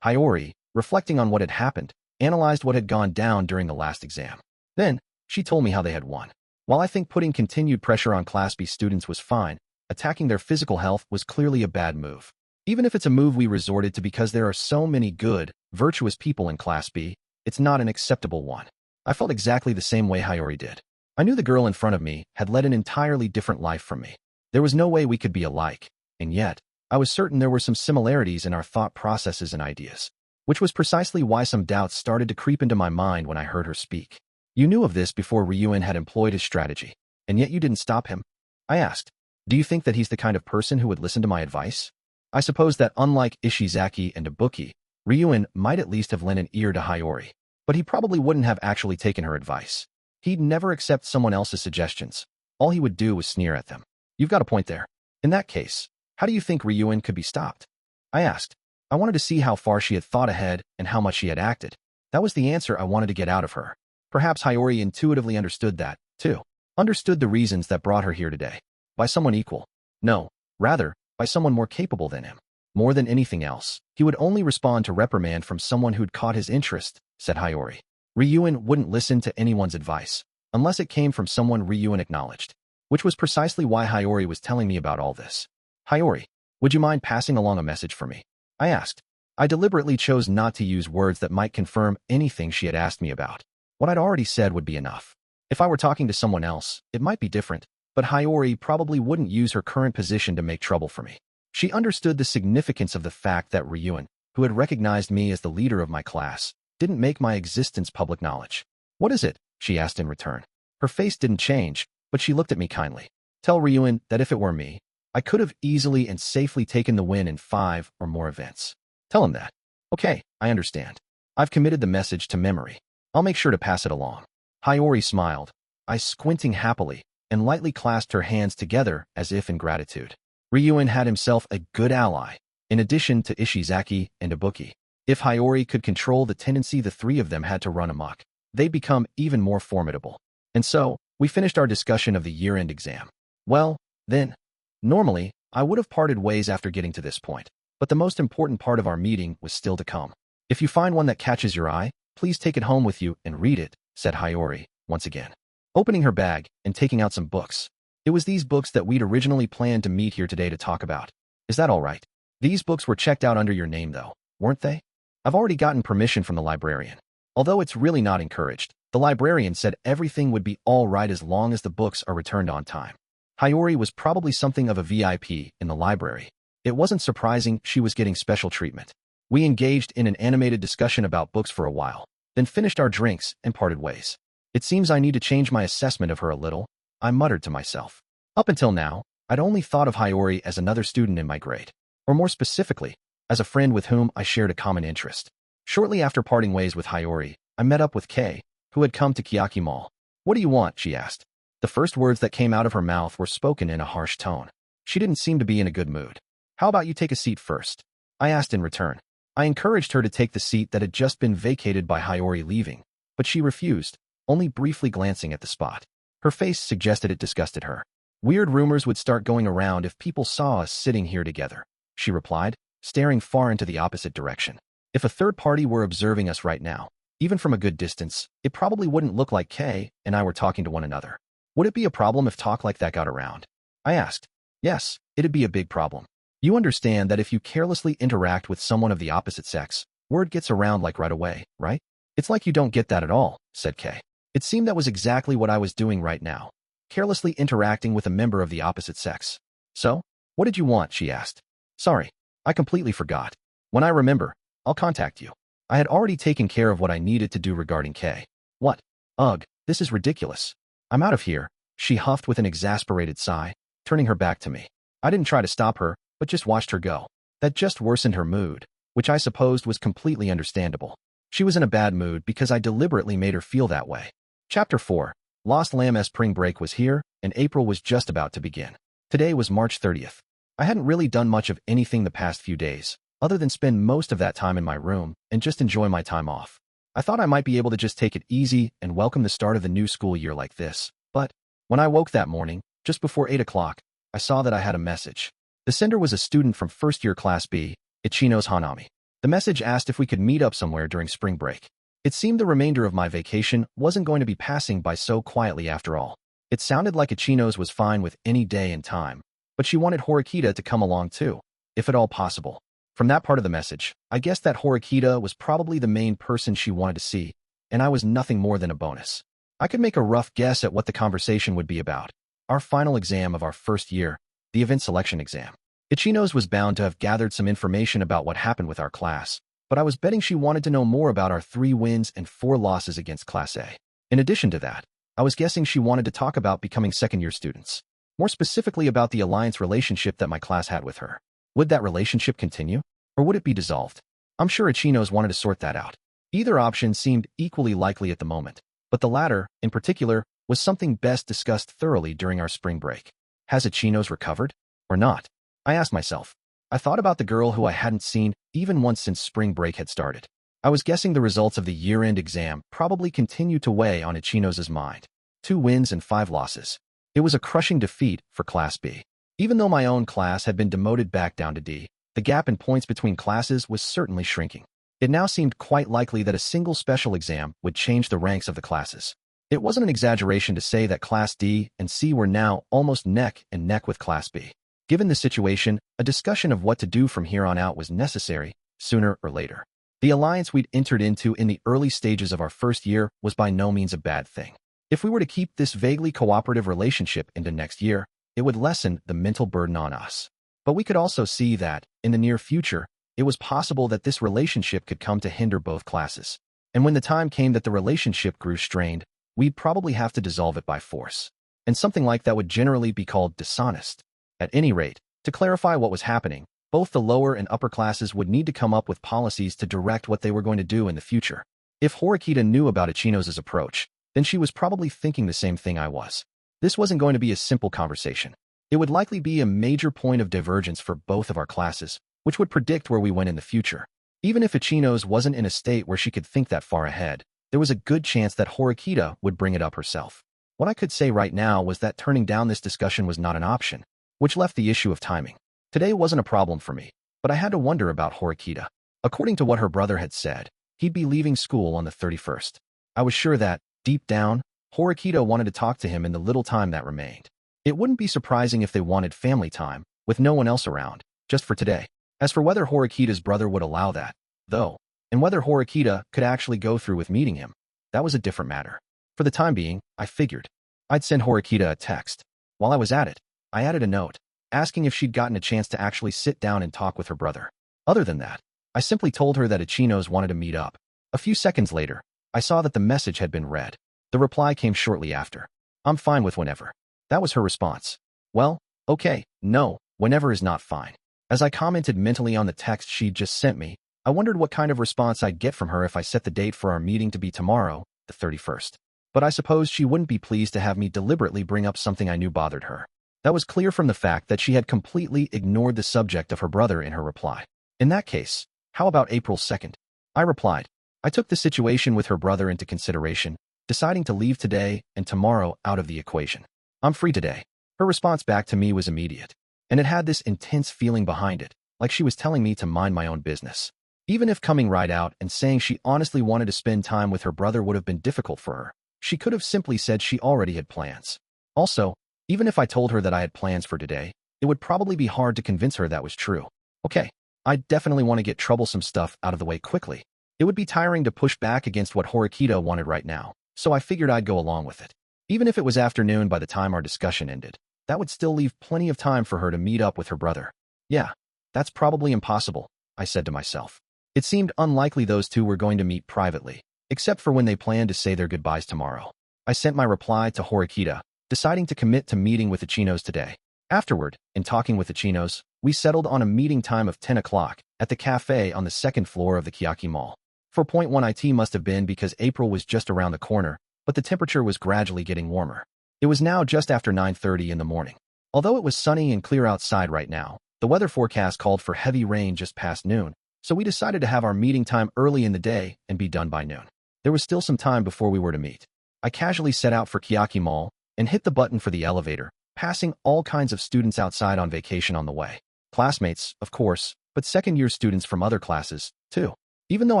Hiyori, reflecting on what had happened, analyzed what had gone down during the last exam. Then, she told me how they had won. While I think putting continued pressure on Class B students was fine, attacking their physical health was clearly a bad move. Even if it's a move we resorted to because there are so many good, virtuous people in Class B, it's not an acceptable one. I felt exactly the same way Hiyori did. I knew the girl in front of me had led an entirely different life from me. There was no way we could be alike, and yet, I was certain there were some similarities in our thought processes and ideas, which was precisely why some doubts started to creep into my mind when I heard her speak. You knew of this before Ryuen had employed his strategy, and yet you didn't stop him? I asked. Do you think that he's the kind of person who would listen to my advice? I suppose that unlike Ishizaki and Ibuki, Ryuen might at least have lent an ear to Hiyori, but he probably wouldn't have actually taken her advice. He'd never accept someone else's suggestions. All he would do was sneer at them. You've got a point there. In that case, how do you think Ryuen could be stopped? I asked. I wanted to see how far she had thought ahead and how much she had acted. That was the answer I wanted to get out of her. Perhaps Hiyori intuitively understood that, too. Understood the reasons that brought her here today. By someone equal. No, rather, by someone more capable than him. More than anything else, he would only respond to reprimand from someone who'd caught his interest, said Hiyori. Ryuen wouldn't listen to anyone's advice, unless it came from someone Ryuen acknowledged. Which was precisely why Hiyori was telling me about all this. Hiyori, would you mind passing along a message for me? I asked. I deliberately chose not to use words that might confirm anything she had asked me about. What I'd already said would be enough. If I were talking to someone else, it might be different, but Hiyori probably wouldn't use her current position to make trouble for me. She understood the significance of the fact that Ryuen, who had recognized me as the leader of my class, didn't make my existence public knowledge. What is it? She asked in return. Her face didn't change, but she looked at me kindly. Tell Ryuen that if it were me, I could have easily and safely taken the win in 5 or more events. Tell him that. Okay, I understand. I've committed the message to memory. I'll make sure to pass it along. Hiyori smiled, eyes squinting happily, and lightly clasped her hands together as if in gratitude. Ryuen had himself a good ally, in addition to Ishizaki and Ibuki. If Hiyori could control the tendency the 3 of them had to run amok, they'd become even more formidable. And so, we finished our discussion of the year-end exam. Well, then, normally, I would have parted ways after getting to this point, but the most important part of our meeting was still to come. If you find one that catches your eye, please take it home with you and read it, said Hiyori, once again, opening her bag and taking out some books. It was these books that we'd originally planned to meet here today to talk about. Is that all right? These books were checked out under your name, though, weren't they? I've already gotten permission from the librarian. Although it's really not encouraged, the librarian said everything would be all right as long as the books are returned on time. Hiyori was probably something of a VIP in the library. It wasn't surprising she was getting special treatment. We engaged in an animated discussion about books for a while, then finished our drinks and parted ways. It seems I need to change my assessment of her a little, I muttered to myself. Up until now, I'd only thought of Hiyori as another student in my grade, or more specifically, as a friend with whom I shared a common interest. Shortly after parting ways with Hiyori, I met up with Kei, who had come to Kiyaki Mall. What do you want? She asked. The first words that came out of her mouth were spoken in a harsh tone. She didn't seem to be in a good mood. How about you take a seat first? I asked in return. I encouraged her to take the seat that had just been vacated by Hiyori leaving, but she refused, only briefly glancing at the spot. Her face suggested it disgusted her. Weird rumors would start going around if people saw us sitting here together, she replied, staring far into the opposite direction. If a third party were observing us right now, even from a good distance, it probably wouldn't look like Kei and I were talking to one another. Would it be a problem if talk like that got around? I asked. Yes, it'd be a big problem. You understand that if you carelessly interact with someone of the opposite sex, word gets around like right away, right? It's like you don't get that at all, said Kei. It seemed that was exactly what I was doing right now, carelessly interacting with a member of the opposite sex. So, what did you want? She asked. Sorry, I completely forgot. When I remember, I'll contact you. I had already taken care of what I needed to do regarding Kei. What? Ugh, this is ridiculous. I'm out of here, she huffed with an exasperated sigh, turning her back to me. I didn't try to stop her, but just watched her go. That just worsened her mood, which I supposed was completely understandable. She was in a bad mood because I deliberately made her feel that way. Chapter 4. Lost Lamb. Spring break was here, and April was just about to begin. Today was March 30th. I hadn't really done much of anything the past few days, other than spend most of that time in my room and just enjoy my time off. I thought I might be able to just take it easy and welcome the start of the new school year like this, but when I woke that morning, just before 8 o'clock, I saw that I had a message. The sender was a student from first-year Class B, Ichino's Hanami. The message asked if we could meet up somewhere during spring break. It seemed the remainder of my vacation wasn't going to be passing by so quietly after all. It sounded like Ichino's was fine with any day and time, but she wanted Horikita to come along too, if at all possible. From that part of the message, I guessed that Horikita was probably the main person she wanted to see, and I was nothing more than a bonus. I could make a rough guess at what the conversation would be about. Our final exam of our first year, the event selection exam. Ichino's was bound to have gathered some information about what happened with our class, but I was betting she wanted to know more about our 3 wins and 4 losses against Class A. In addition to that, I was guessing she wanted to talk about becoming second-year students. More specifically about the alliance relationship that my class had with her. Would that relationship continue, or would it be dissolved? I'm sure Ichino's wanted to sort that out. Either option seemed equally likely at the moment, but the latter, in particular, was something best discussed thoroughly during our spring break. Has Ichino's recovered, or not? I asked myself. I thought about the girl who I hadn't seen even once since spring break had started. I was guessing the results of the year-end exam probably continued to weigh on Ichino's mind. 2 wins and 5 losses. It was a crushing defeat for Class B. Even though my own class had been demoted back down to D, the gap in points between classes was certainly shrinking. It now seemed quite likely that a single special exam would change the ranks of the classes. It wasn't an exaggeration to say that Class D and C were now almost neck and neck with Class B. Given the situation, a discussion of what to do from here on out was necessary, sooner or later. The alliance we'd entered into in the early stages of our first year was by no means a bad thing. If we were to keep this vaguely cooperative relationship into next year, it would lessen the mental burden on us. But we could also see that, in the near future, it was possible that this relationship could come to hinder both classes. And when the time came that the relationship grew strained, we'd probably have to dissolve it by force. And something like that would generally be called dishonest. At any rate, to clarify what was happening, both the lower and upper classes would need to come up with policies to direct what they were going to do in the future. If Horikita knew about Ichino's approach, then she was probably thinking the same thing I was. This wasn't going to be a simple conversation. It would likely be a major point of divergence for both of our classes, which would predict where we went in the future. Even if Ichino's wasn't in a state where she could think that far ahead, there was a good chance that Horikita would bring it up herself. What I could say right now was that turning down this discussion was not an option, which left the issue of timing. Today wasn't a problem for me, but I had to wonder about Horikita. According to what her brother had said, he'd be leaving school on the 31st. I was sure that, deep down, Horikita wanted to talk to him in the little time that remained. It wouldn't be surprising if they wanted family time, with no one else around, just for today. As for whether Horikita's brother would allow that, though, And whether Horikita could actually go through with meeting him, that was a different matter. For the time being, I figured I'd send Horikita a text. While I was at it, I added a note, asking if she'd gotten a chance to actually sit down and talk with her brother. Other than that, I simply told her that Ichinos wanted to meet up. A few seconds later, I saw that the message had been read. The reply came shortly after. I'm fine with whenever. That was her response. Well, okay, no, whenever is not fine. As I commented mentally on the text she'd just sent me, I wondered what kind of response I'd get from her if I set the date for our meeting to be tomorrow, the 31st. But I suppose she wouldn't be pleased to have me deliberately bring up something I knew bothered her. That was clear from the fact that she had completely ignored the subject of her brother in her reply. In that case, how about April 2nd? I replied. I took the situation with her brother into consideration, deciding to leave today and tomorrow out of the equation. I'm free today. Her response back to me was immediate, and it had this intense feeling behind it, like she was telling me to mind my own business. Even if coming right out and saying she honestly wanted to spend time with her brother would have been difficult for her, she could have simply said she already had plans. Also, even if I told her that I had plans for today, it would probably be hard to convince her that was true. Okay, I definitely want to get troublesome stuff out of the way quickly. It would be tiring to push back against what Horikita wanted right now, so I figured I'd go along with it. Even if it was afternoon by the time our discussion ended, that would still leave plenty of time for her to meet up with her brother. Yeah, that's probably impossible, I said to myself. It seemed unlikely those two were going to meet privately, except for when they planned to say their goodbyes tomorrow. I sent my reply to Horikita, deciding to commit to meeting with Ichinos today. Afterward, in talking with Ichinos, we settled on a meeting time of 10 o'clock at the cafe on the second floor of the Kiyotaka Mall. 4.1 IT must have been because April was just around the corner, but the temperature was gradually getting warmer. It was now just after 9:30 in the morning. Although it was sunny and clear outside right now, the weather forecast called for heavy rain just past noon, so we decided to have our meeting time early in the day and be done by noon. There was still some time before we were to meet. I casually set out for Kiyotaka Mall and hit the button for the elevator, passing all kinds of students outside on vacation on the way. Classmates, of course, but second-year students from other classes, too. Even though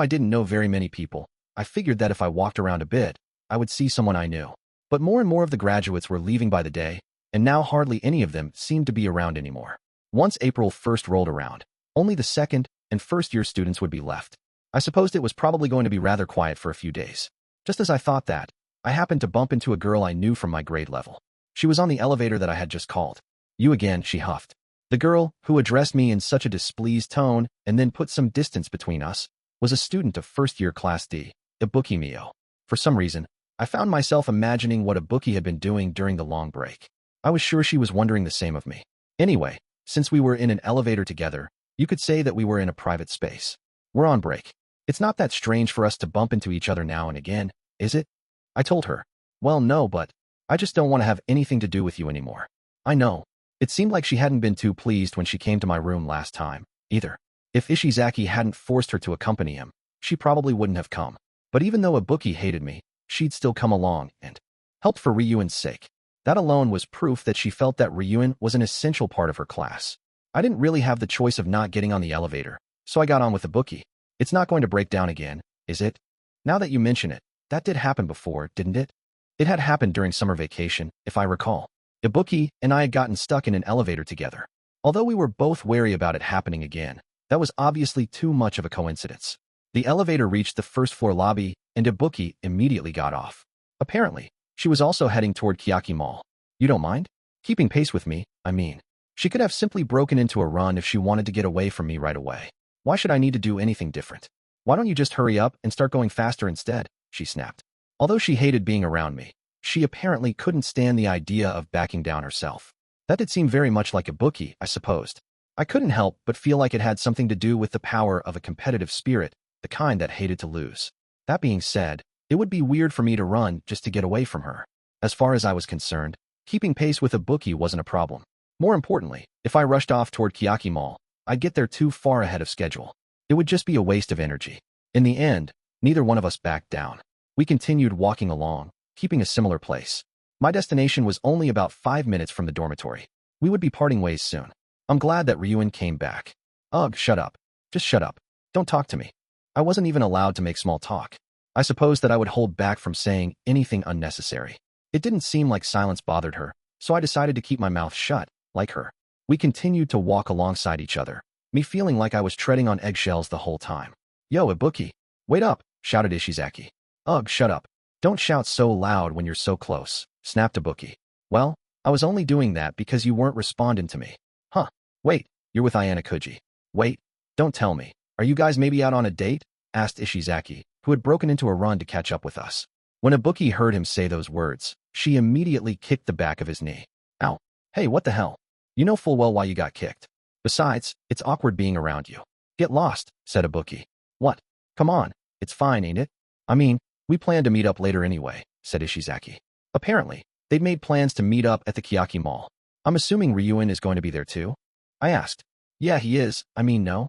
I didn't know very many people, I figured that if I walked around a bit, I would see someone I knew. But more and more of the graduates were leaving by the day, and now hardly any of them seemed to be around anymore. Once April 1st rolled around, only the second and first-year students would be left. I supposed it was probably going to be rather quiet for a few days. Just as I thought that, I happened to bump into a girl I knew from my grade level. She was on the elevator that I had just called. You again, she huffed. The girl, who addressed me in such a displeased tone and then put some distance between us, was a student of first-year Class D, Ibuki Mio. For some reason, I found myself imagining what Ibuki had been doing during the long break. I was sure she was wondering the same of me. Anyway, since we were in an elevator together, you could say that we were in a private space. We're on break. It's not that strange for us to bump into each other now and again, is it? I told her. Well, no, but I just don't want to have anything to do with you anymore. I know. It seemed like she hadn't been too pleased when she came to my room last time, either. If Ishizaki hadn't forced her to accompany him, she probably wouldn't have come. But even though Ibuki hated me, she'd still come along and helped for Ryuen's sake. That alone was proof that she felt that Ryuen was an essential part of her class. I didn't really have the choice of not getting on the elevator, so I got on with Ibuki. It's not going to break down again, is it? Now that you mention it, that did happen before, didn't it? It had happened during summer vacation, if I recall. Ibuki and I had gotten stuck in an elevator together. Although we were both wary about it happening again, that was obviously too much of a coincidence. The elevator reached the first-floor lobby, and Ibuki immediately got off. Apparently, she was also heading toward Kiyotaka Mall. You don't mind? Keeping pace with me, I mean. She could have simply broken into a run if she wanted to get away from me right away. Why should I need to do anything different? Why don't you just hurry up and start going faster instead? She snapped. Although she hated being around me, she apparently couldn't stand the idea of backing down herself. That did seem very much like Ibuki, I supposed. I couldn't help but feel like it had something to do with the power of a competitive spirit, the kind that hated to lose. That being said, it would be weird for me to run just to get away from her. As far as I was concerned, keeping pace with Ibuki wasn't a problem. More importantly, if I rushed off toward Kiyotaka Mall, I'd get there too far ahead of schedule. It would just be a waste of energy. In the end, neither one of us backed down. We continued walking along, keeping a similar pace. My destination was only about 5 minutes from the dormitory. We would be parting ways soon. I'm glad that Ryuen came back. Ugh, shut up. Just shut up. Don't talk to me. I wasn't even allowed to make small talk. I suppose that I would hold back from saying anything unnecessary. It didn't seem like silence bothered her, so I decided to keep my mouth shut, like her. We continued to walk alongside each other, me feeling like I was treading on eggshells the whole time. Yo, Ibuki. Wait up, shouted Ishizaki. Ugh, shut up. Don't shout so loud when you're so close, snapped Ibuki. Well, I was only doing that because you weren't responding to me. Huh. Wait, you're with Ayanokouji. Wait, don't tell me. Are you guys maybe out on a date? Asked Ishizaki, who had broken into a run to catch up with us. When Ibuki heard him say those words, she immediately kicked the back of his knee. Ow. Hey, what the hell? You know full well why you got kicked. Besides, it's awkward being around you. Get lost, said Ibuki. What? Come on, it's fine, ain't it? I mean, we plan to meet up later anyway, said Ishizaki. Apparently, they'd made plans to meet up at the Kiyotaka Mall. I'm assuming Ryuen is going to be there too? I asked. Yeah, he is. I mean, no.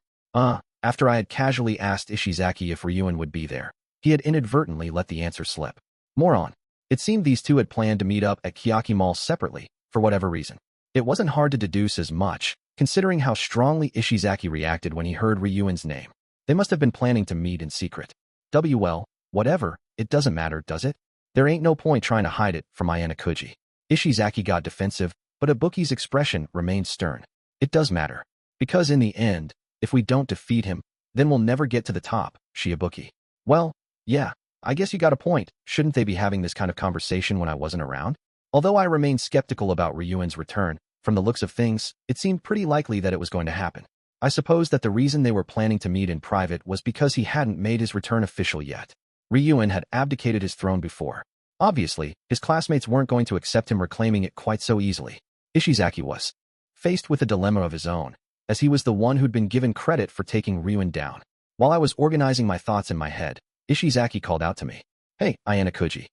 After I had casually asked Ishizaki if Ryuen would be there, he had inadvertently let the answer slip. Moron. It seemed these two had planned to meet up at Kiyotaka Mall separately, for whatever reason. It wasn't hard to deduce as much, considering how strongly Ishizaki reacted when he heard Ryuen's name. They must have been planning to meet in secret. Well, whatever, it doesn't matter, does it? There ain't no point trying to hide it from Ayanokouji. Ishizaki got defensive, but Ibuki's expression remained stern. It does matter. Because in the end, if we don't defeat him, then we'll never get to the top, Ibuki. Well, yeah, I guess you got a point. Shouldn't they be having this kind of conversation when I wasn't around? Although I remained skeptical about Ryuen's return, from the looks of things, it seemed pretty likely that it was going to happen. I suppose that the reason they were planning to meet in private was because he hadn't made his return official yet. Ryuen had abdicated his throne before. Obviously, his classmates weren't going to accept him reclaiming it quite so easily. Ishizaki was faced with a dilemma of his own, as he was the one who'd been given credit for taking Ryuen down. While I was organizing my thoughts in my head, Ishizaki called out to me. Hey, Ayanokouji.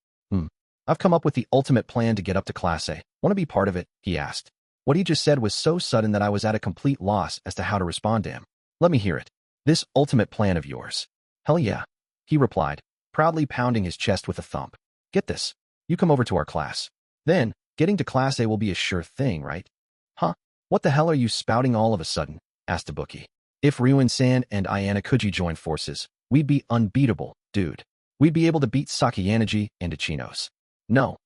I've come up with the ultimate plan to get up to Class A. Want to be part of it? He asked. What he just said was so sudden that I was at a complete loss as to how to respond to him. Let me hear it. This ultimate plan of yours. Hell yeah, he replied, proudly pounding his chest with a thump. Get this. You come over to our class. Then, getting to Class A will be a sure thing, right? Huh? What the hell are you spouting all of a sudden? Asked Ibuki. If Ryuen-san and Ayanokouji join forces, we'd be unbeatable, dude. We'd be able to beat Sakayanagi and Ichinos. No,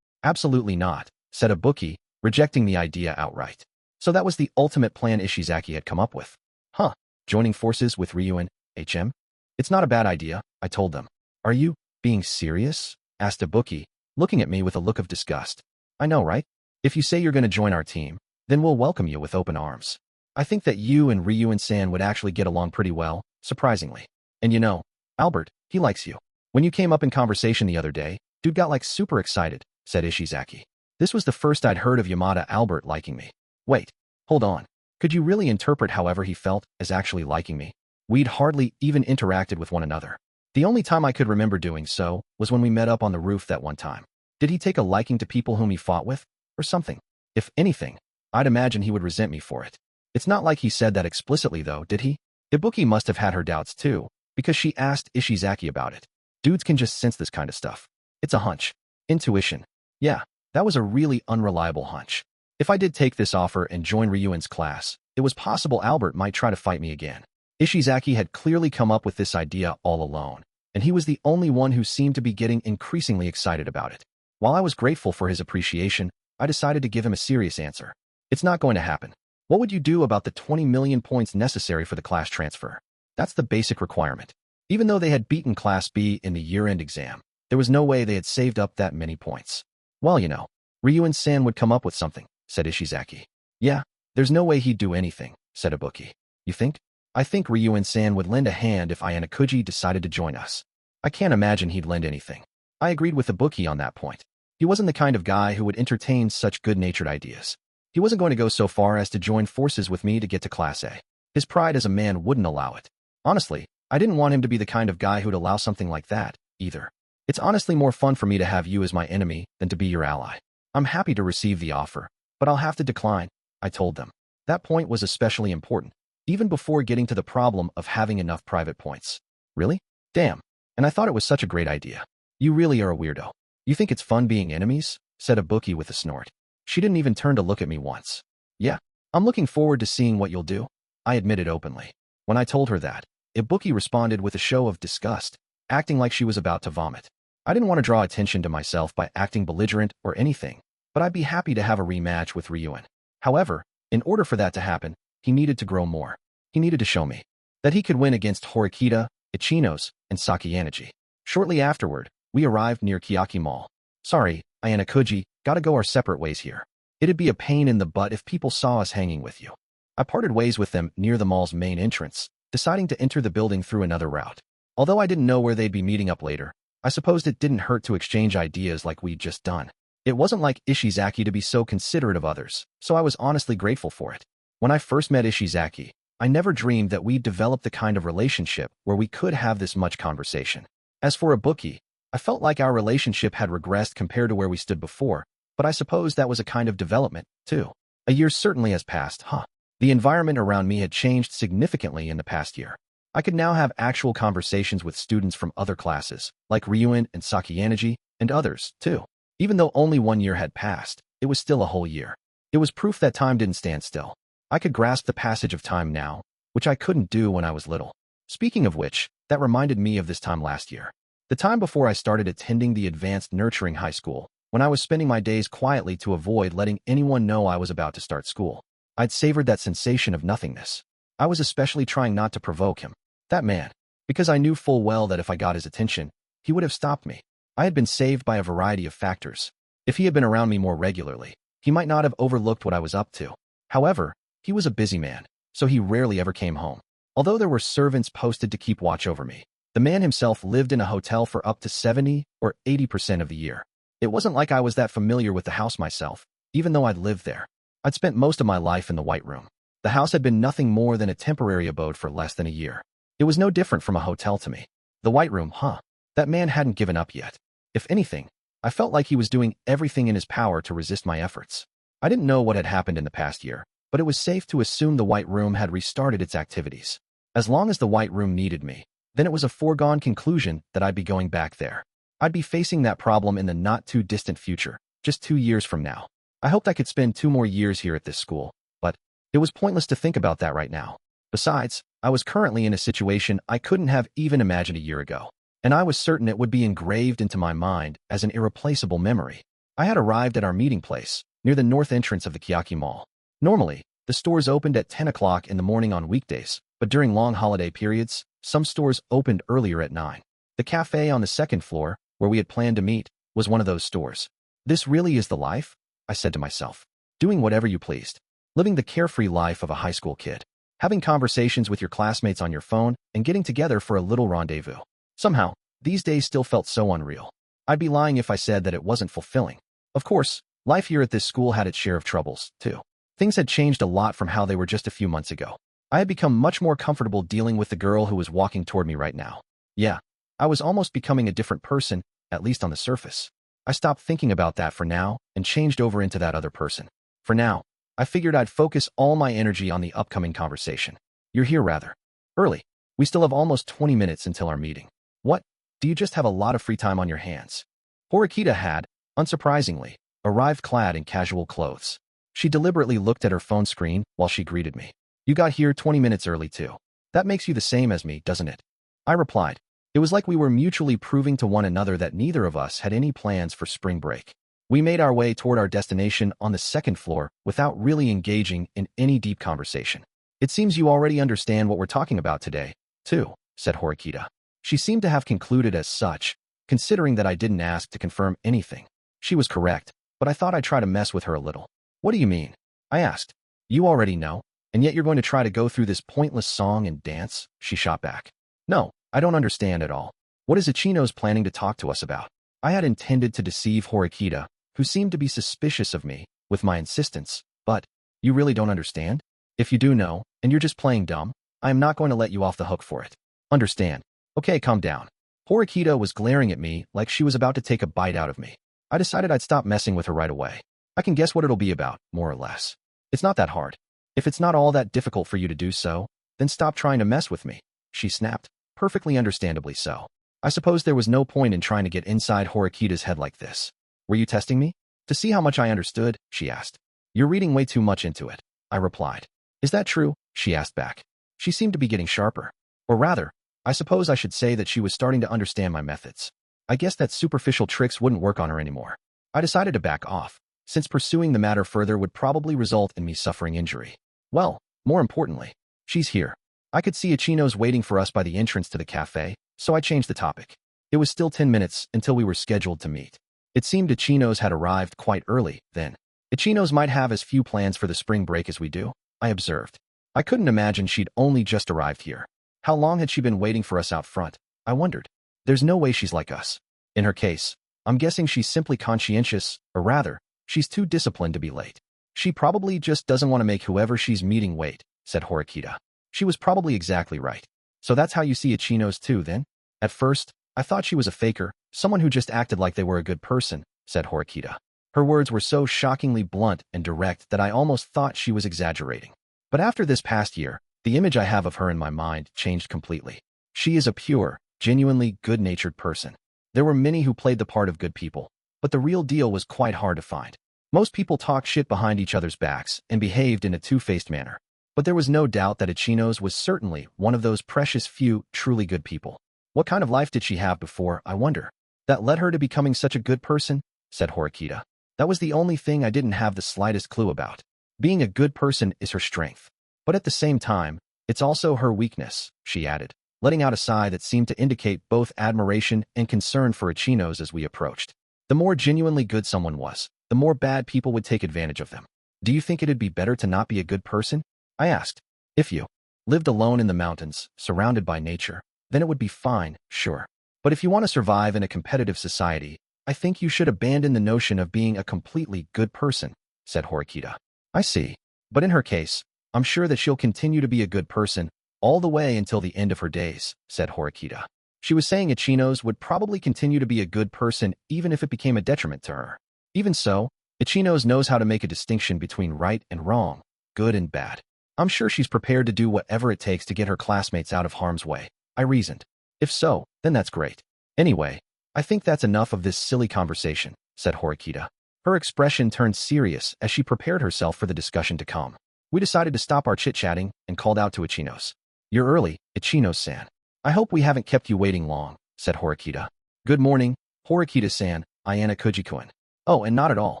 absolutely not, said Ibuki, rejecting the idea outright. So that was the ultimate plan Ishizaki had come up with. Huh, joining forces with Ryuen, HM? It's not a bad idea, I told them. Are you being serious? Asked Ibuki, looking at me with a look of disgust. I know, right? If you say you're going to join our team, then we'll welcome you with open arms. I think that you and Ryuen-san would actually get along pretty well, surprisingly. And you know, Albert, he likes you. When you came up in conversation the other day, dude got like super excited, said Ishizaki. This was the first I'd heard of Yamada Albert liking me. Wait, hold on. Could you really interpret however he felt as actually liking me? We'd hardly even interacted with one another. The only time I could remember doing so was when we met up on the roof that one time. Did he take a liking to people whom he fought with? Or something? If anything, I'd imagine he would resent me for it. It's not like he said that explicitly though, did he? Ibuki must have had her doubts too, because she asked Ishizaki about it. Dudes can just sense this kind of stuff. It's a hunch. Intuition. Yeah, that was a really unreliable hunch. If I did take this offer and join Ryuen's class, it was possible Albert might try to fight me again. Ishizaki had clearly come up with this idea all alone, and he was the only one who seemed to be getting increasingly excited about it. While I was grateful for his appreciation, I decided to give him a serious answer. It's not going to happen. What would you do about the 20 million points necessary for the class transfer? That's the basic requirement. Even though they had beaten Class B in the year-end exam, there was no way they had saved up that many points. Well, you know, Ryuen-san would come up with something, said Ishizaki. Yeah, there's no way he'd do anything, said Ibuki. You think? I think Ryuen-san would lend a hand if Ayanokouji decided to join us. I can't imagine he'd lend anything. I agreed with Ibuki on that point. He wasn't the kind of guy who would entertain such good-natured ideas. He wasn't going to go so far as to join forces with me to get to Class A. His pride as a man wouldn't allow it. Honestly, I didn't want him to be the kind of guy who'd allow something like that, either. It's honestly more fun for me to have you as my enemy than to be your ally. I'm happy to receive the offer, but I'll have to decline, I told them. That point was especially important, even before getting to the problem of having enough private points. Really? Damn. And I thought it was such a great idea. You really are a weirdo. You think it's fun being enemies? Said Ibuki with a snort. She didn't even turn to look at me once. Yeah, I'm looking forward to seeing what you'll do, I admitted openly. When I told her that, Ibuki responded with a show of disgust, acting like she was about to vomit. I didn't want to draw attention to myself by acting belligerent or anything, but I'd be happy to have a rematch with Ryuen. However, in order for that to happen, he needed to grow more. He needed to show me that he could win against Horikita, Ichino's, and Sakayaneji. Shortly afterward, we arrived near Kiyaki Mall. Sorry, Ayanokouji, gotta go our separate ways here. It'd be a pain in the butt if people saw us hanging with you. I parted ways with them near the mall's main entrance, deciding to enter the building through another route. Although I didn't know where they'd be meeting up later, I supposed it didn't hurt to exchange ideas like we'd just done. It wasn't like Ishizaki to be so considerate of others, so I was honestly grateful for it. When I first met Ishizaki, I never dreamed that we'd develop the kind of relationship where we could have this much conversation. As for Ibuki, I felt like our relationship had regressed compared to where we stood before, but I suppose that was a kind of development, too. A year certainly has passed, huh? The environment around me had changed significantly in the past year. I could now have actual conversations with students from other classes, like Ryuen and Sakayaneji, and others, too. Even though only 1 year had passed, it was still a whole year. It was proof that time didn't stand still. I could grasp the passage of time now, which I couldn't do when I was little. Speaking of which, that reminded me of this time last year. The time before I started attending the advanced nurturing high school, when I was spending my days quietly to avoid letting anyone know I was about to start school. I'd savored that sensation of nothingness. I was especially trying not to provoke him, that man, because I knew full well that if I got his attention, he would have stopped me. I had been saved by a variety of factors. If he had been around me more regularly, he might not have overlooked what I was up to. However, he was a busy man, so he rarely ever came home. Although there were servants posted to keep watch over me, the man himself lived in a hotel for up to 70 or 80% of the year. It wasn't like I was that familiar with the house myself, even though I'd lived there. I'd spent most of my life in the White Room. The house had been nothing more than a temporary abode for less than a year. It was no different from a hotel to me. The White Room, huh? That man hadn't given up yet. If anything, I felt like he was doing everything in his power to resist my efforts. I didn't know what had happened in the past year, but it was safe to assume the White Room had restarted its activities. As long as the White Room needed me, then it was a foregone conclusion that I'd be going back there. I'd be facing that problem in the not-too-distant future, just 2 years from now. I hoped I could spend 2 more years here at this school, but it was pointless to think about that right now. Besides, I was currently in a situation I couldn't have even imagined a year ago, and I was certain it would be engraved into my mind as an irreplaceable memory. I had arrived at our meeting place, near the north entrance of the Kiyaki Mall. Normally, the stores opened at 10 o'clock in the morning on weekdays, but during long holiday periods, some stores opened earlier at 9. The cafe on the second floor, where we had planned to meet, was one of those stores. This really is the life? I said to myself. Doing whatever you pleased. Living the carefree life of a high school kid. Having conversations with your classmates on your phone and getting together for a little rendezvous. Somehow, these days still felt so unreal. I'd be lying if I said that it wasn't fulfilling. Of course, life here at this school had its share of troubles, too. Things had changed a lot from how they were just a few months ago. I had become much more comfortable dealing with the girl who was walking toward me right now. Yeah, I was almost becoming a different person, at least on the surface. I stopped thinking about that for now and changed over into that other person. For now, I figured I'd focus all my energy on the upcoming conversation. You're here rather early. We still have almost 20 minutes until our meeting. What? Do you just have a lot of free time on your hands? Horikita had, unsurprisingly, arrived clad in casual clothes. She deliberately looked at her phone screen while she greeted me. You got here 20 minutes early too. That makes you the same as me, doesn't it? I replied. It was like we were mutually proving to one another that neither of us had any plans for spring break. We made our way toward our destination on the second floor without really engaging in any deep conversation. It seems you already understand what we're talking about today, too, said Horikita. She seemed to have concluded as such, considering that I didn't ask to confirm anything. She was correct, but I thought I'd try to mess with her a little. What do you mean? I asked. You already know, and yet you're going to try to go through this pointless song and dance? She shot back. No, I don't understand at all. What is Ichino's planning to talk to us about? I had intended to deceive Horikita, who seemed to be suspicious of me, with my insistence, but you really don't understand? If you do know, and you're just playing dumb, I am not going to let you off the hook for it. Understand? Okay, calm down. Horikita was glaring at me like she was about to take a bite out of me. I decided I'd stop messing with her right away. I can guess what it'll be about, more or less. It's not that hard. If it's not all that difficult for you to do so, then stop trying to mess with me, she snapped, perfectly understandably so. I suppose there was no point in trying to get inside Horikita's head like this. Were you testing me? To see how much I understood, she asked. You're reading way too much into it, I replied. Is that true? She asked back. She seemed to be getting sharper. Or rather, I suppose I should say that she was starting to understand my methods. I guess that superficial tricks wouldn't work on her anymore. I decided to back off, since pursuing the matter further would probably result in me suffering injury. Well, more importantly, she's here. I could see Ichino's waiting for us by the entrance to the cafe, so I changed the topic. It was still 10 minutes until we were scheduled to meet. It seemed Ichino's had arrived quite early, then. Ichino's might have as few plans for the spring break as we do, I observed. I couldn't imagine she'd only just arrived here. How long had she been waiting for us out front? I wondered. There's no way she's like us. In her case, I'm guessing she's simply conscientious, or rather, she's too disciplined to be late. She probably just doesn't want to make whoever she's meeting wait, said Horikita. She was probably exactly right. So that's how you see Ichino's too, then? At first, I thought she was a faker, someone who just acted like they were a good person, said Horikita. Her words were so shockingly blunt and direct that I almost thought she was exaggerating. But after this past year, the image I have of her in my mind changed completely. She is a pure, genuinely good-natured person. There were many who played the part of good people, but the real deal was quite hard to find. Most people talked shit behind each other's backs and behaved in a two-faced manner. But there was no doubt that Ichino's was certainly one of those precious few, truly good people. What kind of life did she have before, I wonder? That led her to becoming such a good person, said Horikita. That was the only thing I didn't have the slightest clue about. Being a good person is her strength. But at the same time, it's also her weakness, she added, letting out a sigh that seemed to indicate both admiration and concern for Ichino's as we approached. The more genuinely good someone was, the more bad people would take advantage of them. Do you think it'd be better to not be a good person? I asked. If you lived alone in the mountains, surrounded by nature, then it would be fine, sure. But if you want to survive in a competitive society, I think you should abandon the notion of being a completely good person, said Horikita. I see. But in her case, I'm sure that she'll continue to be a good person all the way until the end of her days, said Horikita. She was saying Ichino's would probably continue to be a good person even if it became a detriment to her. Even so, Ichino's knows how to make a distinction between right and wrong, good and bad. I'm sure she's prepared to do whatever it takes to get her classmates out of harm's way, I reasoned. If so, then that's great. Anyway, I think that's enough of this silly conversation, said Horikita. Her expression turned serious as she prepared herself for the discussion to come. We decided to stop our chit-chatting and called out to Ichino's. You're early, Ichino-san. I hope we haven't kept you waiting long, said Horikita. Good morning, Horikita-san, Ayanokouji-kun. Oh, and not at all.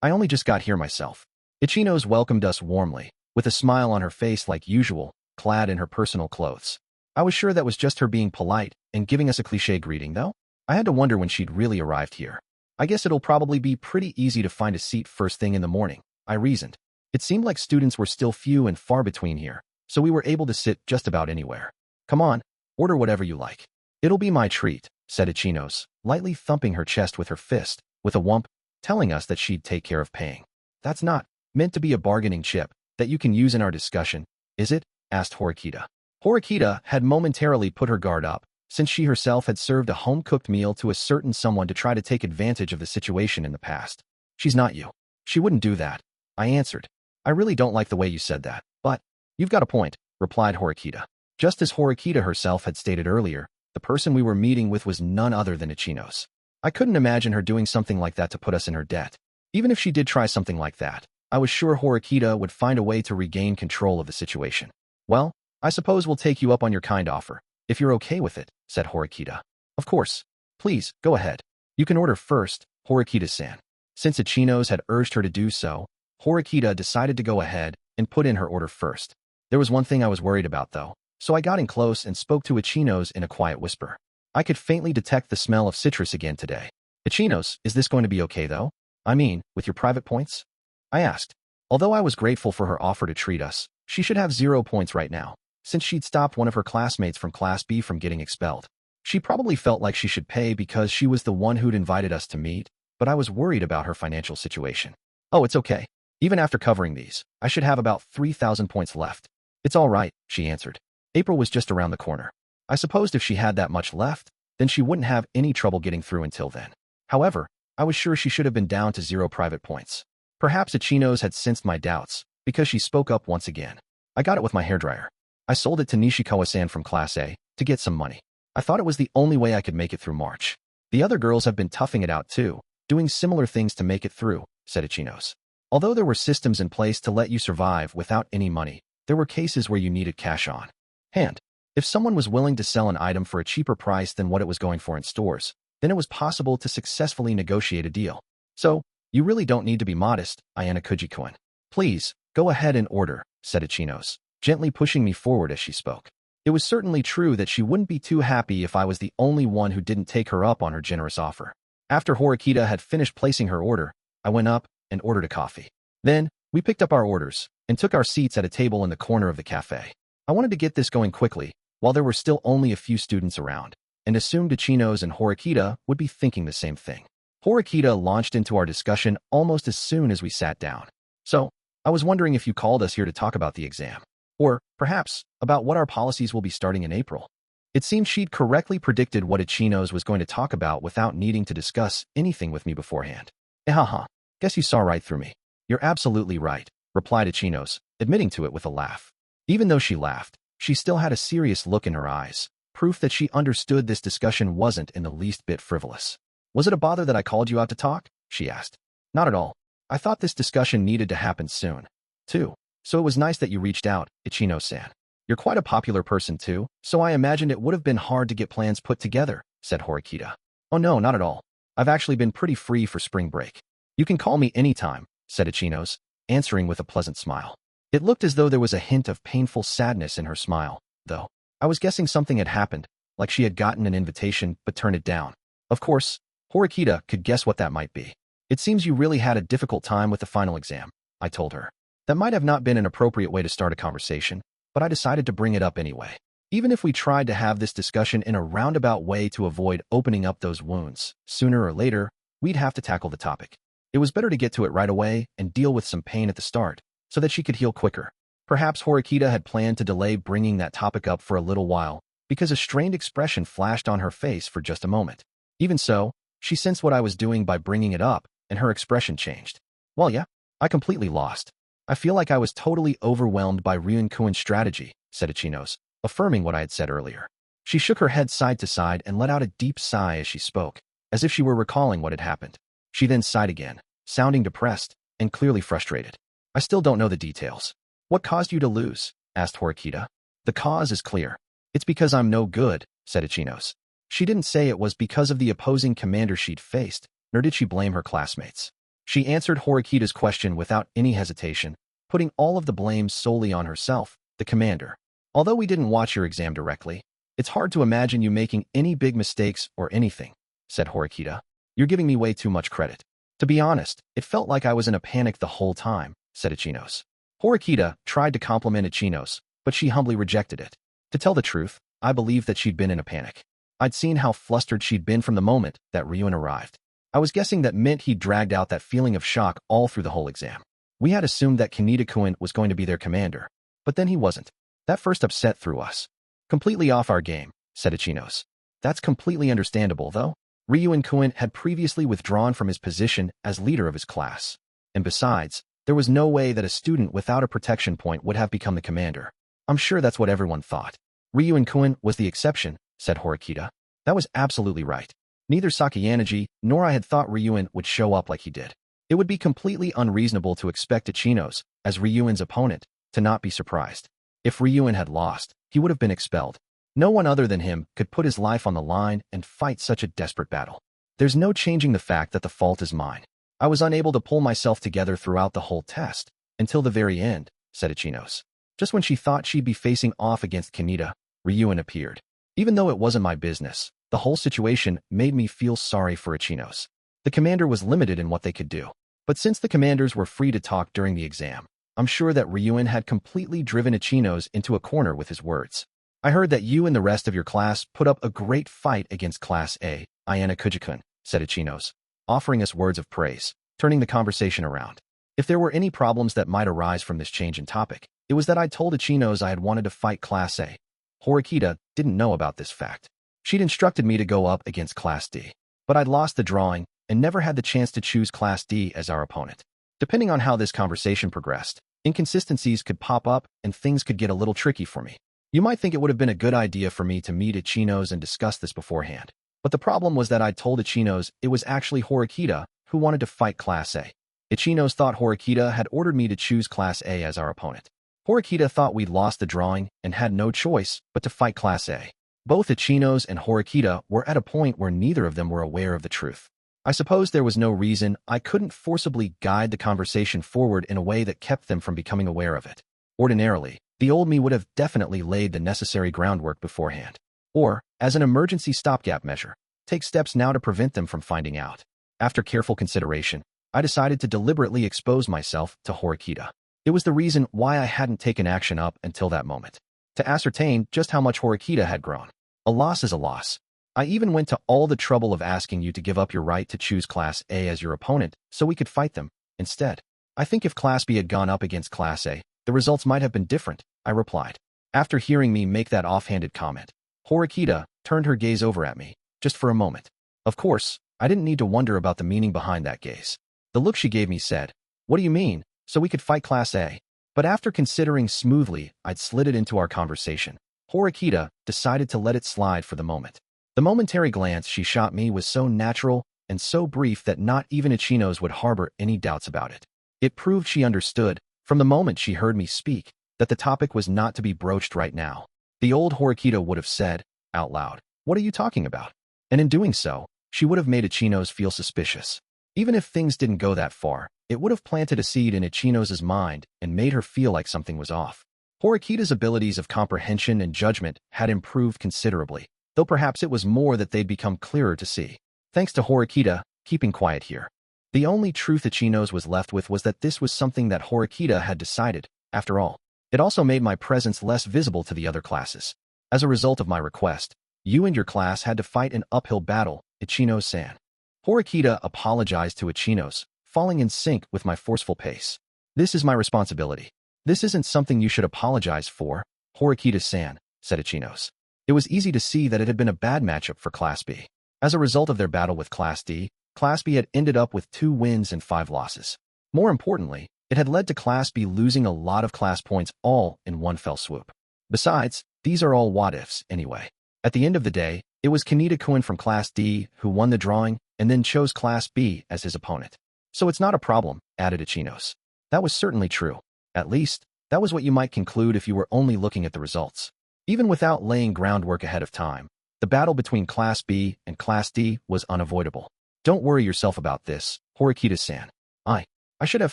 I only just got here myself. Ichino's welcomed us warmly, with a smile on her face like usual, clad in her personal clothes. I was sure that was just her being polite and giving us a cliché greeting, though. I had to wonder when she'd really arrived here. I guess it'll probably be pretty easy to find a seat first thing in the morning, I reasoned. It seemed like students were still few and far between here, so we were able to sit just about anywhere. Come on, order whatever you like. It'll be my treat, said Ichino's, lightly thumping her chest with her fist, with a whump, telling us that she'd take care of paying. That's not meant to be a bargaining chip that you can use in our discussion, is it? Asked Horikita. Horikita had momentarily put her guard up, since she herself had served a home-cooked meal to a certain someone to try to take advantage of the situation in the past. She's not you. She wouldn't do that, I answered. I really don't like the way you said that, but you've got a point, replied Horikita. Just as Horikita herself had stated earlier, the person we were meeting with was none other than Ichino's. I couldn't imagine her doing something like that to put us in her debt. Even if she did try something like that, I was sure Horikita would find a way to regain control of the situation. Well, I suppose we'll take you up on your kind offer, if you're okay with it, said Horikita. Of course. Please, go ahead. You can order first, Horikita-san. Since Ichino's had urged her to do so, Horikita decided to go ahead and put in her order first. There was one thing I was worried about, though, so I got in close and spoke to Ichino's in a quiet whisper. I could faintly detect the smell of citrus again today. Ichino's, is this going to be okay, though? I mean, with your private points? I asked. Although I was grateful for her offer to treat us, she should have 0 points right now, since she'd stopped one of her classmates from Class B from getting expelled. She probably felt like she should pay because she was the one who'd invited us to meet, but I was worried about her financial situation. Oh, it's okay. Even after covering these, I should have about 3,000 points left. It's all right, she answered. April was just around the corner. I supposed if she had that much left, then she wouldn't have any trouble getting through until then. However, I was sure she should have been down to 0 private points. Perhaps Ichino's had sensed my doubts, because she spoke up once again. I got it with my hairdryer. I sold it to Nishikawa-san from Class A to get some money. I thought it was the only way I could make it through March. The other girls have been toughing it out too, doing similar things to make it through, said Ichino's. Although there were systems in place to let you survive without any money, there were cases where you needed cash on hand. If someone was willing to sell an item for a cheaper price than what it was going for in stores, then it was possible to successfully negotiate a deal. So, you really don't need to be modest, Ayanokouji-kun. Please, go ahead and order, said Ichino's, gently pushing me forward as she spoke. It was certainly true that she wouldn't be too happy if I was the only one who didn't take her up on her generous offer. After Horikita had finished placing her order, I went up and ordered a coffee. Then, we picked up our orders and took our seats at a table in the corner of the cafe. I wanted to get this going quickly, while there were still only a few students around, and assumed Ichinos and Horikita would be thinking the same thing. Horikita launched into our discussion almost as soon as we sat down. So, I was wondering if you called us here to talk about the exam. Or, perhaps, about what our policies will be starting in April. It seemed she'd correctly predicted what Ichinos was going to talk about without needing to discuss anything with me beforehand. Haha, guess you saw right through me. You're absolutely right, replied Ichinos, admitting to it with a laugh. Even though she laughed, she still had a serious look in her eyes, proof that she understood this discussion wasn't in the least bit frivolous. Was it a bother that I called you out to talk? She asked. Not at all. I thought this discussion needed to happen soon, too. So it was nice that you reached out, Ichino-san. You're quite a popular person too, so I imagined it would have been hard to get plans put together, said Horikita. Oh no, not at all. I've actually been pretty free for spring break. You can call me anytime, said Ichinos, answering with a pleasant smile. It looked as though there was a hint of painful sadness in her smile, though. I was guessing something had happened, like she had gotten an invitation but turned it down. Of course, Horikita could guess what that might be. It seems you really had a difficult time with the final exam, I told her. That might have not been an appropriate way to start a conversation, but I decided to bring it up anyway. Even if we tried to have this discussion in a roundabout way to avoid opening up those wounds, sooner or later, we'd have to tackle the topic. It was better to get to it right away and deal with some pain at the start, so that she could heal quicker. Perhaps Horikita had planned to delay bringing that topic up for a little while, because a strained expression flashed on her face for just a moment. Even so, she sensed what I was doing by bringing it up, and her expression changed. Well, yeah, I completely lost. I feel like I was totally overwhelmed by Ryuen-kun's strategy, said Ichinos, affirming what I had said earlier. She shook her head side to side and let out a deep sigh as she spoke, as if she were recalling what had happened. She then sighed again, sounding depressed and clearly frustrated. I still don't know the details. What caused you to lose? Asked Horikita. The cause is clear. It's because I'm no good, said Ichinos. She didn't say it was because of the opposing commander she'd faced, nor did she blame her classmates. She answered Horikita's question without any hesitation, putting all of the blame solely on herself, the commander. Although we didn't watch your exam directly, it's hard to imagine you making any big mistakes or anything, said Horikita. You're giving me way too much credit. To be honest, it felt like I was in a panic the whole time, said Ichinos. Horikita tried to compliment Ichinos, but she humbly rejected it. To tell the truth, I believed that she'd been in a panic. I'd seen how flustered she'd been from the moment that Ryuen arrived. I was guessing that meant he'd dragged out that feeling of shock all through the whole exam. We had assumed that Kiyotaka was going to be their commander, but then he wasn't. That first upset threw us completely off our game, said Ichinos. That's completely understandable, though. Ryuen had previously withdrawn from his position as leader of his class. And besides, there was no way that a student without a protection point would have become the commander. I'm sure that's what everyone thought. Ryuen was the exception, said Horikita. That was absolutely right. Neither Sakayanagi nor I had thought Ryuen would show up like he did. It would be completely unreasonable to expect Ichinos, as Ryuen's opponent, to not be surprised. If Ryuen had lost, he would have been expelled. No one other than him could put his life on the line and fight such a desperate battle. There's no changing the fact that the fault is mine. I was unable to pull myself together throughout the whole test, until the very end, said Ichinos. Just when she thought she'd be facing off against Kaneda, Ryuen appeared. Even though it wasn't my business, the whole situation made me feel sorry for Ichinos. The commander was limited in what they could do. But since the commanders were free to talk during the exam, I'm sure that Ryuen had completely driven Ichinos into a corner with his words. I heard that you and the rest of your class put up a great fight against Class A, Ayanokouji-kun, said Ichinos, offering us words of praise, turning the conversation around. If there were any problems that might arise from this change in topic, it was that I told Ichinos I had wanted to fight Class A. Horikita didn't know about this fact. She'd instructed me to go up against Class D, but I'd lost the drawing and never had the chance to choose Class D as our opponent. Depending on how this conversation progressed, inconsistencies could pop up and things could get a little tricky for me. You might think it would have been a good idea for me to meet Ichinos and discuss this beforehand, but the problem was that I'd told Ichinos it was actually Horikita who wanted to fight Class A. Ichinos thought Horikita had ordered me to choose Class A as our opponent. Horikita thought we'd lost the drawing and had no choice but to fight Class A. Both Ichinos and Horikita were at a point where neither of them were aware of the truth. I suppose there was no reason I couldn't forcibly guide the conversation forward in a way that kept them from becoming aware of it. Ordinarily, The old me would have definitely laid the necessary groundwork beforehand. Or, as an emergency stopgap measure, take steps now to prevent them from finding out. After careful consideration, I decided to deliberately expose myself to Horikita. It was the reason why I hadn't taken action up until that moment. To ascertain just how much Horikita had grown. A loss is a loss. I even went to all the trouble of asking you to give up your right to choose Class A as your opponent so we could fight them. Instead, I think if Class B had gone up against Class A, the results might have been different, I replied. After hearing me make that offhanded comment, Horikita turned her gaze over at me, just for a moment. Of course, I didn't need to wonder about the meaning behind that gaze. The look she gave me said, "What do you mean, so we could fight Class A?" But after considering smoothly, I'd slid it into our conversation. Horikita decided to let it slide for the moment. The momentary glance she shot me was so natural and so brief that not even Ichinos would harbor any doubts about it. It proved she understood, from the moment she heard me speak, that the topic was not to be broached right now. The old Horikita would have said, out loud, "What are you talking about?" And in doing so, she would have made Ichinos feel suspicious. Even if things didn't go that far, it would have planted a seed in Ichinos' mind and made her feel like something was off. Horikita's abilities of comprehension and judgment had improved considerably, though perhaps it was more that they'd become clearer to see. Thanks to Horikita keeping quiet here. The only truth Ichinos was left with was that this was something that Horikita had decided, after all. It also made my presence less visible to the other classes. As a result of my request, you and your class had to fight an uphill battle, Ichinos-san. Horikita apologized to Ichinos, falling in sync with my forceful pace. This is my responsibility. This isn't something you should apologize for, Horikita-san, said Ichinos. It was easy to see that it had been a bad matchup for Class B. As a result of their battle with Class D, Class B had ended up with 2 wins and 5 losses. More importantly, it had led to Class B losing a lot of class points all in one fell swoop. Besides, these are all what-ifs anyway. At the end of the day, it was Kaneda-kun from Class D who won the drawing and then chose Class B as his opponent. So it's not a problem, added Ichinos. That was certainly true. At least, that was what you might conclude if you were only looking at the results. Even without laying groundwork ahead of time, the battle between Class B and Class D was unavoidable. Don't worry yourself about this, Horikita-san. I should have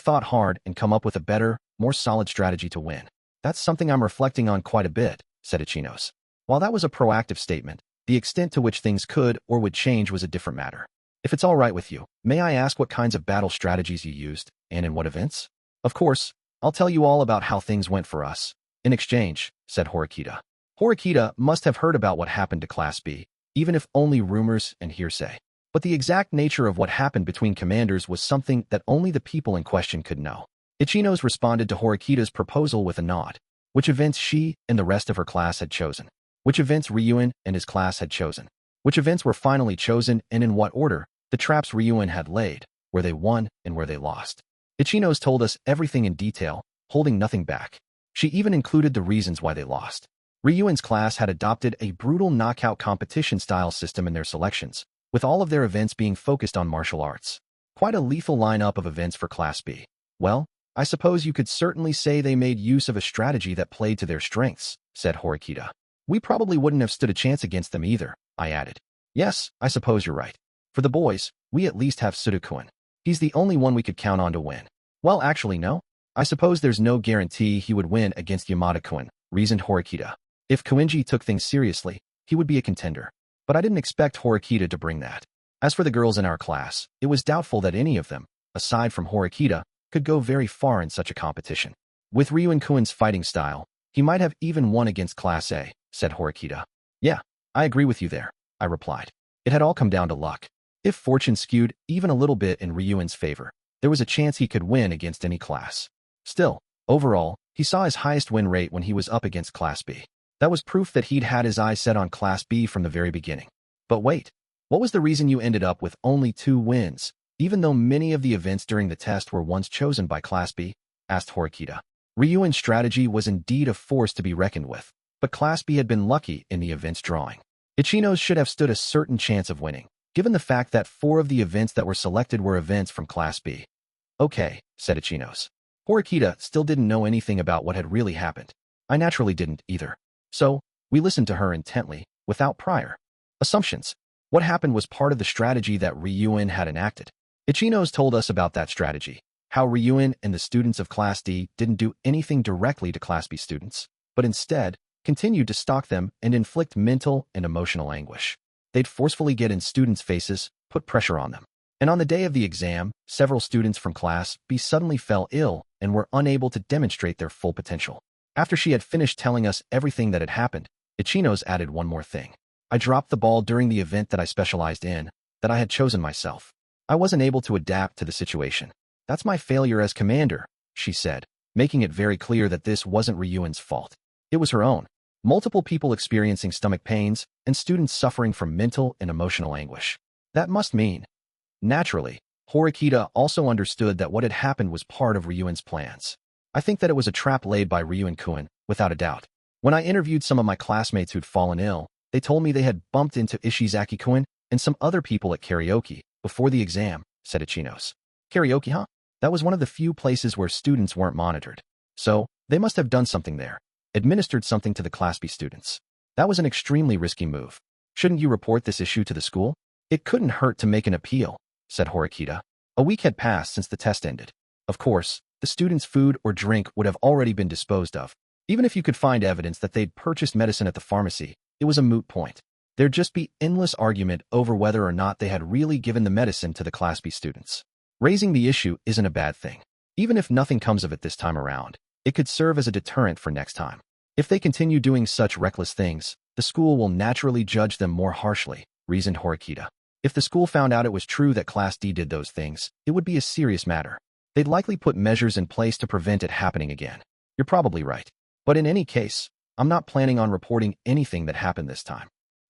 thought hard and come up with a better, more solid strategy to win. That's something I'm reflecting on quite a bit, said Ichinos. While that was a proactive statement, the extent to which things could or would change was a different matter. If it's all right with you, may I ask what kinds of battle strategies you used, and in what events? Of course, I'll tell you all about how things went for us. In exchange, said Horikita. Horikita must have heard about what happened to Class B, even if only rumors and hearsay. But the exact nature of what happened between commanders was something that only the people in question could know. Ichinos responded to Horikita's proposal with a nod. Which events she and the rest of her class had chosen. Which events Ryuen and his class had chosen. Which events were finally chosen and in what order, the traps Ryuen had laid, where they won and where they lost. Ichinos told us everything in detail, holding nothing back. She even included the reasons why they lost. Ryuen's class had adopted a brutal knockout competition-style system in their selections, with all of their events being focused on martial arts. Quite a lethal lineup of events for Class B. Well, I suppose you could certainly say they made use of a strategy that played to their strengths, said Horikita. We probably wouldn't have stood a chance against them either, I added. Yes, I suppose you're right. For the boys, we at least have Suzune. He's the only one we could count on to win. Well, actually, no. I suppose there's no guarantee he would win against Yamada-kun, reasoned Horikita. If Koenji took things seriously, he would be a contender. But I didn't expect Horikita to bring that. As for the girls in our class, it was doubtful that any of them, aside from Horikita, could go very far in such a competition. With Ryuen-kun's fighting style, he might have even won against Class A, said Horikita. Yeah, I agree with you there, I replied. It had all come down to luck. If fortune skewed even a little bit in Ryuen's favor, there was a chance he could win against any class. Still, overall, he saw his highest win rate when he was up against Class B. That was proof that he'd had his eyes set on Class B from the very beginning. But wait, what was the reason you ended up with only 2 wins, even though many of the events during the test were once chosen by Class B? Asked Horikita. Ryuen's strategy was indeed a force to be reckoned with, but Class B had been lucky in the event's drawing. Ichinos should have stood a certain chance of winning, given the fact that 4 of the events that were selected were events from Class B. Okay, said Ichinos. Horikita still didn't know anything about what had really happened. I naturally didn't either. So, we listened to her intently, without prior assumptions. What happened was part of the strategy that Ryuen had enacted. Ichinos told us about that strategy, how Ryuen and the students of Class D didn't do anything directly to Class B students. but instead continued to stalk them and inflict mental and emotional anguish. They'd forcefully get in students' faces, put pressure on them. And on the day of the exam, several students from Class B suddenly fell ill and were unable to demonstrate their full potential. After she had finished telling us everything that had happened, Ichinos added one more thing. I dropped the ball during the event that I specialized in, that I had chosen myself. I wasn't able to adapt to the situation. That's my failure as commander, she said, making it very clear that this wasn't Ryuen's fault. It was her own. Multiple people experiencing stomach pains and students suffering from mental and emotional anguish. That must mean. Naturally, Horikita also understood that what had happened was part of Ryuen's plans. I think that it was a trap laid by Ryuen-kun, without a doubt. When I interviewed some of my classmates who'd fallen ill, they told me they had bumped into Ishizaki-kun and some other people at karaoke before the exam, said Ichinos. Karaoke, huh? That was one of the few places where students weren't monitored. So, they must have done something there. Administered something to the Class B students. That was an extremely risky move. Shouldn't you report this issue to the school? It couldn't hurt to make an appeal, said Horikita. A week had passed since the test ended. Of course, the students' food or drink would have already been disposed of. Even if you could find evidence that they'd purchased medicine at the pharmacy, it was a moot point. There'd just be endless argument over whether or not they had really given the medicine to the Class B students. Raising the issue isn't a bad thing. Even if nothing comes of it this time around, it could serve as a deterrent for next time. If they continue doing such reckless things, the school will naturally judge them more harshly, reasoned Horikita. If the school found out it was true that Class D did those things, it would be a serious matter. They'd likely put measures in place to prevent it happening again. You're probably right. But in any case, I'm not planning on reporting anything that happened this time.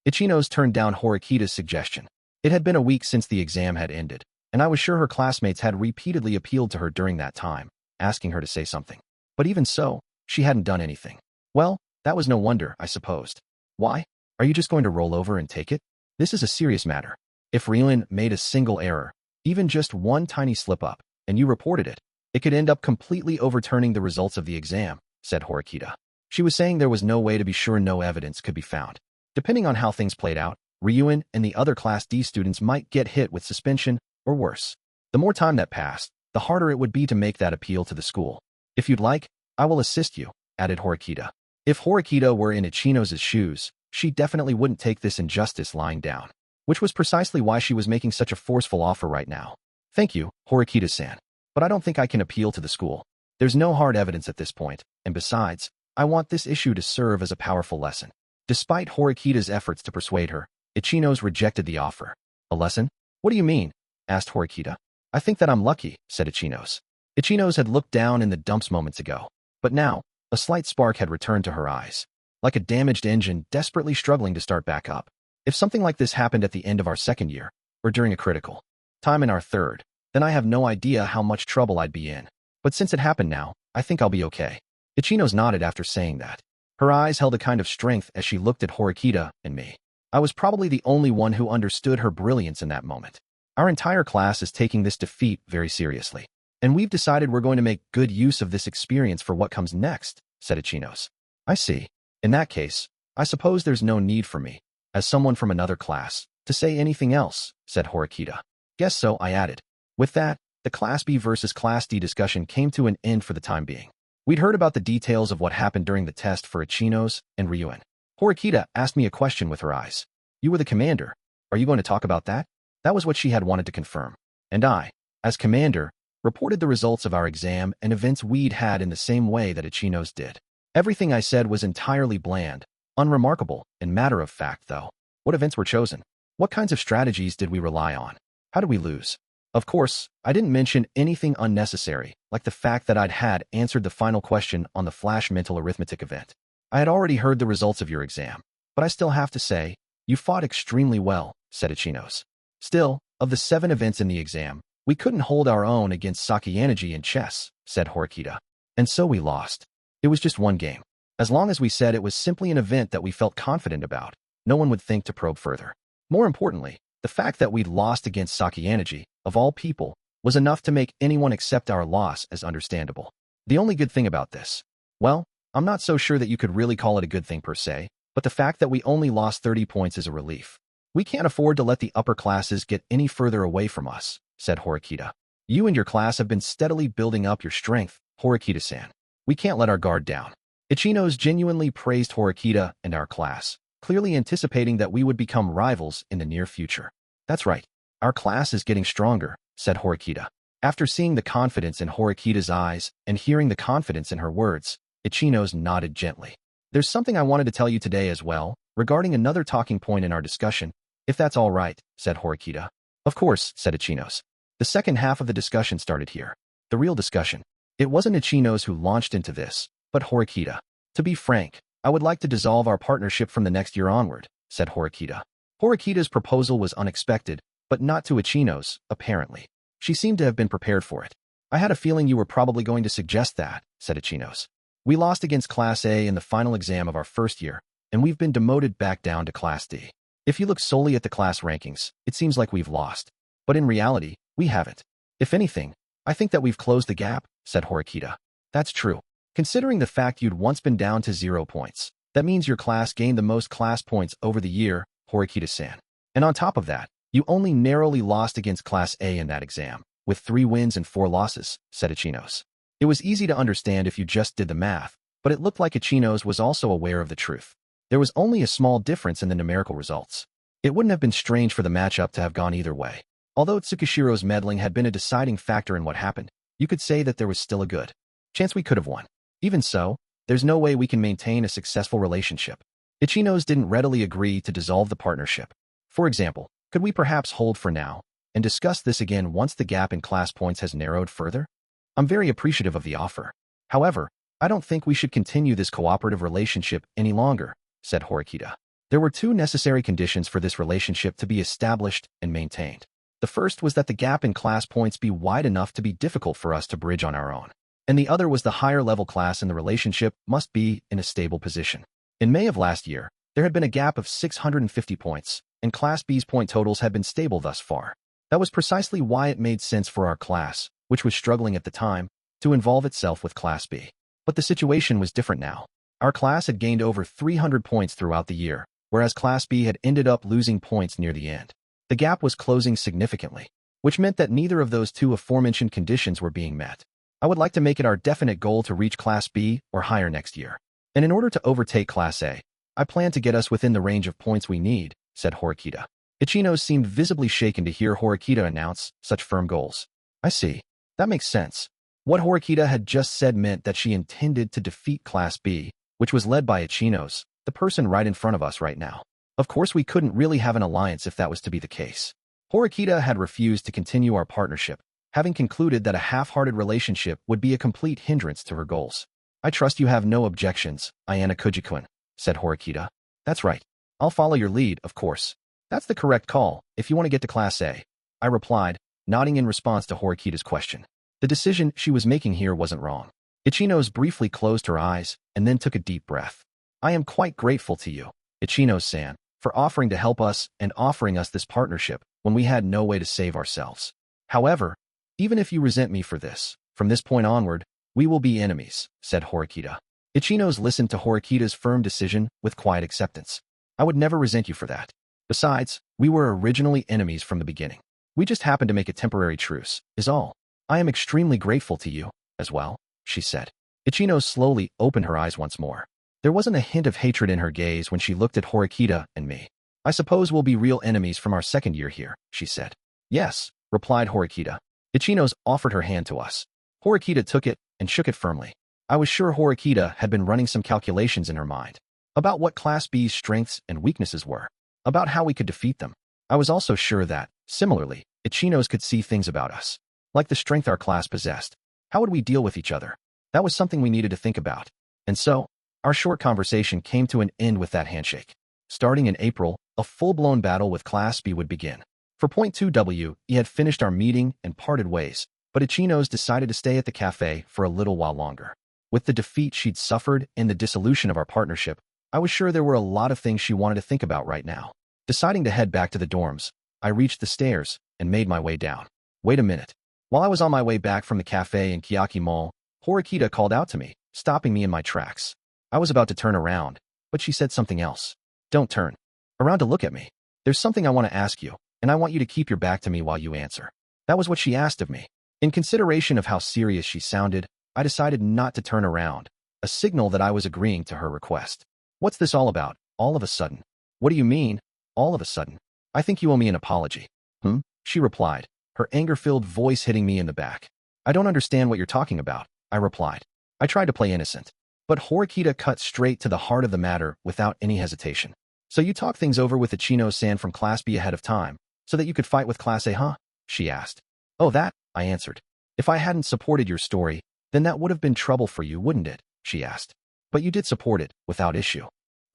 Ichinos turned down Horikita's suggestion. It had been a week since the exam had ended, and I was sure her classmates had repeatedly appealed to her during that time, asking her to say something. But even so, she hadn't done anything. Well, that was no wonder, I supposed. Why? Are you just going to roll over and take it? This is a serious matter. If Ryuen made a single error, even just one tiny slip-up, and you reported it, it could end up completely overturning the results of the exam, said Horikita. She was saying there was no way to be sure no evidence could be found. Depending on how things played out, Ryuen and the other Class D students might get hit with suspension, or worse. The more time that passed, the harder it would be to make that appeal to the school. If you'd like, I will assist you, added Horikita. If Horikita were in Ichinos' shoes, she definitely wouldn't take this injustice lying down, which was precisely why she was making such a forceful offer right now. Thank you, Horikita-san, but I don't think I can appeal to the school. There's no hard evidence at this point, and besides, I want this issue to serve as a powerful lesson. Despite Horikita's efforts to persuade her, Ichinos rejected the offer. A lesson? What do you mean? Asked Horikita. I think that I'm lucky, said Ichinos. Ichinos had looked down in the dumps moments ago, but now, a slight spark had returned to her eyes, like a damaged engine desperately struggling to start back up. If something like this happened at the end of our second year, or during a critical time in our third, then I have no idea how much trouble I'd be in. But since it happened now, I think I'll be okay. Ichinos nodded after saying that. Her eyes held a kind of strength as she looked at Horikita and me. I was probably the only one who understood her brilliance in that moment. Our entire class is taking this defeat very seriously, and we've decided we're going to make good use of this experience for what comes next, said Ichinos. I see. In that case, I suppose there's no need for me, as someone from another class, to say anything else, said Horikita. Guess so, I added. With that, the Class B versus Class D discussion came to an end for the time being. We'd heard about the details of what happened during the test for Ichinos and Ryuen. Horikita asked me a question with her eyes. You were the commander. Are you going to talk about that? That was what she had wanted to confirm. And I, as commander, reported the results of our exam and events we'd had in the same way that Ichinos did. Everything I said was entirely bland, unremarkable, and matter of fact, though. What events were chosen? What kinds of strategies did we rely on? How did we lose? Of course, I didn't mention anything unnecessary, like the fact that I'd had answered the final question on the flash mental arithmetic event. I had already heard the results of your exam, but I still have to say, you fought extremely well, said Ichinos. Still, of the 7 events in the exam, we couldn't hold our own against Sakayanagi in chess, said Horikita. And so we lost. It was just one game. As long as we said it was simply an event that we felt confident about, no one would think to probe further. More importantly, the fact that we'd lost against Sakayanagi, of all people, was enough to make anyone accept our loss as understandable. The only good thing about this, well, I'm not so sure that you could really call it a good thing per se, but the fact that we only lost 30 points is a relief. We can't afford to let the upper classes get any further away from us, said Horikita. You and your class have been steadily building up your strength, Horikita-san. We can't let our guard down. Ichinos genuinely praised Horikita and our class, clearly anticipating that we would become rivals in the near future. That's right. Our class is getting stronger, said Horikita. After seeing the confidence in Horikita's eyes and hearing the confidence in her words, Ichinos nodded gently. There's something I wanted to tell you today as well, regarding another talking point in our discussion, if that's all right, said Horikita. Of course, said Ichinos. The second half of the discussion started here. The real discussion. It wasn't Ichinos who launched into this, but Horikita. To be frank, I would like to dissolve our partnership from the next year onward, said Horikita. Horikita's proposal was unexpected, but not to Ichinos, apparently. She seemed to have been prepared for it. I had a feeling you were probably going to suggest that, said Ichinos. We lost against Class A in the final exam of our first year, and we've been demoted back down to Class D. If you look solely at the class rankings, it seems like we've lost. But in reality, we haven't. If anything, I think that we've closed the gap, said Horikita. That's true. Considering the fact you'd once been down to 0 points, that means your class gained the most class points over the year, Horikita-san. And on top of that, you only narrowly lost against Class A in that exam, with 3 wins and 4 losses, said Ichinos. It was easy to understand if you just did the math, but it looked like Ichinos was also aware of the truth. There was only a small difference in the numerical results. It wouldn't have been strange for the matchup to have gone either way. Although Tsukishiro's meddling had been a deciding factor in what happened, you could say that there was still a good chance we could have won. Even so, there's no way we can maintain a successful relationship. Ichinos didn't readily agree to dissolve the partnership. For example, could we perhaps hold for now and discuss this again once the gap in class points has narrowed further? I'm very appreciative of the offer. However, I don't think we should continue this cooperative relationship any longer, said Horikita. There were 2 necessary conditions for this relationship to be established and maintained. The first was that the gap in class points be wide enough to be difficult for us to bridge on our own. And the other was the higher level class in the relationship must be in a stable position. In May of last year, there had been a gap of 650 points, and Class B's point totals had been stable thus far. That was precisely why it made sense for our class, which was struggling at the time, to involve itself with Class B. But the situation was different now. Our class had gained over 300 points throughout the year, whereas Class B had ended up losing points near the end. The gap was closing significantly, which meant that neither of those 2 aforementioned conditions were being met. I would like to make it our definite goal to reach Class B or higher next year. And in order to overtake Class A, I plan to get us within the range of points we need, said Horikita. Ichinos seemed visibly shaken to hear Horikita announce such firm goals. I see. That makes sense. What Horikita had just said meant that she intended to defeat Class B, which was led by Ichinos, the person right in front of us right now. Of course, we couldn't really have an alliance if that was to be the case. Horikita had refused to continue our partnership, having concluded that a half-hearted relationship would be a complete hindrance to her goals. I trust you have no objections, Ayanokouji-kun, said Horikita. That's right. I'll follow your lead, of course. That's the correct call, if you want to get to Class A, I replied, nodding in response to Horikita's question. The decision she was making here wasn't wrong. Ichinos briefly closed her eyes and then took a deep breath. I am quite grateful to you, Ichinos-san, for offering to help us and offering us this partnership when we had no way to save ourselves. However, even if you resent me for this, from this point onward, we will be enemies, said Horikita. Ichinos listened to Horikita's firm decision with quiet acceptance. I would never resent you for that. Besides, we were originally enemies from the beginning. We just happened to make a temporary truce, is all. I am extremely grateful to you, as well, she said. Ichinos slowly opened her eyes once more. There wasn't a hint of hatred in her gaze when she looked at Horikita and me. I suppose we'll be real enemies from our second year here, she said. Yes, replied Horikita. Ichinos offered her hand to us. Horikita took it and shook it firmly. I was sure Horikita had been running some calculations in her mind about what Class B's strengths and weaknesses were, about how we could defeat them. I was also sure that, similarly, Ichinos could see things about us, like the strength our class possessed. How would we deal with each other? That was something we needed to think about. And so, our short conversation came to an end with that handshake. Starting in April, a full-blown battle with Class B would begin. For point 2W, he had finished our meeting and parted ways, but Ichinos decided to stay at the cafe for a little while longer. With the defeat she'd suffered and the dissolution of our partnership, I was sure there were a lot of things she wanted to think about right now. Deciding to head back to the dorms, I reached the stairs and made my way down. Wait a minute. While I was on my way back from the cafe in Kiyaki Mall, Horikita called out to me, stopping me in my tracks. I was about to turn around, but she said something else. Don't turn around to look at me. There's something I want to ask you, and I want you to keep your back to me while you answer. That was what she asked of me. In consideration of how serious she sounded, I decided not to turn around, a signal that I was agreeing to her request. What's this all about, all of a sudden? What do you mean, all of a sudden? I think you owe me an apology. She replied, her anger-filled voice hitting me in the back. I don't understand what you're talking about, I replied. I tried to play innocent. But Horikita cut straight to the heart of the matter without any hesitation. So you talked things over with Ichino-san from Class B ahead of time, so that you could fight with Class A, huh? She asked. Oh, that, I answered. If I hadn't supported your story, then that would have been trouble for you, wouldn't it? She asked. But you did support it, without issue.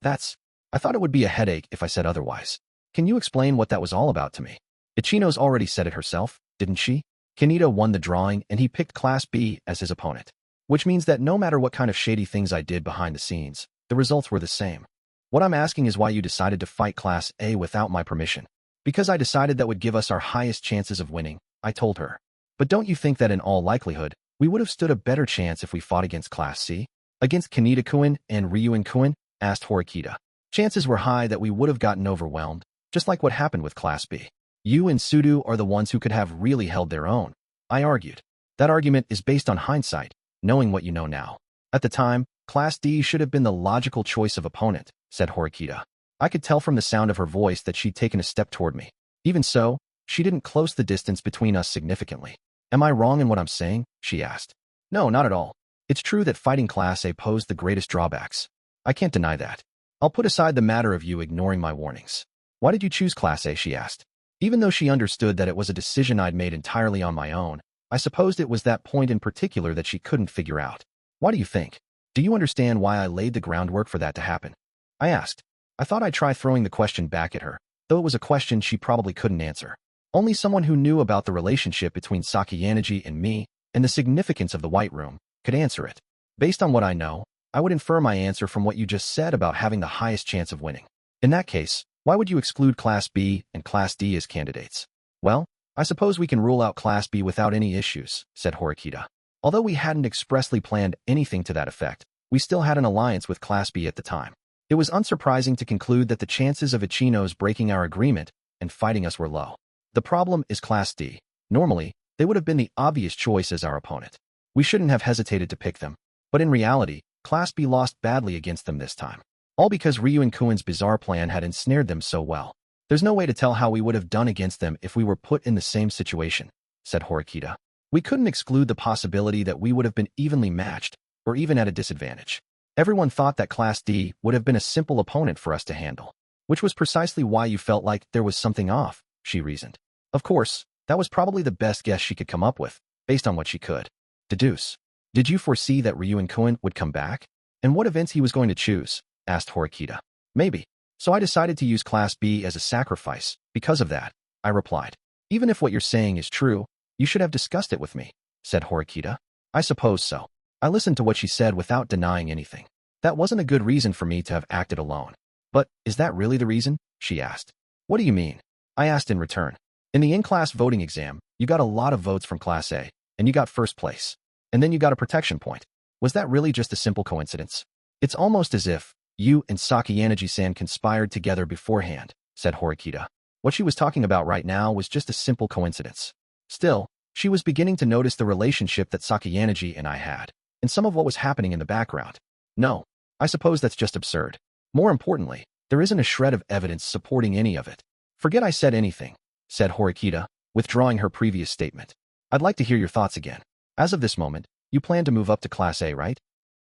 I thought it would be a headache if I said otherwise. Can you explain what that was all about to me? Ichino's already said it herself, didn't she? Kaneda won the drawing and he picked Class B as his opponent. Which means that no matter what kind of shady things I did behind the scenes, the results were the same. What I'm asking is why you decided to fight Class A without my permission. Because I decided that would give us our highest chances of winning, I told her. But don't you think that in all likelihood, we would have stood a better chance if we fought against Class C? Against Kaneda-kun and Ryuen-kun? Asked Horikita. Chances were high that we would have gotten overwhelmed, just like what happened with Class B. You and Sudo are the ones who could have really held their own, I argued. That argument is based on hindsight, knowing what you know now. At the time, Class D should have been the logical choice of opponent, said Horikita. I could tell from the sound of her voice that she'd taken a step toward me. Even so, she didn't close the distance between us significantly. Am I wrong in what I'm saying? She asked. No, not at all. It's true that fighting Class A posed the greatest drawbacks. I can't deny that. I'll put aside the matter of you ignoring my warnings. Why did you choose Class A? She asked. Even though she understood that it was a decision I'd made entirely on my own, I supposed it was that point in particular that she couldn't figure out. Why do you think? Do you understand why I laid the groundwork for that to happen? I asked. I thought I'd try throwing the question back at her, though it was a question she probably couldn't answer. Only someone who knew about the relationship between Sakayanagi and me, and the significance of the White Room, could answer it. Based on what I know, I would infer my answer from what you just said about having the highest chance of winning. In that case, why would you exclude Class B and Class D as candidates? Well, I suppose we can rule out Class B without any issues, said Horikita. Although we hadn't expressly planned anything to that effect, we still had an alliance with Class B at the time. It was unsurprising to conclude that the chances of Ichino's breaking our agreement and fighting us were low. The problem is Class D. Normally, they would have been the obvious choice as our opponent. We shouldn't have hesitated to pick them. But in reality, Class B lost badly against them this time. All because Ryuen-kun's bizarre plan had ensnared them so well. There's no way to tell how we would have done against them if we were put in the same situation, said Horikita. We couldn't exclude the possibility that we would have been evenly matched, or even at a disadvantage. Everyone thought that Class D would have been a simple opponent for us to handle, which was precisely why you felt like there was something off, she reasoned. Of course, that was probably the best guess she could come up with, based on what she could deduce. Did you foresee that Ryuen-kun would come back? And what events he was going to choose? Asked Horikita. Maybe. So I decided to use Class B as a sacrifice, because of that, I replied. Even if what you're saying is true, you should have discussed it with me, said Horikita. I suppose so. I listened to what she said without denying anything. That wasn't a good reason for me to have acted alone. But, is that really the reason? She asked. What do you mean? I asked in return. In the in-class voting exam, you got a lot of votes from Class A, and you got first place. And then you got a protection point. Was that really just a simple coincidence? It's almost as if you and Sakayanagi-san conspired together beforehand, said Horikita. What she was talking about right now was just a simple coincidence. Still, she was beginning to notice the relationship that Sakayanagi and I had, and some of what was happening in the background. No, I suppose that's just absurd. More importantly, there isn't a shred of evidence supporting any of it. Forget I said anything, said Horikita, withdrawing her previous statement. I'd like to hear your thoughts again. As of this moment, you plan to move up to Class A, right?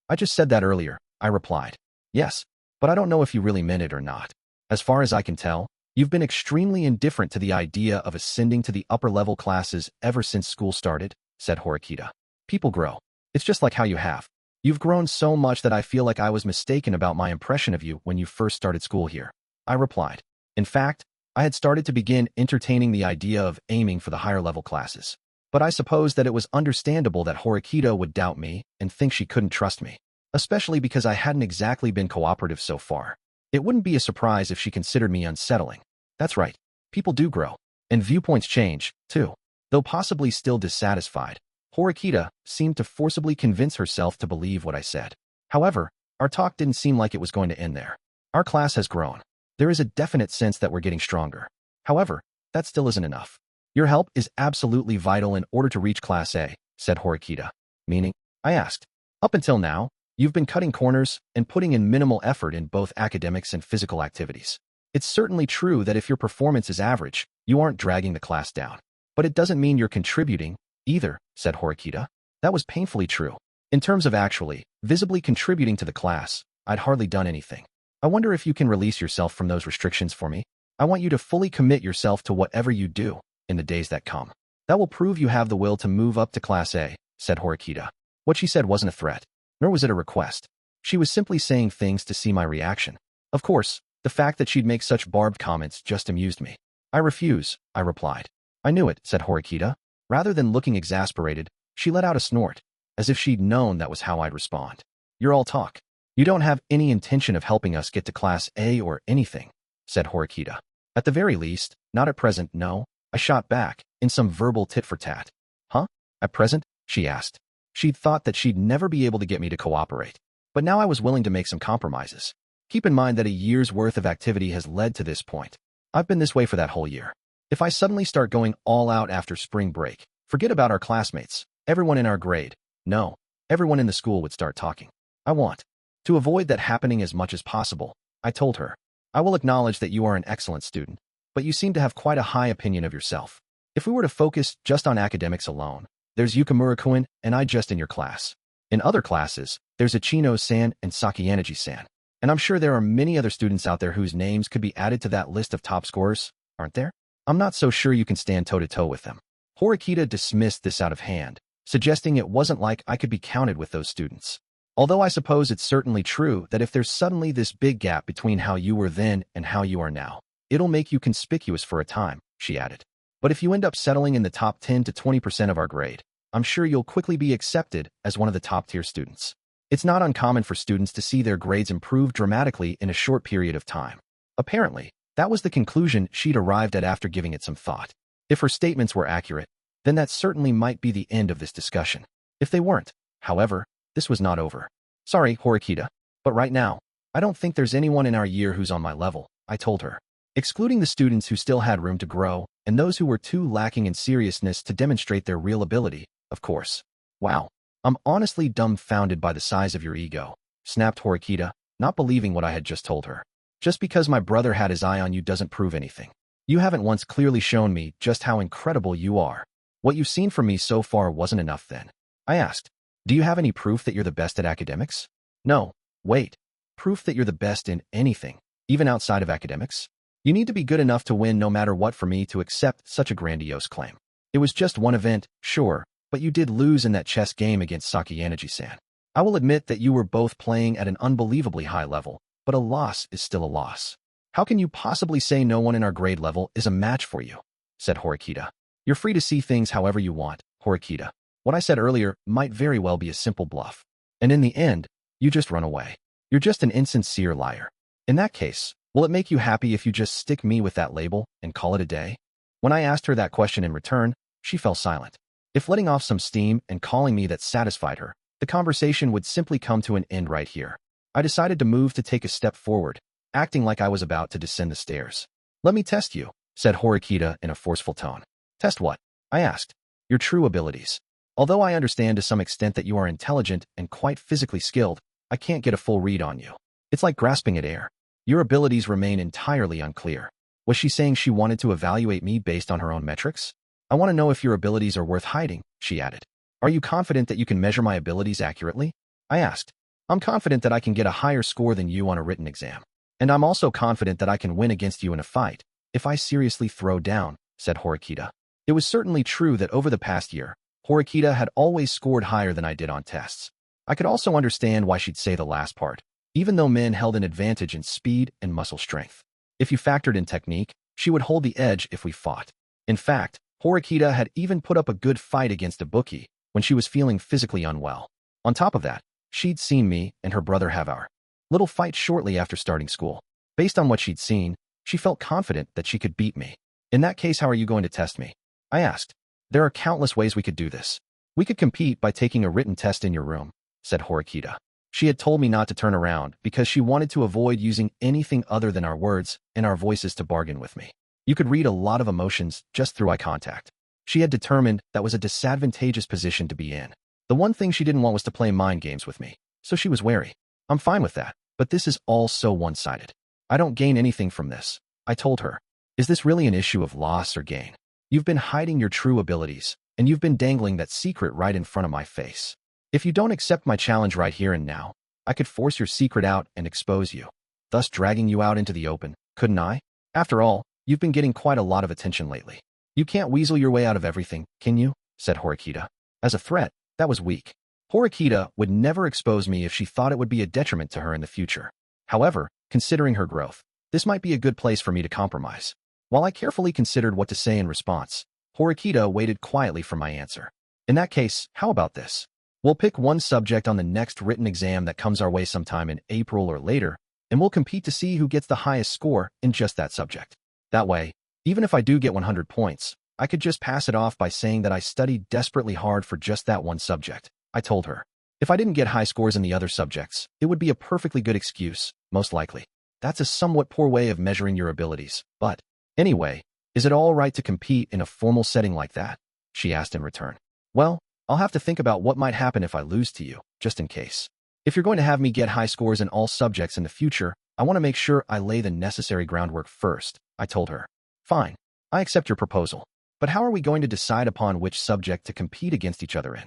I just said that earlier, I replied. Yes, but I don't know if you really meant it or not. As far as I can tell, you've been extremely indifferent to the idea of ascending to the upper-level classes ever since school started, said Horikita. People grow. It's just like how you have. You've grown so much that I feel like I was mistaken about my impression of you when you first started school here. I replied. In fact, I had started to begin entertaining the idea of aiming for the higher-level classes. But I suppose that it was understandable that Horikita would doubt me and think she couldn't trust me. Especially because I hadn't exactly been cooperative so far. It wouldn't be a surprise if she considered me unsettling. That's right. People do grow. And viewpoints change, too. Though possibly still dissatisfied, Horikita seemed to forcibly convince herself to believe what I said. However, our talk didn't seem like it was going to end there. Our class has grown. There is a definite sense that we're getting stronger. However, that still isn't enough. Your help is absolutely vital in order to reach Class A, said Horikita. Meaning? I asked. Up until now, You've been cutting corners and putting in minimal effort in both academics and physical activities. It's certainly true that if your performance is average, you aren't dragging the class down. But it doesn't mean you're contributing, either, said Horikita. That was painfully true. In terms of actually, visibly contributing to the class, I'd hardly done anything. I wonder if you can release yourself from those restrictions for me. I want you to fully commit yourself to whatever you do in the days that come. That will prove you have the will to move up to Class A, said Horikita. What she said wasn't a threat, nor was it a request. She was simply saying things to see my reaction. Of course, the fact that she'd make such barbed comments just amused me. I refuse, I replied. I knew it, said Horikita. Rather than looking exasperated, she let out a snort, as if she'd known that was how I'd respond. You're all talk. You don't have any intention of helping us get to Class A or anything, said Horikita. At the very least, not at present, no, I shot back, in some verbal tit-for-tat. Huh? At present? She asked. She'd thought that she'd never be able to get me to cooperate. But now I was willing to make some compromises. Keep in mind that a year's worth of activity has led to this point. I've been this way for that whole year. If I suddenly start going all out after spring break, forget about our classmates, everyone in our grade. No, everyone in the school would start talking. I want to avoid that happening as much as possible, I told her. I will acknowledge that you are an excellent student, but you seem to have quite a high opinion of yourself. If we were to focus just on academics alone, there's Yukamura-kun and I just in your class. In other classes, there's Ichino-san and Sakayanagi-san. And I'm sure there are many other students out there whose names could be added to that list of top scorers, aren't there? I'm not so sure you can stand toe-to-toe with them. Horikita dismissed this out of hand, suggesting it wasn't like I could be counted with those students. Although I suppose it's certainly true that if there's suddenly this big gap between how you were then and how you are now, it'll make you conspicuous for a time, she added. But if you end up settling in the top 10 to 20% of our grade, I'm sure you'll quickly be accepted as one of the top-tier students. It's not uncommon for students to see their grades improve dramatically in a short period of time. Apparently, that was the conclusion she'd arrived at after giving it some thought. If her statements were accurate, then that certainly might be the end of this discussion. If they weren't, however, this was not over. Sorry, Horikita, but right now, I don't think there's anyone in our year who's on my level, I told her. Excluding the students who still had room to grow, and those who were too lacking in seriousness to demonstrate their real ability, of course. Wow, I'm honestly dumbfounded by the size of your ego, snapped Horikita, not believing what I had just told her. Just because my brother had his eye on you doesn't prove anything. You haven't once clearly shown me just how incredible you are. What you've seen from me so far wasn't enough then. I asked, do you have any proof that you're the best at academics? No, wait. Proof that you're the best in anything, even outside of academics? You need to be good enough to win no matter what for me to accept such a grandiose claim. It was just one event, sure, but you did lose in that chess game against Sakayanagi-san. I will admit that you were both playing at an unbelievably high level, but a loss is still a loss. How can you possibly say no one in our grade level is a match for you? Said Horikita. You're free to see things however you want, Horikita. What I said earlier might very well be a simple bluff. And in the end, you just run away. You're just an insincere liar. In that case, will it make you happy if you just stick me with that label and call it a day? When I asked her that question in return, she fell silent. If letting off some steam and calling me that satisfied her, the conversation would simply come to an end right here. I decided to move to take a step forward, acting like I was about to descend the stairs. Let me test you, said Horikita in a forceful tone. Test what? I asked. Your true abilities. Although I understand to some extent that you are intelligent and quite physically skilled, I can't get a full read on you. It's like grasping at air. Your abilities remain entirely unclear. Was she saying she wanted to evaluate me based on her own metrics? I want to know if your abilities are worth hiding, she added. Are you confident that you can measure my abilities accurately? I asked. I'm confident that I can get a higher score than you on a written exam. And I'm also confident that I can win against you in a fight, if I seriously throw down, said Horikita. It was certainly true that over the past year, Horikita had always scored higher than I did on tests. I could also understand why she'd say the last part, even though men held an advantage in speed and muscle strength. If you factored in technique, she would hold the edge if we fought. In fact, Horikita had even put up a good fight against a bookie when she was feeling physically unwell. On top of that, she'd seen me and her brother have our little fight shortly after starting school. Based on what she'd seen, she felt confident that she could beat me. In that case, how are you going to test me? I asked. There are countless ways we could do this. We could compete by taking a written test in your room, said Horikita. She had told me not to turn around because she wanted to avoid using anything other than our words and our voices to bargain with me. You could read a lot of emotions just through eye contact. She had determined that was a disadvantageous position to be in. The one thing she didn't want was to play mind games with me, So she was wary. I'm fine with that, but this is all so one-sided. I don't gain anything from this, I told her. Is this really an issue of loss or gain? You've been hiding your true abilities, and you've been dangling that secret right in front of my face. If you don't accept my challenge right here and now, I could force your secret out and expose you, thus dragging you out into the open, couldn't I? After all, you've been getting quite a lot of attention lately. You can't weasel your way out of everything, can you? Said Horikita. As a threat, that was weak. Horikita would never expose me if she thought it would be a detriment to her in the future. However, considering her growth, this might be a good place for me to compromise. While I carefully considered what to say in response, Horikita waited quietly for my answer. In that case, how about this? We'll pick one subject on the next written exam that comes our way sometime in April or later, and we'll compete to see who gets the highest score in just that subject. That way, even if I do get 100 points, I could just pass it off by saying that I studied desperately hard for just that one subject, I told her. If I didn't get high scores in the other subjects, it would be a perfectly good excuse, most likely. That's a somewhat poor way of measuring your abilities, but anyway, is it all right to compete in a formal setting like that? She asked in return. Well, I'll have to think about what might happen if I lose to you, just in case. If you're going to have me get high scores in all subjects in the future, I want to make sure I lay the necessary groundwork first, I told her. Fine, I accept your proposal. But how are we going to decide upon which subject to compete against each other in?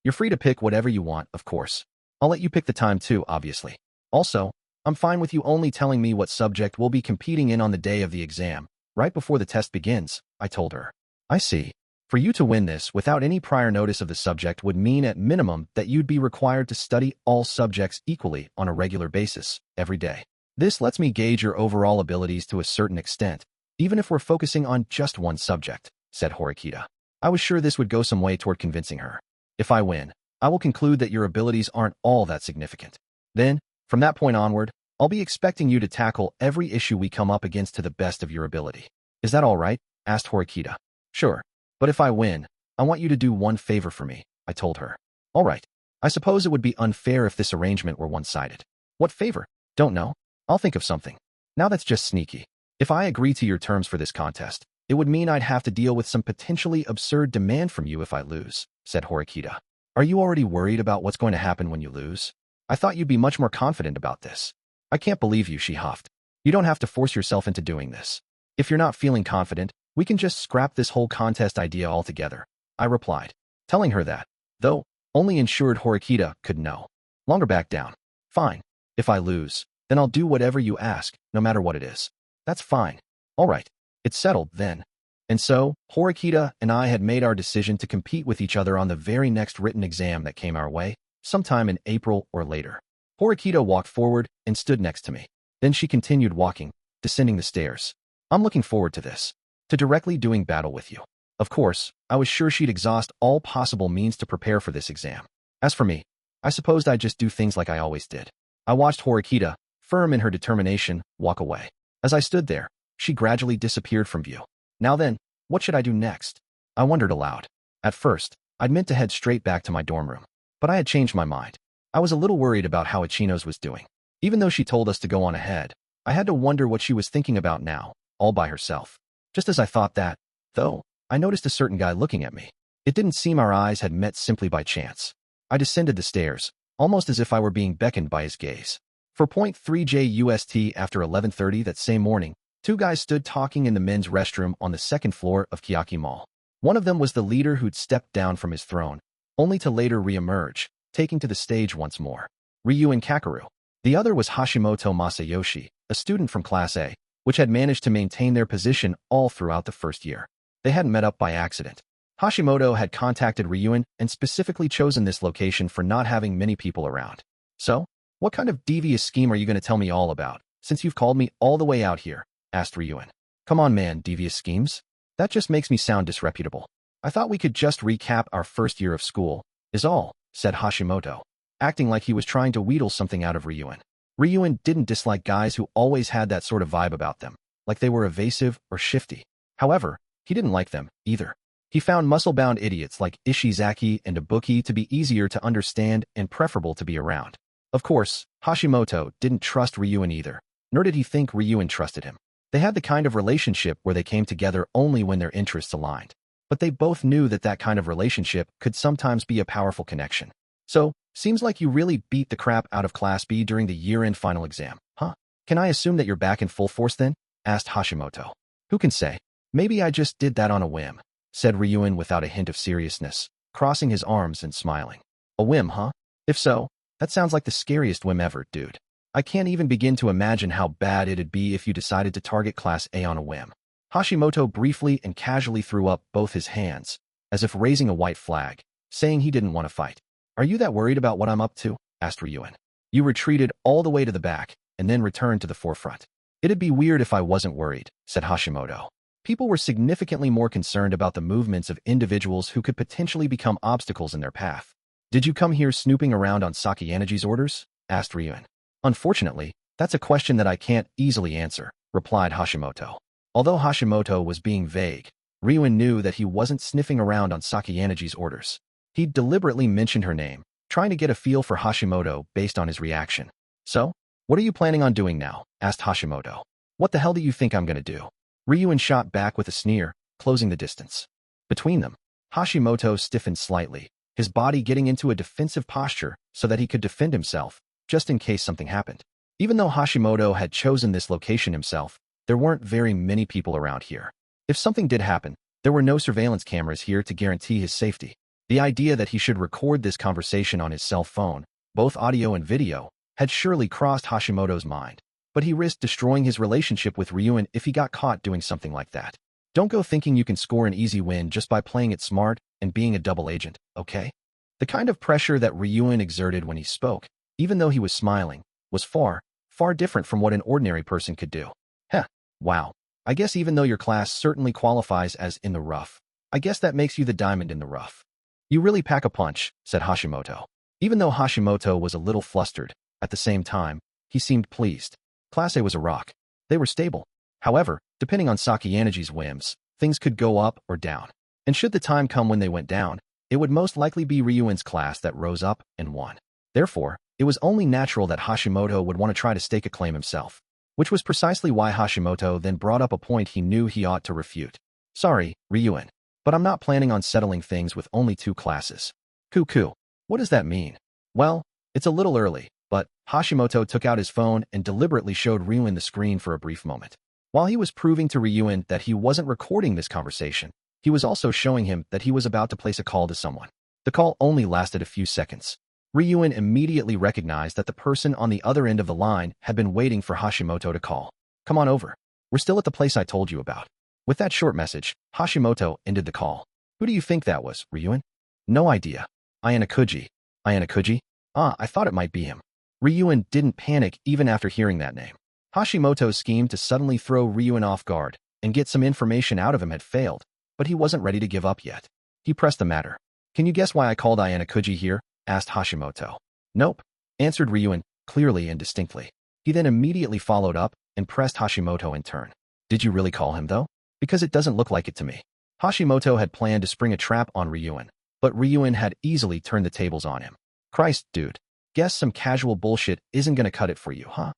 You're free to pick whatever you want, of course. I'll let you pick the time too, obviously. Also, I'm fine with you only telling me what subject we'll be competing in on the day of the exam, right before the test begins, I told her. I see. For you to win this without any prior notice of the subject would mean at minimum that you'd be required to study all subjects equally on a regular basis, every day. This lets me gauge your overall abilities to a certain extent, even if we're focusing on just one subject, said Horikita. I was sure this would go some way toward convincing her. If I win, I will conclude that your abilities aren't all that significant. Then, from that point onward, I'll be expecting you to tackle every issue we come up against to the best of your ability. Is that all right? Asked Horikita. Sure. But if I win, I want you to do one favor for me, I told her. All right. I suppose it would be unfair if this arrangement were one-sided. What favor? Don't know. I'll think of something. Now that's just sneaky. If I agree to your terms for this contest, it would mean I'd have to deal with some potentially absurd demand from you if I lose, said Horikita. Are you already worried about what's going to happen when you lose? I thought you'd be much more confident about this. I can't believe you, she huffed. You don't have to force yourself into doing this. If you're not feeling confident, we can just scrap this whole contest idea altogether, I replied, telling her that, though only ensured Horikita could know. Longer back down. Fine. If I lose, then I'll do whatever you ask, no matter what it is. That's fine. All right. It's settled, then. And so, Horikita and I had made our decision to compete with each other on the very next written exam that came our way, sometime in April or later. Horikita walked forward and stood next to me. Then she continued walking, descending the stairs. I'm looking forward to this. To directly doing battle with you. Of course, I was sure she'd exhaust all possible means to prepare for this exam. As for me, I supposed I'd just do things like I always did. I watched Horikita, firm in her determination, walk away. As I stood there, she gradually disappeared from view. Now then, what should I do next? I wondered aloud. At first, I'd meant to head straight back to my dorm room. But I had changed my mind. I was a little worried about how Ichino's was doing. Even though she told us to go on ahead, I had to wonder what she was thinking about now, all by herself. Just as I thought that, though, I noticed a certain guy looking at me. It didn't seem our eyes had met simply by chance. I descended the stairs, almost as if I were being beckoned by his gaze. For 3 JUST after 11:30 that same morning, two guys stood talking in the men's restroom on the second floor of Kiyotaka Mall. One of them was the leader who'd stepped down from his throne, only to later re-emerge, taking to the stage once more. Ryuen Kakeru. The other was Hashimoto Masayoshi, a student from Class A, which had managed to maintain their position all throughout the first year. They hadn't met up by accident. Hashimoto had contacted Ryuen and specifically chosen this location for not having many people around. So, what kind of devious scheme are you going to tell me all about, since you've called me all the way out here? Asked Ryuen. Come on, man, devious schemes? That just makes me sound disreputable. I thought we could just recap our first year of school, is all, said Hashimoto, acting like he was trying to wheedle something out of Ryuen. Ryuen didn't dislike guys who always had that sort of vibe about them, like they were evasive or shifty. However, he didn't like them, either. He found muscle-bound idiots like Ishizaki and Ibuki to be easier to understand and preferable to be around. Of course, Hashimoto didn't trust Ryuen either, nor did he think Ryuen trusted him. They had the kind of relationship where they came together only when their interests aligned. But they both knew that that kind of relationship could sometimes be a powerful connection. So, Seems like you really beat the crap out of Class B during the year-end final exam, huh? Can I assume that you're back in full force then? Asked Hashimoto. Who can say? Maybe I just did that on a whim, said Ryuen without a hint of seriousness, crossing his arms and smiling. A whim, huh? If so, that sounds like the scariest whim ever, dude. I can't even begin to imagine how bad it'd be if you decided to target Class A on a whim. Hashimoto briefly and casually threw up both his hands, as if raising a white flag, saying he didn't want to fight. Are you that worried about what I'm up to? Asked Ryuen. You retreated all the way to the back, and then returned to the forefront. It'd be weird if I wasn't worried, said Hashimoto. People were significantly more concerned about the movements of individuals who could potentially become obstacles in their path. Did you come here snooping around on Sakayanagi's orders? Asked Ryuen. Unfortunately, that's a question that I can't easily answer, replied Hashimoto. Although Hashimoto was being vague, Ryuen knew that he wasn't sniffing around on Sakayanagi's orders. He'd deliberately mentioned her name, trying to get a feel for Hashimoto based on his reaction. So, what are you planning on doing now? Asked Hashimoto. What the hell do you think I'm gonna do? Ryuen shot back with a sneer, closing the distance. Between them, Hashimoto stiffened slightly, his body getting into a defensive posture so that he could defend himself, just in case something happened. Even though Hashimoto had chosen this location himself, there weren't very many people around here. If something did happen, there were no surveillance cameras here to guarantee his safety. The idea that he should record this conversation on his cell phone, both audio and video, had surely crossed Hashimoto's mind, but he risked destroying his relationship with Ryuen if he got caught doing something like that. Don't go thinking you can score an easy win just by playing it smart and being a double agent, okay? The kind of pressure that Ryuen exerted when he spoke, even though he was smiling, was far, far different from what an ordinary person could do. Heh, wow. I guess even though your class certainly qualifies as in the rough, I guess that makes you the diamond in the rough. You really pack a punch, said Hashimoto. Even though Hashimoto was a little flustered, at the same time, he seemed pleased. Class A was a rock. They were stable. However, depending on Sakayanagi's whims, things could go up or down. And should the time come when they went down, it would most likely be Ryuen's class that rose up and won. Therefore, it was only natural that Hashimoto would want to try to stake a claim himself, which was precisely why Hashimoto then brought up a point he knew he ought to refute. Sorry, Ryuen, but I'm not planning on settling things with only 2 classes. Cuckoo. What does that mean? Well, it's a little early, but Hashimoto took out his phone and deliberately showed Ryuen the screen for a brief moment. While he was proving to Ryuen that he wasn't recording this conversation, he was also showing him that he was about to place a call to someone. The call only lasted a few seconds. Ryuen immediately recognized that the person on the other end of the line had been waiting for Hashimoto to call. Come on over. We're still at the place I told you about. With that short message, Hashimoto ended the call. Who do you think that was, Ryuen? No idea. Ayanokouji. Ayanokouji? Ah, I thought it might be him. Ryuen didn't panic even after hearing that name. Hashimoto's scheme to suddenly throw Ryuen off guard and get some information out of him had failed, but he wasn't ready to give up yet. He pressed the matter. Can you guess why I called Ayanokouji here? Asked Hashimoto. Nope, answered Ryuen, clearly and distinctly. He then immediately followed up and pressed Hashimoto in turn. Did you really call him, though? Because it doesn't look like it to me. Hashimoto had planned to spring a trap on Ryuen, but Ryuen had easily turned the tables on him. Christ, dude. Guess some casual bullshit isn't gonna cut it for you, huh?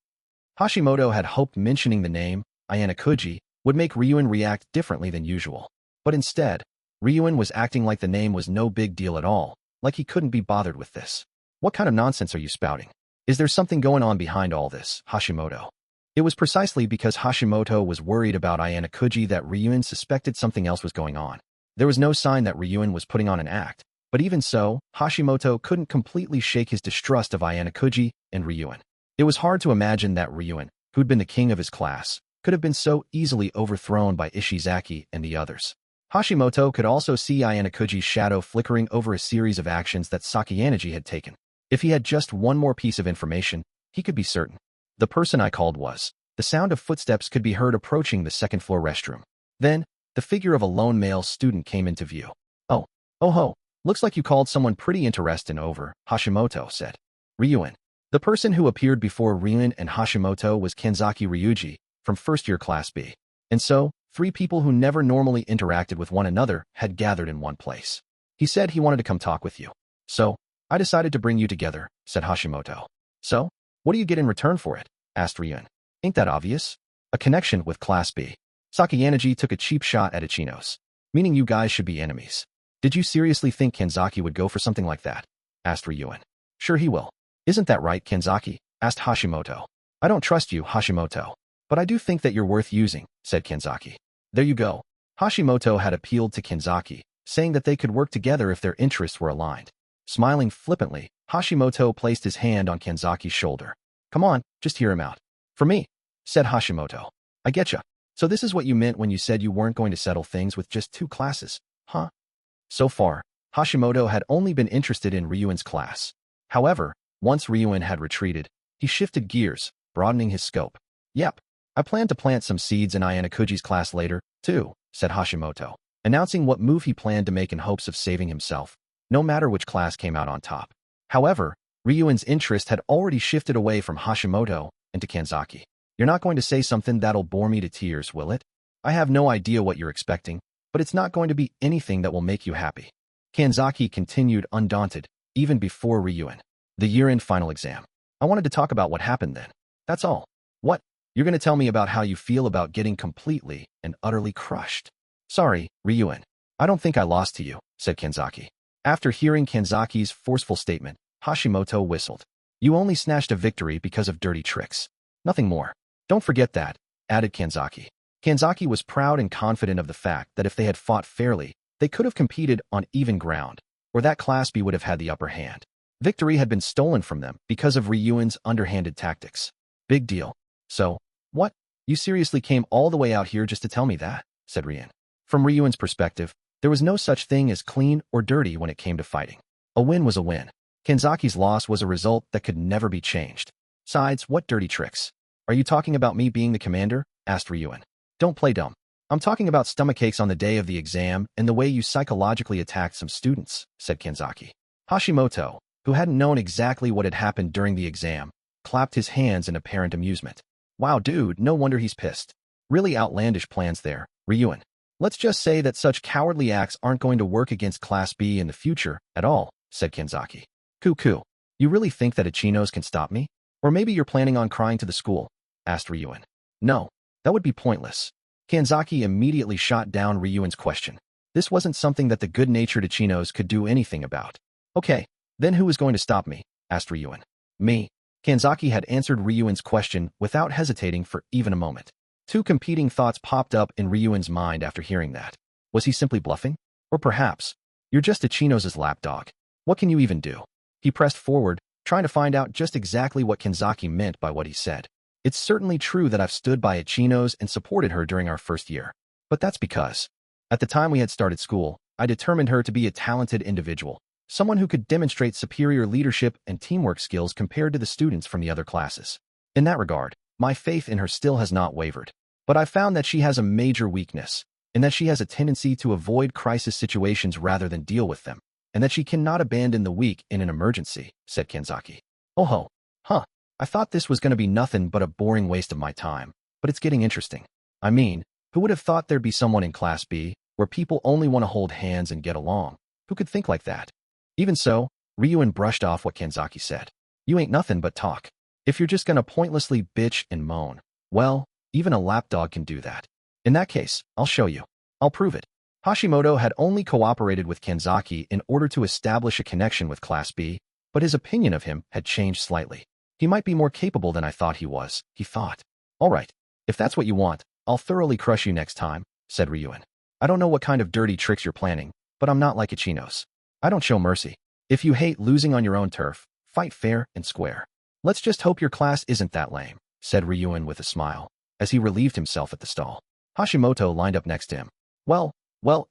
Hashimoto had hoped mentioning the name, Ayanokouji, would make Ryuen react differently than usual. But instead, Ryuen was acting like the name was no big deal at all, like he couldn't be bothered with this. What kind of nonsense are you spouting? Is there something going on behind all this, Hashimoto? It was precisely because Hashimoto was worried about Ayanokouji that Ryuen suspected something else was going on. There was no sign that Ryuen was putting on an act, but even so, Hashimoto couldn't completely shake his distrust of Ayanokouji and Ryuen. It was hard to imagine that Ryuen, who'd been the king of his class, could have been so easily overthrown by Ishizaki and the others. Hashimoto could also see Ayanokouji's shadow flickering over a series of actions that Sakayanaji had taken. If he had just one more piece of information, he could be certain. The person I called was. The sound of footsteps could be heard approaching the second-floor restroom. Then, the figure of a lone male student came into view. Oh ho, looks like you called someone pretty interesting over, Hashimoto said. Ryuen. The person who appeared before Ryuen and Hashimoto was Kenzaki Ryuji, from first-year Class B. And so, 3 people who never normally interacted with one another had gathered in one place. He said he wanted to come talk with you. So, I decided to bring you together, said Hashimoto. So, what do you get in return for it? Asked Ryuen. Ain't that obvious? A connection with Class B. Sakayanaji took a cheap shot at Ichinos, meaning you guys should be enemies. Did you seriously think Kenzaki would go for something like that? Asked Ryuen. Sure he will. Isn't that right, Kenzaki? Asked Hashimoto. I don't trust you, Hashimoto. But I do think that you're worth using, said Kenzaki. There you go. Hashimoto had appealed to Kenzaki, saying that they could work together if their interests were aligned. Smiling flippantly, Hashimoto placed his hand on Kenzaki's shoulder. Come on, just hear him out. For me, said Hashimoto. I getcha. So this is what you meant when you said you weren't going to settle things with just 2 classes, huh? So far, Hashimoto had only been interested in Ryuen's class. However, once Ryuen had retreated, he shifted gears, broadening his scope. Yep, I plan to plant some seeds in Ayanokouji's class later, too, said Hashimoto, announcing what move he planned to make in hopes of saving himself, no matter which class came out on top. However, Ryuen's interest had already shifted away from Hashimoto and to Kenzaki. You're not going to say something that'll bore me to tears, will it? I have no idea what you're expecting, but it's not going to be anything that will make you happy. Kenzaki continued undaunted, even before Ryuen. The year-end final exam. I wanted to talk about what happened then. That's all. What? You're going to tell me about how you feel about getting completely and utterly crushed. Sorry, Ryuen. I don't think I lost to you, said Kenzaki. After hearing Kenzaki's forceful statement, Hashimoto whistled. You only snatched a victory because of dirty tricks. Nothing more. Don't forget that, added Kenzaki. Kenzaki was proud and confident of the fact that if they had fought fairly, they could have competed on even ground, or that Class B would have had the upper hand. Victory had been stolen from them because of Ryuen's underhanded tactics. Big deal. So, what? You seriously came all the way out here just to tell me that? Said Ryuen. From Ryuen's perspective, there was no such thing as clean or dirty when it came to fighting. A win was a win. Kenzaki's loss was a result that could never be changed. Besides, what dirty tricks? Are you talking about me being the commander? Asked Ryuen. Don't play dumb. I'm talking about stomachaches on the day of the exam and the way you psychologically attacked some students, said Kenzaki. Hashimoto, who hadn't known exactly what had happened during the exam, clapped his hands in apparent amusement. Wow, dude, no wonder he's pissed. Really outlandish plans there, Ryuen. Let's just say that such cowardly acts aren't going to work against Class B in the future at all, said Kenzaki. Cuckoo. You really think that Ichinos can stop me? Or maybe you're planning on crying to the school? Asked Ryuen. No, that would be pointless. Kenzaki immediately shot down Ryuen's question. This wasn't something that the good-natured Ichinos could do anything about. Okay, then who is going to stop me? Asked Ryuen. Me. Kenzaki had answered Ryuen's question without hesitating for even a moment. 2 competing thoughts popped up in Ryuen's mind after hearing that. Was he simply bluffing? Or perhaps, you're just Ichinos' lapdog. What can you even do? He pressed forward, trying to find out just exactly what Kenzaki meant by what he said. It's certainly true that I've stood by Ichinos and supported her during our first year. But that's because, at the time we had started school, I determined her to be a talented individual, someone who could demonstrate superior leadership and teamwork skills compared to the students from the other classes. In that regard, my faith in her still has not wavered. But I've found that she has a major weakness, in that she has a tendency to avoid crisis situations rather than deal with them, and that she cannot abandon the weak in an emergency, said Kenzaki. Oh ho. Huh. I thought this was going to be nothing but a boring waste of my time, but it's getting interesting. I mean, who would have thought there'd be someone in Class B, where people only want to hold hands and get along? Who could think like that? Even so, Ryuen brushed off what Kenzaki said. You ain't nothing but talk. If you're just going to pointlessly bitch and moan, well, even a lapdog can do that. In that case, I'll show you. I'll prove it. Hashimoto had only cooperated with Kenzaki in order to establish a connection with Class B, but his opinion of him had changed slightly. He might be more capable than I thought he was, he thought. All right, if that's what you want, I'll thoroughly crush you next time, said Ryuen. I don't know what kind of dirty tricks you're planning, but I'm not like Ichinos. I don't show mercy. If you hate losing on your own turf, fight fair and square. Let's just hope your class isn't that lame, said Ryuen with a smile, as he relieved himself at the stall. Hashimoto lined up next to him. Well,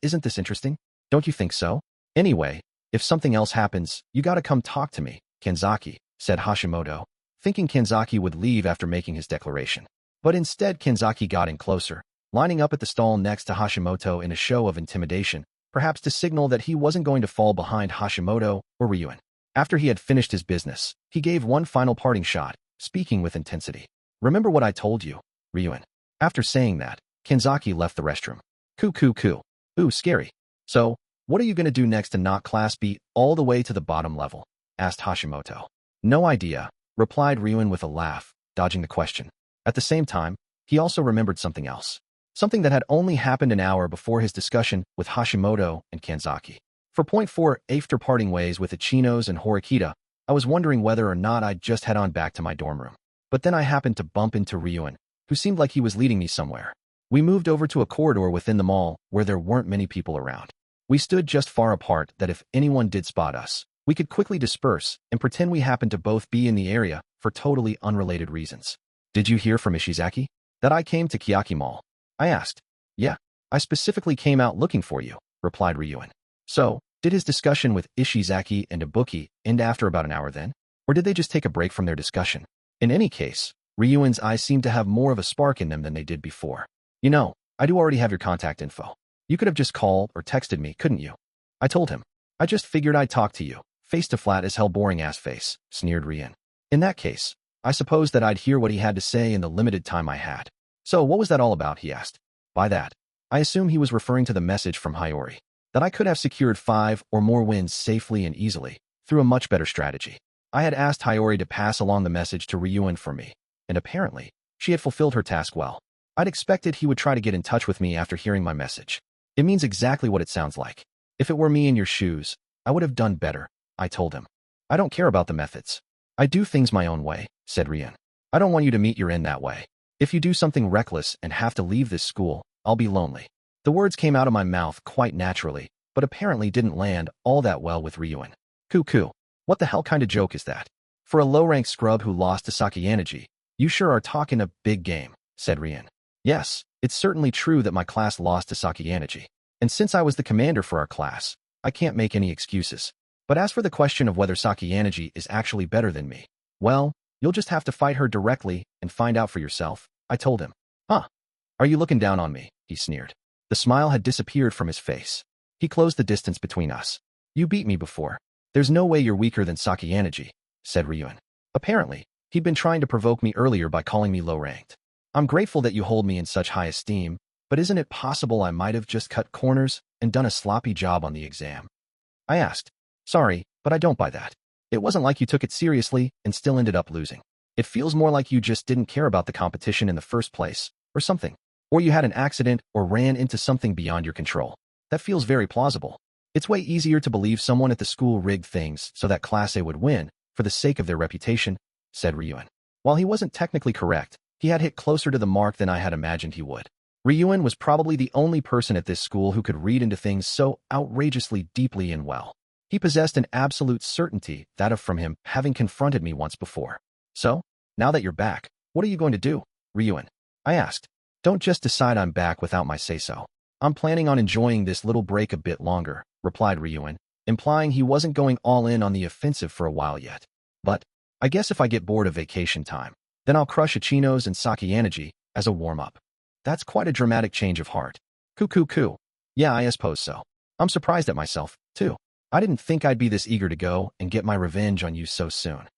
isn't this interesting? Don't you think so? Anyway, if something else happens, you gotta come talk to me, Kenzaki, said Hashimoto, thinking Kenzaki would leave after making his declaration. But instead Kenzaki got in closer, lining up at the stall next to Hashimoto in a show of intimidation, perhaps to signal that he wasn't going to fall behind Hashimoto or Ryuen. After he had finished his business, he gave one final parting shot, speaking with intensity. Remember what I told you, Ryuen. After saying that, Kenzaki left the restroom. Coo. Ooh, scary. So, what are you going to do next to knock Class B all the way to the bottom level? Asked Hashimoto. No idea, replied Ryuen with a laugh, dodging the question. At the same time, he also remembered something else. Something that had only happened an hour before his discussion with Hashimoto and Kenzaki. For point 4, after parting ways with Ichinos and Horikita, I was wondering whether or not I'd just head on back to my dorm room. But then I happened to bump into Ryuen, who seemed like he was leading me somewhere. We moved over to a corridor within the mall where there weren't many people around. We stood just far apart that if anyone did spot us, we could quickly disperse and pretend we happened to both be in the area for totally unrelated reasons. Did you hear from Ishizaki? That I came to Kiyaki Mall? I asked. Yeah, I specifically came out looking for you, replied Ryuen. So, did his discussion with Ishizaki and Ibuki end after about an hour then? Or did they just take a break from their discussion? In any case, Ryuen's eyes seemed to have more of a spark in them than they did before. You know, I do already have your contact info. You could have just called or texted me, couldn't you? I told him. I just figured I'd talk to you. Face to flat as hell boring ass face, sneered Ryuen. In that case, I suppose that I'd hear what he had to say in the limited time I had. So what was that all about, he asked. By that, I assume he was referring to the message from Hiyori, that I could have secured 5 or more wins safely and easily, through a much better strategy. I had asked Hiyori to pass along the message to Ryuen for me, and apparently, she had fulfilled her task well. I'd expected he would try to get in touch with me after hearing my message. It means exactly what it sounds like. If it were me in your shoes, I would have done better, I told him. I don't care about the methods. I do things my own way, said Ryuen. I don't want you to meet your end that way. If you do something reckless and have to leave this school, I'll be lonely. The words came out of my mouth quite naturally, but apparently didn't land all that well with Ryuen. Cuckoo. What the hell kind of joke is that? For a low-rank scrub who lost to Sakayaneji, you sure are talking a big game, said Ryuen. Yes, it's certainly true that my class lost to Sakayaneji. And since I was the commander for our class, I can't make any excuses. But as for the question of whether Sakayaneji is actually better than me, well, you'll just have to fight her directly and find out for yourself, I told him. Huh? Are you looking down on me? He sneered. The smile had disappeared from his face. He closed the distance between us. You beat me before. There's no way you're weaker than Sakayaneji, said Ryuen. Apparently, he'd been trying to provoke me earlier by calling me low-ranked. I'm grateful that you hold me in such high esteem, but isn't it possible I might have just cut corners and done a sloppy job on the exam? I asked. Sorry, but I don't buy that. It wasn't like you took it seriously and still ended up losing. It feels more like you just didn't care about the competition in the first place, or something. Or you had an accident or ran into something beyond your control. That feels very plausible. It's way easier to believe someone at the school rigged things so that Class A would win, for the sake of their reputation, said Ryuen. While he wasn't technically correct, he had hit closer to the mark than I had imagined he would. Ryuen was probably the only person at this school who could read into things so outrageously deeply and well. He possessed an absolute certainty that of from him having confronted me once before. So, now that you're back, what are you going to do, Ryuen? I asked. Don't just decide I'm back without my say-so. I'm planning on enjoying this little break a bit longer, replied Ryuen, implying he wasn't going all in on the offensive for a while yet. But, I guess if I get bored of vacation time, then I'll crush Ichinos and Sakayaneji as a warm-up. That's quite a dramatic change of heart. Coo. Yeah, I suppose so. I'm surprised at myself, too. I didn't think I'd be this eager to go and get my revenge on you so soon.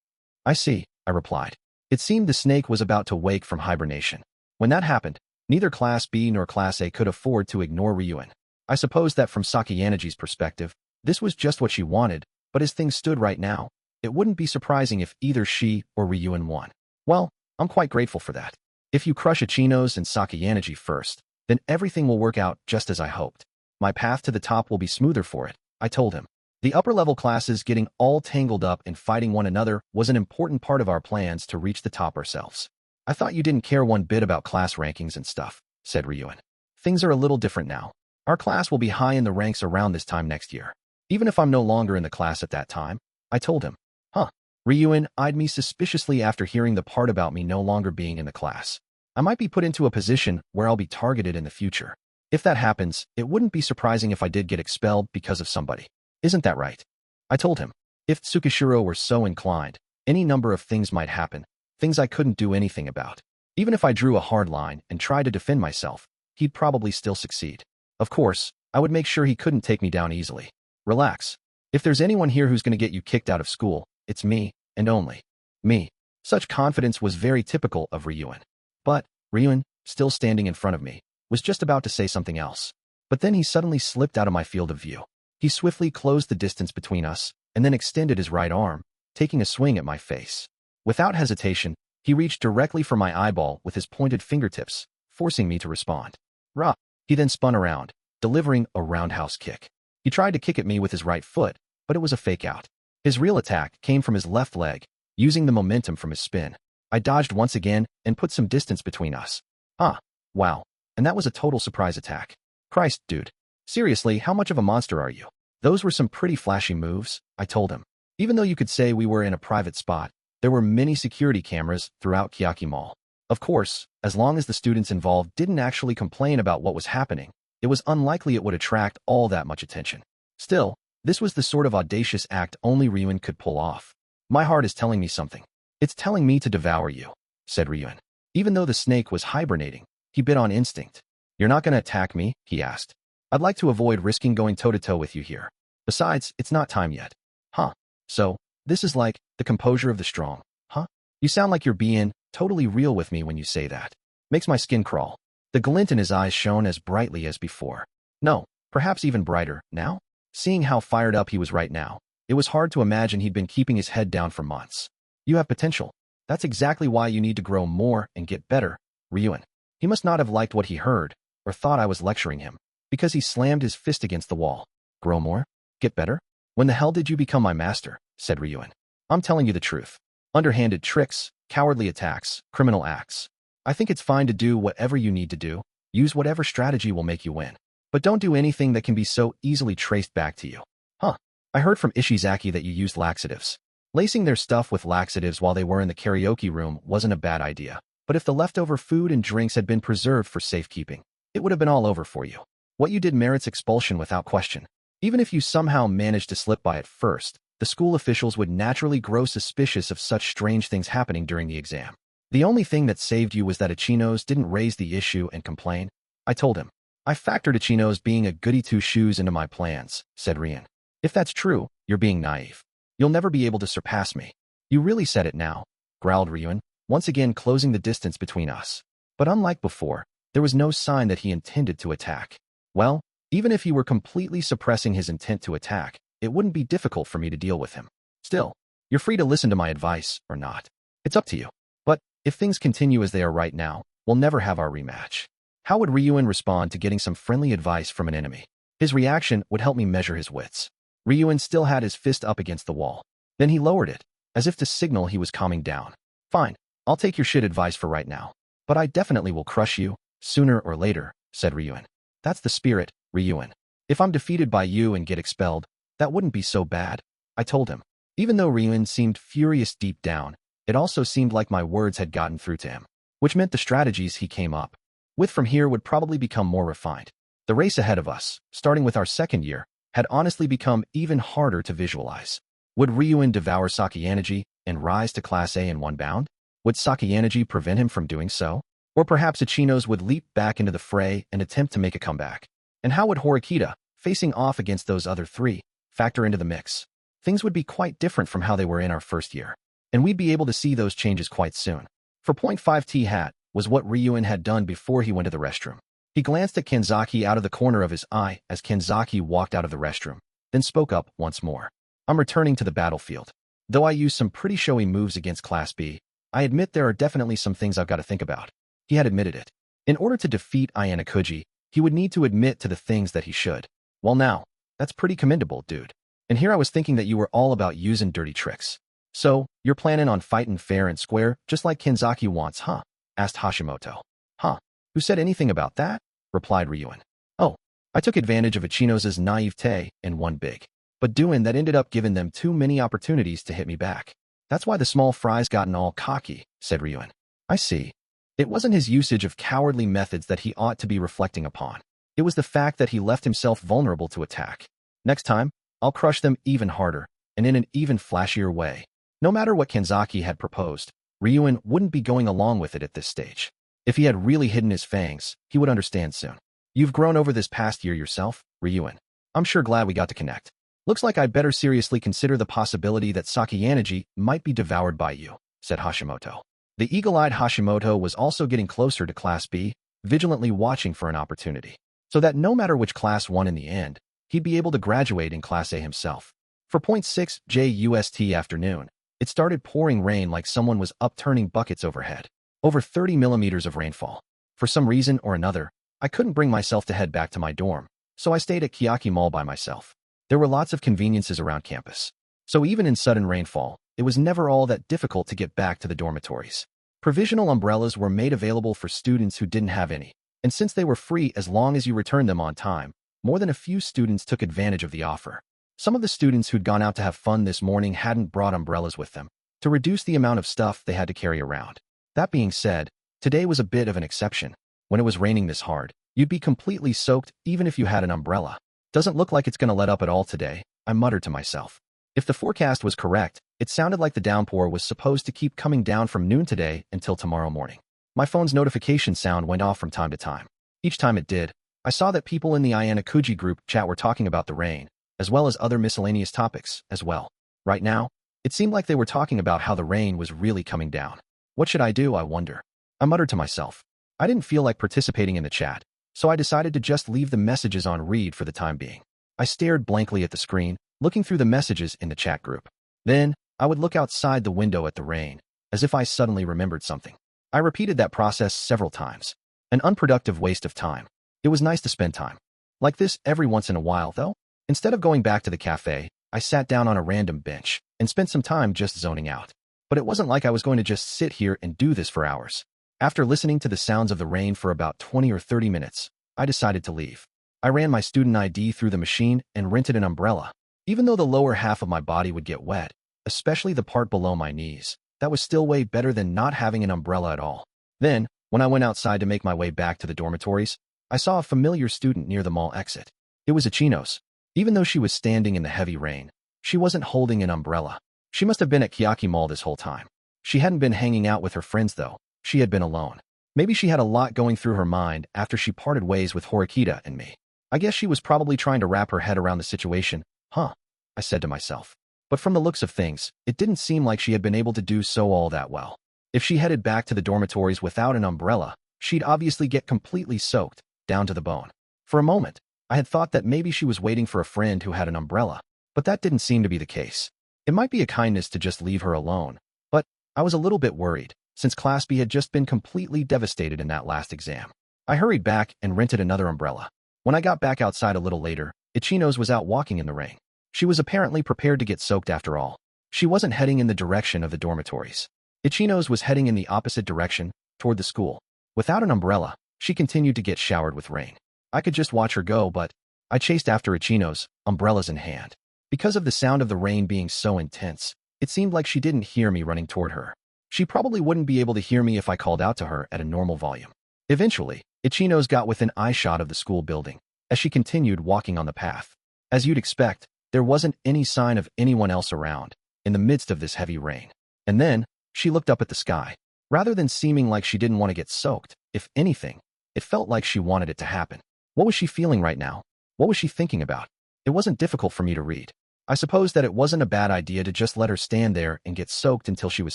I see, I replied. It seemed the snake was about to wake from hibernation. When that happened, neither Class B nor Class A could afford to ignore Ryuen. I suppose that from Sakayaneji's perspective, this was just what she wanted, but as things stood right now, it wouldn't be surprising if either she or Ryuen won. Well, I'm quite grateful for that. If you crush Ichinos and Sakayaneji first, then everything will work out just as I hoped. My path to the top will be smoother for it, I told him. The upper-level classes getting all tangled up and fighting one another was an important part of our plans to reach the top ourselves. I thought you didn't care one bit about class rankings and stuff, said Ryuen. Things are a little different now. Our class will be high in the ranks around this time next year. Even if I'm no longer in the class at that time, I told him. Huh. Ryuen eyed me suspiciously after hearing the part about me no longer being in the class. I might be put into a position where I'll be targeted in the future. If that happens, it wouldn't be surprising if I did get expelled because of somebody. Isn't that right? I told him. If Tsukishiro were so inclined, any number of things might happen, things I couldn't do anything about. Even if I drew a hard line and tried to defend myself, he'd probably still succeed. Of course, I would make sure he couldn't take me down easily. Relax. If there's anyone here who's going to get you kicked out of school, it's me, and only me. Such confidence was very typical of Ryuen. But, Ryuen, still standing in front of me, was just about to say something else. But then he suddenly slipped out of my field of view. He swiftly closed the distance between us, and then extended his right arm, taking a swing at my face. Without hesitation, he reached directly for my eyeball with his pointed fingertips, forcing me to respond. Rah! He then spun around, delivering a roundhouse kick. He tried to kick at me with his right foot, but it was a fake out. His real attack came from his left leg, using the momentum from his spin. I dodged once again and put some distance between us. Ah, wow. And that was a total surprise attack. Christ, dude. Seriously, how much of a monster are you? Those were some pretty flashy moves, I told him. Even though you could say we were in a private spot, there were many security cameras throughout Kiyotaka Mall. Of course, as long as the students involved didn't actually complain about what was happening, it was unlikely it would attract all that much attention. Still, this was the sort of audacious act only Ryuen could pull off. My heart is telling me something. It's telling me to devour you, said Ryuen. Even though the snake was hibernating, he bit on instinct. You're not going to attack me? He asked. I'd like to avoid risking going toe-to-toe with you here. Besides, it's not time yet. Huh. So, this is like the composure of the strong, huh? You sound like you're being totally real with me when you say that. Makes my skin crawl. The glint in his eyes shone as brightly as before. No, perhaps even brighter, now? Seeing how fired up he was right now, it was hard to imagine he'd been keeping his head down for months. You have potential. That's exactly why you need to grow more and get better, Ryuen. He must not have liked what he heard, or thought I was lecturing him, because he slammed his fist against the wall. Grow more? Get better? When the hell did you become my master? Said Ryuen. I'm telling you the truth. Underhanded tricks, cowardly attacks, criminal acts. I think it's fine to do whatever you need to do, use whatever strategy will make you win. But don't do anything that can be so easily traced back to you. Huh. I heard from Ishizaki that you used laxatives. Lacing their stuff with laxatives while they were in the karaoke room wasn't a bad idea. But if the leftover food and drinks had been preserved for safekeeping, it would have been all over for you. What you did merits expulsion without question. Even if you somehow managed to slip by at first, the school officials would naturally grow suspicious of such strange things happening during the exam. The only thing that saved you was that Ichinos didn't raise the issue and complain. I told him. I factored Ichinos being a goody two-shoes into my plans, said Ryuen. If that's true, you're being naive. You'll never be able to surpass me. You really said it now, growled Ryuen, once again closing the distance between us. But unlike before, there was no sign that he intended to attack. Well, even if he were completely suppressing his intent to attack, it wouldn't be difficult for me to deal with him. Still, you're free to listen to my advice or not. It's up to you. But if things continue as they are right now, we'll never have our rematch. How would Ryuen respond to getting some friendly advice from an enemy? His reaction would help me measure his wits. Ryuen still had his fist up against the wall. Then he lowered it, as if to signal he was calming down. Fine, I'll take your shit advice for right now. But I definitely will crush you, sooner or later, said Ryuen. That's the spirit, Ryuen. If I'm defeated by you and get expelled, that wouldn't be so bad, I told him. Even though Ryuen seemed furious deep down, it also seemed like my words had gotten through to him, which meant the strategies he came up with from here would probably become more refined. The race ahead of us, starting with our second year, had honestly become even harder to visualize. Would Ryuen devour Sakayanagi and rise to Class A in one bound? Would Sakayanagi prevent him from doing so? Or perhaps Ichinos would leap back into the fray and attempt to make a comeback? And how would Horikita, facing off against those other three, factor into the mix? Things would be quite different from how they were in our first year. And we'd be able to see those changes quite soon. For point 5T hat was what Ryuen had done before he went to the restroom. He glanced at Kenzaki out of the corner of his eye as Kenzaki walked out of the restroom, then spoke up once more. I'm returning to the battlefield. Though I used some pretty showy moves against Class B, I admit there are definitely some things I've got to think about. He had admitted it. In order to defeat Ayanokouji, he would need to admit to the things that he should. Well now, that's pretty commendable, dude. And here I was thinking that you were all about using dirty tricks. So, you're planning on fighting fair and square, just like Kenzaki wants, huh? Asked Hashimoto. Huh? Who said anything about that? Replied Ryuen. Oh, I took advantage of Ichinos' naivete and won big. But doing that ended up giving them too many opportunities to hit me back. That's why the small fry's gotten all cocky, said Ryuen. I see. It wasn't his usage of cowardly methods that he ought to be reflecting upon. It was the fact that he left himself vulnerable to attack. Next time, I'll crush them even harder, and in an even flashier way. No matter what Kenzaki had proposed, Ryuen wouldn't be going along with it at this stage. If he had really hidden his fangs, he would understand soon. You've grown over this past year yourself, Ryuen. I'm sure glad we got to connect. Looks like I'd better seriously consider the possibility that Sakayanagi might be devoured by you, said Hashimoto. The eagle-eyed Hashimoto was also getting closer to Class B, vigilantly watching for an opportunity, so that no matter which class won in the end, he'd be able to graduate in Class A himself. For .6 JUST afternoon, it started pouring rain like someone was upturning buckets overhead. Over 30 millimeters of rainfall. For some reason or another, I couldn't bring myself to head back to my dorm, so I stayed at Kiyotaka Mall by myself. There were lots of conveniences around campus. So even in sudden rainfall, it was never all that difficult to get back to the dormitories. Provisional umbrellas were made available for students who didn't have any, and since they were free as long as you returned them on time, more than a few students took advantage of the offer. Some of the students who'd gone out to have fun this morning hadn't brought umbrellas with them, to reduce the amount of stuff they had to carry around. That being said, today was a bit of an exception. When it was raining this hard, you'd be completely soaked even if you had an umbrella. Doesn't look like it's going to let up at all today, I muttered to myself. If the forecast was correct, it sounded like the downpour was supposed to keep coming down from noon today until tomorrow morning. My phone's notification sound went off from time to time. Each time it did, I saw that people in the Ayanokouji group chat were talking about the rain, as well as other miscellaneous topics as well. Right now, it seemed like they were talking about how the rain was really coming down. What should I do, I wonder? I muttered to myself. I didn't feel like participating in the chat, so I decided to just leave the messages on read for the time being. I stared blankly at the screen, looking through the messages in the chat group. Then, I would look outside the window at the rain, as if I suddenly remembered something. I repeated that process several times. An unproductive waste of time. It was nice to spend time like this every once in a while, though. Instead of going back to the cafe, I sat down on a random bench and spent some time just zoning out. But it wasn't like I was going to just sit here and do this for hours. After listening to the sounds of the rain for about 20 or 30 minutes, I decided to leave. I ran my student ID through the machine and rented an umbrella. Even though the lower half of my body would get wet, especially the part below my knees, that was still way better than not having an umbrella at all. Then, when I went outside to make my way back to the dormitories, I saw a familiar student near the mall exit. It was Ichino's. Even though she was standing in the heavy rain, she wasn't holding an umbrella. She must have been at Kiyotaka Mall this whole time. She hadn't been hanging out with her friends though. She had been alone. Maybe she had a lot going through her mind after she parted ways with Horikita and me. I guess she was probably trying to wrap her head around the situation. Huh, I said to myself. But from the looks of things, it didn't seem like she had been able to do so all that well. If she headed back to the dormitories without an umbrella, she'd obviously get completely soaked, down to the bone. For a moment, I had thought that maybe she was waiting for a friend who had an umbrella, but that didn't seem to be the case. It might be a kindness to just leave her alone, but I was a little bit worried, since Class B had just been completely devastated in that last exam. I hurried back and rented another umbrella. When I got back outside a little later, Ichino's was out walking in the rain. She was apparently prepared to get soaked after all. She wasn't heading in the direction of the dormitories. Ichino's was heading in the opposite direction, toward the school. Without an umbrella, she continued to get showered with rain. I could just watch her go, but I chased after Ichino's, umbrellas in hand. Because of the sound of the rain being so intense, it seemed like she didn't hear me running toward her. She probably wouldn't be able to hear me if I called out to her at a normal volume. Eventually, Ichino's got within eyeshot of the school building, as she continued walking on the path. As you'd expect, there wasn't any sign of anyone else around, in the midst of this heavy rain. And then, she looked up at the sky. Rather than seeming like she didn't want to get soaked, if anything, it felt like she wanted it to happen. What was she feeling right now? What was she thinking about? It wasn't difficult for me to read. I suppose that it wasn't a bad idea to just let her stand there and get soaked until she was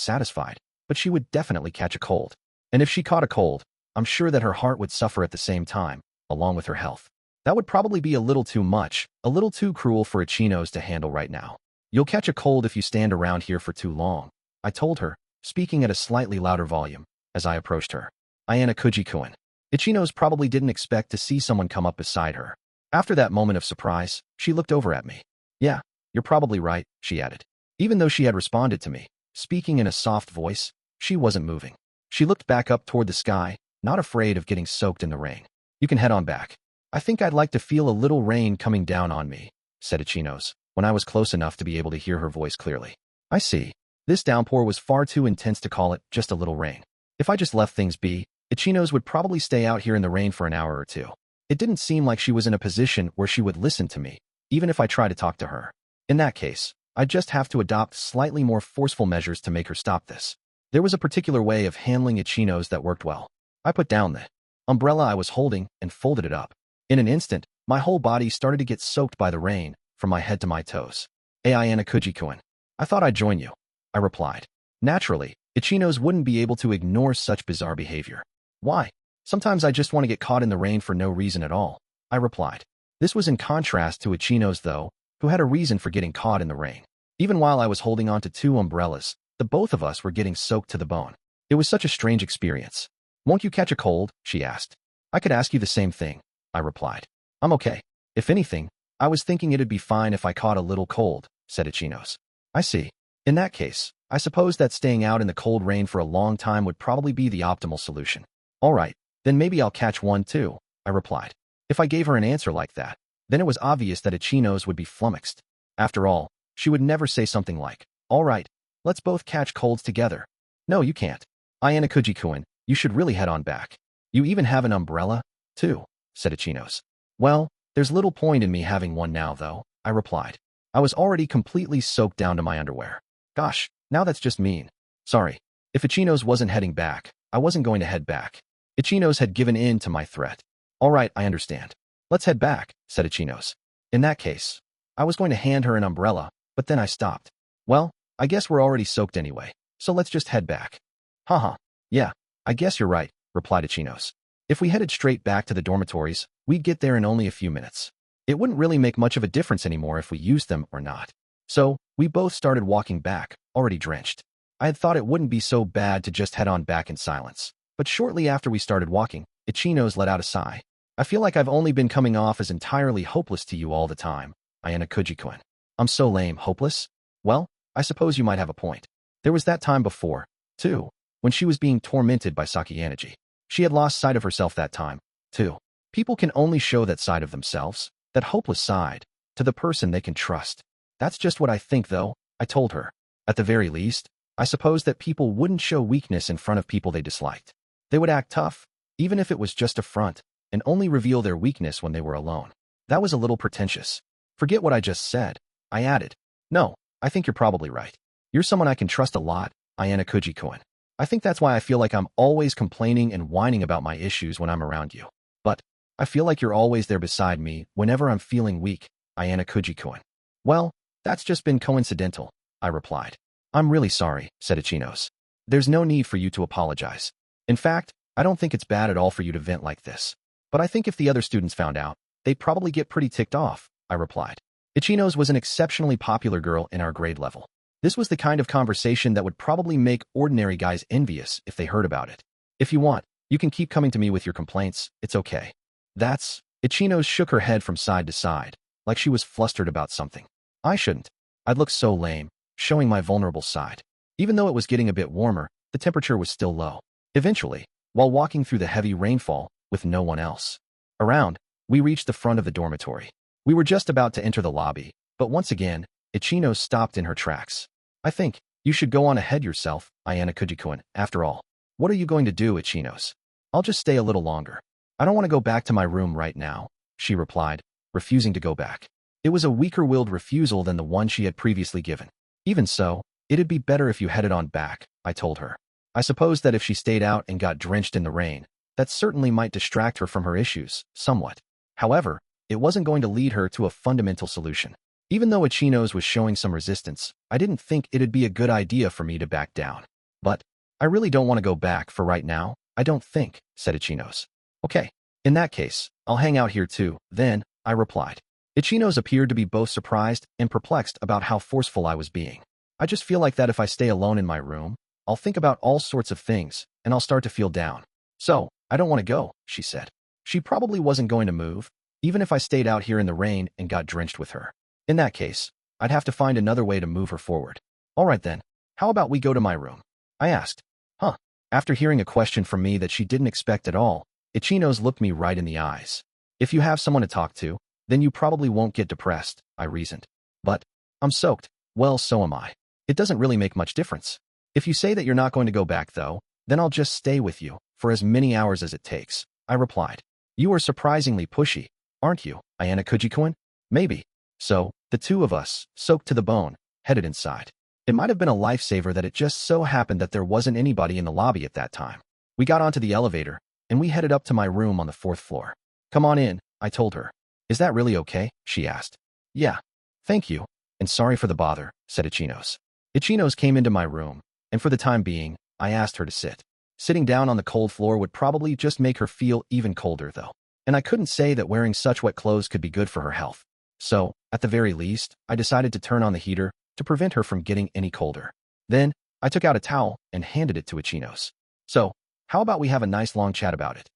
satisfied, but she would definitely catch a cold. And if she caught a cold, I'm sure that her heart would suffer at the same time, along with her health. That would probably be a little too much, a little too cruel for Ichino's to handle right now. You'll catch a cold if you stand around here for too long, I told her, speaking at a slightly louder volume, as I approached her. Ayanokouji-kun. Ichino's probably didn't expect to see someone come up beside her. After that moment of surprise, she looked over at me. Yeah, you're probably right, she added. Even though she had responded to me, speaking in a soft voice, she wasn't moving. She looked back up toward the sky, not afraid of getting soaked in the rain. You can head on back. I think I'd like to feel a little rain coming down on me, said Ichino's, when I was close enough to be able to hear her voice clearly. I see. This downpour was far too intense to call it just a little rain. If I just left things be, Ichino's would probably stay out here in the rain for an hour or two. It didn't seem like she was in a position where she would listen to me, even if I tried to talk to her. In that case, I'd just have to adopt slightly more forceful measures to make her stop this. There was a particular way of handling Ichino's that worked well. I put down the umbrella I was holding and folded it up. In an instant, my whole body started to get soaked by the rain, from my head to my toes. Hey Ayanokouji-kun. I thought I'd join you, I replied. Naturally, Ichino's wouldn't be able to ignore such bizarre behavior. Why? Sometimes I just want to get caught in the rain for no reason at all, I replied. This was in contrast to Ichino's though, who had a reason for getting caught in the rain. Even while I was holding on to two umbrellas, the both of us were getting soaked to the bone. It was such a strange experience. Won't you catch a cold? She asked. I could ask you the same thing, I replied. I'm okay. If anything, I was thinking it'd be fine if I caught a little cold, said Ichino's. I see. In that case, I suppose that staying out in the cold rain for a long time would probably be the optimal solution. All right, then maybe I'll catch one too, I replied. If I gave her an answer like that, then it was obvious that Ichinos would be flummoxed. After all, she would never say something like, all right, let's both catch colds together. No, you can't. Ayanokouji-kun, you should really head on back. You even have an umbrella, too, said Ichinos. Well, there's little point in me having one now, though, I replied. I was already completely soaked down to my underwear. Gosh, now that's just mean. Sorry. If Ichinos wasn't heading back, I wasn't going to head back. Ichinos had given in to my threat. All right, I understand. Let's head back, said Ichinos. In that case, I was going to hand her an umbrella, but then I stopped. Well, I guess we're already soaked anyway, so let's just head back. Haha. Yeah, I guess you're right, replied Ichinos. If we headed straight back to the dormitories, we'd get there in only a few minutes. It wouldn't really make much of a difference anymore if we used them or not. So, we both started walking back, already drenched. I had thought it wouldn't be so bad to just head on back in silence. But shortly after we started walking, Ichinos let out a sigh. I feel like I've only been coming off as entirely hopeless to you all the time, Ayanokouji-kun. I'm so lame, hopeless? Well, I suppose you might have a point. There was that time before, too, when she was being tormented by Sakayanagi. She had lost sight of herself that time, too. People can only show that side of themselves, that hopeless side, to the person they can trust. That's just what I think, though, I told her. At the very least, I suppose that people wouldn't show weakness in front of people they disliked. They would act tough, even if it was just a front, and only reveal their weakness when they were alone. That was a little pretentious. Forget what I just said, I added. No, I think you're probably right. You're someone I can trust a lot, Ayanokouji-kun. I think that's why I feel like I'm always complaining and whining about my issues when I'm around you. But I feel like you're always there beside me whenever I'm feeling weak, Ayanokouji-kun. Well, that's just been coincidental, I replied. I'm really sorry, said Ichinos. There's no need for you to apologize. In fact, I don't think it's bad at all for you to vent like this. But I think if the other students found out, they'd probably get pretty ticked off, I replied. Ichinos was an exceptionally popular girl in our grade level. This was the kind of conversation that would probably make ordinary guys envious if they heard about it. If you want, you can keep coming to me with your complaints, it's okay. Ichinos shook her head from side to side, like she was flustered about something. I shouldn't. I'd look so lame, showing my vulnerable side. Even though it was getting a bit warmer, the temperature was still low. Eventually, while walking through the heavy rainfall, with no one else around, we reached the front of the dormitory. We were just about to enter the lobby, but once again, Ichinos stopped in her tracks. I think you should go on ahead yourself, Ayanokouji-kun. After all, what are you going to do, Ichinos? I'll just stay a little longer. I don't want to go back to my room right now, she replied, refusing to go back. It was a weaker-willed refusal than the one she had previously given. Even so, it'd be better if you headed on back, I told her. I suppose that if she stayed out and got drenched in the rain, that certainly might distract her from her issues, somewhat. However, it wasn't going to lead her to a fundamental solution. Even though Ichinos was showing some resistance, I didn't think it'd be a good idea for me to back down. But I really don't want to go back for right now, I don't think, said Ichinos. Okay, in that case, I'll hang out here too, then, I replied. Ichinos appeared to be both surprised and perplexed about how forceful I was being. I just feel like that if I stay alone in my room, I'll think about all sorts of things, and I'll start to feel down. So, I don't want to go, she said. She probably wasn't going to move, even if I stayed out here in the rain and got drenched with her. In that case, I'd have to find another way to move her forward. All right then, how about we go to my room? I asked. Huh. After hearing a question from me that she didn't expect at all, Ichinos looked me right in the eyes. If you have someone to talk to, then you probably won't get depressed, I reasoned. But I'm soaked. Well, so am I. It doesn't really make much difference. If you say that you're not going to go back, though, then I'll just stay with you for as many hours as it takes, I replied. You are surprisingly pushy, aren't you, Ayanokouji-kun? Maybe. So, the two of us, soaked to the bone, headed inside. It might have been a lifesaver that it just so happened that there wasn't anybody in the lobby at that time. We got onto the elevator, and we headed up to my room on the 4th floor. Come on in, I told her. Is that really okay? She asked. Yeah. Thank you. And sorry for the bother, said Ichinos. Ichinos came into my room, and for the time being, I asked her to sit. Sitting down on the cold floor would probably just make her feel even colder, though. And I couldn't say that wearing such wet clothes could be good for her health. So, at the very least, I decided to turn on the heater to prevent her from getting any colder. Then, I took out a towel and handed it to Ichinos. So, how about we have a nice long chat about it?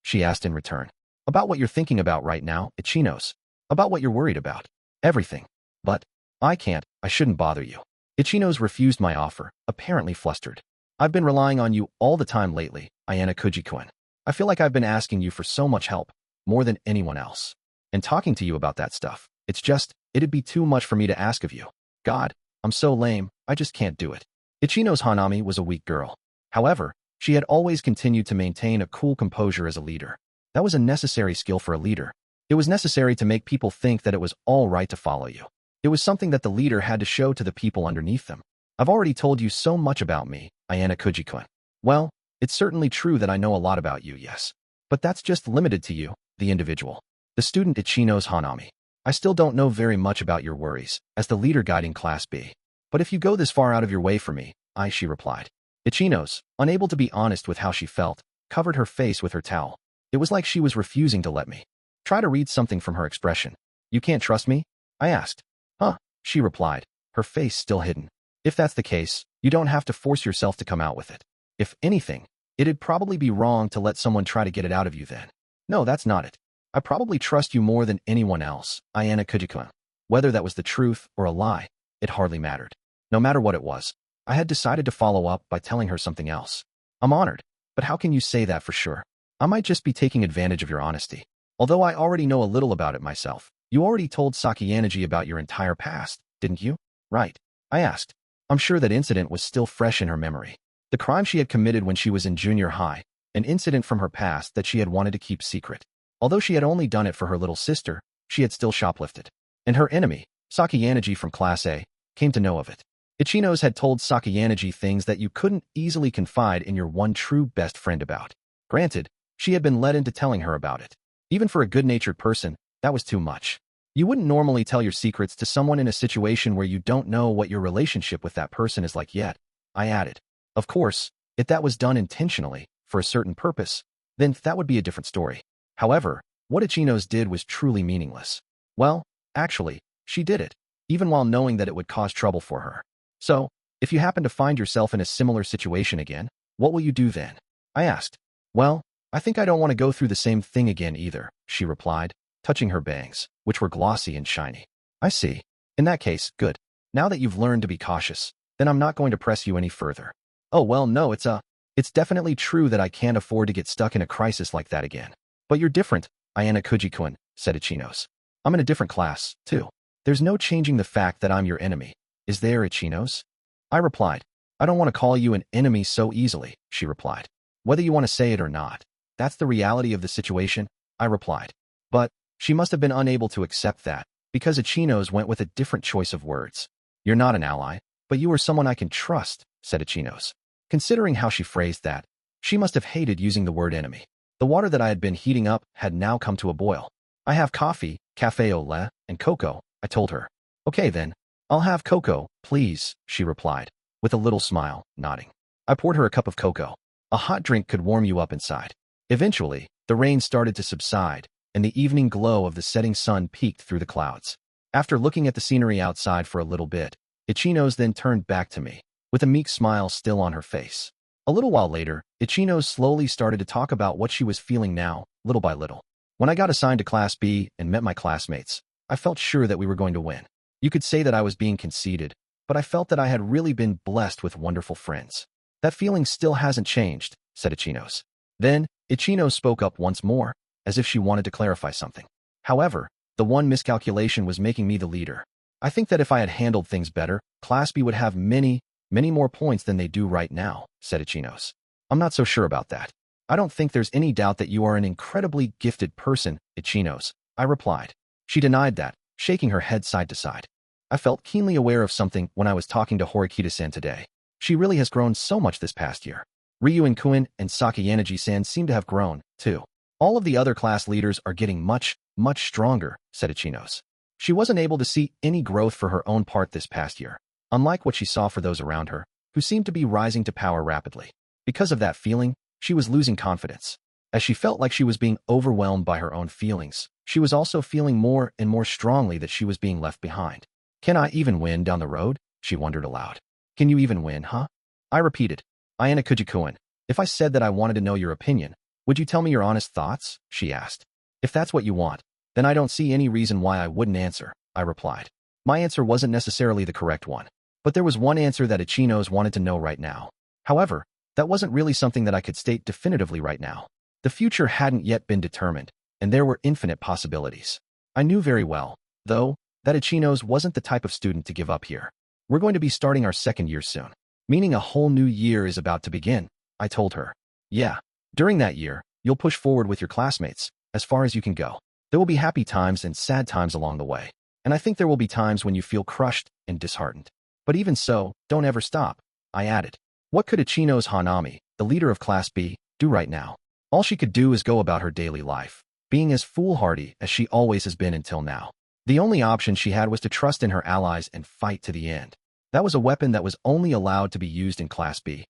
She asked in return. About what you're thinking about right now, Ichinos. About what you're worried about. Everything. But I can't, I shouldn't bother you. Ichinos refused my offer, apparently flustered. I've been relying on you all the time lately, Ayanokouji-kun. I feel like I've been asking you for so much help, more than anyone else. And talking to you about that stuff, it'd be too much for me to ask of you. God, I'm so lame, I just can't do it. Ichino's Hanami was a weak girl. However, she had always continued to maintain a cool composure as a leader. That was a necessary skill for a leader. It was necessary to make people think that it was all right to follow you. It was something that the leader had to show to the people underneath them. I've already told you so much about me, Ayanokouji-kun. Well, it's certainly true that I know a lot about you, yes. But that's just limited to you, the individual. The student Ichino's Hanami. I still don't know very much about your worries, as the leader guiding Class B. But if you go this far out of your way for me, she replied. Ichino's, unable to be honest with how she felt, covered her face with her towel. It was like she was refusing to let me. Try to read something from her expression. You can't trust me? I asked. Huh, she replied, her face still hidden. If that's the case, you don't have to force yourself to come out with it. If anything, it'd probably be wrong to let someone try to get it out of you then. No, that's not it. I probably trust you more than anyone else, Ayanokouji-kun. Whether that was the truth or a lie, it hardly mattered. No matter what it was, I had decided to follow up by telling her something else. I'm honored, but how can you say that for sure? I might just be taking advantage of your honesty. Although I already know a little about it myself. You already told Sakayanaji about your entire past, didn't you? Right. I asked. I'm sure that incident was still fresh in her memory. The crime she had committed when she was in junior high, an incident from her past that she had wanted to keep secret. Although she had only done it for her little sister, she had still shoplifted. And her enemy, Sakayanaji from Class A, came to know of it. Ichino's had told Sakayanaji things that you couldn't easily confide in your one true best friend about. Granted, she had been led into telling her about it. Even for a good-natured person, that was too much. You wouldn't normally tell your secrets to someone in a situation where you don't know what your relationship with that person is like yet, I added. Of course, if that was done intentionally, for a certain purpose, then that would be a different story. However, what Ichino's did was truly meaningless. Well, actually, she did it, even while knowing that it would cause trouble for her. So, if you happen to find yourself in a similar situation again, what will you do then? I asked. Well, I think I don't want to go through the same thing again either, she replied, touching her bangs, which were glossy and shiny. I see. In that case, good. Now that you've learned to be cautious, then I'm not going to press you any further. Oh well, no, it's definitely true that I can't afford to get stuck in a crisis like that again. But you're different, Ayanokouji-kun, said Ichino's. I'm in a different class, too. There's no changing the fact that I'm your enemy. Is there, Ichino's? I replied. I don't want to call you an enemy so easily, she replied. Whether you want to say it or not, that's the reality of the situation, I replied. But she must have been unable to accept that, because Ichino's went with a different choice of words. You're not an ally, but you are someone I can trust, said Ichino's. Considering how she phrased that, she must have hated using the word enemy. The water that I had been heating up had now come to a boil. I have coffee, café au lait, and cocoa, I told her. Okay then, I'll have cocoa, please, she replied, with a little smile, nodding. I poured her a cup of cocoa. A hot drink could warm you up inside. Eventually, the rain started to subside, and the evening glow of the setting sun peeked through the clouds. After looking at the scenery outside for a little bit, Ichino's then turned back to me, with a meek smile still on her face. A little while later, Ichino's slowly started to talk about what she was feeling now, little by little. When I got assigned to Class B and met my classmates, I felt sure that we were going to win. You could say that I was being conceited, but I felt that I had really been blessed with wonderful friends. That feeling still hasn't changed, said Ichino's. Then, Ichino spoke up once more, as if she wanted to clarify something. However, the one miscalculation was making me the leader. I think that if I had handled things better, Class B would have many more points than they do right now, said Ichino's. I'm not so sure about that. I don't think there's any doubt that you are an incredibly gifted person, Ichino's, I replied. She denied that, shaking her head side to side. I felt keenly aware of something when I was talking to Horikita-san today. She really has grown so much this past year. Ryuen-kun and Sakayanaji-san seem to have grown, too. All of the other class leaders are getting much stronger, said Ichino's. She wasn't able to see any growth for her own part this past year, unlike what she saw for those around her, who seemed to be rising to power rapidly. Because of that feeling, she was losing confidence. As she felt like she was being overwhelmed by her own feelings, she was also feeling more and more strongly that she was being left behind. Can I even win down the road? She wondered aloud. Can you even win, huh? I repeated. Ayanokouji-kun, if I said that I wanted to know your opinion, would you tell me your honest thoughts? She asked. If that's what you want, then I don't see any reason why I wouldn't answer, I replied. My answer wasn't necessarily the correct one. But there was one answer that Ichinos wanted to know right now. However, that wasn't really something that I could state definitively right now. The future hadn't yet been determined, and there were infinite possibilities. I knew very well, though, that Ichinos wasn't the type of student to give up here. We're going to be starting our second year soon, meaning a whole new year is about to begin, I told her. Yeah, during that year, you'll push forward with your classmates, as far as you can go. There will be happy times and sad times along the way, and I think there will be times when you feel crushed and disheartened. But even so, don't ever stop, I added. What could Ichinos Hanami, the leader of Class B, do right now? All she could do is go about her daily life, being as foolhardy as she always has been until now. The only option she had was to trust in her allies and fight to the end. That was a weapon that was only allowed to be used in Class B.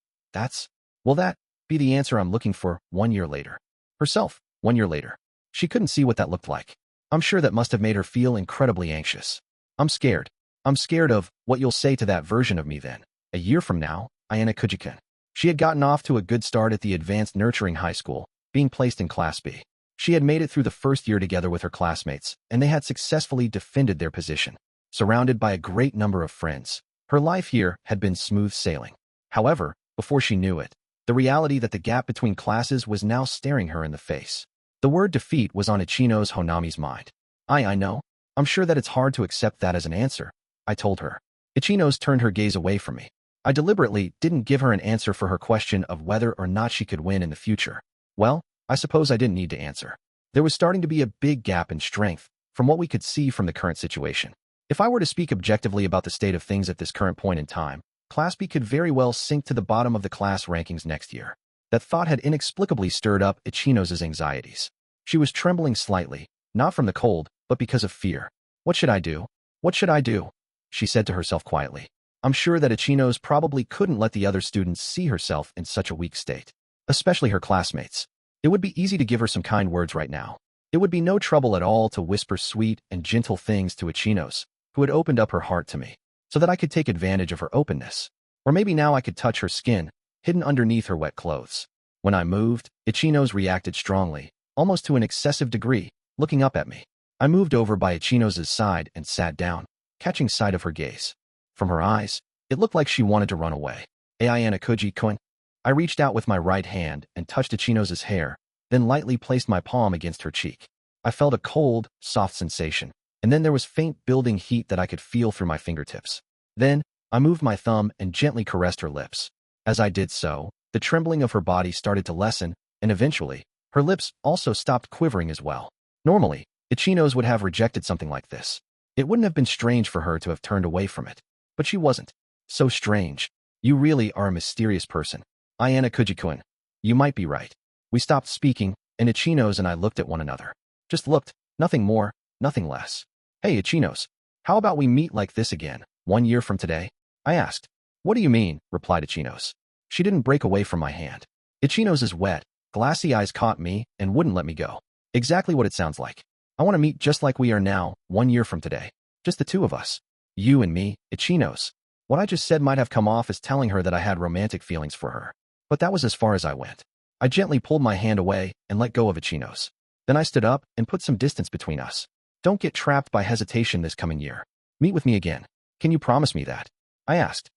Will that be the answer I'm looking for 1 year later? Herself, 1 year later. She couldn't see what that looked like. I'm sure that must have made her feel incredibly anxious. I'm scared. I'm scared of what you'll say to that version of me then. A year from now, Ayanokouji-kun. She had gotten off to a good start at the advanced nurturing high school, being placed in Class B. She had made it through the first year together with her classmates, and they had successfully defended their position. Surrounded by a great number of friends, her life here had been smooth sailing. However, before she knew it, the reality that the gap between classes was now staring her in the face. The word defeat was on Ichinos Honami's mind. I know. I'm sure that it's hard to accept that as an answer, I told her. Ichinos turned her gaze away from me. I deliberately didn't give her an answer for her question of whether or not she could win in the future. Well, I suppose I didn't need to answer. There was starting to be a big gap in strength from what we could see from the current situation. If I were to speak objectively about the state of things at this current point in time, Class B could very well sink to the bottom of the class rankings next year. That thought had inexplicably stirred up Ichinos' anxieties. She was trembling slightly, not from the cold, but because of fear. What should I do? What should I do? She said to herself quietly. I'm sure that Ichinos probably couldn't let the other students see herself in such a weak state, especially her classmates. It would be easy to give her some kind words right now. It would be no trouble at all to whisper sweet and gentle things to Ichinos, who had opened up her heart to me, so that I could take advantage of her openness. Or maybe now I could touch her skin, hidden underneath her wet clothes. When I moved, Ichinos reacted strongly, almost to an excessive degree, looking up at me. I moved over by Ichinos' side and sat down, catching sight of her gaze. From her eyes, it looked like she wanted to run away. Ayanokouji-kun. I reached out with my right hand and touched Ichinos' hair, then lightly placed my palm against her cheek. I felt a cold, soft sensation, and then there was faint building heat that I could feel through my fingertips. Then, I moved my thumb and gently caressed her lips. As I did so, the trembling of her body started to lessen, and eventually, her lips also stopped quivering as well. Normally, Ichinos would have rejected something like this. It wouldn't have been strange for her to have turned away from it. But she wasn't. So strange. You really are a mysterious person. Ayanokouji-kun. You might be right. We stopped speaking, and Ichinos and I looked at one another. Just looked, nothing more, nothing less. Hey Ichinos, how about we meet like this again, 1 year from today? I asked. What do you mean? Replied Ichinos. She didn't break away from my hand. Ichinos' wet, glassy eyes caught me and wouldn't let me go. Exactly what it sounds like. I want to meet just like we are now, 1 year from today. Just the two of us. You and me, Ichinos. What I just said might have come off as telling her that I had romantic feelings for her. But that was as far as I went. I gently pulled my hand away and let go of Ichinos. Then I stood up and put some distance between us. Don't get trapped by hesitation this coming year. Meet with me again. Can you promise me that? I asked.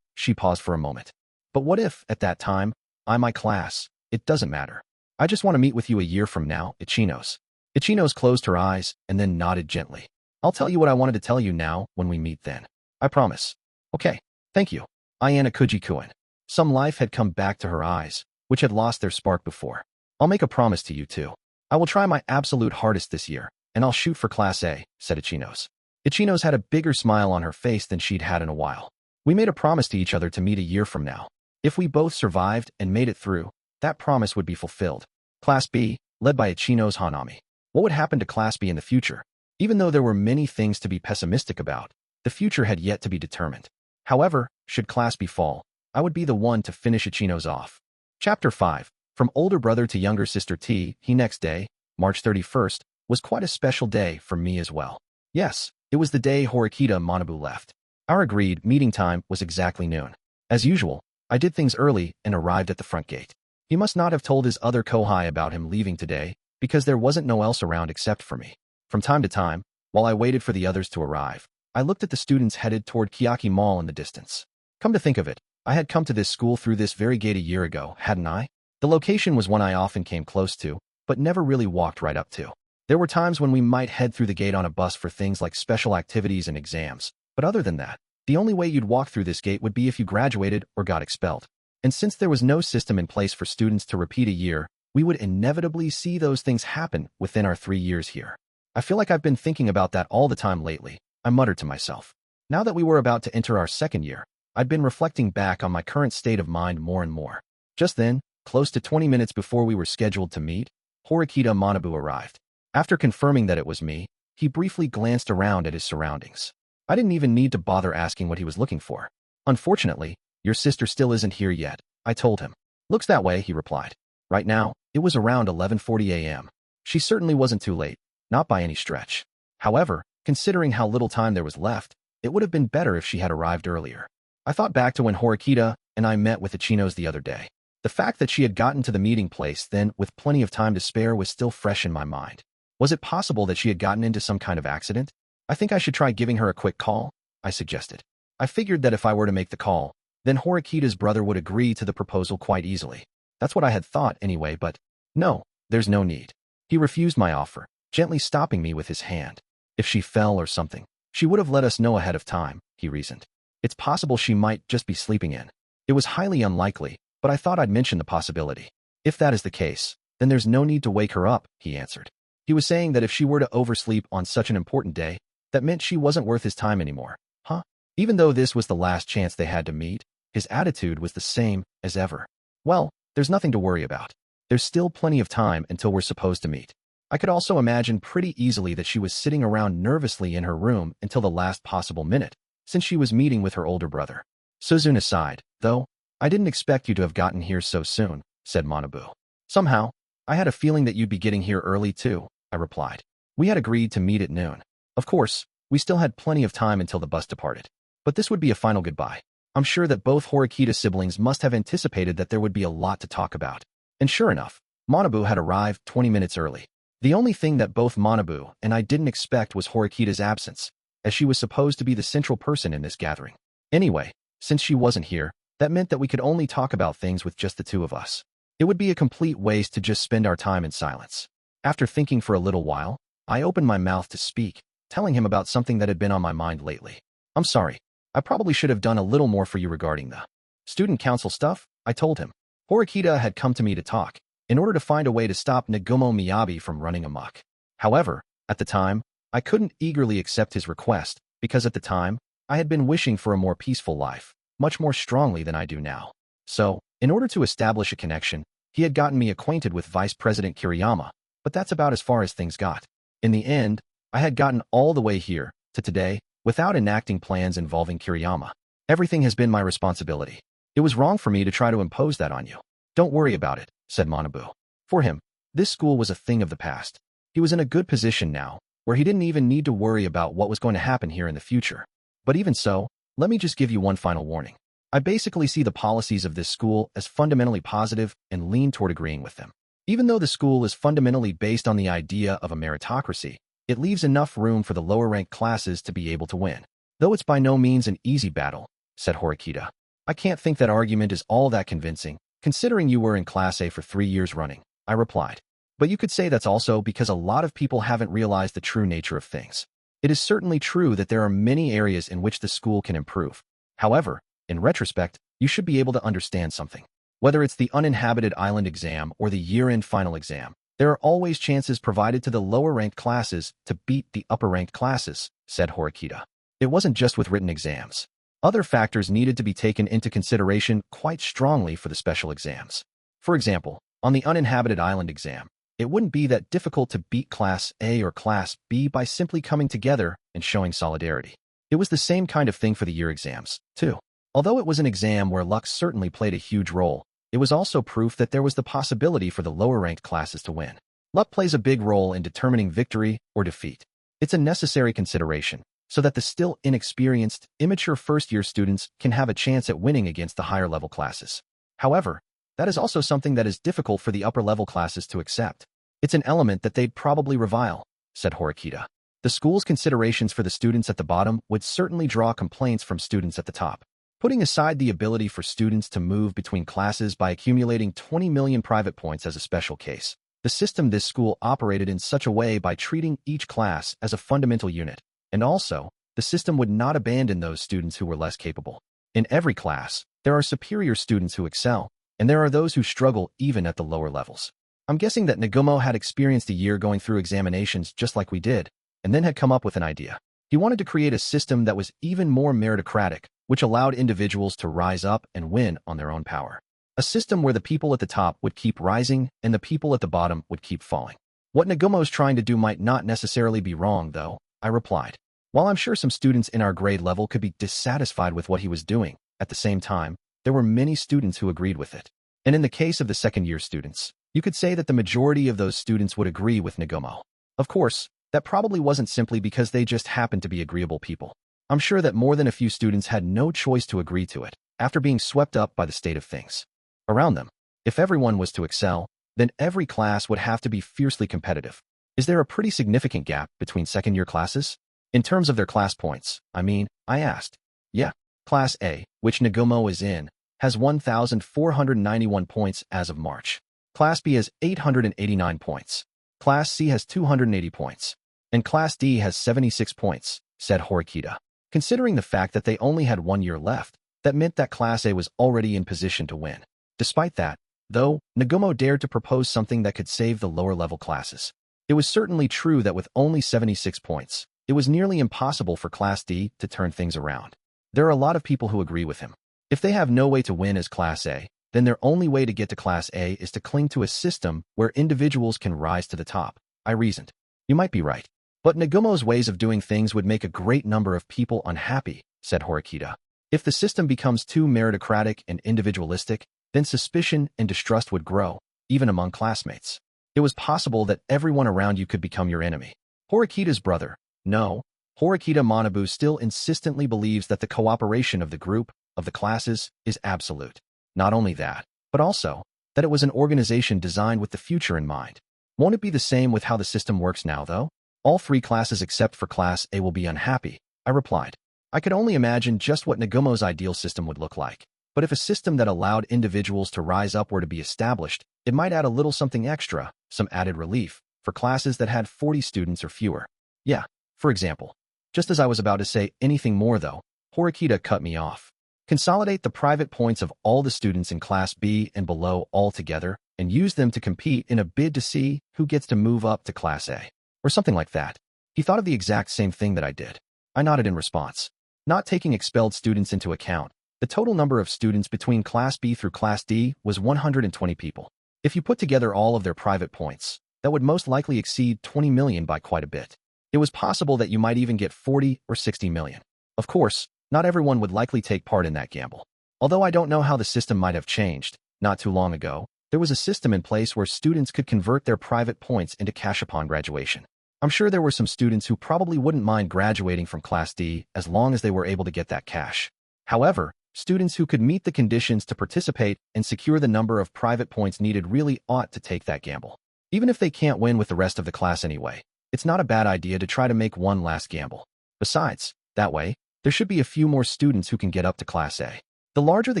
She paused for a moment. But what if, at that time, my class, it doesn't matter. I just want to meet with you a year from now, Ichinos. Ichinos closed her eyes and then nodded gently. I'll tell you what I wanted to tell you now when we meet then. I promise. Okay, thank you. Ayanokouji-kun. Some life had come back to her eyes, which had lost their spark before. I'll make a promise to you too. I will try my absolute hardest this year, and I'll shoot for Class A, said Ichinos. Ichinos had a bigger smile on her face than she'd had in a while. We made a promise to each other to meet a year from now. If we both survived and made it through, that promise would be fulfilled. Class B, led by Ichinos Hanami. What would happen to Class B in the future? Even though there were many things to be pessimistic about, the future had yet to be determined. However, should Class B fall, I would be the one to finish Ichinos off. Chapter 5. From older brother to younger sister T. He next day, March 31st, was quite a special day for me as well. Yes, it was the day Horikita Manabu left. Our agreed meeting time was exactly noon. As usual, I did things early and arrived at the front gate. He must not have told his other kohai about him leaving today, because there wasn't no else around except for me. From time to time, while I waited for the others to arrive, I looked at the students headed toward Kiyaki Mall in the distance. Come to think of it, I had come to this school through this very gate a year ago, hadn't I? The location was one I often came close to, but never really walked right up to. There were times when we might head through the gate on a bus for things like special activities and exams, but other than that, the only way you'd walk through this gate would be if you graduated or got expelled. And since there was no system in place for students to repeat a year, we would inevitably see those things happen within our 3 years here. I feel like I've been thinking about that all the time lately, I muttered to myself. Now that we were about to enter our second year, I'd been reflecting back on my current state of mind more and more. Just then, close to 20 minutes before we were scheduled to meet, Horikita Manabu arrived. After confirming that it was me, he briefly glanced around at his surroundings. I didn't even need to bother asking what he was looking for. Unfortunately, your sister still isn't here yet, I told him. Looks that way, he replied. Right now, it was around 11:40 a.m. She certainly wasn't too late, not by any stretch. However, considering how little time there was left, it would have been better if she had arrived earlier. I thought back to when Horikita and I met with the Chinos the other day. The fact that she had gotten to the meeting place then with plenty of time to spare was still fresh in my mind. Was it possible that she had gotten into some kind of accident? I think I should try giving her a quick call, I suggested. I figured that if I were to make the call, then Horikita's brother would agree to the proposal quite easily. That's what I had thought anyway, but no, there's no need. He refused my offer, gently stopping me with his hand. If she fell or something, she would have let us know ahead of time, he reasoned. It's possible she might just be sleeping in. It was highly unlikely, but I thought I'd mention the possibility. If that is the case, then there's no need to wake her up, he answered. He was saying that if she were to oversleep on such an important day, that meant she wasn't worth his time anymore. Huh? Even though this was the last chance they had to meet, his attitude was the same as ever. Well, there's nothing to worry about. There's still plenty of time until we're supposed to meet. I could also imagine pretty easily that she was sitting around nervously in her room until the last possible minute, since she was meeting with her older brother. Suzune sighed, though, I didn't expect you to have gotten here so soon, said Manabu. Somehow, I had a feeling that you'd be getting here early too, I replied. We had agreed to meet at noon. Of course, we still had plenty of time until the bus departed. But this would be a final goodbye. I'm sure that both Horikita siblings must have anticipated that there would be a lot to talk about. And sure enough, Manabu had arrived 20 minutes early. The only thing that both Manabu and I didn't expect was Horikita's absence, as she was supposed to be the central person in this gathering. Anyway, since she wasn't here, that meant that we could only talk about things with just the two of us. It would be a complete waste to just spend our time in silence. After thinking for a little while, I opened my mouth to speak, telling him about something that had been on my mind lately. I'm sorry. I probably should have done a little more for you regarding the student council stuff, I told him. Horikita had come to me to talk, in order to find a way to stop Nagumo Miyabi from running amok. However, at the time, I couldn't eagerly accept his request, because at the time, I had been wishing for a more peaceful life, much more strongly than I do now. So, in order to establish a connection, he had gotten me acquainted with Vice President Kiriyama, but that's about as far as things got. In the end, I had gotten all the way here, to today, without enacting plans involving Kiriyama. Everything has been my responsibility. It was wrong for me to try to impose that on you. Don't worry about it, said Manabu. For him, this school was a thing of the past. He was in a good position now, where he didn't even need to worry about what was going to happen here in the future. But even so, let me just give you one final warning. I basically see the policies of this school as fundamentally positive and lean toward agreeing with them. Even though the school is fundamentally based on the idea of a meritocracy, it leaves enough room for the lower-ranked classes to be able to win. Though it's by no means an easy battle, said Horikita. I can't think that argument is all that convincing, considering you were in Class A for 3 years running, I replied. But you could say that's also because a lot of people haven't realized the true nature of things. It is certainly true that there are many areas in which the school can improve. However, in retrospect, you should be able to understand something. Whether it's the uninhabited island exam or the year-end final exam, there are always chances provided to the lower-ranked classes to beat the upper-ranked classes, said Horikita. It wasn't just with written exams. Other factors needed to be taken into consideration quite strongly for the special exams. For example, on the uninhabited island exam, it wouldn't be that difficult to beat Class A or Class B by simply coming together and showing solidarity. It was the same kind of thing for the year exams, too. Although it was an exam where luck certainly played a huge role, it was also proof that there was the possibility for the lower-ranked classes to win. Luck plays a big role in determining victory or defeat. It's a necessary consideration, so that the still inexperienced, immature first-year students can have a chance at winning against the higher-level classes. However, that is also something that is difficult for the upper-level classes to accept. It's an element that they'd probably revile, said Horikita. The school's considerations for the students at the bottom would certainly draw complaints from students at the top. Putting aside the ability for students to move between classes by accumulating 20 million private points as a special case, the system this school operated in such a way by treating each class as a fundamental unit, and also, the system would not abandon those students who were less capable. In every class, there are superior students who excel, and there are those who struggle even at the lower levels. I'm guessing that Nagumo had experienced a year going through examinations just like we did, and then had come up with an idea. He wanted to create a system that was even more meritocratic, which allowed individuals to rise up and win on their own power. A system where the people at the top would keep rising and the people at the bottom would keep falling. What Nagumo's trying to do might not necessarily be wrong, though, I replied. While I'm sure some students in our grade level could be dissatisfied with what he was doing, at the same time, there were many students who agreed with it. And in the case of the second-year students, you could say that the majority of those students would agree with Nagumo. Of course, that probably wasn't simply because they just happened to be agreeable people. I'm sure that more than a few students had no choice to agree to it, after being swept up by the state of things around them. If everyone was to excel, then every class would have to be fiercely competitive. Is there a pretty significant gap between second-year classes? In terms of their class points, I asked. Yeah. Class A, which Nagumo is in, has 1,491 points as of March. Class B has 889 points. Class C has 280 points. And Class D has 76 points, said Horikita. Considering the fact that they only had 1 year left, that meant that Class A was already in position to win. Despite that, though, Nagumo dared to propose something that could save the lower-level classes. It was certainly true that with only 76 points, it was nearly impossible for Class D to turn things around. There are a lot of people who agree with him. If they have no way to win as Class A, then their only way to get to Class A is to cling to a system where individuals can rise to the top, I reasoned. You might be right. But Nagumo's ways of doing things would make a great number of people unhappy, said Horikita. If the system becomes too meritocratic and individualistic, then suspicion and distrust would grow, even among classmates. It was possible that everyone around you could become your enemy. Horikita's brother, no, Horikita Manabu still insistently believes that the cooperation of the group, of the classes, is absolute. Not only that, but also that it was an organization designed with the future in mind. Won't it be the same with how the system works now, though? All 3 classes except for Class A will be unhappy, I replied. I could only imagine just what Nagumo's ideal system would look like. But if a system that allowed individuals to rise up were to be established, it might add a little something extra, some added relief, for classes that had 40 students or fewer. Yeah, for example. Just as I was about to say anything more, though, Horikita cut me off. Consolidate the private points of all the students in Class B and below all together, and use them to compete in a bid to see who gets to move up to Class A. Or something like that. He thought of the exact same thing that I did. I nodded in response. Not taking expelled students into account, the total number of students between Class B through Class D was 120 people. If you put together all of their private points, that would most likely exceed 20 million by quite a bit. It was possible that you might even get 40 or 60 million. Of course, not everyone would likely take part in that gamble. Although I don't know how the system might have changed, not too long ago, there was a system in place where students could convert their private points into cash upon graduation. I'm sure there were some students who probably wouldn't mind graduating from Class D as long as they were able to get that cash. However, students who could meet the conditions to participate and secure the number of private points needed really ought to take that gamble. Even if they can't win with the rest of the class anyway, it's not a bad idea to try to make one last gamble. Besides, that way, there should be a few more students who can get up to Class A. The larger the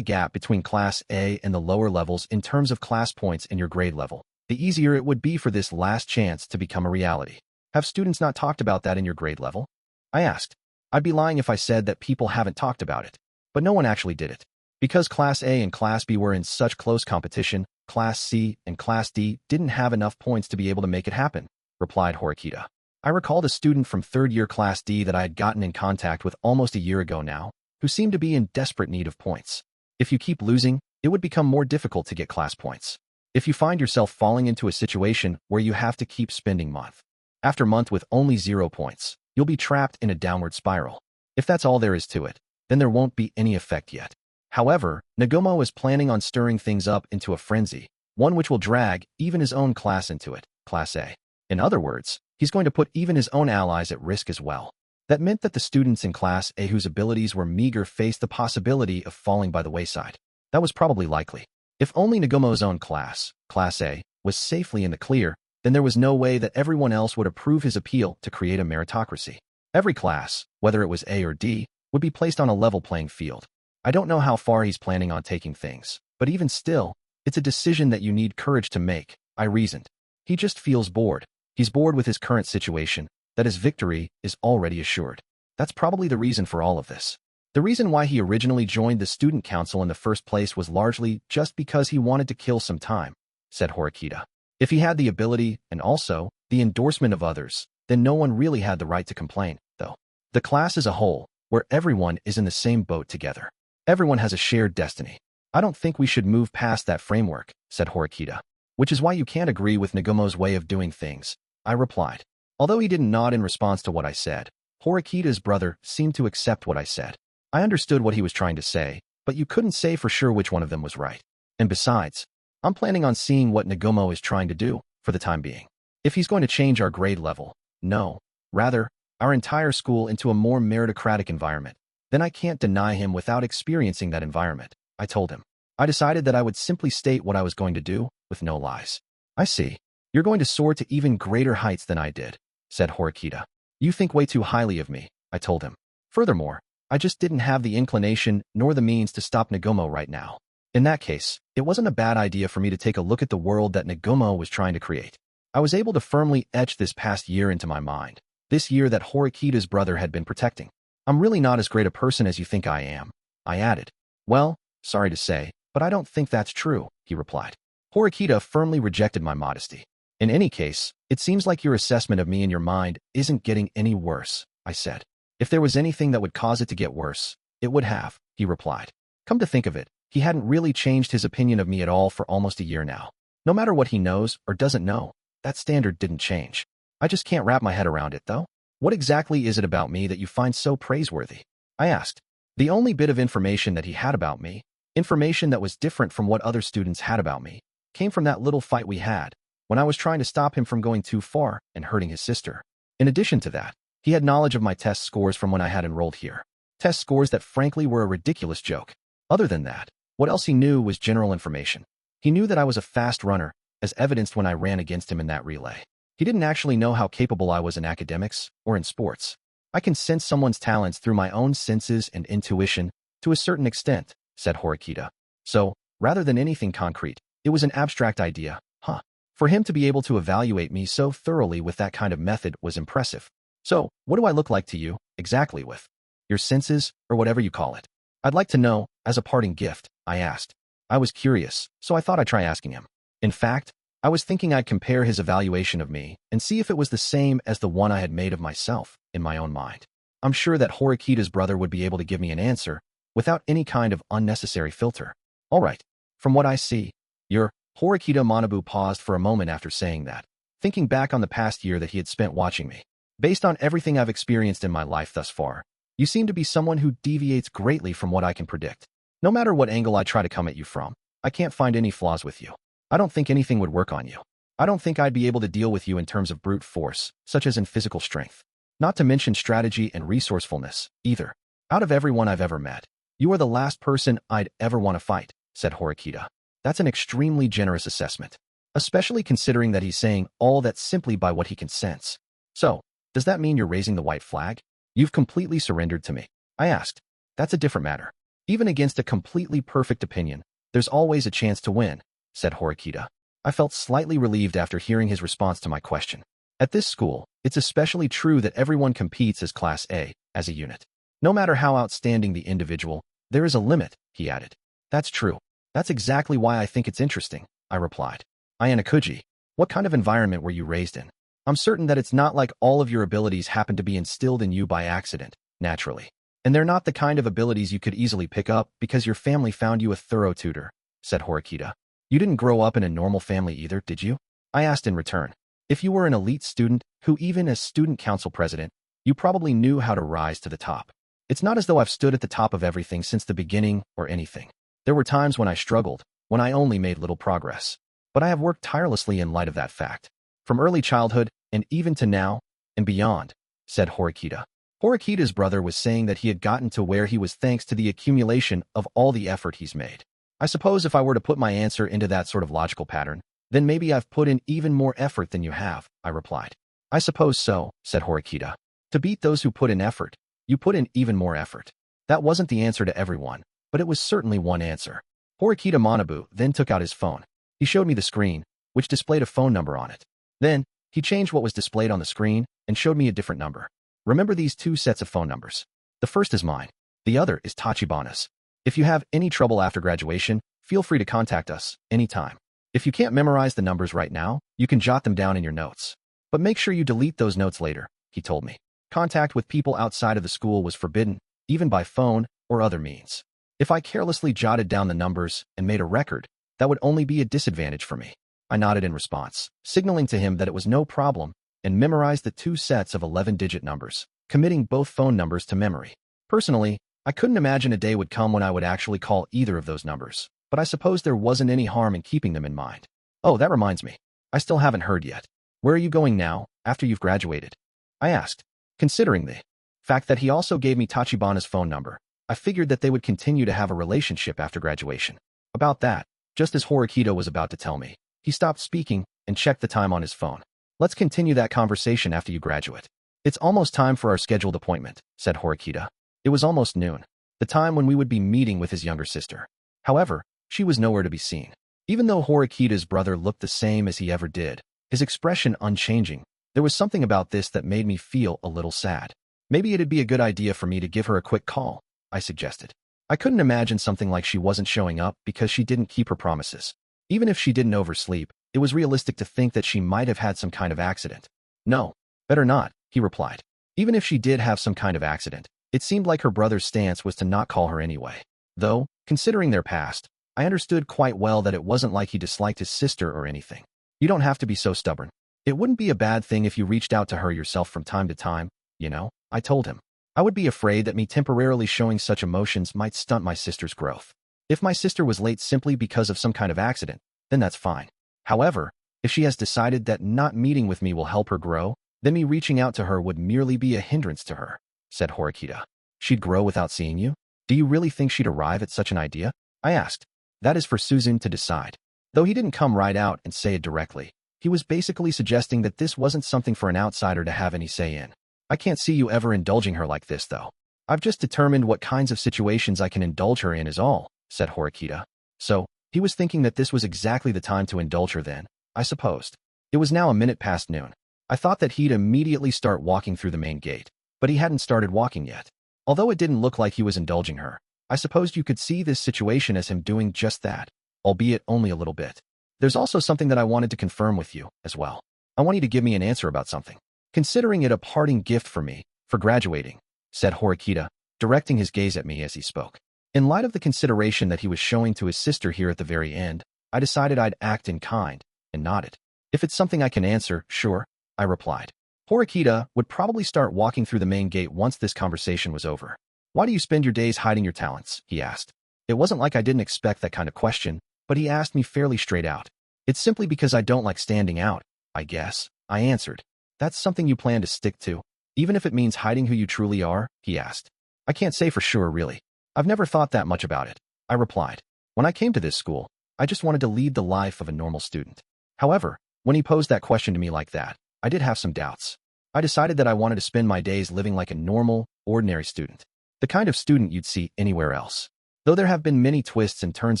gap between Class A and the lower levels in terms of class points in your grade level, the easier it would be for this last chance to become a reality. Have students not talked about that in your grade level? I asked. I'd be lying if I said that people haven't talked about it. But no one actually did it. Because Class A and Class B were in such close competition, Class C and Class D didn't have enough points to be able to make it happen, replied Horikita. I recalled a student from third-year Class D that I had gotten in contact with almost a year ago now, who seemed to be in desperate need of points. If you keep losing, it would become more difficult to get class points. If you find yourself falling into a situation where you have to keep spending month after month with only 0 points, you'll be trapped in a downward spiral. If that's all there is to it, then there won't be any effect yet. However, Nagumo is planning on stirring things up into a frenzy, one which will drag even his own class into it, Class A. In other words, he's going to put even his own allies at risk as well. That meant that the students in Class A whose abilities were meager faced the possibility of falling by the wayside. That was probably likely. If only Nagumo's own class, Class A, was safely in the clear, then there was no way that everyone else would approve his appeal to create a meritocracy. Every class, whether it was A or D, would be placed on a level playing field. I don't know how far he's planning on taking things, but even still, it's a decision that you need courage to make, I reasoned. He just feels bored. He's bored with his current situation, that his victory is already assured. That's probably the reason for all of this. The reason why he originally joined the student council in the first place was largely just because he wanted to kill some time, said Horikita. If he had the ability, and also the endorsement of others, then no one really had the right to complain, though. The class as a whole, where everyone is in the same boat together. Everyone has a shared destiny. I don't think we should move past that framework, said Horikita. Which is why you can't agree with Nagumo's way of doing things, I replied. Although he didn't nod in response to what I said, Horikita's brother seemed to accept what I said. I understood what he was trying to say, but you couldn't say for sure which one of them was right. And besides, I'm planning on seeing what Nagumo is trying to do, for the time being. If he's going to change our grade level, no, rather, our entire school into a more meritocratic environment, then I can't deny him without experiencing that environment, I told him. I decided that I would simply state what I was going to do, with no lies. I see. You're going to soar to even greater heights than I did, said Horikita. You think way too highly of me, I told him. Furthermore, I just didn't have the inclination nor the means to stop Nagumo right now. In that case, it wasn't a bad idea for me to take a look at the world that Nagumo was trying to create. I was able to firmly etch this past year into my mind, this year that Horikita's brother had been protecting. I'm really not as great a person as you think I am, I added. Well, sorry to say, but I don't think that's true, he replied. Horikita firmly rejected my modesty. In any case, it seems like your assessment of me in your mind isn't getting any worse, I said. If there was anything that would cause it to get worse, it would have, he replied. Come to think of it, he hadn't really changed his opinion of me at all for almost a year now. No matter what he knows or doesn't know, that standard didn't change. I just can't wrap my head around it, though. What exactly is it about me that you find so praiseworthy? I asked. The only bit of information that he had about me, information that was different from what other students had about me, came from that little fight we had, when I was trying to stop him from going too far and hurting his sister. In addition to that, he had knowledge of my test scores from when I had enrolled here. Test scores that frankly were a ridiculous joke. Other than that, what else he knew was general information. He knew that I was a fast runner, as evidenced when I ran against him in that relay. He didn't actually know how capable I was in academics or in sports. I can sense someone's talents through my own senses and intuition to a certain extent, said Horikita. So, rather than anything concrete, it was an abstract idea, huh? For him to be able to evaluate me so thoroughly with that kind of method was impressive. So, what do I look like to you, exactly with your senses, or whatever you call it? I'd like to know, as a parting gift, I asked. I was curious, so I thought I'd try asking him. In fact, I was thinking I'd compare his evaluation of me and see if it was the same as the one I had made of myself in my own mind. I'm sure that Horikita's brother would be able to give me an answer without any kind of unnecessary filter. All right, from what I see, your Horikita Manabu paused for a moment after saying that, thinking back on the past year that he had spent watching me. Based on everything I've experienced in my life thus far, you seem to be someone who deviates greatly from what I can predict. No matter what angle I try to come at you from, I can't find any flaws with you. I don't think anything would work on you. I don't think I'd be able to deal with you in terms of brute force, such as in physical strength. Not to mention strategy and resourcefulness, either. Out of everyone I've ever met, you are the last person I'd ever want to fight, said Horikita. That's an extremely generous assessment, especially considering that he's saying all that simply by what he can sense. So, does that mean you're raising the white flag? You've completely surrendered to me, I asked. That's a different matter. Even against a completely perfect opinion, there's always a chance to win, said Horikita. I felt slightly relieved after hearing his response to my question. At this school, it's especially true that everyone competes as Class A, as a unit. No matter how outstanding the individual, there is a limit, he added. That's true. That's exactly why I think it's interesting, I replied. Ayanokouji, what kind of environment were you raised in? I'm certain that it's not like all of your abilities happen to be instilled in you by accident, naturally. And they're not the kind of abilities you could easily pick up because your family found you a thorough tutor, said Horikita. You didn't grow up in a normal family either, did you? I asked in return. If you were an elite student, who even as student council president, you probably knew how to rise to the top. It's not as though I've stood at the top of everything since the beginning or anything. There were times when I struggled, when I only made little progress. But I have worked tirelessly in light of that fact. From early childhood, and even to now, and beyond, said Horikita. Horikita's brother was saying that he had gotten to where he was thanks to the accumulation of all the effort he's made. I suppose if I were to put my answer into that sort of logical pattern, Then maybe I've put in even more effort than you have, I replied. I suppose so, said Horikita. To beat those who put in effort, you put in even more effort. That wasn't the answer to everyone, but it was certainly one answer. Horikita Manabu then took out his phone. He showed me the screen, which displayed a phone number on it. Then, he changed what was displayed on the screen and showed me a different number. Remember these two sets of phone numbers. The first is mine. The other is Tachibana's. If you have any trouble after graduation, feel free to contact us anytime. If you can't memorize the numbers right now, you can jot them down in your notes. But make sure you delete those notes later, he told me. Contact with people outside of the school was forbidden, even by phone or other means. If I carelessly jotted down the numbers and made a record, that would only be a disadvantage for me. I nodded in response, signaling to him that it was no problem, and memorized the two sets of 11-digit numbers, committing both phone numbers to memory. Personally, I couldn't imagine a day would come when I would actually call either of those numbers, but I suppose there wasn't any harm in keeping them in mind. Oh, that reminds me. I still haven't heard yet. Where are you going now, after you've graduated? I asked. Considering the fact that he also gave me Tachibana's phone number, I figured that they would continue to have a relationship after graduation. About that, just as Horikita was about to tell me, he stopped speaking and checked the time on his phone. Let's continue that conversation after you graduate. It's almost time for our scheduled appointment, said Horikita. It was almost noon, the time when we would be meeting with his younger sister. However, she was nowhere to be seen. Even though Horikita's brother looked the same as he ever did, his expression unchanging, there was something about this that made me feel a little sad. Maybe it'd be a good idea for me to give her a quick call, I suggested. I couldn't imagine something like she wasn't showing up because she didn't keep her promises. Even if she didn't oversleep, it was realistic to think that she might have had some kind of accident. No, better not, he replied. Even if she did have some kind of accident, it seemed like her brother's stance was to not call her anyway. Though, considering their past, I understood quite well that it wasn't like he disliked his sister or anything. You don't have to be so stubborn. It wouldn't be a bad thing if you reached out to her yourself from time to time, you know, I told him. I would be afraid that me temporarily showing such emotions might stunt my sister's growth. If my sister was late simply because of some kind of accident, then that's fine. However, if she has decided that not meeting with me will help her grow, then me reaching out to her would merely be a hindrance to her, said Horikita. She'd grow without seeing you? Do you really think she'd arrive at such an idea? I asked. That is for Suzune to decide. Though he didn't come right out and say it directly, he was basically suggesting that this wasn't something for an outsider to have any say in. I can't see you ever indulging her like this, though. I've just determined what kinds of situations I can indulge her in is all, said Horikita. So, he was thinking that this was exactly the time to indulge her then, I supposed. It was now a minute past noon. I thought that he'd immediately start walking through the main gate, but he hadn't started walking yet. Although it didn't look like he was indulging her, I supposed you could see this situation as him doing just that, albeit only a little bit. There's also something that I wanted to confirm with you, as well. I want you to give me an answer about something. Considering it a parting gift for me, for graduating, said Horikita, directing his gaze at me as he spoke. In light of the consideration that he was showing to his sister here at the very end, I decided I'd act in kind, and nodded. If it's something I can answer, sure, I replied. Horikita would probably start walking through the main gate once this conversation was over. Why do you spend your days hiding your talents? He asked. It wasn't like I didn't expect that kind of question, but he asked me fairly straight out. It's simply because I don't like standing out, I guess, I answered. That's something you plan to stick to, even if it means hiding who you truly are? He asked. I can't say for sure, really. I've never thought that much about it, I replied. When I came to this school, I just wanted to lead the life of a normal student. However, when he posed that question to me like that, I did have some doubts. I decided that I wanted to spend my days living like a normal, ordinary student. The kind of student you'd see anywhere else. Though there have been many twists and turns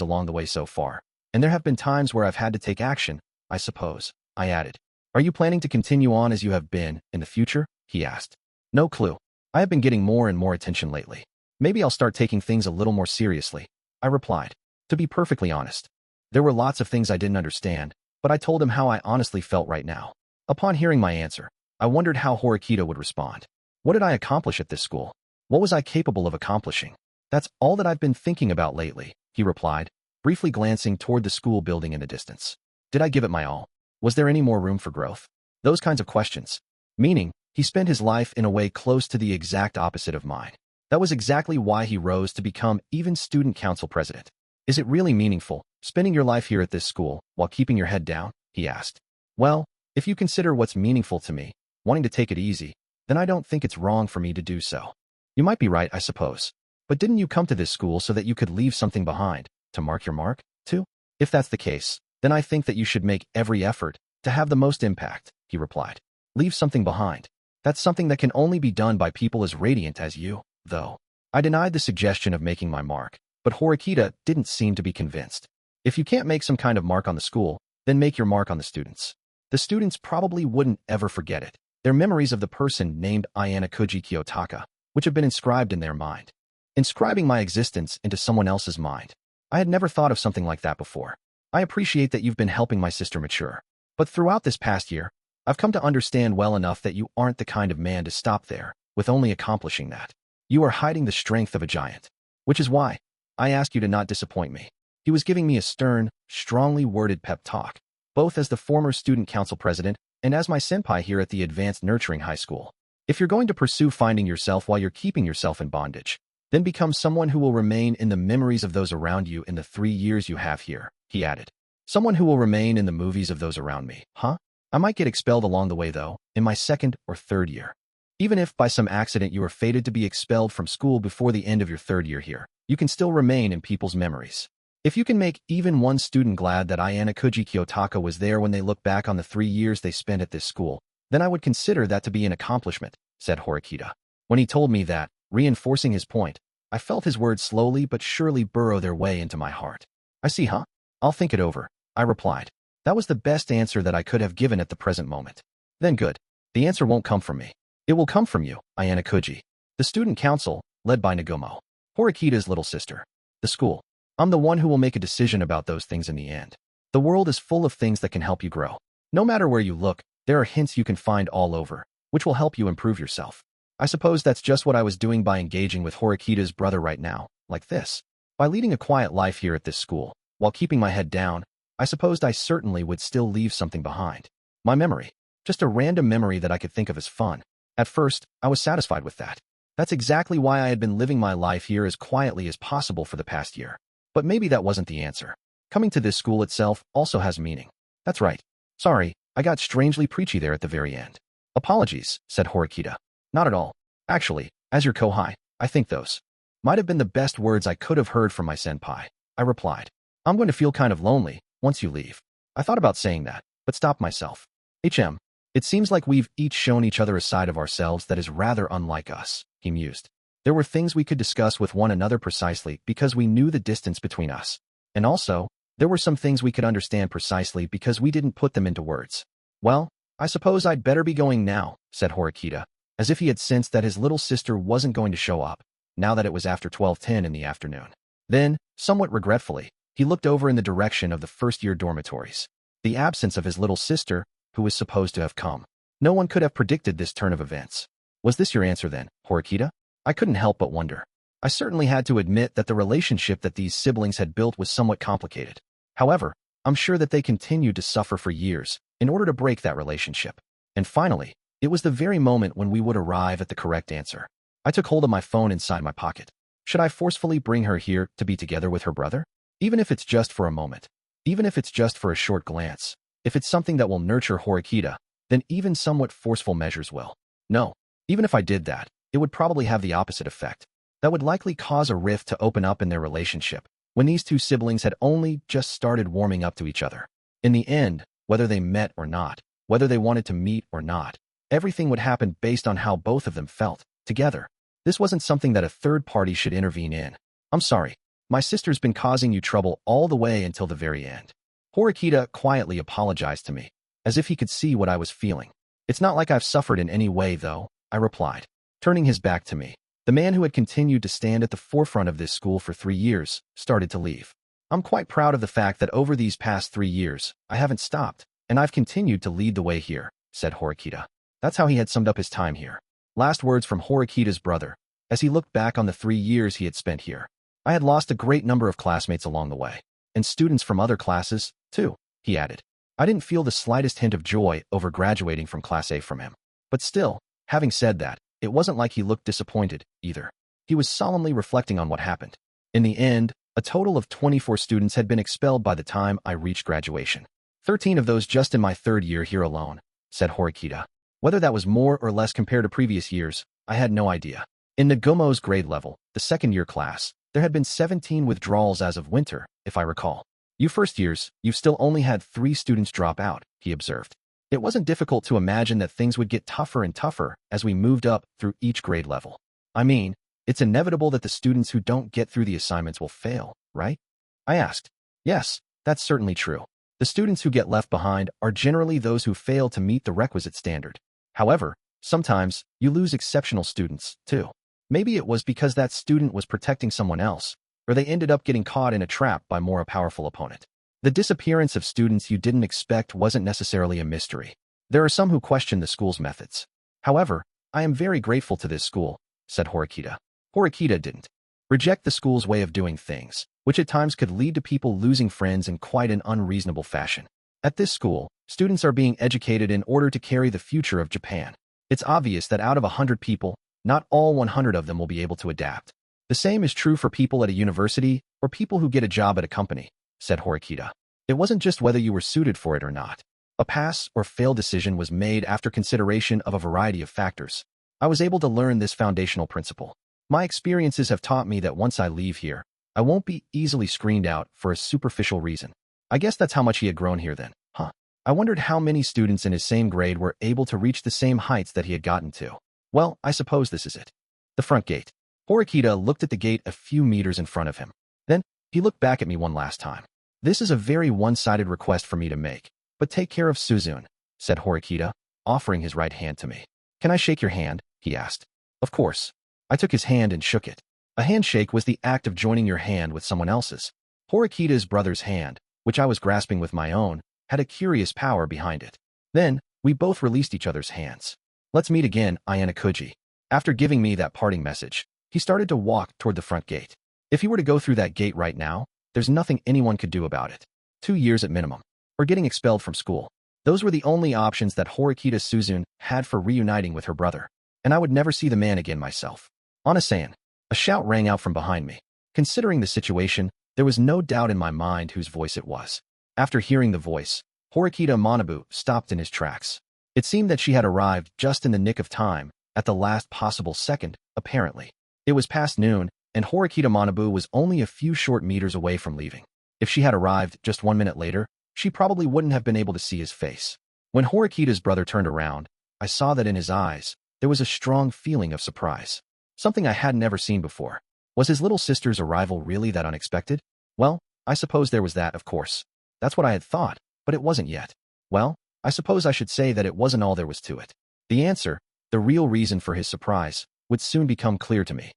along the way so far, and there have been times where I've had to take action, I suppose, I added. Are you planning to continue on as you have been in the future? He asked. No clue. I have been getting more and more attention lately. Maybe I'll start taking things a little more seriously, I replied. To be perfectly honest, there were lots of things I didn't understand, but I told him how I honestly felt right now. Upon hearing my answer, I wondered how Horikita would respond. What did I accomplish at this school? What was I capable of accomplishing? That's all that I've been thinking about lately, he replied, briefly glancing toward the school building in the distance. Did I give it my all? Was there any more room for growth? Those kinds of questions. Meaning, he spent his life in a way close to the exact opposite of mine. That was exactly why he rose to become even student council president. Is it really meaningful, spending your life here at this school, while keeping your head down? He asked. Well, if you consider what's meaningful to me, wanting to take it easy, then I don't think it's wrong for me to do so. You might be right, I suppose. But didn't you come to this school so that you could leave something behind, to mark your mark, too? If that's the case, Then I think that you should make every effort to have the most impact, he replied. Leave something behind. That's something that can only be done by people as radiant as you, though. I denied the suggestion of making my mark, but Horikita didn't seem to be convinced. If you can't make some kind of mark on the school, then make your mark on the students. The students probably wouldn't ever forget it. Their memories of the person named Ayanokouji Kiyotaka, which have been inscribed in their mind. Inscribing my existence into someone else's mind. I had never thought of something like that before. I appreciate that you've been helping my sister mature. But throughout this past year, I've come to understand well enough that you aren't the kind of man to stop there, with only accomplishing that. You are hiding the strength of a giant. Which is why I ask you to not disappoint me. He was giving me a stern, strongly worded pep talk, both as the former student council president and as my senpai here at the Advanced Nurturing High School. If you're going to pursue finding yourself while you're keeping yourself in bondage, then become someone who will remain in the memories of those around you in the 3 years you have here, he added. Someone who will remain in the movies of those around me, huh? I might get expelled along the way, though, in my 2nd or 3rd year. Even if by some accident you are fated to be expelled from school before the end of your 3rd year here, you can still remain in people's memories. If you can make even one student glad that Ayanokouji Kiyotaka was there when they look back on the 3 years they spent at this school, then I would consider that to be an accomplishment, said Horikita. When he told me that, reinforcing his point, I felt his words slowly but surely burrow their way into my heart. I see, huh? I'll think it over, I replied. That was the best answer that I could have given at the present moment. Then good. The answer won't come from me. It will come from you, Ayanokouji. The student council, led by Nagumo, Horikita's little sister. The school. I'm the one who will make a decision about those things in the end. The world is full of things that can help you grow. No matter where you look, there are hints you can find all over, which will help you improve yourself. I suppose that's just what I was doing by engaging with Horikita's brother right now, like this. By leading a quiet life here at this school, while keeping my head down, I supposed I certainly would still leave something behind. My memory. Just a random memory that I could think of as fun. At first, I was satisfied with that. That's exactly why I had been living my life here as quietly as possible for the past year. But maybe that wasn't the answer. Coming to this school itself also has meaning. That's right. Sorry, I got strangely preachy there at the very end. Apologies, said Horikita. Not at all. Actually, as your kohai, I think those might have been the best words I could have heard from my senpai. I replied. I'm going to feel kind of lonely once you leave. I thought about saying that, but stopped myself. It seems like we've each shown each other a side of ourselves that is rather unlike us, he mused. There were things we could discuss with one another precisely because we knew the distance between us. And also, there were some things we could understand precisely because we didn't put them into words. Well, I suppose I'd better be going now, said Horikita, as if he had sensed that his little sister wasn't going to show up, now that it was after 12:10 in the afternoon. Then, somewhat regretfully, he looked over in the direction of the first-year dormitories. The absence of his little sister, who was supposed to have come. No one could have predicted this turn of events. Was this your answer then, Horikita? I couldn't help but wonder. I certainly had to admit that the relationship that these siblings had built was somewhat complicated. However, I'm sure that they continued to suffer for years in order to break that relationship. And finally, it was the very moment when we would arrive at the correct answer. I took hold of my phone inside my pocket. Should I forcefully bring her here to be together with her brother? Even if it's just for a moment. Even if it's just for a short glance. If it's something that will nurture Horikita, then even somewhat forceful measures will. No, even if I did that, it would probably have the opposite effect. That would likely cause a rift to open up in their relationship, when these two siblings had only just started warming up to each other. In the end, whether they met or not, whether they wanted to meet or not, everything would happen based on how both of them felt, together. This wasn't something that a third party should intervene in. I'm sorry. My sister's been causing you trouble all the way until the very end. Horikita quietly apologized to me, as if he could see what I was feeling. It's not like I've suffered in any way, though, I replied, turning his back to me. The man who had continued to stand at the forefront of this school for 3 years started to leave. I'm quite proud of the fact that over these past 3 years, I haven't stopped, and I've continued to lead the way here, said Horikita. That's how he had summed up his time here. Last words from Horikita's brother, as he looked back on the 3 years he had spent here. I had lost a great number of classmates along the way, and students from other classes, too, he added. I didn't feel the slightest hint of joy over graduating from Class A from him. But still, having said that, it wasn't like he looked disappointed, either. He was solemnly reflecting on what happened. In the end, a total of 24 students had been expelled by the time I reached graduation. 13 of those just in my 3rd year here alone, said Horikita. Whether that was more or less compared to previous years, I had no idea. In Nagumo's grade level, the 2nd-year class, there had been 17 withdrawals as of winter, if I recall. You first years, you've still only had 3 students drop out, he observed. It wasn't difficult to imagine that things would get tougher and tougher as we moved up through each grade level. I mean, it's inevitable that the students who don't get through the assignments will fail, right? I asked. Yes, that's certainly true. The students who get left behind are generally those who fail to meet the requisite standard. However, sometimes you lose exceptional students, too. Maybe it was because that student was protecting someone else, or they ended up getting caught in a trap by more powerful opponent. The disappearance of students you didn't expect wasn't necessarily a mystery. There are some who question the school's methods. However, I am very grateful to this school, said Horikita. Horikita didn't reject the school's way of doing things, which at times could lead to people losing friends in quite an unreasonable fashion. At this school, students are being educated in order to carry the future of Japan. It's obvious that out of 100 people, not all 100 of them will be able to adapt. The same is true for people at a university or people who get a job at a company, said Horikita. It wasn't just whether you were suited for it or not. A pass or fail decision was made after consideration of a variety of factors. I was able to learn this foundational principle. My experiences have taught me that once I leave here, I won't be easily screened out for a superficial reason. I guess that's how much he had grown here then, huh? I wondered how many students in his same grade were able to reach the same heights that he had gotten to. Well, I suppose this is it. The front gate. Horikita looked at the gate a few meters in front of him. Then, he looked back at me one last time. This is a very one-sided request for me to make, but take care of Suzune, said Horikita, offering his right hand to me. Can I shake your hand? He asked. Of course. I took his hand and shook it. A handshake was the act of joining your hand with someone else's. Horikita's brother's hand, which I was grasping with my own, had a curious power behind it. Then, we both released each other's hands. Let's meet again, Ayanokouji. After giving me that parting message, he started to walk toward the front gate. If he were to go through that gate right now, there's nothing anyone could do about it. 2 years at minimum. Or getting expelled from school. Those were the only options that Horikita Suzune had for reuniting with her brother. And I would never see the man again myself. Anasan. A shout rang out from behind me. Considering the situation, there was no doubt in my mind whose voice it was. After hearing the voice, Horikita Manabu stopped in his tracks. It seemed that she had arrived just in the nick of time, at the last possible second, apparently. It was past noon, and Horikita Manabu was only a few short meters away from leaving. If she had arrived just 1 minute later, she probably wouldn't have been able to see his face. When Horikita's brother turned around, I saw that in his eyes, there was a strong feeling of surprise. Something I hadn't ever seen before. Was his little sister's arrival really that unexpected? Well, I suppose there was that, of course. That's what I had thought, but it wasn't yet. Well, I suppose I should say that it wasn't all there was to it. The answer, the real reason for his surprise, would soon become clear to me.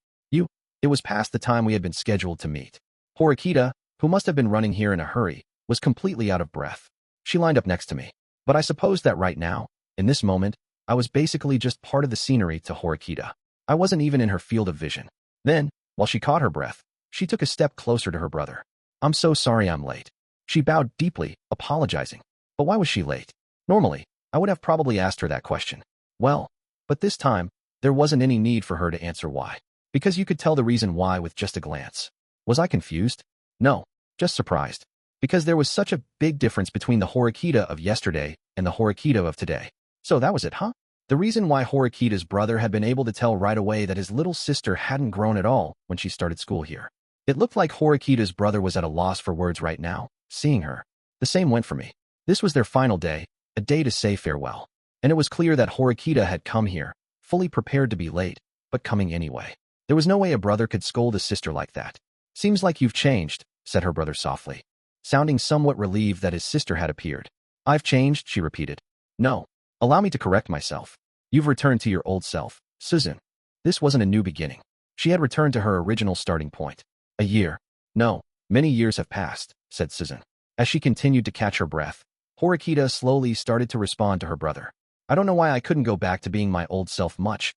It was past the time we had been scheduled to meet. Horikita, who must have been running here in a hurry, was completely out of breath. She lined up next to me. But I suppose that right now, in this moment, I was basically just part of the scenery to Horikita. I wasn't even in her field of vision. Then, while she caught her breath, she took a step closer to her brother. I'm so sorry I'm late. She bowed deeply, apologizing. But why was she late? Normally, I would have probably asked her that question. Well, but this time, there wasn't any need for her to answer why. Because you could tell the reason why with just a glance. Was I confused? No, just surprised. Because there was such a big difference between the Horikita of yesterday and the Horikita of today. So that was it, huh? The reason why Horikita's brother had been able to tell right away that his little sister hadn't grown at all when she started school here. It looked like Horikita's brother was at a loss for words right now, seeing her. The same went for me. This was their final day, a day to say farewell. And it was clear that Horikita had come here, fully prepared to be late, but coming anyway. There was no way a brother could scold a sister like that. Seems like you've changed, said her brother softly, sounding somewhat relieved that his sister had appeared. I've changed, she repeated. No. Allow me to correct myself. You've returned to your old self, Suzune. This wasn't a new beginning. She had returned to her original starting point. A year. No, many years have passed, said Suzune. As she continued to catch her breath, Horikita slowly started to respond to her brother. I don't know why I couldn't go back to being my old self much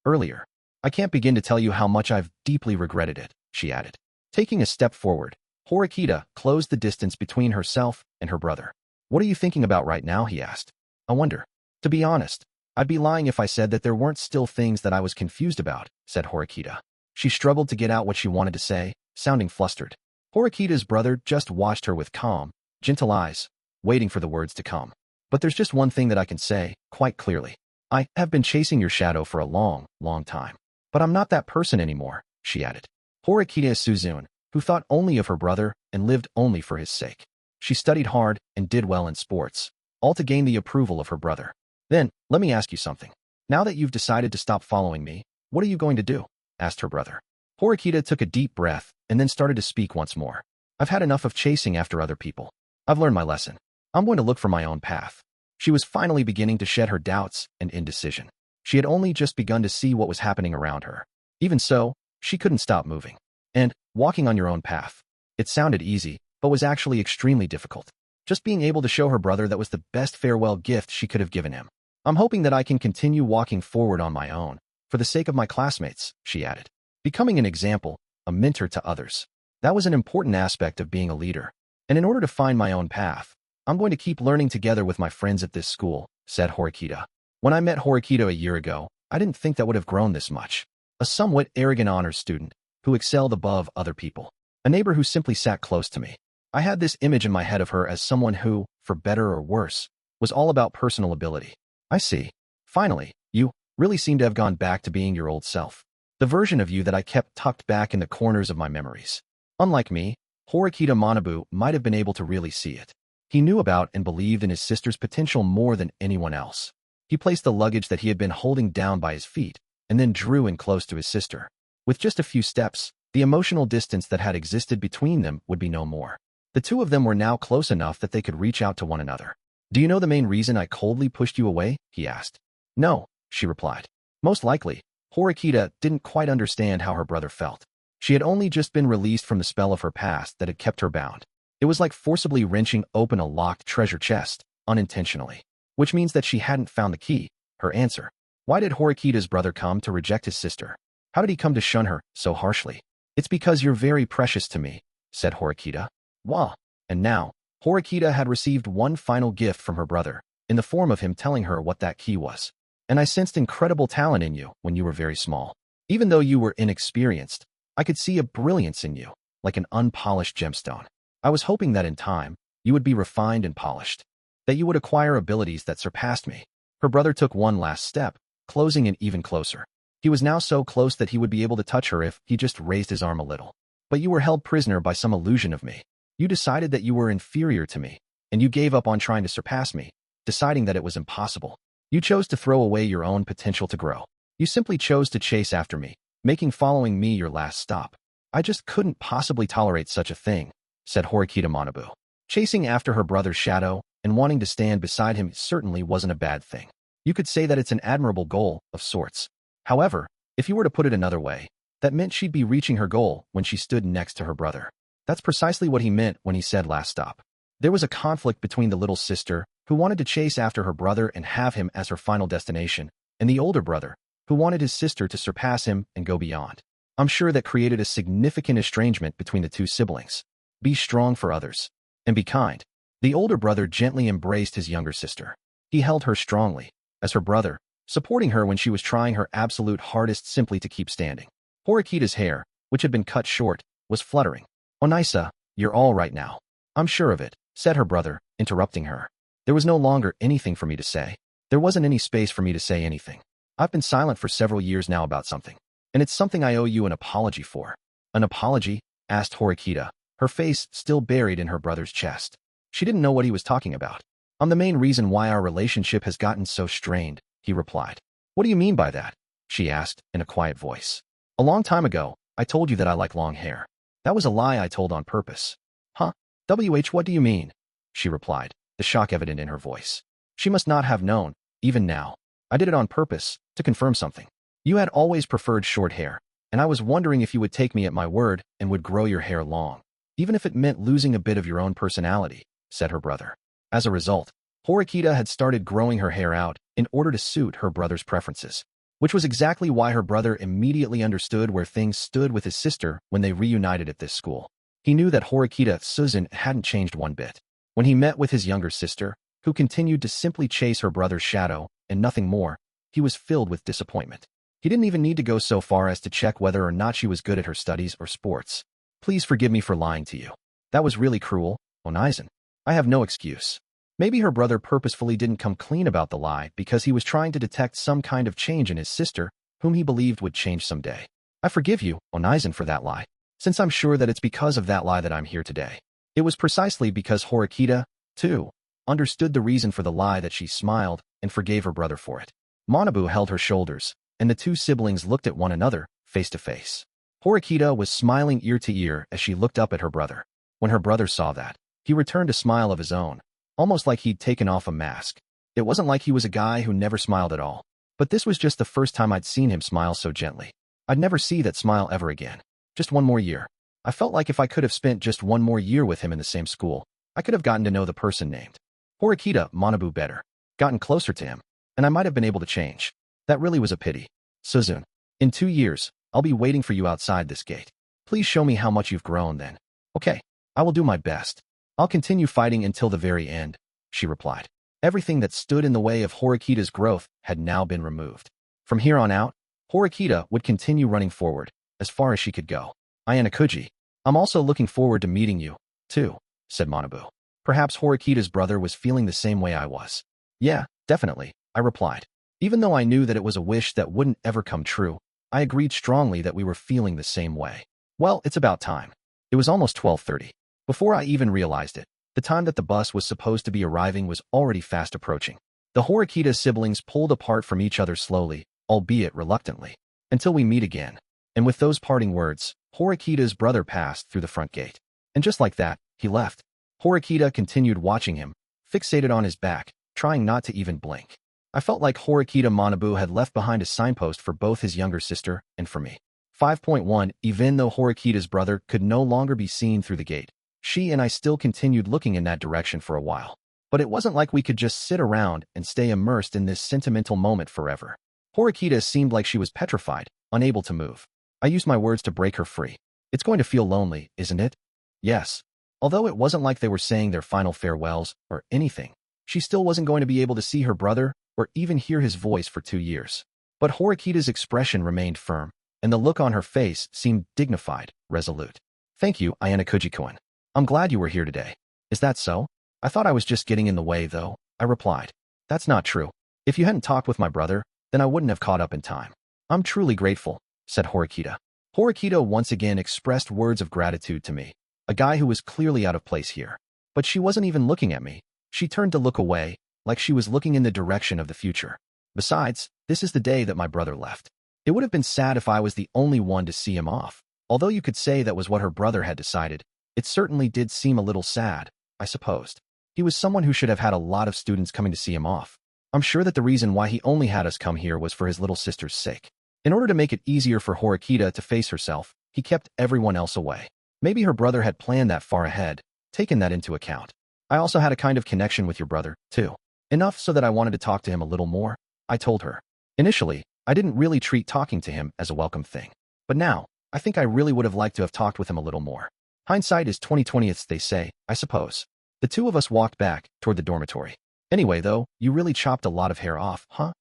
earlier. I can't begin to tell you how much I've deeply regretted it, she added. Taking a step forward, Horikita closed the distance between herself and her brother. What are you thinking about right now, he asked. I wonder. To be honest, I'd be lying if I said that there weren't still things that I was confused about, said Horikita. She struggled to get out what she wanted to say, sounding flustered. Horikita's brother just watched her with calm, gentle eyes, waiting for the words to come. But there's just one thing that I can say, quite clearly. I have been chasing your shadow for a long time. But I'm not that person anymore, she added. Horikita Suzune, who thought only of her brother and lived only for his sake. She studied hard and did well in sports, all to gain the approval of her brother. Then, let me ask you something. Now that you've decided to stop following me, what are you going to do? Asked her brother. Horikita took a deep breath and then started to speak once more. I've had enough of chasing after other people. I've learned my lesson. I'm going to look for my own path. She was finally beginning to shed her doubts and indecision. She had only just begun to see what was happening around her. Even so, she couldn't stop moving. And, walking on your own path. It sounded easy, but was actually extremely difficult. Just being able to show her brother that was the best farewell gift she could have given him. I'm hoping that I can continue walking forward on my own, for the sake of my classmates, she added. Becoming an example, a mentor to others. That was an important aspect of being a leader. And in order to find my own path, I'm going to keep learning together with my friends at this school, said Horikita. When I met Horikita a year ago, I didn't think that would have grown this much. A somewhat arrogant honors student, who excelled above other people. A neighbor who simply sat close to me. I had this image in my head of her as someone who, for better or worse, was all about personal ability. I see. Finally, you really seem to have gone back to being your old self. The version of you that I kept tucked back in the corners of my memories. Unlike me, Horikita Manabu might have been able to really see it. He knew about and believed in his sister's potential more than anyone else. He placed the luggage that he had been holding down by his feet, and then drew in close to his sister. With just a few steps, the emotional distance that had existed between them would be no more. The two of them were now close enough that they could reach out to one another. Do you know the main reason I coldly pushed you away? He asked. No, she replied. Most likely, Horikita didn't quite understand how her brother felt. She had only just been released from the spell of her past that had kept her bound. It was like forcibly wrenching open a locked treasure chest, unintentionally. Which means that she hadn't found the key, her answer. Why did Horikita's brother come to reject his sister? How did he come to shun her so harshly? It's because you're very precious to me, said Horikita. Wow. And now, Horikita had received one final gift from her brother, in the form of him telling her what that key was. And I sensed incredible talent in you when you were very small. Even though you were inexperienced, I could see a brilliance in you, like an unpolished gemstone. I was hoping that in time, you would be refined and polished, that you would acquire abilities that surpassed me. Her brother took one last step, closing in even closer. He was now so close that he would be able to touch her if he just raised his arm a little. But you were held prisoner by some illusion of me. You decided that you were inferior to me, and you gave up on trying to surpass me, deciding that it was impossible. You chose to throw away your own potential to grow. You simply chose to chase after me, making following me your last stop. I just couldn't possibly tolerate such a thing, said Horikita Manabu. Chasing after her brother's shadow and wanting to stand beside him certainly wasn't a bad thing. You could say that it's an admirable goal, of sorts. However, if you were to put it another way, that meant she'd be reaching her goal when she stood next to her brother. That's precisely what he meant when he said last stop. There was a conflict between the little sister, who wanted to chase after her brother and have him as her final destination, and the older brother, who wanted his sister to surpass him and go beyond. I'm sure that created a significant estrangement between the two siblings. Be strong for others. And be kind. The older brother gently embraced his younger sister. He held her strongly, as her brother, supporting her when she was trying her absolute hardest simply to keep standing. Horikita's hair, which had been cut short, was fluttering. Onaisa, you're all right now. I'm sure of it, said her brother, interrupting her. There was no longer anything for me to say. There wasn't any space for me to say anything. I've been silent for several years now about something, and it's something I owe you an apology for. An apology? Asked Horikita, her face still buried in her brother's chest. She didn't know what he was talking about. I'm the main reason why our relationship has gotten so strained, he replied. What do you mean by that? She asked, in a quiet voice. A long time ago, I told you that I like long hair. That was a lie I told on purpose. Huh? What do you mean? She replied, the shock evident in her voice. She must not have known, even now. I did it on purpose, to confirm something. You had always preferred short hair, and I was wondering if you would take me at my word and would grow your hair long, even if it meant losing a bit of your own personality, said her brother. As a result, Horikita had started growing her hair out in order to suit her brother's preferences, which was exactly why her brother immediately understood where things stood with his sister when they reunited at this school. He knew that Horikita Suzune hadn't changed one bit. When he met with his younger sister, who continued to simply chase her brother's shadow and nothing more, he was filled with disappointment. He didn't even need to go so far as to check whether or not she was good at her studies or sports. Please forgive me for lying to you. That was really cruel, Onizen. I have no excuse. Maybe her brother purposefully didn't come clean about the lie because he was trying to detect some kind of change in his sister, whom he believed would change someday. I forgive you, Onizen, for that lie, since I'm sure that it's because of that lie that I'm here today. It was precisely because Horikita, too, understood the reason for the lie that she smiled and forgave her brother for it. Manabu held her shoulders, and the two siblings looked at one another, face to face. Horikita was smiling ear to ear as she looked up at her brother. When her brother saw that, he returned a smile of his own, almost like he'd taken off a mask. It wasn't like he was a guy who never smiled at all, but this was just the first time I'd seen him smile so gently. I'd never see that smile ever again. Just one more year. I felt like if I could have spent just one more year with him in the same school, I could have gotten to know the person named Horikita Manabu better, gotten closer to him, and I might have been able to change. That really was a pity. Suzune, in 2 years, I'll be waiting for you outside this gate. Please show me how much you've grown then. Okay, I will do my best. I'll continue fighting until the very end, she replied. Everything that stood in the way of Horikita's growth had now been removed. From here on out, Horikita would continue running forward, as far as she could go. Ayanokouji, I'm also looking forward to meeting you, too, said Manabu. Perhaps Horikita's brother was feeling the same way I was. Yeah, definitely, I replied. Even though I knew that it was a wish that wouldn't ever come true, I agreed strongly that we were feeling the same way. Well, it's about time. It was almost 12:30. Before I even realized it, the time that the bus was supposed to be arriving was already fast approaching. The Horikita siblings pulled apart from each other slowly, albeit reluctantly, until we meet again. And with those parting words, Horikita's brother passed through the front gate. And just like that, he left. Horikita continued watching him, fixated on his back, trying not to even blink. I felt like Horikita Manabu had left behind a signpost for both his younger sister and for me. 5.1 Even though Horikita's brother could no longer be seen through the gate, she and I still continued looking in that direction for a while. But it wasn't like we could just sit around and stay immersed in this sentimental moment forever. Horikita seemed like she was petrified, unable to move. I used my words to break her free. It's going to feel lonely, isn't it? Yes. Although it wasn't like they were saying their final farewells or anything, she still wasn't going to be able to see her brother or even hear his voice for 2 years. But Horikita's expression remained firm, and the look on her face seemed dignified, resolute. Thank you, Ayanokouji-kun. I'm glad you were here today. Is that so? I thought I was just getting in the way, though, I replied. That's not true. If you hadn't talked with my brother, then I wouldn't have caught up in time. I'm truly grateful, said Horikita. Horikita once again expressed words of gratitude to me, a guy who was clearly out of place here. But she wasn't even looking at me. She turned to look away, like she was looking in the direction of the future. Besides, this is the day that my brother left. It would have been sad if I was the only one to see him off. Although you could say that was what her brother had decided, it certainly did seem a little sad, I supposed. He was someone who should have had a lot of students coming to see him off. I'm sure that the reason why he only had us come here was for his little sister's sake. In order to make it easier for Horikita to face herself, he kept everyone else away. Maybe her brother had planned that far ahead, taken that into account. I also had a kind of connection with your brother, too. Enough so that I wanted to talk to him a little more, I told her. Initially, I didn't really treat talking to him as a welcome thing. But now, I think I really would have liked to have talked with him a little more. Hindsight is 20/20, they say, I suppose. The two of us walked back toward the dormitory. Anyway, though, you really chopped a lot of hair off, huh?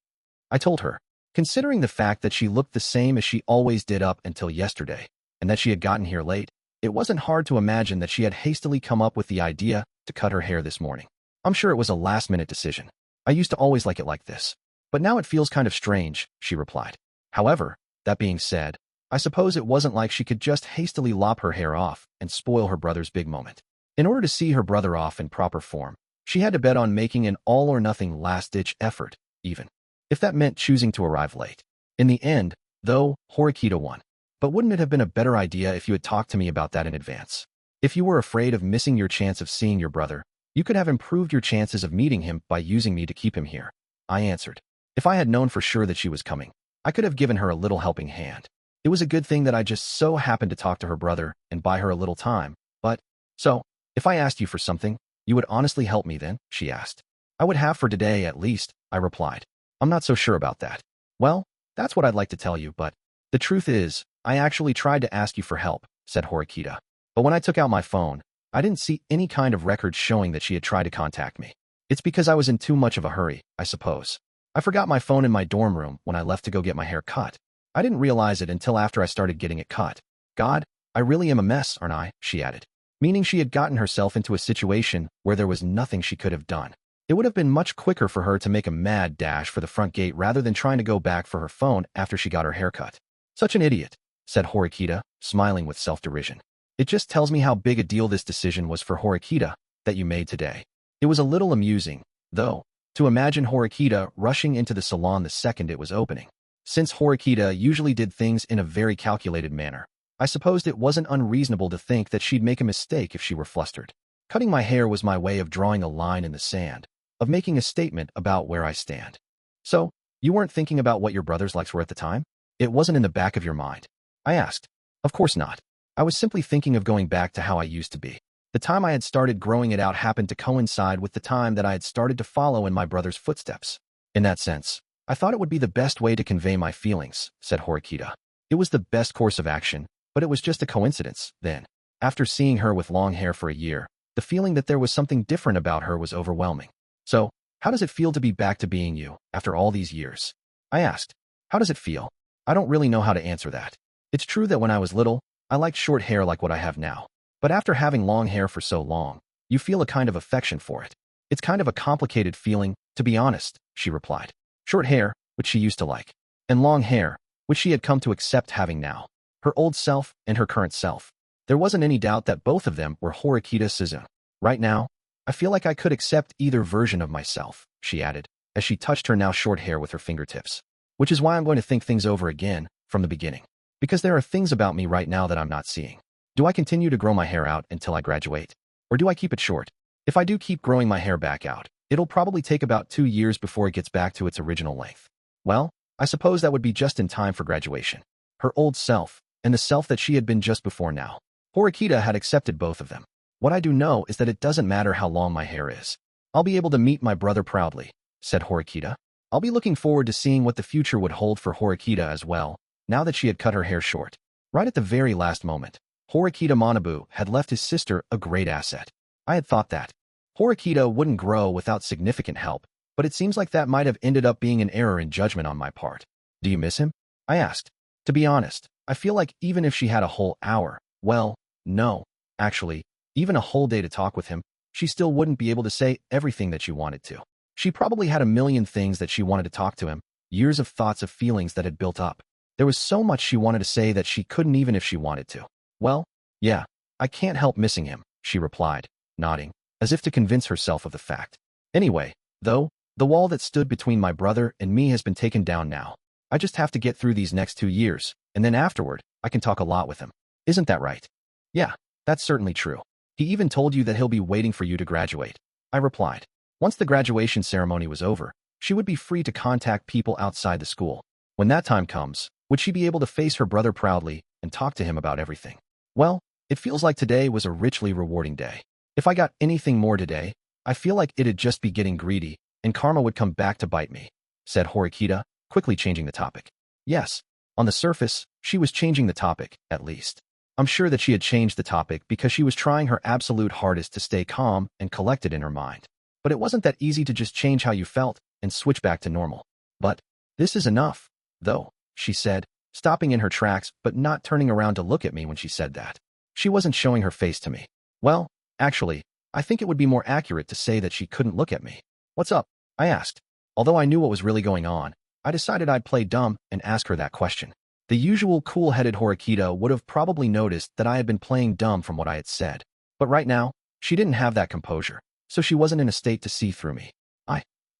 I told her, considering the fact that she looked the same as she always did up until yesterday, and that she had gotten here late, it wasn't hard to imagine that she had hastily come up with the idea to cut her hair this morning. I'm sure it was a last-minute decision. I used to always like it like this. But now it feels kind of strange, she replied. However, that being said, I suppose it wasn't like she could just hastily lop her hair off and spoil her brother's big moment. In order to see her brother off in proper form, she had to bet on making an all-or-nothing last-ditch effort, even if that meant choosing to arrive late. In the end, though, Horikita won. But wouldn't it have been a better idea if you had talked to me about that in advance? If you were afraid of missing your chance of seeing your brother, you could have improved your chances of meeting him by using me to keep him here. I answered. If I had known for sure that she was coming, I could have given her a little helping hand. It was a good thing that I just so happened to talk to her brother and buy her a little time. But, so, if I asked you for something, you would honestly help me then, she asked. I would have for today at least, I replied. I'm not so sure about that. Well, that's what I'd like to tell you, but the truth is, I actually tried to ask you for help, said Horikita. But when I took out my phone, I didn't see any kind of record showing that she had tried to contact me. It's because I was in too much of a hurry, I suppose. I forgot my phone in my dorm room when I left to go get my hair cut. I didn't realize it until after I started getting it cut. God, I really am a mess, aren't I? She added. Meaning she had gotten herself into a situation where there was nothing she could have done. It would have been much quicker for her to make a mad dash for the front gate rather than trying to go back for her phone after she got her hair cut. Such an idiot. said Horikita, smiling with self-derision. It just tells me how big a deal this decision was for Horikita that you made today. It was a little amusing, though, to imagine Horikita rushing into the salon the second it was opening. Since Horikita usually did things in a very calculated manner, I supposed it wasn't unreasonable to think that she'd make a mistake if she were flustered. Cutting my hair was my way of drawing a line in the sand, of making a statement about where I stand. So, you weren't thinking about what your brother's likes were at the time? It wasn't in the back of your mind? I asked. Of course not. I was simply thinking of going back to how I used to be. The time I had started growing it out happened to coincide with the time that I had started to follow in my brother's footsteps. In that sense, I thought it would be the best way to convey my feelings, said Horikita. It was the best course of action, but it was just a coincidence, then. After seeing her with long hair for a year, the feeling that there was something different about her was overwhelming. So, how does it feel to be back to being you, after all these years? I asked. How does it feel? I don't really know how to answer that. It's true that when I was little, I liked short hair like what I have now. But after having long hair for so long, you feel a kind of affection for it. It's kind of a complicated feeling, to be honest, she replied. Short hair, which she used to like, and long hair, which she had come to accept having now. Her old self and her current self. There wasn't any doubt that both of them were Horikita Suzune. Right now, I feel like I could accept either version of myself, she added, as she touched her now short hair with her fingertips. Which is why I'm going to think things over again, from the beginning. Because there are things about me right now that I'm not seeing. Do I continue to grow my hair out until I graduate? Or do I keep it short? If I do keep growing my hair back out, it'll probably take about 2 years before it gets back to its original length. Well, I suppose that would be just in time for graduation. Her old self, and the self that she had been just before now. Horikita had accepted both of them. What I do know is that it doesn't matter how long my hair is. I'll be able to meet my brother proudly, said Horikita. I'll be looking forward to seeing what the future would hold for Horikita as well, now that she had cut her hair short. Right at the very last moment, Horikita Manabu had left his sister a great asset. I had thought that Horikita wouldn't grow without significant help, but it seems like that might have ended up being an error in judgment on my part. Do you miss him? I asked. To be honest, I feel like even if she had a whole hour, well, no, actually, even a whole day to talk with him, she still wouldn't be able to say everything that she wanted to. She probably had a million things that she wanted to talk to him, years of thoughts of feelings that had built up. There was so much she wanted to say that she couldn't even if she wanted to. Well, yeah, I can't help missing him, she replied, nodding, as if to convince herself of the fact. Anyway, though, the wall that stood between my brother and me has been taken down now. I just have to get through these next 2 years, and then afterward, I can talk a lot with him. Isn't that right? Yeah, that's certainly true. He even told you that he'll be waiting for you to graduate. I replied. Once the graduation ceremony was over, she would be free to contact people outside the school. When that time comes, would she be able to face her brother proudly and talk to him about everything? Well, it feels like today was a richly rewarding day. If I got anything more today, I feel like it'd just be getting greedy, and karma would come back to bite me, said Horikita, quickly changing the topic. Yes, on the surface, she was changing the topic, at least. I'm sure that she had changed the topic because she was trying her absolute hardest to stay calm and collected in her mind. But it wasn't that easy to just change how you felt and switch back to normal. But this is enough, though, she said, stopping in her tracks but not turning around to look at me when she said that. She wasn't showing her face to me. Well, actually, I think it would be more accurate to say that she couldn't look at me. What's up? I asked. Although I knew what was really going on, I decided I'd play dumb and ask her that question. The usual cool-headed Horikita would have probably noticed that I had been playing dumb from what I had said. But right now, she didn't have that composure, so she wasn't in a state to see through me.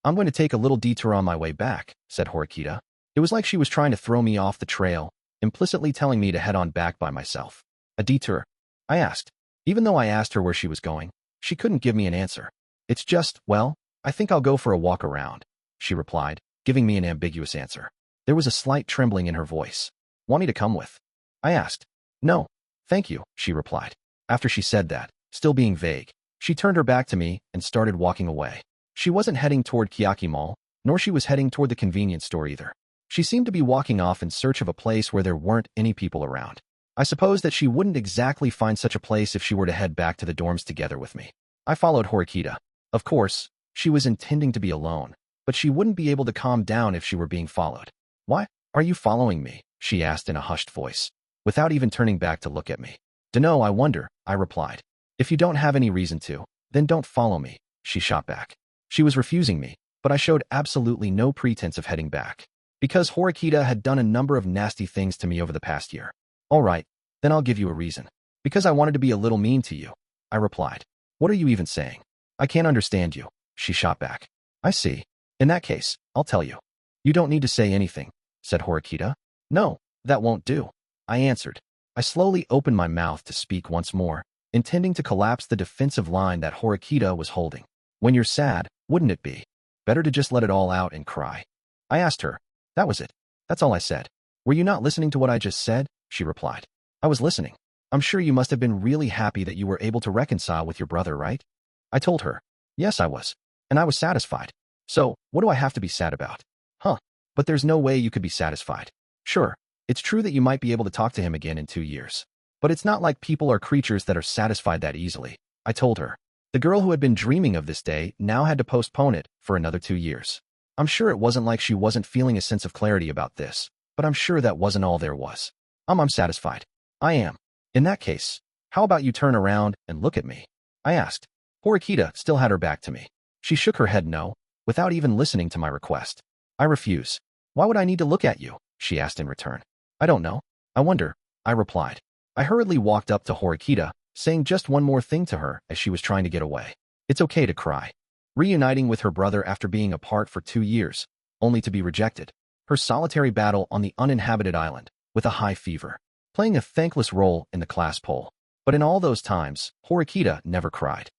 I'm going to take a little detour on my way back, said Horikita. It was like she was trying to throw me off the trail, implicitly telling me to head on back by myself. A detour? I asked. Even though I asked her where she was going, she couldn't give me an answer. It's just, well, I think I'll go for a walk around, she replied, giving me an ambiguous answer. There was a slight trembling in her voice. Want me to come with? I asked. No, thank you, she replied. After she said that, still being vague, she turned her back to me and started walking away. She wasn't heading toward Kiyaki Mall, nor she was heading toward the convenience store either. She seemed to be walking off in search of a place where there weren't any people around. I suppose that she wouldn't exactly find such a place if she were to head back to the dorms together with me. I followed Horikita. Of course, she was intending to be alone, but she wouldn't be able to calm down if she were being followed. Why are you following me? She asked in a hushed voice, without even turning back to look at me. Dunno, I wonder, I replied. If you don't have any reason to, then don't follow me, she shot back. She was refusing me, but I showed absolutely no pretense of heading back. Because Horikita had done a number of nasty things to me over the past year. All right, then I'll give you a reason. Because I wanted to be a little mean to you, I replied. What are you even saying? I can't understand you, she shot back. I see. In that case, I'll tell you. You don't need to say anything, said Horikita. No, that won't do, I answered. I slowly opened my mouth to speak once more, intending to collapse the defensive line that Horikita was holding. When you're sad, wouldn't it be better to just let it all out and cry? I asked her. That was it. That's all I said. Were you not listening to what I just said? She replied. I was listening. I'm sure you must have been really happy that you were able to reconcile with your brother, right? I told her. Yes, I was. And I was satisfied. So, what do I have to be sad about? Huh. But there's no way you could be satisfied. Sure, it's true that you might be able to talk to him again in 2 years. But it's not like people are creatures that are satisfied that easily, I told her. The girl who had been dreaming of this day now had to postpone it for another 2 years. I'm sure it wasn't like she wasn't feeling a sense of clarity about this, but I'm sure that wasn't all there was. I'm satisfied. I am. In that case, how about you turn around and look at me? I asked. Horikita still had her back to me. She shook her head no, without even listening to my request. I refuse. Why would I need to look at you? She asked in return. I don't know. I wonder, I replied. I hurriedly walked up to Horikita, saying just one more thing to her as she was trying to get away. It's okay to cry. Reuniting with her brother after being apart for 2 years, only to be rejected. Her solitary battle on the uninhabited island, with a high fever. Playing a thankless role in the class poll. But in all those times, Horikita never cried.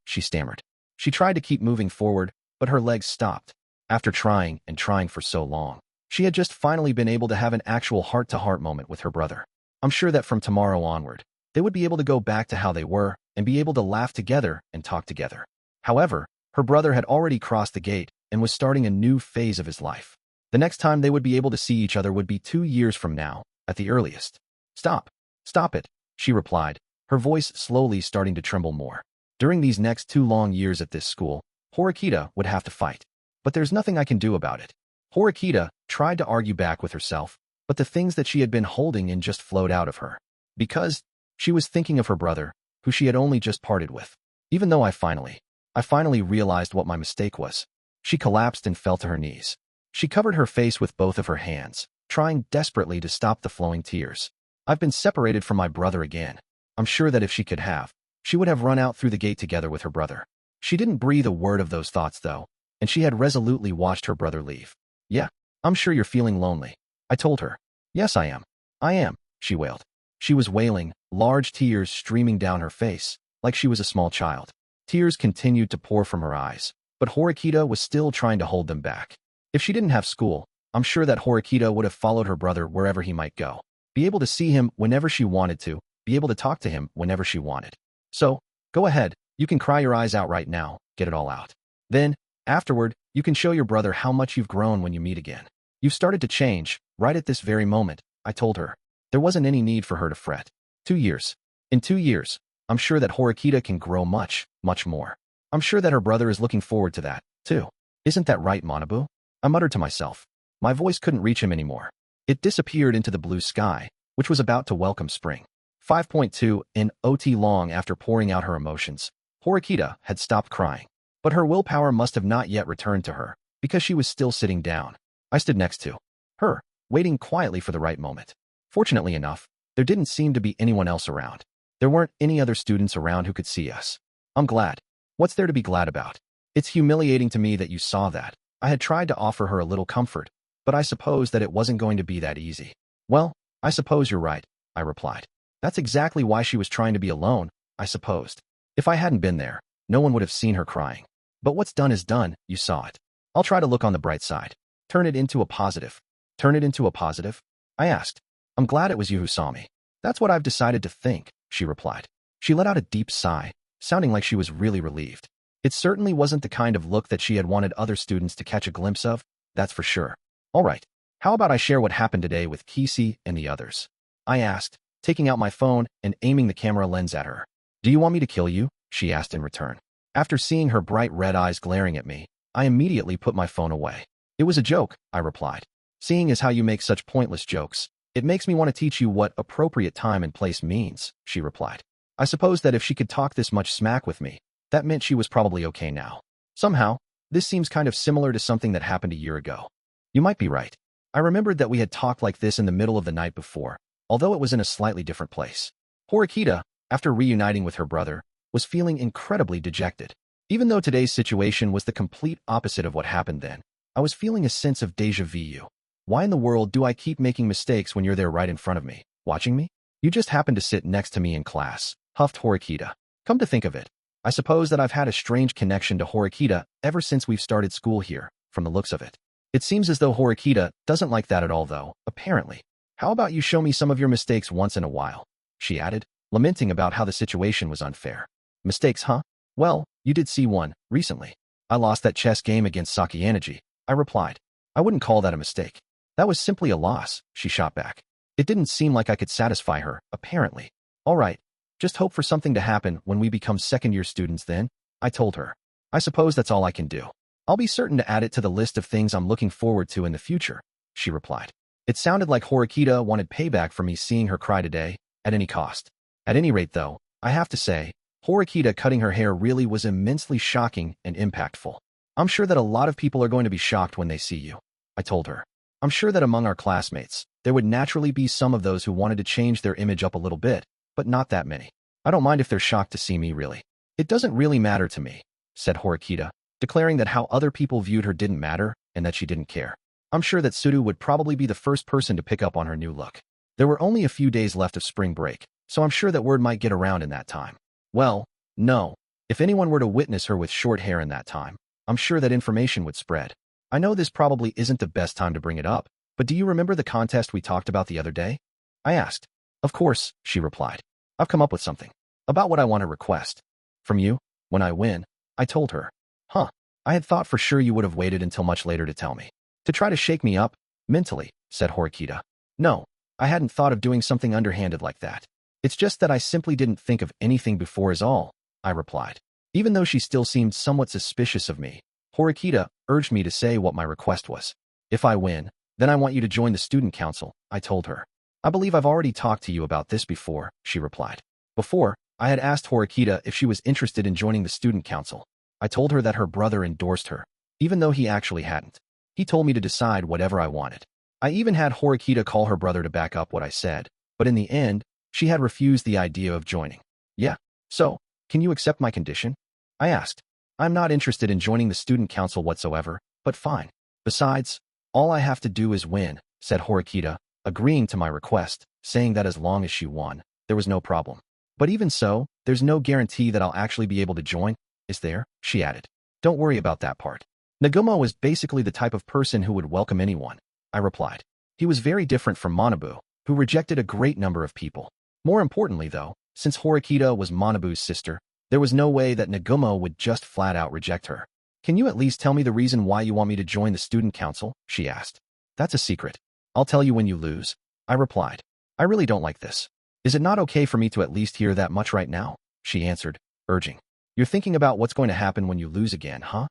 She stammered. She tried to keep moving forward, but her legs stopped. After trying and trying for so long, she had just finally been able to have an actual heart-to-heart moment with her brother. I'm sure that from tomorrow onward, they would be able to go back to how they were and be able to laugh together and talk together. However, her brother had already crossed the gate and was starting a new phase of his life. The next time they would be able to see each other would be 2 years from now, at the earliest. Stop. Stop it, she replied, her voice slowly starting to tremble more. During these next 2 long years at this school, Horikita would have to fight. But there's nothing I can do about it. Horikita tried to argue back with herself, but the things that she had been holding in just flowed out of her. Because she was thinking of her brother, who she had only just parted with. Even though I finally realized what my mistake was. She collapsed and fell to her knees. She covered her face with both of her hands, trying desperately to stop the flowing tears. I've been separated from my brother again. I'm sure that if she could have, she would have run out through the gate together with her brother. She didn't breathe a word of those thoughts, though, and she had resolutely watched her brother leave. Yeah, I'm sure you're feeling lonely, I told her. Yes, I am. I am, she wailed. She was wailing, large tears streaming down her face, like she was a small child. Tears continued to pour from her eyes, but Horikita was still trying to hold them back. If she didn't have school, I'm sure that Horikita would have followed her brother wherever he might go. Be able to see him whenever she wanted to, be able to talk to him whenever she wanted. So, go ahead, you can cry your eyes out right now, get it all out. Then, afterward, you can show your brother how much you've grown when you meet again. You've started to change, right at this very moment, I told her. There wasn't any need for her to fret. 2 years. In 2 years, I'm sure that Horikita can grow much, much more. I'm sure that her brother is looking forward to that, too. Isn't that right, Manabu? I muttered to myself. My voice couldn't reach him anymore. It disappeared into the blue sky, which was about to welcome spring. 5.2 in OT long after pouring out her emotions, Horikita had stopped crying. But her willpower must have not yet returned to her, because she was still sitting down. I stood next to her, waiting quietly for the right moment. Fortunately enough, there didn't seem to be anyone else around. There weren't any other students around who could see us. I'm glad. What's there to be glad about? It's humiliating to me that you saw that. I had tried to offer her a little comfort, but I suppose that it wasn't going to be that easy. Well, I suppose you're right, I replied. That's exactly why she was trying to be alone, I supposed. If I hadn't been there, no one would have seen her crying. But what's done is done, you saw it. I'll try to look on the bright side. Turn it into a positive. Turn it into a positive? I asked. I'm glad it was you who saw me. That's what I've decided to think, she replied. She let out a deep sigh, sounding like she was really relieved. It certainly wasn't the kind of look that she had wanted other students to catch a glimpse of, that's for sure. All right, how about I share what happened today with Kisi and the others? I asked, taking out my phone and aiming the camera lens at her. Do you want me to kill you? She asked in return. After seeing her bright red eyes glaring at me, I immediately put my phone away. It was a joke, I replied. Seeing as how you make such pointless jokes, it makes me want to teach you what appropriate time and place means, she replied. I suppose that if she could talk this much smack with me, that meant she was probably okay now. Somehow, this seems kind of similar to something that happened a year ago. You might be right. I remembered that we had talked like this in the middle of the night before, although it was in a slightly different place. Horikita, after reuniting with her brother, was feeling incredibly dejected. Even though today's situation was the complete opposite of what happened then, I was feeling a sense of déjà vu. Why in the world do I keep making mistakes when you're there right in front of me, watching me? You just happened to sit next to me in class, huffed Horikita. Come to think of it, I suppose that I've had a strange connection to Horikita ever since we've started school here, from the looks of it. It seems as though Horikita doesn't like that at all though, apparently. How about you show me some of your mistakes once in a while? She added, lamenting about how the situation was unfair. Mistakes, huh? Well, you did see one, recently. I lost that chess game against Sakayaneji, I replied. I wouldn't call that a mistake. That was simply a loss, she shot back. It didn't seem like I could satisfy her, apparently. All right, just hope for something to happen when we become second-year students then, I told her. I suppose that's all I can do. I'll be certain to add it to the list of things I'm looking forward to in the future, she replied. It sounded like Horikita wanted payback for me seeing her cry today, at any cost. At any rate though, I have to say, Horikita cutting her hair really was immensely shocking and impactful. I'm sure that a lot of people are going to be shocked when they see you, I told her. I'm sure that among our classmates, there would naturally be some of those who wanted to change their image up a little bit, but not that many. I don't mind if they're shocked to see me really. It doesn't really matter to me, said Horikita, declaring that how other people viewed her didn't matter and that she didn't care. I'm sure that Suru would probably be the first person to pick up on her new look. There were only a few days left of spring break, so I'm sure that word might get around in that time. Well, no. If anyone were to witness her with short hair in that time, I'm sure that information would spread. I know this probably isn't the best time to bring it up, but do you remember the contest we talked about the other day? I asked. Of course, she replied. I've come up with something. About what I want to request. From you? When I win, I told her. Huh. I had thought for sure you would have waited until much later to tell me. To try to shake me up, mentally, said Horikita. No, I hadn't thought of doing something underhanded like that. It's just that I simply didn't think of anything before is all, I replied. Even though she still seemed somewhat suspicious of me, Horikita urged me to say what my request was. If I win, then I want you to join the student council, I told her. I believe I've already talked to you about this before, she replied. Before, I had asked Horikita if she was interested in joining the student council. I told her that her brother endorsed her, even though he actually hadn't. He told me to decide whatever I wanted. I even had Horikita call her brother to back up what I said, but in the end, she had refused the idea of joining. Yeah, so, can you accept my condition? I asked. I'm not interested in joining the student council whatsoever, but fine. Besides, all I have to do is win, said Horikita, agreeing to my request, saying that as long as she won, there was no problem. But even so, there's no guarantee that I'll actually be able to join, is there? She added. Don't worry about that part. Nagumo was basically the type of person who would welcome anyone, I replied. He was very different from Manabu, who rejected a great number of people. More importantly though, since Horikita was Manabu's sister, there was no way that Nagumo would just flat out reject her. Can you at least tell me the reason why you want me to join the student council? She asked. That's a secret. I'll tell you when you lose, I replied. I really don't like this. Is it not okay for me to at least hear that much right now? She answered, urging. You're thinking about what's going to happen when you lose again, huh?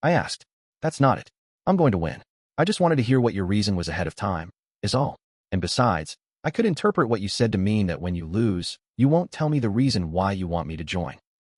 I asked. That's not it. I'm going to win. I just wanted to hear what your reason was ahead of time, is all. And besides, I could interpret what you said to mean that when you lose, you won't tell me the reason why you want me to join.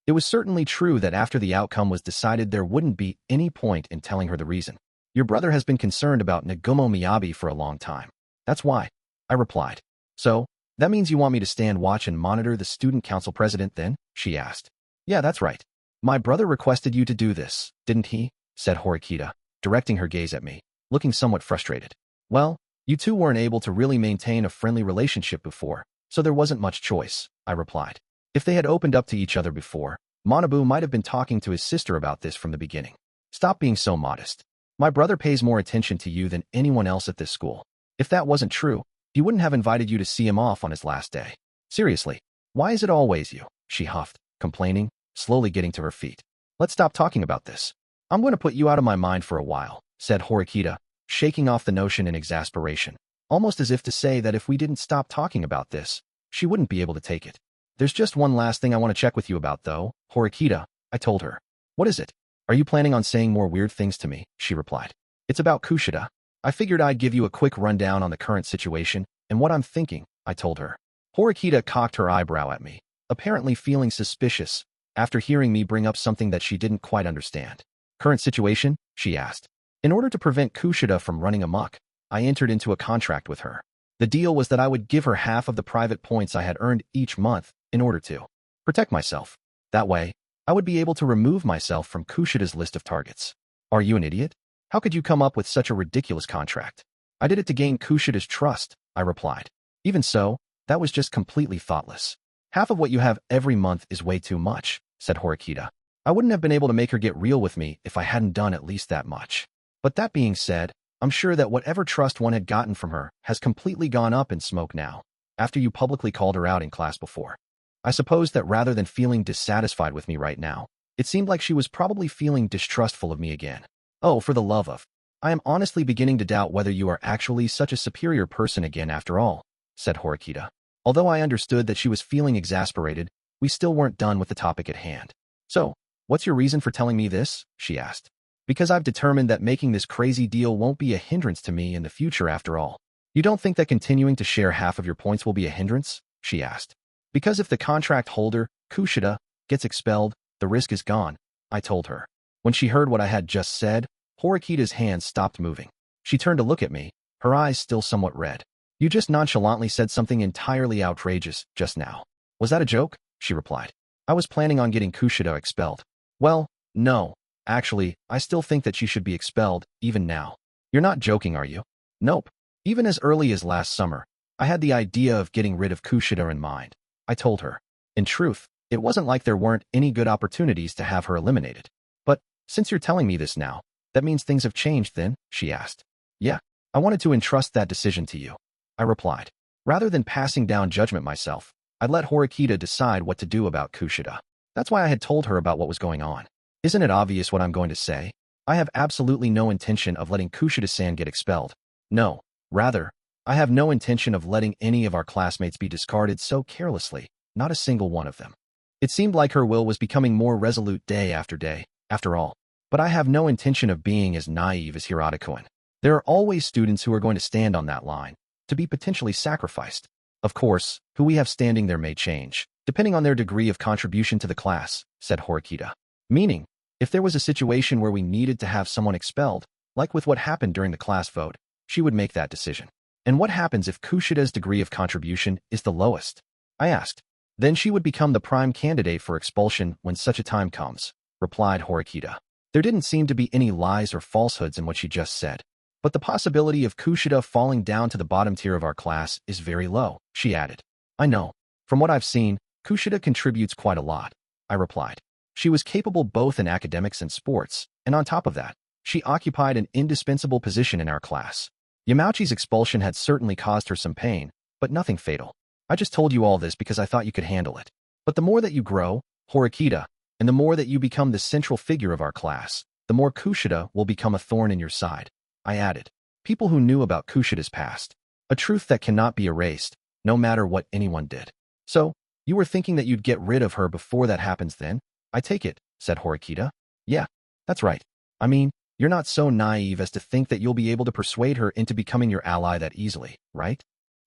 It was certainly true that after the outcome was decided there wouldn't be any point in telling her the reason. Your brother has been concerned about Nagumo Miyabi for a long time. That's why, I replied. So, that means you want me to stand watch and monitor the student council president then? She asked. Yeah, that's right. My brother requested you to do this, didn't he? Said Horikita, directing her gaze at me, looking somewhat frustrated. Well, you two weren't able to really maintain a friendly relationship before, so there wasn't much choice, I replied. If they had opened up to each other before, Manabu might have been talking to his sister about this from the beginning. Stop being so modest. My brother pays more attention to you than anyone else at this school. If that wasn't true, he wouldn't have invited you to see him off on his last day. Seriously, why is it always you? She huffed, complaining, slowly getting to her feet. Let's stop talking about this. I'm going to put you out of my mind for a while, said Horikita, shaking off the notion in exasperation, almost as if to say that if we didn't stop talking about this, she wouldn't be able to take it. There's just one last thing I want to check with you about though, Horikita, I told her. What is it? Are you planning on saying more weird things to me? She replied. It's about Kushida. I figured I'd give you a quick rundown on the current situation and what I'm thinking, I told her. Horikita cocked her eyebrow at me, apparently feeling suspicious after hearing me bring up something that she didn't quite understand. Current situation? She asked. In order to prevent Kushida from running amok, I entered into a contract with her. The deal was that I would give her half of the private points I had earned each month in order to protect myself. That way, I would be able to remove myself from Kushida's list of targets. Are you an idiot? How could you come up with such a ridiculous contract? I did it to gain Kushida's trust, I replied. Even so, that was just completely thoughtless. Half of what you have every month is way too much, said Horikita. I wouldn't have been able to make her get real with me if I hadn't done at least that much. But that being said, I'm sure that whatever trust one had gotten from her has completely gone up in smoke now, after you publicly called her out in class before. I suppose that rather than feeling dissatisfied with me right now, it seemed like she was probably feeling distrustful of me again. Oh, for the love of. I am honestly beginning to doubt whether you are actually such a superior person again after all, said Horikita. Although I understood that she was feeling exasperated, we still weren't done with the topic at hand. So, what's your reason for telling me this? She asked. Because I've determined that making this crazy deal won't be a hindrance to me in the future after all. You don't think that continuing to share half of your points will be a hindrance? She asked. Because if the contract holder, Kushida, gets expelled, the risk is gone, I told her. When she heard what I had just said, Horikita's hands stopped moving. She turned to look at me, her eyes still somewhat red. You just nonchalantly said something entirely outrageous just now. Was that a joke? She replied. I was planning on getting Kushida expelled. Well, no. Actually, I still think that she should be expelled, even now. You're not joking, are you? Nope. Even as early as last summer, I had the idea of getting rid of Kushida in mind. I told her. In truth, it wasn't like there weren't any good opportunities to have her eliminated. But, since you're telling me this now, that means things have changed then? She asked. Yeah, I wanted to entrust that decision to you, I replied. Rather than passing down judgment myself, I'd let Horikita decide what to do about Kushida. That's why I had told her about what was going on. Isn't it obvious what I'm going to say? I have absolutely no intention of letting Kushida-san get expelled. No, rather, I have no intention of letting any of our classmates be discarded so carelessly, not a single one of them. It seemed like her will was becoming more resolute day, after all. But I have no intention of being as naive as Hirata-kun. There are always students who are going to stand on that line, to be potentially sacrificed. Of course, who we have standing there may change, depending on their degree of contribution to the class, said Horikita. Meaning, if there was a situation where we needed to have someone expelled, like with what happened during the class vote, she would make that decision. And what happens if Kushida's degree of contribution is the lowest? I asked. Then she would become the prime candidate for expulsion when such a time comes, replied Horikita. There didn't seem to be any lies or falsehoods in what she just said. But the possibility of Kushida falling down to the bottom tier of our class is very low, she added. I know. From what I've seen, Kushida contributes quite a lot, I replied. She was capable both in academics and sports, and on top of that, she occupied an indispensable position in our class. Yamauchi's expulsion had certainly caused her some pain, but nothing fatal. I just told you all this because I thought you could handle it. But the more that you grow, Horikita, and the more that you become the central figure of our class, the more Kushida will become a thorn in your side, I added. People who knew about Kushida's past, a truth that cannot be erased, no matter what anyone did. So, you were thinking that you'd get rid of her before that happens then? I take it, said Horikita. Yeah, that's right. I mean, you're not so naive as to think that you'll be able to persuade her into becoming your ally that easily, right?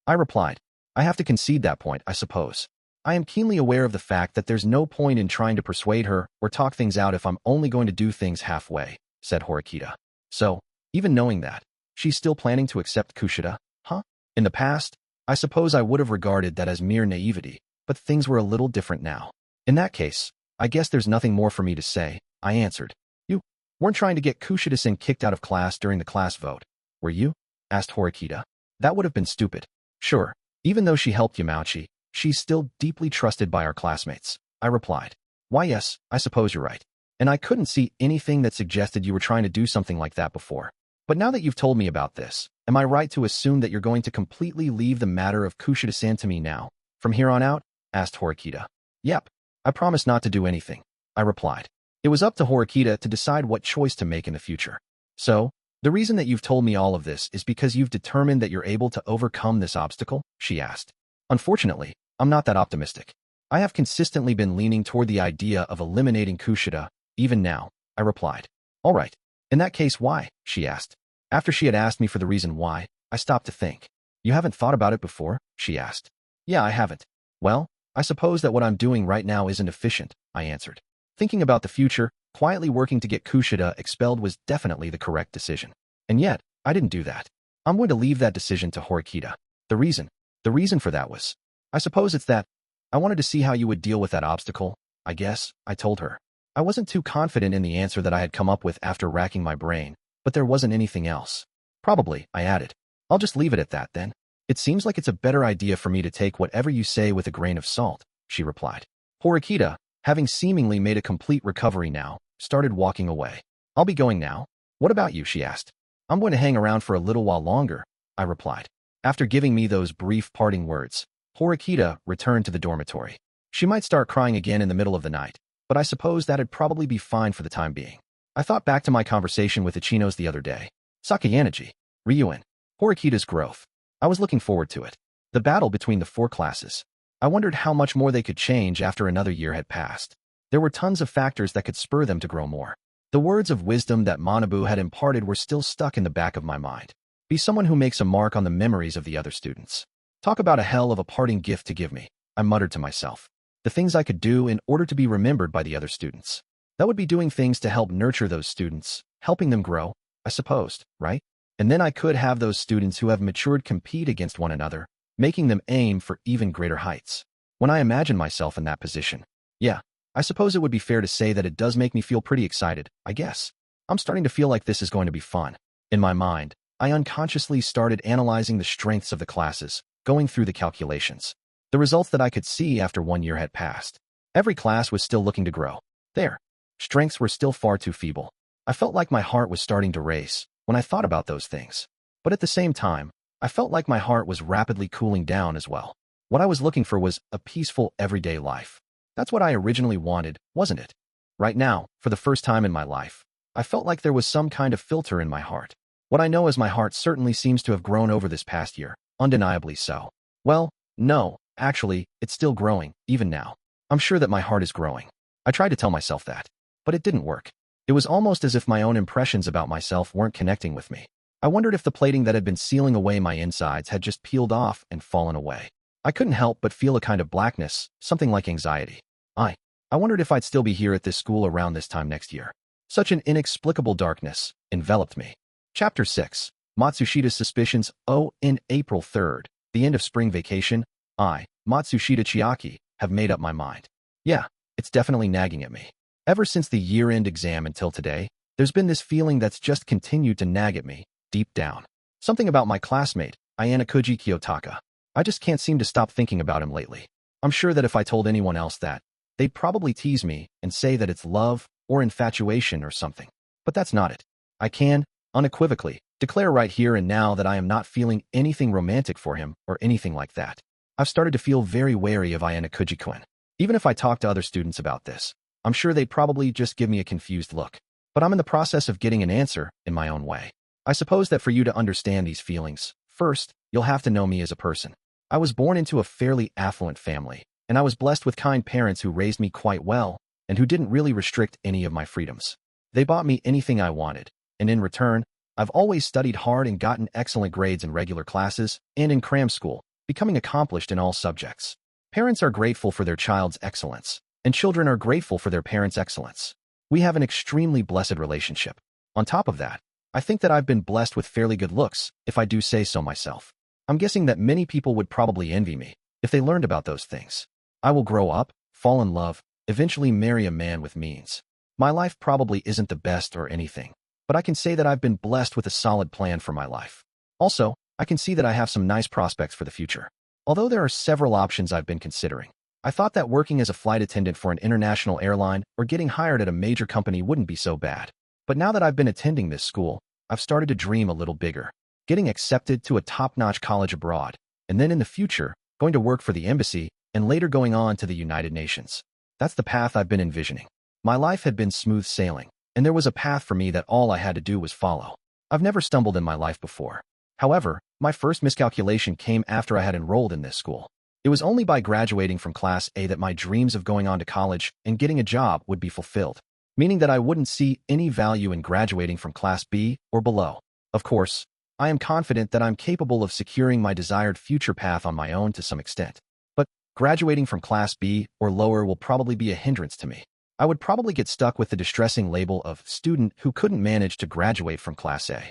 I replied. I have to concede that point, I suppose. I am keenly aware of the fact that there's no point in trying to persuade her or talk things out if I'm only going to do things halfway, said Horikita. So, even knowing that, she's still planning to accept Kushida, huh? In the past, I suppose I would have regarded that as mere naivety, but things were a little different now. In that case, I guess there's nothing more for me to say, I answered. You weren't trying to get Kushida-san kicked out of class during the class vote, were you? Asked Horikita. That would have been stupid. Sure, even though she helped Yamauchi, she's still deeply trusted by our classmates, I replied. Why yes, I suppose you're right. And I couldn't see anything that suggested you were trying to do something like that before. But now that you've told me about this, am I right to assume that you're going to completely leave the matter of Kushida-san to me now, from here on out? Asked Horikita. Yep. I promise not to do anything, I replied. It was up to Horikita to decide what choice to make in the future. So, the reason that you've told me all of this is because you've determined that you're able to overcome this obstacle? She asked. Unfortunately, I'm not that optimistic. I have consistently been leaning toward the idea of eliminating Kushida, even now, I replied. All right. In that case, why? She asked. After she had asked me for the reason why, I stopped to think. You haven't thought about it before? She asked. Yeah, I haven't. Well, I suppose that what I'm doing right now isn't efficient, I answered. Thinking about the future, quietly working to get Kushida expelled was definitely the correct decision. And yet, I didn't do that. I'm going to leave that decision to Horikita. The reason? The reason for that was, I suppose it's that I wanted to see how you would deal with that obstacle, I guess, I told her. I wasn't too confident in the answer that I had come up with after racking my brain, but there wasn't anything else. Probably, I added. I'll just leave it at that then. It seems like it's a better idea for me to take whatever you say with a grain of salt, she replied. Horikita, having seemingly made a complete recovery now, started walking away. I'll be going now. What about you, she asked. I'm going to hang around for a little while longer, I replied. After giving me those brief parting words, Horikita returned to the dormitory. She might start crying again in the middle of the night, but I suppose that'd probably be fine for the time being. I thought back to my conversation with Ichinos the other day. Sakayaneji, Ryuen, Horikita's growth. I was looking forward to it. The battle between the four classes. I wondered how much more they could change after another year had passed. There were tons of factors that could spur them to grow more. The words of wisdom that Manabu had imparted were still stuck in the back of my mind. Be someone who makes a mark on the memories of the other students. Talk about a hell of a parting gift to give me, I muttered to myself. The things I could do in order to be remembered by the other students. That would be doing things to help nurture those students, helping them grow, I supposed, right? And then I could have those students who have matured compete against one another, making them aim for even greater heights. When I imagine myself in that position, yeah, I suppose it would be fair to say that it does make me feel pretty excited, I guess. I'm starting to feel like this is going to be fun. In my mind, I unconsciously started analyzing the strengths of the classes, going through the calculations. The results that I could see after 1 year had passed. Every class was still looking to grow. Their strengths were still far too feeble. I felt like my heart was starting to race when I thought about those things. But at the same time, I felt like my heart was rapidly cooling down as well. What I was looking for was a peaceful, everyday life. That's what I originally wanted, wasn't it? Right now, for the first time in my life, I felt like there was some kind of filter in my heart. What I know is my heart certainly seems to have grown over this past year, undeniably so. Well, no, actually, it's still growing, even now. I'm sure that my heart is growing. I tried to tell myself that, but it didn't work. It was almost as if my own impressions about myself weren't connecting with me. I wondered if the plating that had been sealing away my insides had just peeled off and fallen away. I couldn't help but feel a kind of blackness, something like anxiety. I wondered if I'd still be here at this school around this time next year. Such an inexplicable darkness enveloped me. Chapter 6. Matsushita's suspicions. In April 3rd, the end of spring vacation, I, Matsushita Chiaki, have made up my mind. Yeah, it's definitely nagging at me. Ever since the year-end exam until today, there's been this feeling that's just continued to nag at me, deep down. Something about my classmate, Ayanokouji Kiyotaka. I just can't seem to stop thinking about him lately. I'm sure that if I told anyone else that, they'd probably tease me and say that it's love or infatuation or something. But that's not it. I can, unequivocally, declare right here and now that I am not feeling anything romantic for him or anything like that. I've started to feel very wary of Ayanokouji-kun. Even if I talk to other students about this, I'm sure they'd probably just give me a confused look. But I'm in the process of getting an answer in my own way. I suppose that for you to understand these feelings, first, you'll have to know me as a person. I was born into a fairly affluent family, and I was blessed with kind parents who raised me quite well and who didn't really restrict any of my freedoms. They bought me anything I wanted, and in return, I've always studied hard and gotten excellent grades in regular classes and in cram school, becoming accomplished in all subjects. Parents are grateful for their child's excellence, and children are grateful for their parents' excellence. We have an extremely blessed relationship. On top of that, I think that I've been blessed with fairly good looks, if I do say so myself. I'm guessing that many people would probably envy me if they learned about those things. I will grow up, fall in love, eventually marry a man with means. My life probably isn't the best or anything, but I can say that I've been blessed with a solid plan for my life. Also, I can see that I have some nice prospects for the future. Although there are several options I've been considering, I thought that working as a flight attendant for an international airline or getting hired at a major company wouldn't be so bad. But now that I've been attending this school, I've started to dream a little bigger, getting accepted to a top-notch college abroad, and then in the future, going to work for the embassy and later going on to the United Nations. That's the path I've been envisioning. My life had been smooth sailing, and there was a path for me that all I had to do was follow. I've never stumbled in my life before. However, my first miscalculation came after I had enrolled in this school. It was only by graduating from Class A that my dreams of going on to college and getting a job would be fulfilled, meaning that I wouldn't see any value in graduating from Class B or below. Of course, I am confident that I'm capable of securing my desired future path on my own to some extent. But graduating from Class B or lower will probably be a hindrance to me. I would probably get stuck with the distressing label of student who couldn't manage to graduate from Class A.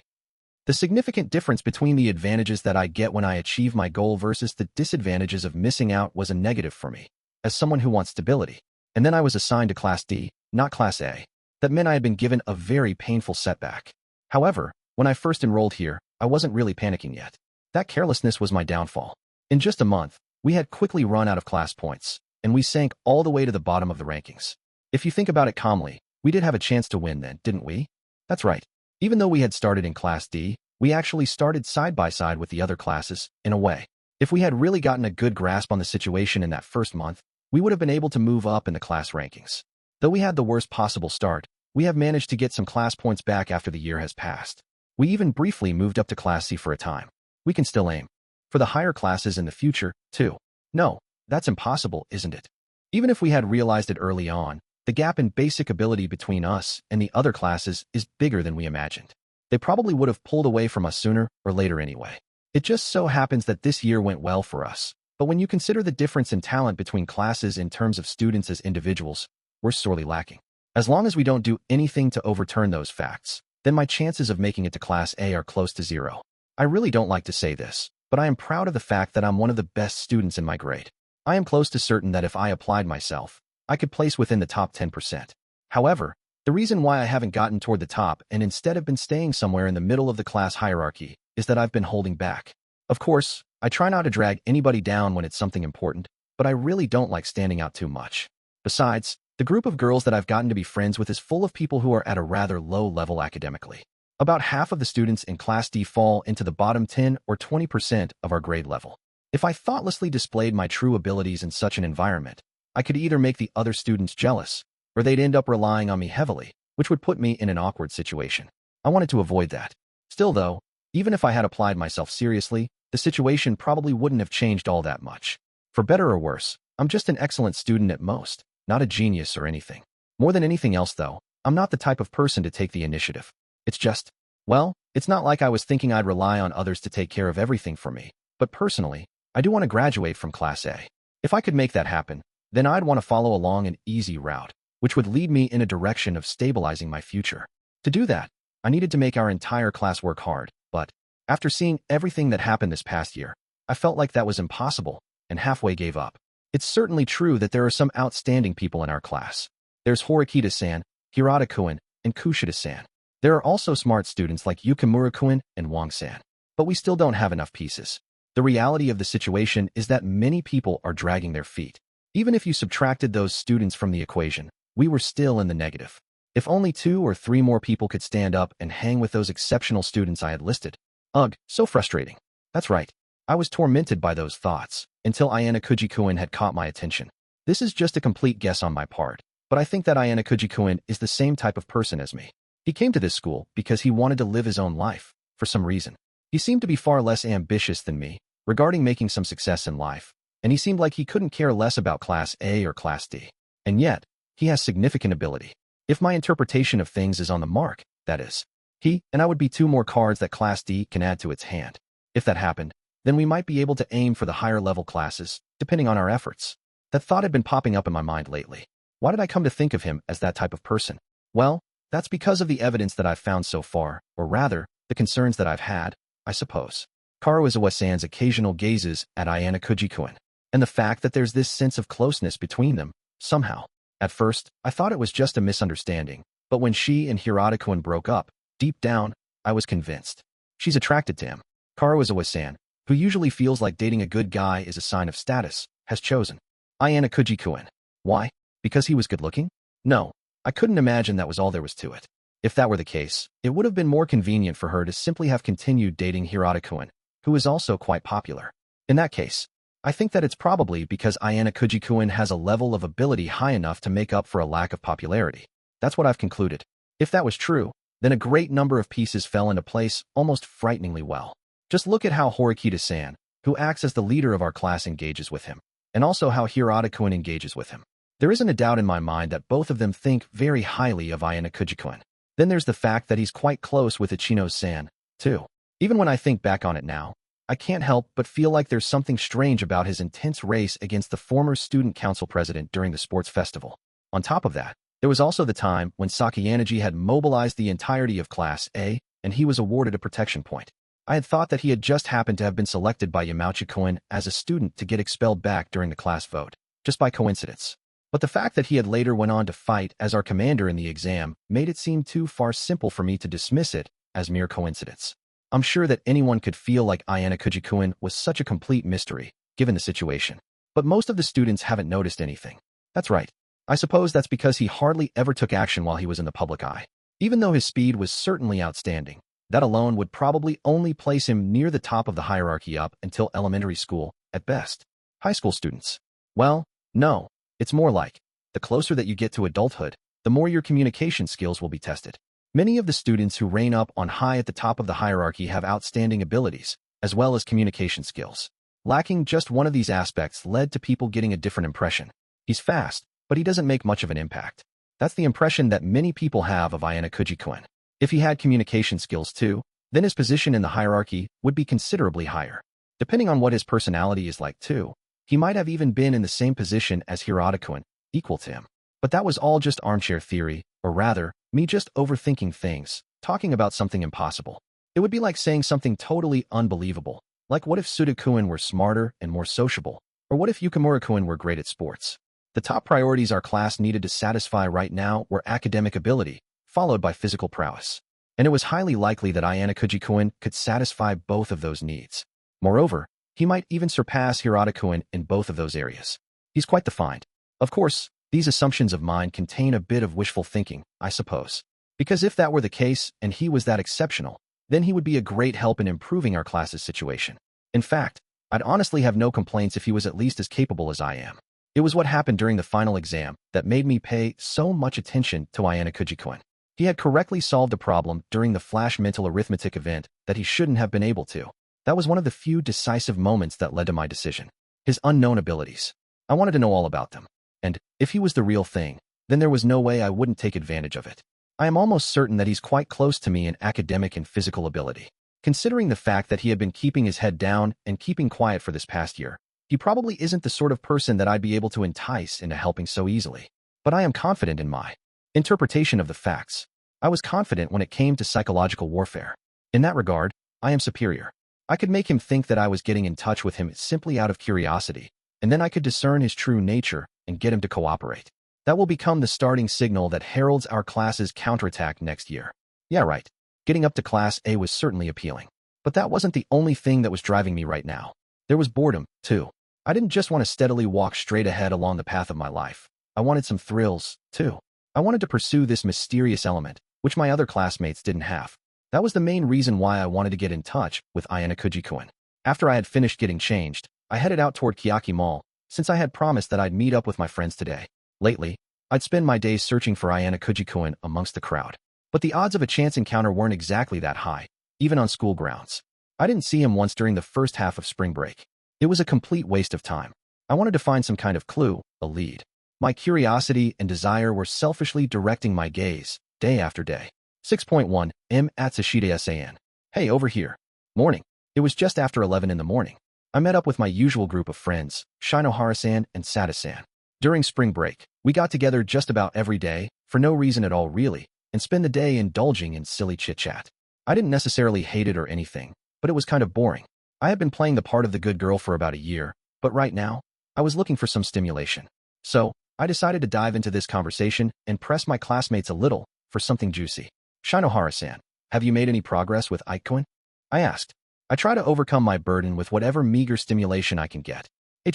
The significant difference between the advantages that I get when I achieve my goal versus the disadvantages of missing out was a negative for me, as someone who wants stability. And then I was assigned to Class D, not Class A. That meant I had been given a very painful setback. However, when I first enrolled here, I wasn't really panicking yet. That carelessness was my downfall. In just a month, we had quickly run out of class points, and we sank all the way to the bottom of the rankings. If you think about it calmly, we did have a chance to win then, didn't we? That's right. Even though we had started in Class D, we actually started side by side with the other classes, in a way. If we had really gotten a good grasp on the situation in that first month, we would have been able to move up in the class rankings. Though we had the worst possible start, we have managed to get some class points back after the year has passed. We even briefly moved up to Class C for a time. We can still aim for the higher classes in the future, too. No, that's impossible, isn't it? Even if we had realized it early on, the gap in basic ability between us and the other classes is bigger than we imagined. They probably would have pulled away from us sooner or later anyway. It just so happens that this year went well for us. But when you consider the difference in talent between classes in terms of students as individuals, we're sorely lacking. As long as we don't do anything to overturn those facts, then my chances of making it to Class A are close to zero. I really don't like to say this, but I am proud of the fact that I'm one of the best students in my grade. I am close to certain that if I applied myself, I could place within the top 10%. However, the reason why I haven't gotten toward the top and instead have been staying somewhere in the middle of the class hierarchy is that I've been holding back. Of course, I try not to drag anybody down when it's something important, but I really don't like standing out too much. Besides, the group of girls that I've gotten to be friends with is full of people who are at a rather low level academically. About half of the students in Class D fall into the bottom 10 or 20% of our grade level. If I thoughtlessly displayed my true abilities in such an environment, I could either make the other students jealous, or they'd end up relying on me heavily, which would put me in an awkward situation. I wanted to avoid that. Still though, even if I had applied myself seriously, the situation probably wouldn't have changed all that much. For better or worse, I'm just an excellent student at most, not a genius or anything. More than anything else though, I'm not the type of person to take the initiative. It's just, well, it's not like I was thinking I'd rely on others to take care of everything for me, but personally, I do want to graduate from Class A. If I could make that happen, then I'd want to follow along an easy route, which would lead me in a direction of stabilizing my future. To do that, I needed to make our entire class work hard, but after seeing everything that happened this past year, I felt like that was impossible and halfway gave up. It's certainly true that there are some outstanding people in our class. There's Horikita-san, Hirata-kun, and Kushida-san. There are also smart students like Yukimura-kun and Wang-san. But we still don't have enough pieces. The reality of the situation is that many people are dragging their feet. Even if you subtracted those students from the equation, we were still in the negative. If only 2 or 3 more people could stand up and hang with those exceptional students I had listed. Ugh, so frustrating. That's right. I was tormented by those thoughts, until Ayanokouji-kun had caught my attention. This is just a complete guess on my part, but I think that Ayanokouji-kun is the same type of person as me. He came to this school because he wanted to live his own life, for some reason. He seemed to be far less ambitious than me, regarding making some success in life, and he seemed like he couldn't care less about Class A or Class D. And yet, he has significant ability. If my interpretation of things is on the mark, that is. He and I would be 2 more cards that Class D can add to its hand. If that happened, then we might be able to aim for the higher level classes, depending on our efforts. That thought had been popping up in my mind lately. Why did I come to think of him as that type of person? Well, that's because of the evidence that I've found so far, or rather, the concerns that I've had, I suppose. Karuizawa-san's occasional gazes at Ayanokouji-kun, and the fact that there's this sense of closeness between them, somehow. At first, I thought it was just a misunderstanding, but when she and Hirata-kun broke up, deep down, I was convinced. She's attracted to him. Karuizawa-san, who usually feels like dating a good guy is a sign of status, has chosen Ayanokouji-kun. Why? Because he was good-looking? No, I couldn't imagine that was all there was to it. If that were the case, it would have been more convenient for her to simply have continued dating Hirata-kun, who is also quite popular. In that case, I think that it's probably because Ayanokouji-kun has a level of ability high enough to make up for a lack of popularity. That's what I've concluded. If that was true, then a great number of pieces fell into place almost frighteningly well. Just look at how Horikita-san, who acts as the leader of our class, engages with him, and also how Hirata-kun engages with him. There isn't a doubt in my mind that both of them think very highly of Ayanokouji-kun. Then there's the fact that he's quite close with Ichino-san, too. Even when I think back on it now, I can't help but feel like there's something strange about his intense race against the former student council president during the sports festival. On top of that, there was also the time when Sakayanagi had mobilized the entirety of Class A, and he was awarded a protection point. I had thought that he had just happened to have been selected by Yamauchi-kun as a student to get expelled back during the class vote, just by coincidence. But the fact that he had later went on to fight as our commander in the exam made it seem too far simple for me to dismiss it as mere coincidence. I'm sure that anyone could feel like Ayanokouji-kun was such a complete mystery, given the situation. But most of the students haven't noticed anything. That's right. I suppose that's because he hardly ever took action while he was in the public eye. Even though his speed was certainly outstanding, that alone would probably only place him near the top of the hierarchy up until elementary school, at best. High school students. Well, no. It's more like, the closer that you get to adulthood, the more your communication skills will be tested. Many of the students who reign up on high at the top of the hierarchy have outstanding abilities, as well as communication skills. Lacking just one of these aspects led to people getting a different impression. He's fast, but he doesn't make much of an impact. That's the impression that many people have of Ayanokouji-kun. If he had communication skills too, then his position in the hierarchy would be considerably higher. Depending on what his personality is like too, he might have even been in the same position as Hirata-kun, equal to him. But that was all just armchair theory, or rather, me just overthinking things, talking about something impossible. It would be like saying something totally unbelievable, like what if Suda-kun were smarter and more sociable, or what if Yukimura-kun were great at sports? The top priorities our class needed to satisfy right now were academic ability, followed by physical prowess. And it was highly likely that Ayanokouji-kun could satisfy both of those needs. Moreover, he might even surpass Hirata-kun in both of those areas. He's quite the find. Of course, these assumptions of mine contain a bit of wishful thinking, I suppose. Because if that were the case and he was that exceptional, then he would be a great help in improving our class's situation. In fact, I'd honestly have no complaints if he was at least as capable as I am. It was what happened during the final exam that made me pay so much attention to Ayanokouji-kun. He had correctly solved a problem during the flash mental arithmetic event that he shouldn't have been able to. That was one of the few decisive moments that led to my decision. His unknown abilities. I wanted to know all about them. And, if he was the real thing, then there was no way I wouldn't take advantage of it. I am almost certain that he's quite close to me in academic and physical ability. Considering the fact that he had been keeping his head down and keeping quiet for this past year, he probably isn't the sort of person that I'd be able to entice into helping so easily. But I am confident in my interpretation of the facts. I was confident when it came to psychological warfare. In that regard, I am superior. I could make him think that I was getting in touch with him simply out of curiosity, and then I could discern his true nature and get him to cooperate. That will become the starting signal that heralds our class's counterattack next year. Yeah, right. Getting up to Class A was certainly appealing. But that wasn't the only thing that was driving me right now. There was boredom, too. I didn't just want to steadily walk straight ahead along the path of my life. I wanted some thrills, too. I wanted to pursue this mysterious element, which my other classmates didn't have. That was the main reason why I wanted to get in touch with Ayanokouji-kun. After I had finished getting changed, I headed out toward Kiyaki Mall, since I had promised that I'd meet up with my friends today. Lately, I'd spend my days searching for Ayanokouji-kun amongst the crowd. But the odds of a chance encounter weren't exactly that high, even on school grounds. I didn't see him once during the first half of spring break. It was a complete waste of time. I wanted to find some kind of clue, a lead. My curiosity and desire were selfishly directing my gaze, day after day. 6.1 Matsushita san. Hey, over here. Morning. It was just after 11 in the morning. I met up with my usual group of friends, Shinohara-san and Sada-san. During spring break, we got together just about every day, for no reason at all really, and spend the day indulging in silly chit-chat. I didn't necessarily hate it or anything, but it was kind of boring. I had been playing the part of the good girl for about a year, but right now, I was looking for some stimulation. So, I decided to dive into this conversation and press my classmates a little for something juicy. Shinohara-san, have you made any progress with Ike-kun? I asked. I try to overcome my burden with whatever meager stimulation I can get.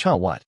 What?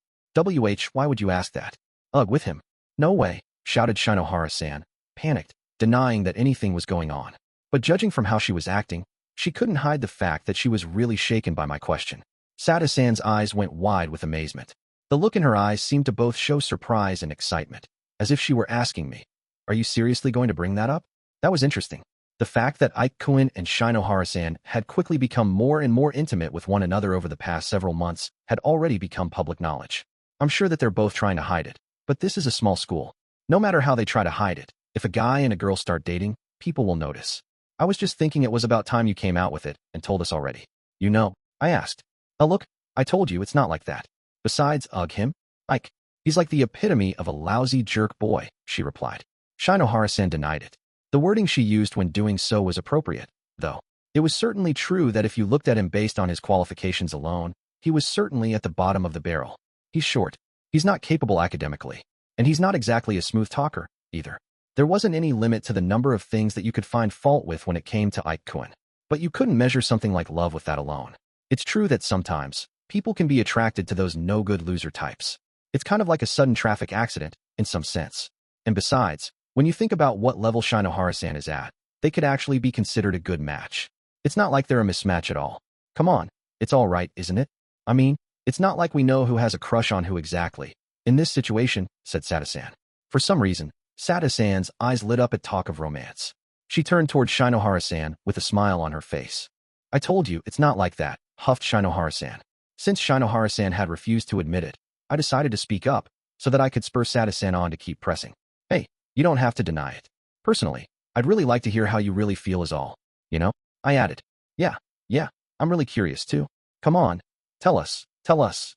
Why would you ask that? Ugh, with him. No way, shouted Shinohara-san, panicked, denying that anything was going on. But judging from how she was acting, she couldn't hide the fact that she was really shaken by my question. Sada-san's eyes went wide with amazement. The look in her eyes seemed to both show surprise and excitement, as if she were asking me, "Are you seriously going to bring that up?" That was interesting. The fact that Ike-kun and Shinohara-san had quickly become more and more intimate with one another over the past several months had already become public knowledge. I'm sure that they're both trying to hide it, but this is a small school. No matter how they try to hide it, if a guy and a girl start dating, people will notice. I was just thinking it was about time you came out with it and told us already. You know, I asked. Oh look, I told you it's not like that. Besides, him? Ike. He's like the epitome of a lousy jerk boy, she replied. Shinohara-san denied it. The wording she used when doing so was appropriate, though. It was certainly true that if you looked at him based on his qualifications alone, he was certainly at the bottom of the barrel. He's short. He's not capable academically. And he's not exactly a smooth talker, either. There wasn't any limit to the number of things that you could find fault with when it came to Ike-kun. But you couldn't measure something like love with that alone. It's true that sometimes, people can be attracted to those no-good loser types. It's kind of like a sudden traffic accident, in some sense. And besides, when you think about what level Shinohara-san is at, they could actually be considered a good match. It's not like they're a mismatch at all. Come on, it's all right, isn't it? I mean, it's not like we know who has a crush on who exactly. In this situation, said Sada-san. For some reason, Sada-san's eyes lit up at talk of romance. She turned toward Shinohara-san with a smile on her face. I told you, it's not like that, huffed Shinohara-san. Since Shinohara-san had refused to admit it, I decided to speak up so that I could spur Sada-san on to keep pressing. Hey, you don't have to deny it. Personally, I'd really like to hear how you really feel is all. You know? I added. Yeah, I'm really curious too. Come on, tell us,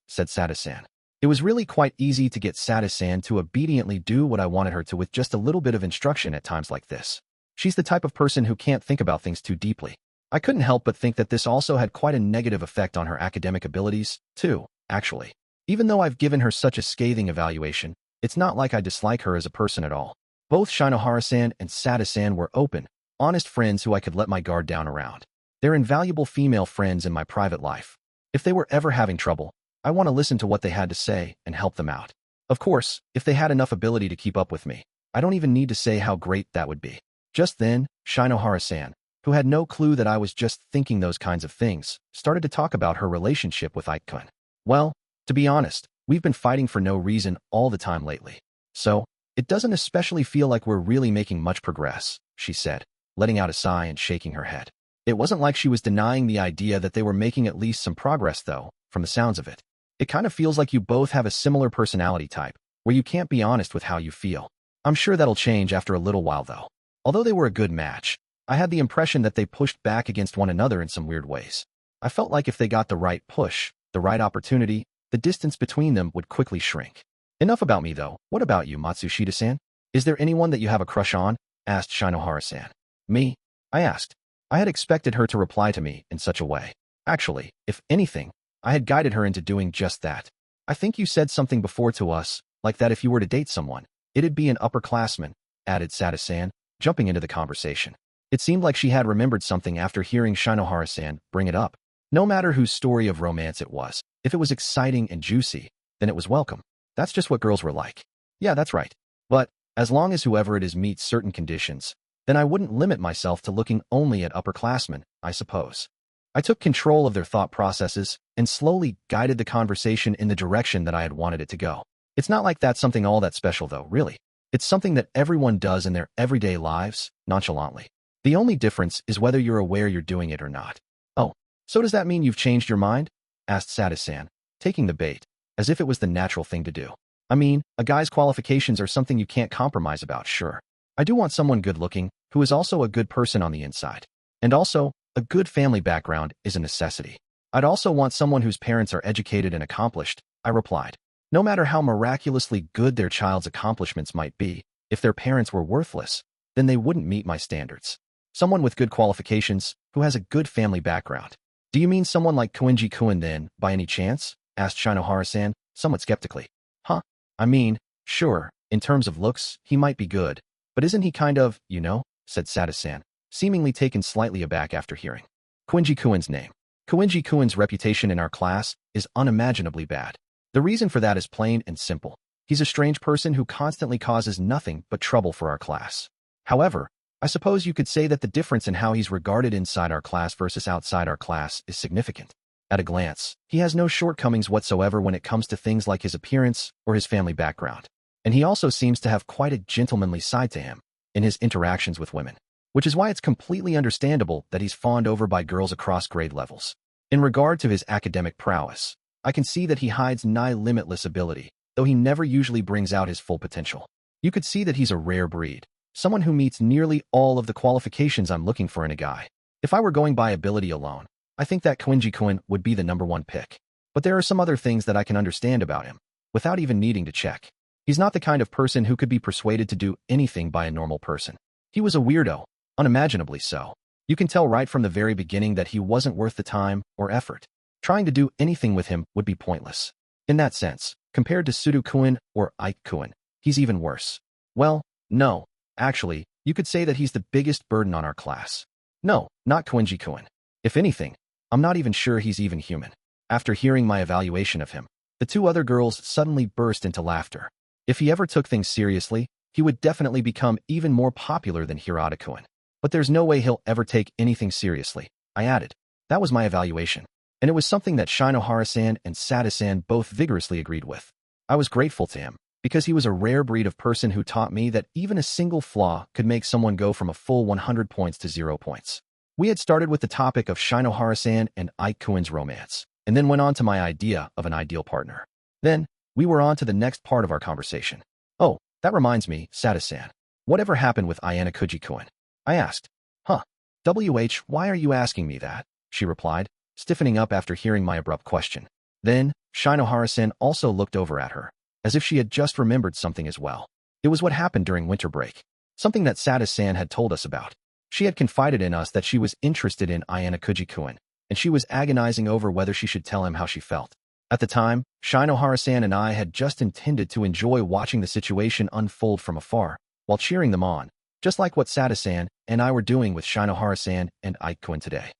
said Sada-san. It was really quite easy to get Sada-san to obediently do what I wanted her to with just a little bit of instruction at times like this. She's the type of person who can't think about things too deeply. I couldn't help but think that this also had quite a negative effect on her academic abilities, too, actually. Even though I've given her such a scathing evaluation, it's not like I dislike her as a person at all. Both Shinohara-san and Sada-san were open, honest friends who I could let my guard down around. They're invaluable female friends in my private life. If they were ever having trouble, I want to listen to what they had to say and help them out. Of course, if they had enough ability to keep up with me, I don't even need to say how great that would be. Just then, Shinohara-san, who had no clue that I was just thinking those kinds of things, started to talk about her relationship with Ike-kun. Well, to be honest, we've been fighting for no reason all the time lately. So, it doesn't especially feel like we're really making much progress, she said, letting out a sigh and shaking her head. It wasn't like she was denying the idea that they were making at least some progress though, from the sounds of it. It kind of feels like you both have a similar personality type, where you can't be honest with how you feel. I'm sure that'll change after a little while though. Although they were a good match, I had the impression that they pushed back against one another in some weird ways. I felt like if they got the right push, the right opportunity, the distance between them would quickly shrink. Enough about me though. What about you, Matsushita-san? Is there anyone that you have a crush on? Asked Shinohara-san. Me? I asked. I had expected her to reply to me in such a way. Actually, if anything, I had guided her into doing just that. I think you said something before to us, like that if you were to date someone, it'd be an upperclassman, added Sada-san, jumping into the conversation. It seemed like she had remembered something after hearing Shinohara-san bring it up. No matter whose story of romance it was, if it was exciting and juicy, then it was welcome. That's just what girls were like. Yeah, that's right. But, as long as whoever it is meets certain conditions, then I wouldn't limit myself to looking only at upperclassmen, I suppose. I took control of their thought processes and slowly guided the conversation in the direction that I had wanted it to go. It's not like that's something all that special though, really. It's something that everyone does in their everyday lives, nonchalantly. The only difference is whether you're aware you're doing it or not. Oh, so does that mean you've changed your mind? Asked Sada-san, taking the bait, as if it was the natural thing to do. I mean, a guy's qualifications are something you can't compromise about, sure. I do want someone good-looking, who is also a good person on the inside. And also, a good family background is a necessity. I'd also want someone whose parents are educated and accomplished, I replied. No matter how miraculously good their child's accomplishments might be, if their parents were worthless, then they wouldn't meet my standards. Someone with good qualifications, who has a good family background. Do you mean someone like Koenji-kun then, by any chance? Asked Shinohara-san, somewhat skeptically. Huh? I mean, sure, in terms of looks, he might be good. But isn't he kind of, you know? Said Sada-san, seemingly taken slightly aback after hearing Koenji-kun's name. Koenji-kun's reputation in our class is unimaginably bad. The reason for that is plain and simple. He's a strange person who constantly causes nothing but trouble for our class. However, I suppose you could say that the difference in how he's regarded inside our class versus outside our class is significant. At a glance, he has no shortcomings whatsoever when it comes to things like his appearance or his family background. And he also seems to have quite a gentlemanly side to him in his interactions with women, which is why it's completely understandable that he's fawned over by girls across grade levels. In regard to his academic prowess, I can see that he hides nigh limitless ability, though he never usually brings out his full potential. You could see that he's a rare breed, someone who meets nearly all of the qualifications I'm looking for in a guy. If I were going by ability alone, I think that Koenji-kun would be the #1 pick. But there are some other things that I can understand about him, without even needing to check. He's not the kind of person who could be persuaded to do anything by a normal person. He was a weirdo, unimaginably so. You can tell right from the very beginning that he wasn't worth the time or effort. Trying to do anything with him would be pointless. In that sense, compared to Sudo-kun or Ike-kun, he's even worse. Well, no. Actually, you could say that he's the biggest burden on our class. No, not Koenji-kun. If anything, I'm not even sure he's even human. After hearing my evaluation of him, the two other girls suddenly burst into laughter. If he ever took things seriously, he would definitely become even more popular than Hirata-kun. But there's no way he'll ever take anything seriously, I added. That was my evaluation. And it was something that Shinohara-san and Sada-san both vigorously agreed with. I was grateful to him, because he was a rare breed of person who taught me that even a single flaw could make someone go from a full 100 points to 0 points. We had started with the topic of Shinohara-san and Ike-kun's romance, and then went on to my idea of an ideal partner. Then, we were on to the next part of our conversation. Oh, that reminds me, Sada-san. Whatever happened with Ayanokouji-kun? I asked. Why are you asking me that? She replied, stiffening up after hearing my abrupt question. Then, Shinohara-san also looked over at her, as if she had just remembered something as well. It was what happened during winter break. Something that Sada-san had told us about. She had confided in us that she was interested in Ayanokouji-kun, and she was agonizing over whether she should tell him how she felt. At the time, Shinohara-san and I had just intended to enjoy watching the situation unfold from afar, while cheering them on, just like what Sada-san and I were doing with Shinohara-san and Ike-kun today.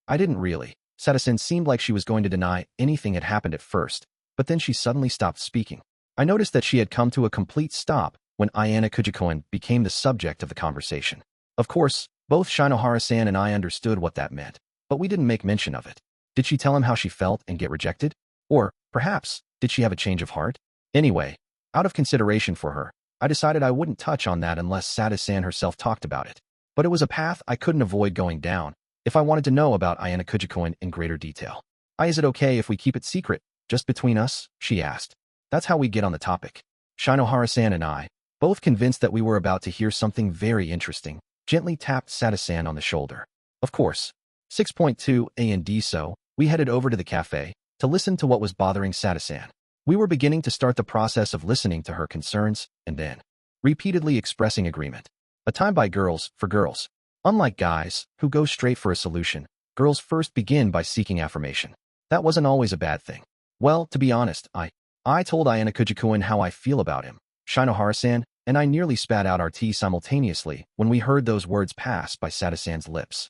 I didn't really. Sada-san seemed like she was going to deny anything had happened at first, but then she suddenly stopped speaking. I noticed that she had come to a complete stop when Ayanokouji-kun became the subject of the conversation. Of course, both Shinohara-san and I understood what that meant, but we didn't make mention of it. Did she tell him how she felt and get rejected? Or, perhaps, did she have a change of heart? Anyway, out of consideration for her, I decided I wouldn't touch on that unless Sada-san herself talked about it. But it was a path I couldn't avoid going down if I wanted to know about Ayanokouji-kun in greater detail. Is it okay if we keep it secret, just between us? She asked. That's how we get on the topic. Shinohara-san and I, both convinced that we were about to hear something very interesting, gently tapped Sada-san on the shoulder. Of course. 6.2 A&D. So, we headed over to the cafe to listen to what was bothering Sada-san. We were beginning to start the process of listening to her concerns and then repeatedly expressing agreement. A time by girls for girls. Unlike guys, who go straight for a solution, girls first begin by seeking affirmation. That wasn't always a bad thing. Well, to be honest, I told Ayanokouji-kun how I feel about him, Shinohara-san, and I nearly spat out our tea simultaneously when we heard those words pass by Sada-san's lips.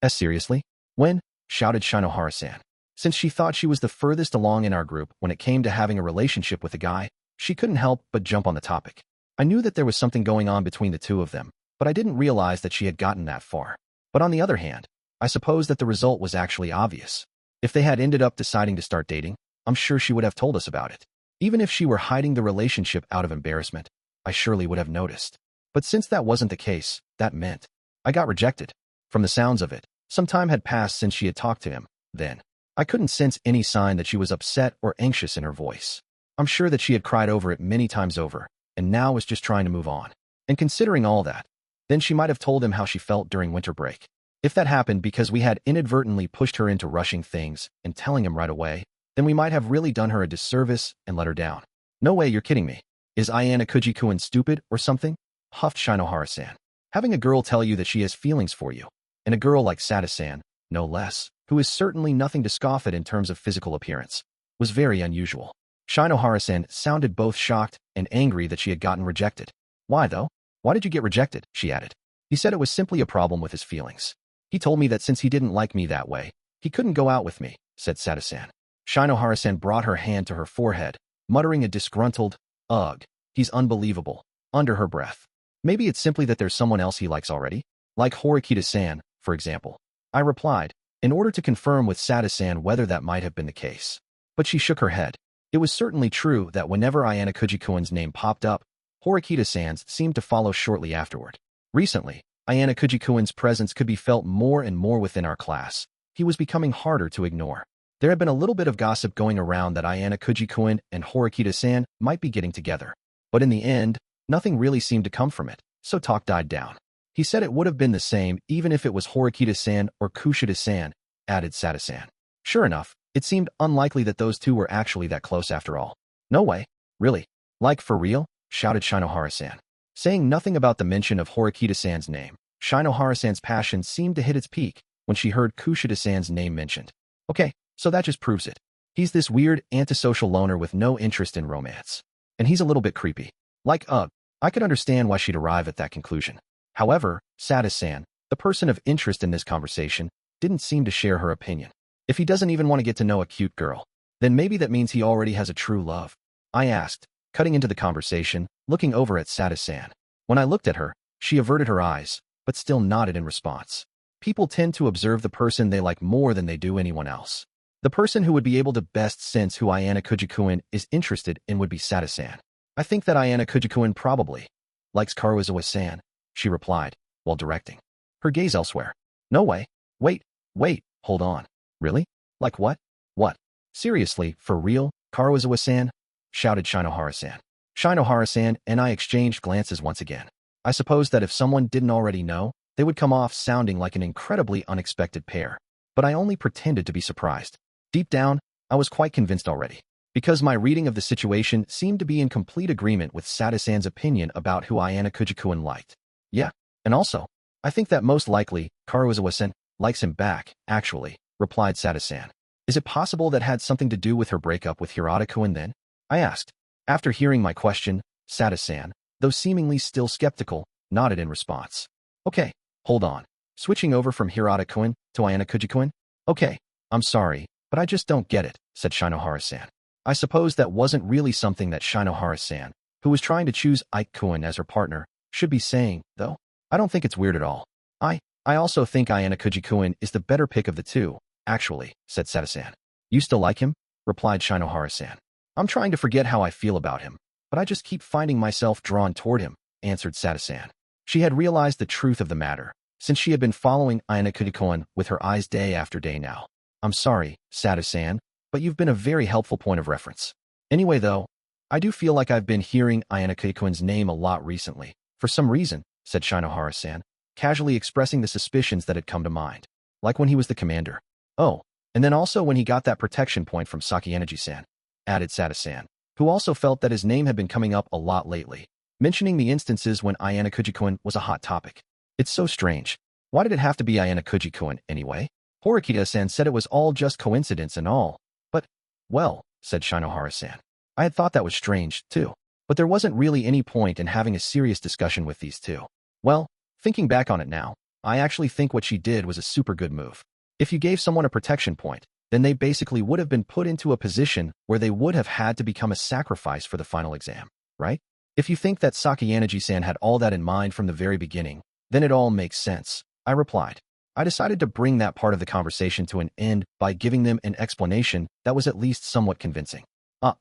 Seriously? When? Shouted Shinohara-san. Since she thought she was the furthest along in our group when it came to having a relationship with a guy, she couldn't help but jump on the topic. I knew that there was something going on between the two of them, but I didn't realize that she had gotten that far. But on the other hand, I suppose that the result was actually obvious. If they had ended up deciding to start dating, I'm sure she would have told us about it. Even if she were hiding the relationship out of embarrassment, I surely would have noticed. But since that wasn't the case, that meant I got rejected. From the sounds of it, some time had passed since she had talked to him. Then, I couldn't sense any sign that she was upset or anxious in her voice. I'm sure that she had cried over it many times over, and now was just trying to move on. And considering all that, then she might have told him how she felt during winter break. If that happened because we had inadvertently pushed her into rushing things and telling him right away, then we might have really done her a disservice and let her down. No way, you're kidding me. Is Ayanokouji-kun stupid or something? Huffed Shinohara-san. Having a girl tell you that she has feelings for you, and a girl like Sada-san, no less, who is certainly nothing to scoff at in terms of physical appearance, was very unusual. Shinohara-san sounded both shocked and angry that she had gotten rejected. Why though? Why did you get rejected? She added. He said it was simply a problem with his feelings. He told me that since he didn't like me that way, he couldn't go out with me, said Sada-san. Shinohara-san brought her hand to her forehead, muttering a disgruntled, ugh, he's unbelievable, under her breath. Maybe it's simply that there's someone else he likes already? Like Horikita-san, for example. I replied, in order to confirm with Sada-san whether that might have been the case. But she shook her head. It was certainly true that whenever Ayanokouji-kun's name popped up, Horikita-san's seemed to follow shortly afterward. Recently, Ayanokouji-kun's presence could be felt more and more within our class. He was becoming harder to ignore. There had been a little bit of gossip going around that Ayanokouji-kun and Horikita-san might be getting together. But in the end, nothing really seemed to come from it, so talk died down. He said it would have been the same even if it was Horikita-san or Kushida-san, added Sada-san. Sure enough, it seemed unlikely that those two were actually that close after all. No way. Really? Like for real? Shouted Shinohara-san. Saying nothing about the mention of Horikita-san's name, Shinohara-san's passion seemed to hit its peak when she heard Kushida-san's name mentioned. Okay, so that just proves it. He's this weird, antisocial loner with no interest in romance. And he's a little bit creepy. Like, I could understand why she'd arrive at that conclusion. However, Sada-san, the person of interest in this conversation, didn't seem to share her opinion. If he doesn't even want to get to know a cute girl, then maybe that means he already has a true love. I asked, cutting into the conversation, looking over at Sada-san. When I looked at her, she averted her eyes, but still nodded in response. People tend to observe the person they like more than they do anyone else. The person who would be able to best sense who Ayanokouji is interested in would be Sada-san. I think that Ayanokouji probably likes Karuizawa-san, she replied, while directing her gaze elsewhere. No way. Wait, hold on. Really? Like what? What? Seriously, for real, Karuizawa-san? Shouted Shinohara-san. Shinohara-san and I exchanged glances once again. I suppose that if someone didn't already know, they would come off sounding like an incredibly unexpected pair. But I only pretended to be surprised. Deep down, I was quite convinced already, because my reading of the situation seemed to be in complete agreement with Sada-san's opinion about who Ayanokouji liked. Yeah, and also, I think that most likely, Karuizawa-san likes him back, actually, replied Sada-san. Is it possible that had something to do with her breakup with Hirata-kun then? I asked. After hearing my question, Sada-san, though seemingly still skeptical, nodded in response. Okay, hold on. Switching over from Hirata-kun to Ayanokouji-kun? Okay, I'm sorry, but I just don't get it, said Shinohara-san. I suppose that wasn't really something that Shinohara-san, who was trying to choose Ike-kun as her partner, should be saying, though. I don't think it's weird at all. I also think Ayanokouji is the better pick of the two, actually, said Sada-san. You still like him? Replied Shinohara-san. I'm trying to forget how I feel about him, but I just keep finding myself drawn toward him, answered Sada-san. She had realized the truth of the matter, since she had been following Ayanokouji with her eyes day after day now. I'm sorry, Sada-san, but you've been a very helpful point of reference. Anyway though, I do feel like I've been hearing Ayanokouji name a lot recently, for some reason, said Shinohara-san, casually expressing the suspicions that had come to mind. Like when he was the commander. Oh, and then also when he got that protection point from Sakayanagi-san, added Sada-san, who also felt that his name had been coming up a lot lately, mentioning the instances when Ayanokouji was a hot topic. It's so strange. Why did it have to be Ayanokouji anyway? Horikita-san said it was all just coincidence and all. But, well, said Shinohara-san. I had thought that was strange, too. But there wasn't really any point in having a serious discussion with these two. Well, thinking back on it now, I actually think what she did was a super good move. If you gave someone a protection point, then they basically would have been put into a position where they would have had to become a sacrifice for the final exam, right? If you think that Sakayanagi-san had all that in mind from the very beginning, then it all makes sense, I replied. I decided to bring that part of the conversation to an end by giving them an explanation that was at least somewhat convincing.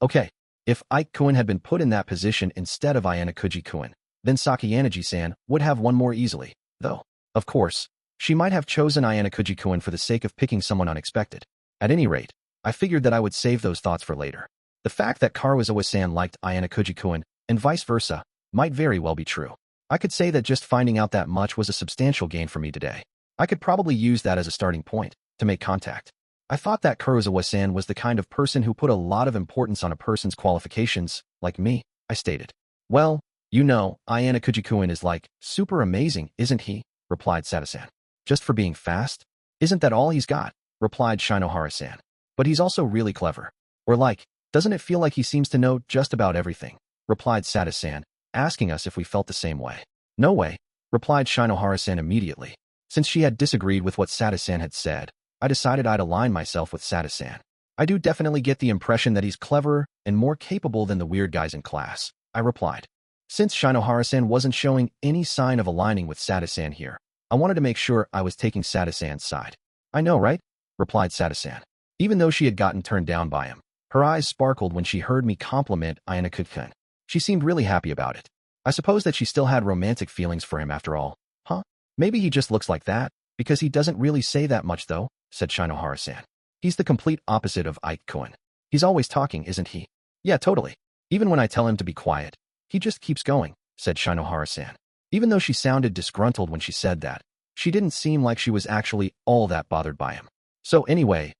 Okay. If Ike-kun had been put in that position instead of Ayanokouji-kun, then Sakayanagi-san would have won more easily, though. Of course, she might have chosen Ayanokouji-kun for the sake of picking someone unexpected. At any rate, I figured that I would save those thoughts for later. The fact that Karuizawa-san liked Ayanokouji-kun, and vice versa, might very well be true. I could say that just finding out that much was a substantial gain for me today. I could probably use that as a starting point to make contact. I thought that Karuizawa-san was the kind of person who put a lot of importance on a person's qualifications, like me, I stated. Well, you know, Ayanokouji is like, super amazing, isn't he? Replied Sada-san. Just for being fast? Isn't that all he's got? Replied Shinohara-san. But he's also really clever. Or like, doesn't it feel like he seems to know just about everything? Replied Sada-san, asking us if we felt the same way. No way, replied Shinohara-san immediately. Since she had disagreed with what Sada-san had said, I decided I'd align myself with Sada-san. I do definitely get the impression that he's cleverer and more capable than the weird guys in class, I replied. Since Shinohara-san wasn't showing any sign of aligning with Sada-san here, I wanted to make sure I was taking Sada-san's side. I know, right? Replied Sada-san. Even though she had gotten turned down by him, her eyes sparkled when she heard me compliment Ayanokouji. She seemed really happy about it. I suppose that she still had romantic feelings for him after all. Huh? Maybe he just looks like that, because he doesn't really say that much though, said Shinohara-san. He's the complete opposite of Ike-kun. He's always talking, isn't he? Yeah, totally. Even when I tell him to be quiet, he just keeps going, said Shinohara-san. Even though she sounded disgruntled when she said that, she didn't seem like she was actually all that bothered by him. So anyway,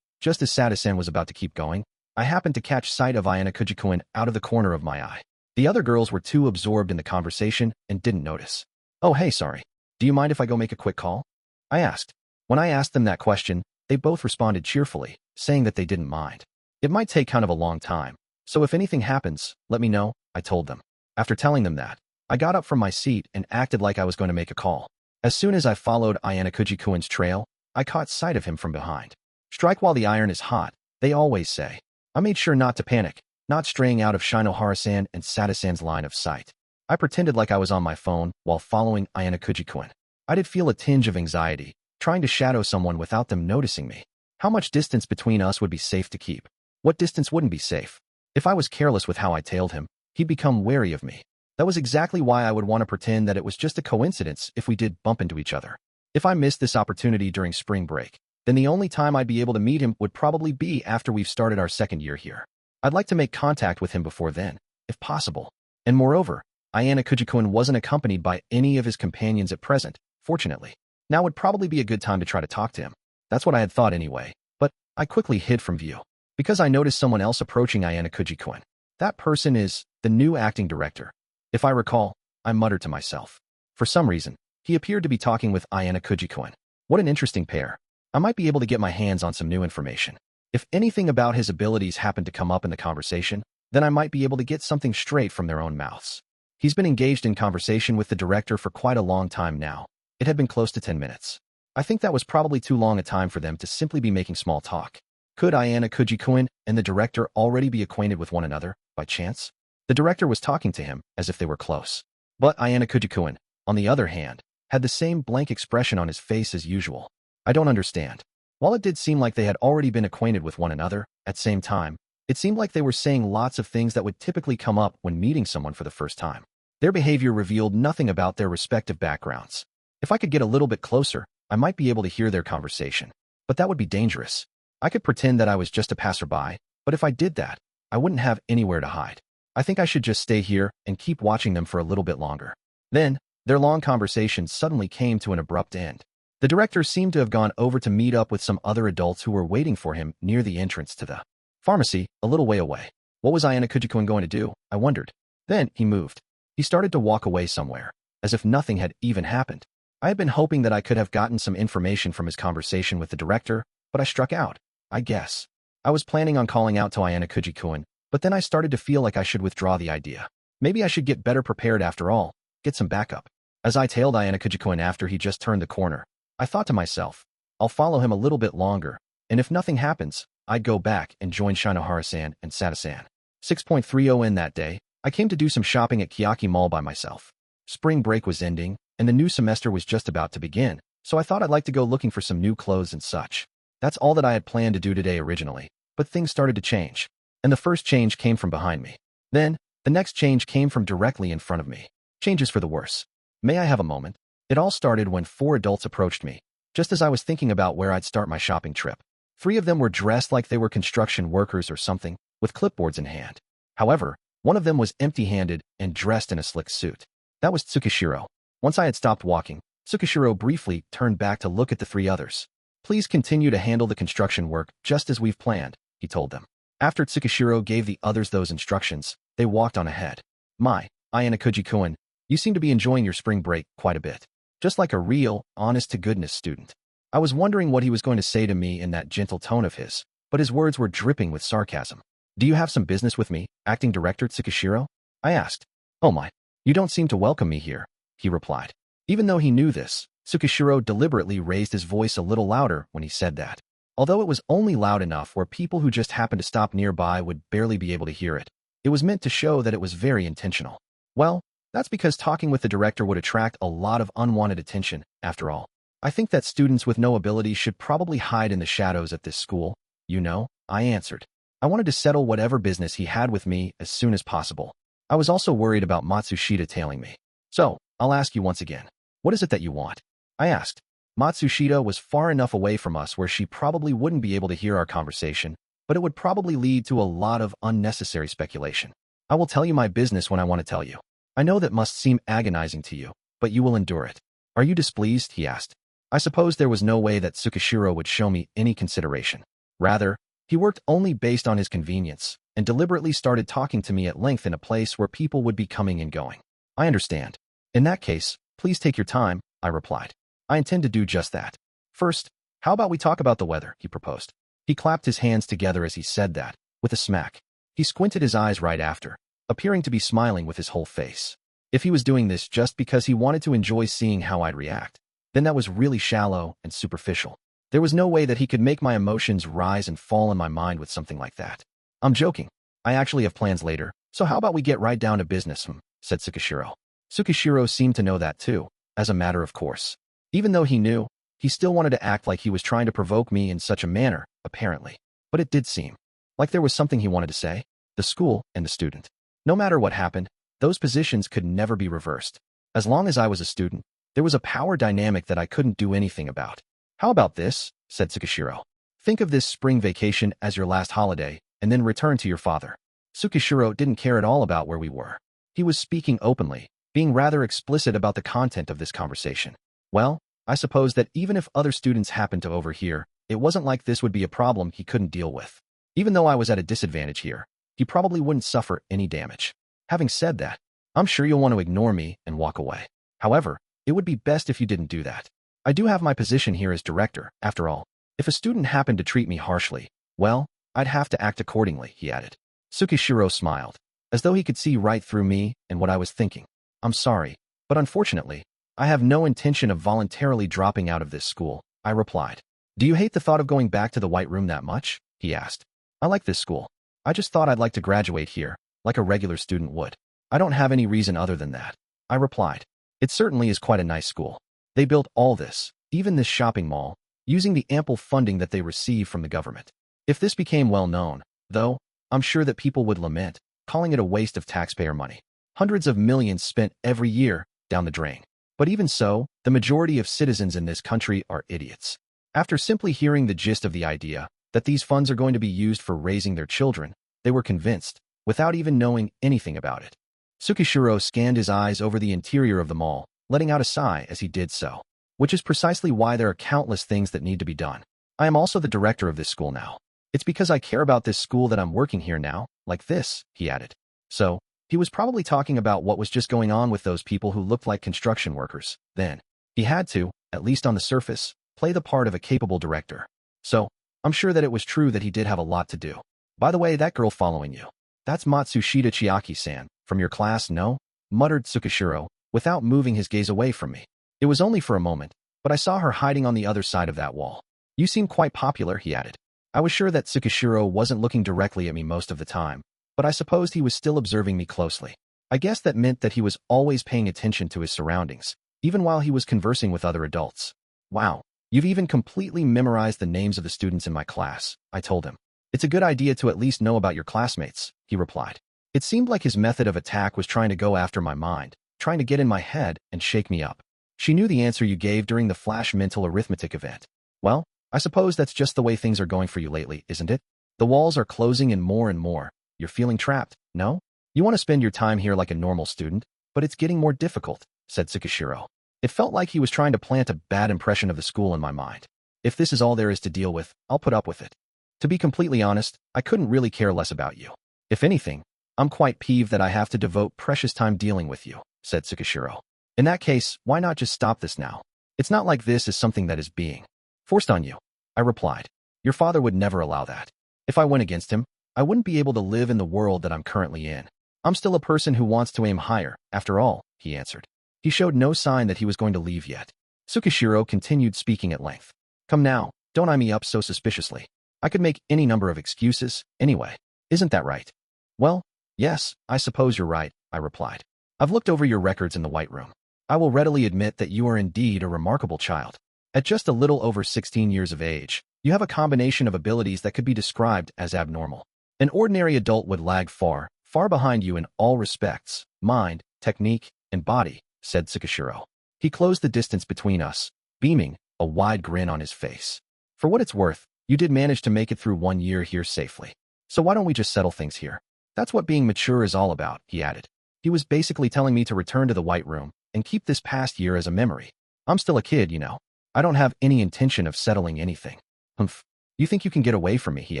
just as Sada-san was about to keep going, I happened to catch sight of Ayanokouji out of the corner of my eye. The other girls were too absorbed in the conversation and didn't notice. Oh hey, sorry. Do you mind if I go make a quick call? I asked. When I asked them that question, they both responded cheerfully, saying that they didn't mind. It might take kind of a long time, so if anything happens, let me know, I told them. After telling them that, I got up from my seat and acted like I was going to make a call. As soon as I followed Ayanokouji-kun's trail, I caught sight of him from behind. Strike while the iron is hot, they always say. I made sure not to panic, not straying out of Shinohara-san and Sada-san's line of sight. I pretended like I was on my phone while following Ayanokouji-kun. I did feel a tinge of anxiety, trying to shadow someone without them noticing me. How much distance between us would be safe to keep? What distance wouldn't be safe? If I was careless with how I tailed him, he'd become wary of me. That was exactly why I would want to pretend that it was just a coincidence if we did bump into each other. If I missed this opportunity during spring break, then the only time I'd be able to meet him would probably be after we've started our second year here. I'd like to make contact with him before then, if possible. And moreover, Ayanokouji-kun wasn't accompanied by any of his companions at present, fortunately. Now would probably be a good time to try to talk to him. That's what I had thought anyway, but I quickly hid from view, because I noticed someone else approaching Ayanokouji-kun. That person is the new acting director. If I recall, I muttered to myself. For some reason, he appeared to be talking with Ayanokouji-kun. What an interesting pair. I might be able to get my hands on some new information. If anything about his abilities happened to come up in the conversation, then I might be able to get something straight from their own mouths. He's been engaged in conversation with the director for quite a long time now. It had been close to 10 minutes. I think that was probably too long a time for them to simply be making small talk. Could Ayanokouji-kun and the director already be acquainted with one another, by chance? The director was talking to him as if they were close. But Ayanokouji-kun, on the other hand, had the same blank expression on his face as usual. I don't understand. While it did seem like they had already been acquainted with one another, at the same time, it seemed like they were saying lots of things that would typically come up when meeting someone for the first time. Their behavior revealed nothing about their respective backgrounds. If I could get a little bit closer, I might be able to hear their conversation. But that would be dangerous. I could pretend that I was just a passerby, but if I did that, I wouldn't have anywhere to hide. I think I should just stay here and keep watching them for a little bit longer. Then, their long conversation suddenly came to an abrupt end. The director seemed to have gone over to meet up with some other adults who were waiting for him near the entrance to the pharmacy, a little way away. What was Ayanokouji-kun going to do? I wondered. Then, he moved. He started to walk away somewhere, as if nothing had even happened. I had been hoping that I could have gotten some information from his conversation with the director, but I struck out, I guess. I was planning on calling out to Ayanokouji-kun, but then I started to feel like I should withdraw the idea. Maybe I should get better prepared after all, get some backup. As I tailed Ayanokouji-kun after he just turned the corner, I thought to myself, I'll follow him a little bit longer, and if nothing happens, I'd go back and join Shinohara-san and Sada-san. 6.30 in that day, I came to do some shopping at Kiyotaka Mall by myself. Spring break was ending, and the new semester was just about to begin, so I thought I'd like to go looking for some new clothes and such. That's all that I had planned to do today originally, but things started to change. And the first change came from behind me. Then, the next change came from directly in front of me. Changes for the worse. May I have a moment? It all started when 4 adults approached me, just as I was thinking about where I'd start my shopping trip. 3 of them were dressed like they were construction workers or something, with clipboards in hand. However, one of them was empty-handed and dressed in a slick suit. That was Tsukishiro. Once I had stopped walking, Tsukishiro briefly turned back to look at the 3 others. Please continue to handle the construction work just as we've planned, he told them. After Tsukishiro gave the others those instructions, they walked on ahead. My, Ayanokouji-kun, you seem to be enjoying your spring break quite a bit. Just like a real, honest-to-goodness student. I was wondering what he was going to say to me in that gentle tone of his, but his words were dripping with sarcasm. Do you have some business with me, acting director Tsukishiro? I asked. Oh my, you don't seem to welcome me here, he replied. Even though he knew this, Tsukishiro deliberately raised his voice a little louder when he said that. Although it was only loud enough where people who just happened to stop nearby would barely be able to hear it, it was meant to show that it was very intentional. Well, that's because talking with the director would attract a lot of unwanted attention, after all. I think that students with no ability should probably hide in the shadows at this school, you know, I answered. I wanted to settle whatever business he had with me as soon as possible. I was also worried about Matsushita tailing me. So, I'll ask you once again, what is it that you want? I asked. Matsushita was far enough away from us where she probably wouldn't be able to hear our conversation, but it would probably lead to a lot of unnecessary speculation. I will tell you my business when I want to tell you. I know that must seem agonizing to you, but you will endure it. Are you displeased? He asked. I suppose there was no way that Tsukishiro would show me any consideration. Rather, he worked only based on his convenience, and deliberately started talking to me at length in a place where people would be coming and going. I understand. In that case, please take your time, I replied. I intend to do just that. First, how about we talk about the weather, he proposed. He clapped his hands together as he said that, with a smack. He squinted his eyes right after, appearing to be smiling with his whole face. If he was doing this just because he wanted to enjoy seeing how I'd react, then that was really shallow and superficial. There was no way that he could make my emotions rise and fall in my mind with something like that. I'm joking. I actually have plans later, so how about we get right down to business, said Tsukishiro. Tsukishiro seemed to know that too, as a matter of course. Even though he knew, he still wanted to act like he was trying to provoke me in such a manner, apparently. But it did seem like there was something he wanted to say. The school and the student. No matter what happened, those positions could never be reversed. As long as I was a student, there was a power dynamic that I couldn't do anything about. How about this, said Tsukishiro. Think of this spring vacation as your last holiday, and then return to your father. Tsukishiro didn't care at all about where we were. He was speaking openly, being rather explicit about the content of this conversation. Well, I suppose that even if other students happened to overhear, it wasn't like this would be a problem he couldn't deal with. Even though I was at a disadvantage here, he probably wouldn't suffer any damage. Having said that, I'm sure you'll want to ignore me and walk away. However, it would be best if you didn't do that. I do have my position here as director, after all. If a student happened to treat me harshly, well, I'd have to act accordingly, he added. Tsukishiro smiled, as though he could see right through me and what I was thinking. I'm sorry, but unfortunately, I have no intention of voluntarily dropping out of this school, I replied. Do you hate the thought of going back to the White Room that much? He asked. I like this school. I just thought I'd like to graduate here, like a regular student would. I don't have any reason other than that, I replied. It certainly is quite a nice school. They built all this, even this shopping mall, using the ample funding that they receive from the government. If this became well known, though, I'm sure that people would lament, calling it a waste of taxpayer money. Hundreds of millions spent every year down the drain. But even so, the majority of citizens in this country are idiots. After simply hearing the gist of the idea that these funds are going to be used for raising their children, they were convinced, without even knowing anything about it. Tsukishiro scanned his eyes over the interior of the mall, letting out a sigh as he did so. Which is precisely why there are countless things that need to be done. I am also the director of this school now. It's because I care about this school that I'm working here now, like this, he added. So, he was probably talking about what was just going on with those people who looked like construction workers. Then, he had to, at least on the surface, play the part of a capable director. So, I'm sure that it was true that he did have a lot to do. By the way, that girl following you. That's Matsushita Chiaki-san, from your class, no? Muttered Tsukishiro, without moving his gaze away from me. It was only for a moment, but I saw her hiding on the other side of that wall. You seem quite popular, he added. I was sure that Tsukishiro wasn't looking directly at me most of the time, but I supposed he was still observing me closely. I guess that meant that he was always paying attention to his surroundings, even while he was conversing with other adults. Wow, you've even completely memorized the names of the students in my class, I told him. It's a good idea to at least know about your classmates, he replied. It seemed like his method of attack was trying to go after my mind, trying to get in my head and shake me up. She knew the answer you gave during the flash mental arithmetic event. Well, I suppose that's just the way things are going for you lately, isn't it? The walls are closing in more and more. You're feeling trapped, no? You want to spend your time here like a normal student, but it's getting more difficult, said Tsukishiro. It felt like he was trying to plant a bad impression of the school in my mind. If this is all there is to deal with, I'll put up with it. To be completely honest, I couldn't really care less about you. If anything, I'm quite peeved that I have to devote precious time dealing with you, said Tsukishiro. In that case, why not just stop this now? It's not like this is something that is being forced on you, I replied. Your father would never allow that. If I went against him, I wouldn't be able to live in the world that I'm currently in. I'm still a person who wants to aim higher, after all, he answered. He showed no sign that he was going to leave yet. Tsukishiro continued speaking at length. Come now, don't eye me up so suspiciously. I could make any number of excuses, anyway. Isn't that right? Well, yes, I suppose you're right, I replied. I've looked over your records in the White Room. I will readily admit that you are indeed a remarkable child. At just a little over 16 years of age, you have a combination of abilities that could be described as abnormal. An ordinary adult would lag far, far behind you in all respects, mind, technique, and body, said Tsukishiro. He closed the distance between us, beaming, a wide grin on his face. For what it's worth, you did manage to make it through 1 year here safely. So why don't we just settle things here? That's what being mature is all about, he added. He was basically telling me to return to the White Room and keep this past year as a memory. I'm still a kid, you know. I don't have any intention of settling anything. Humph. You think you can get away from me, he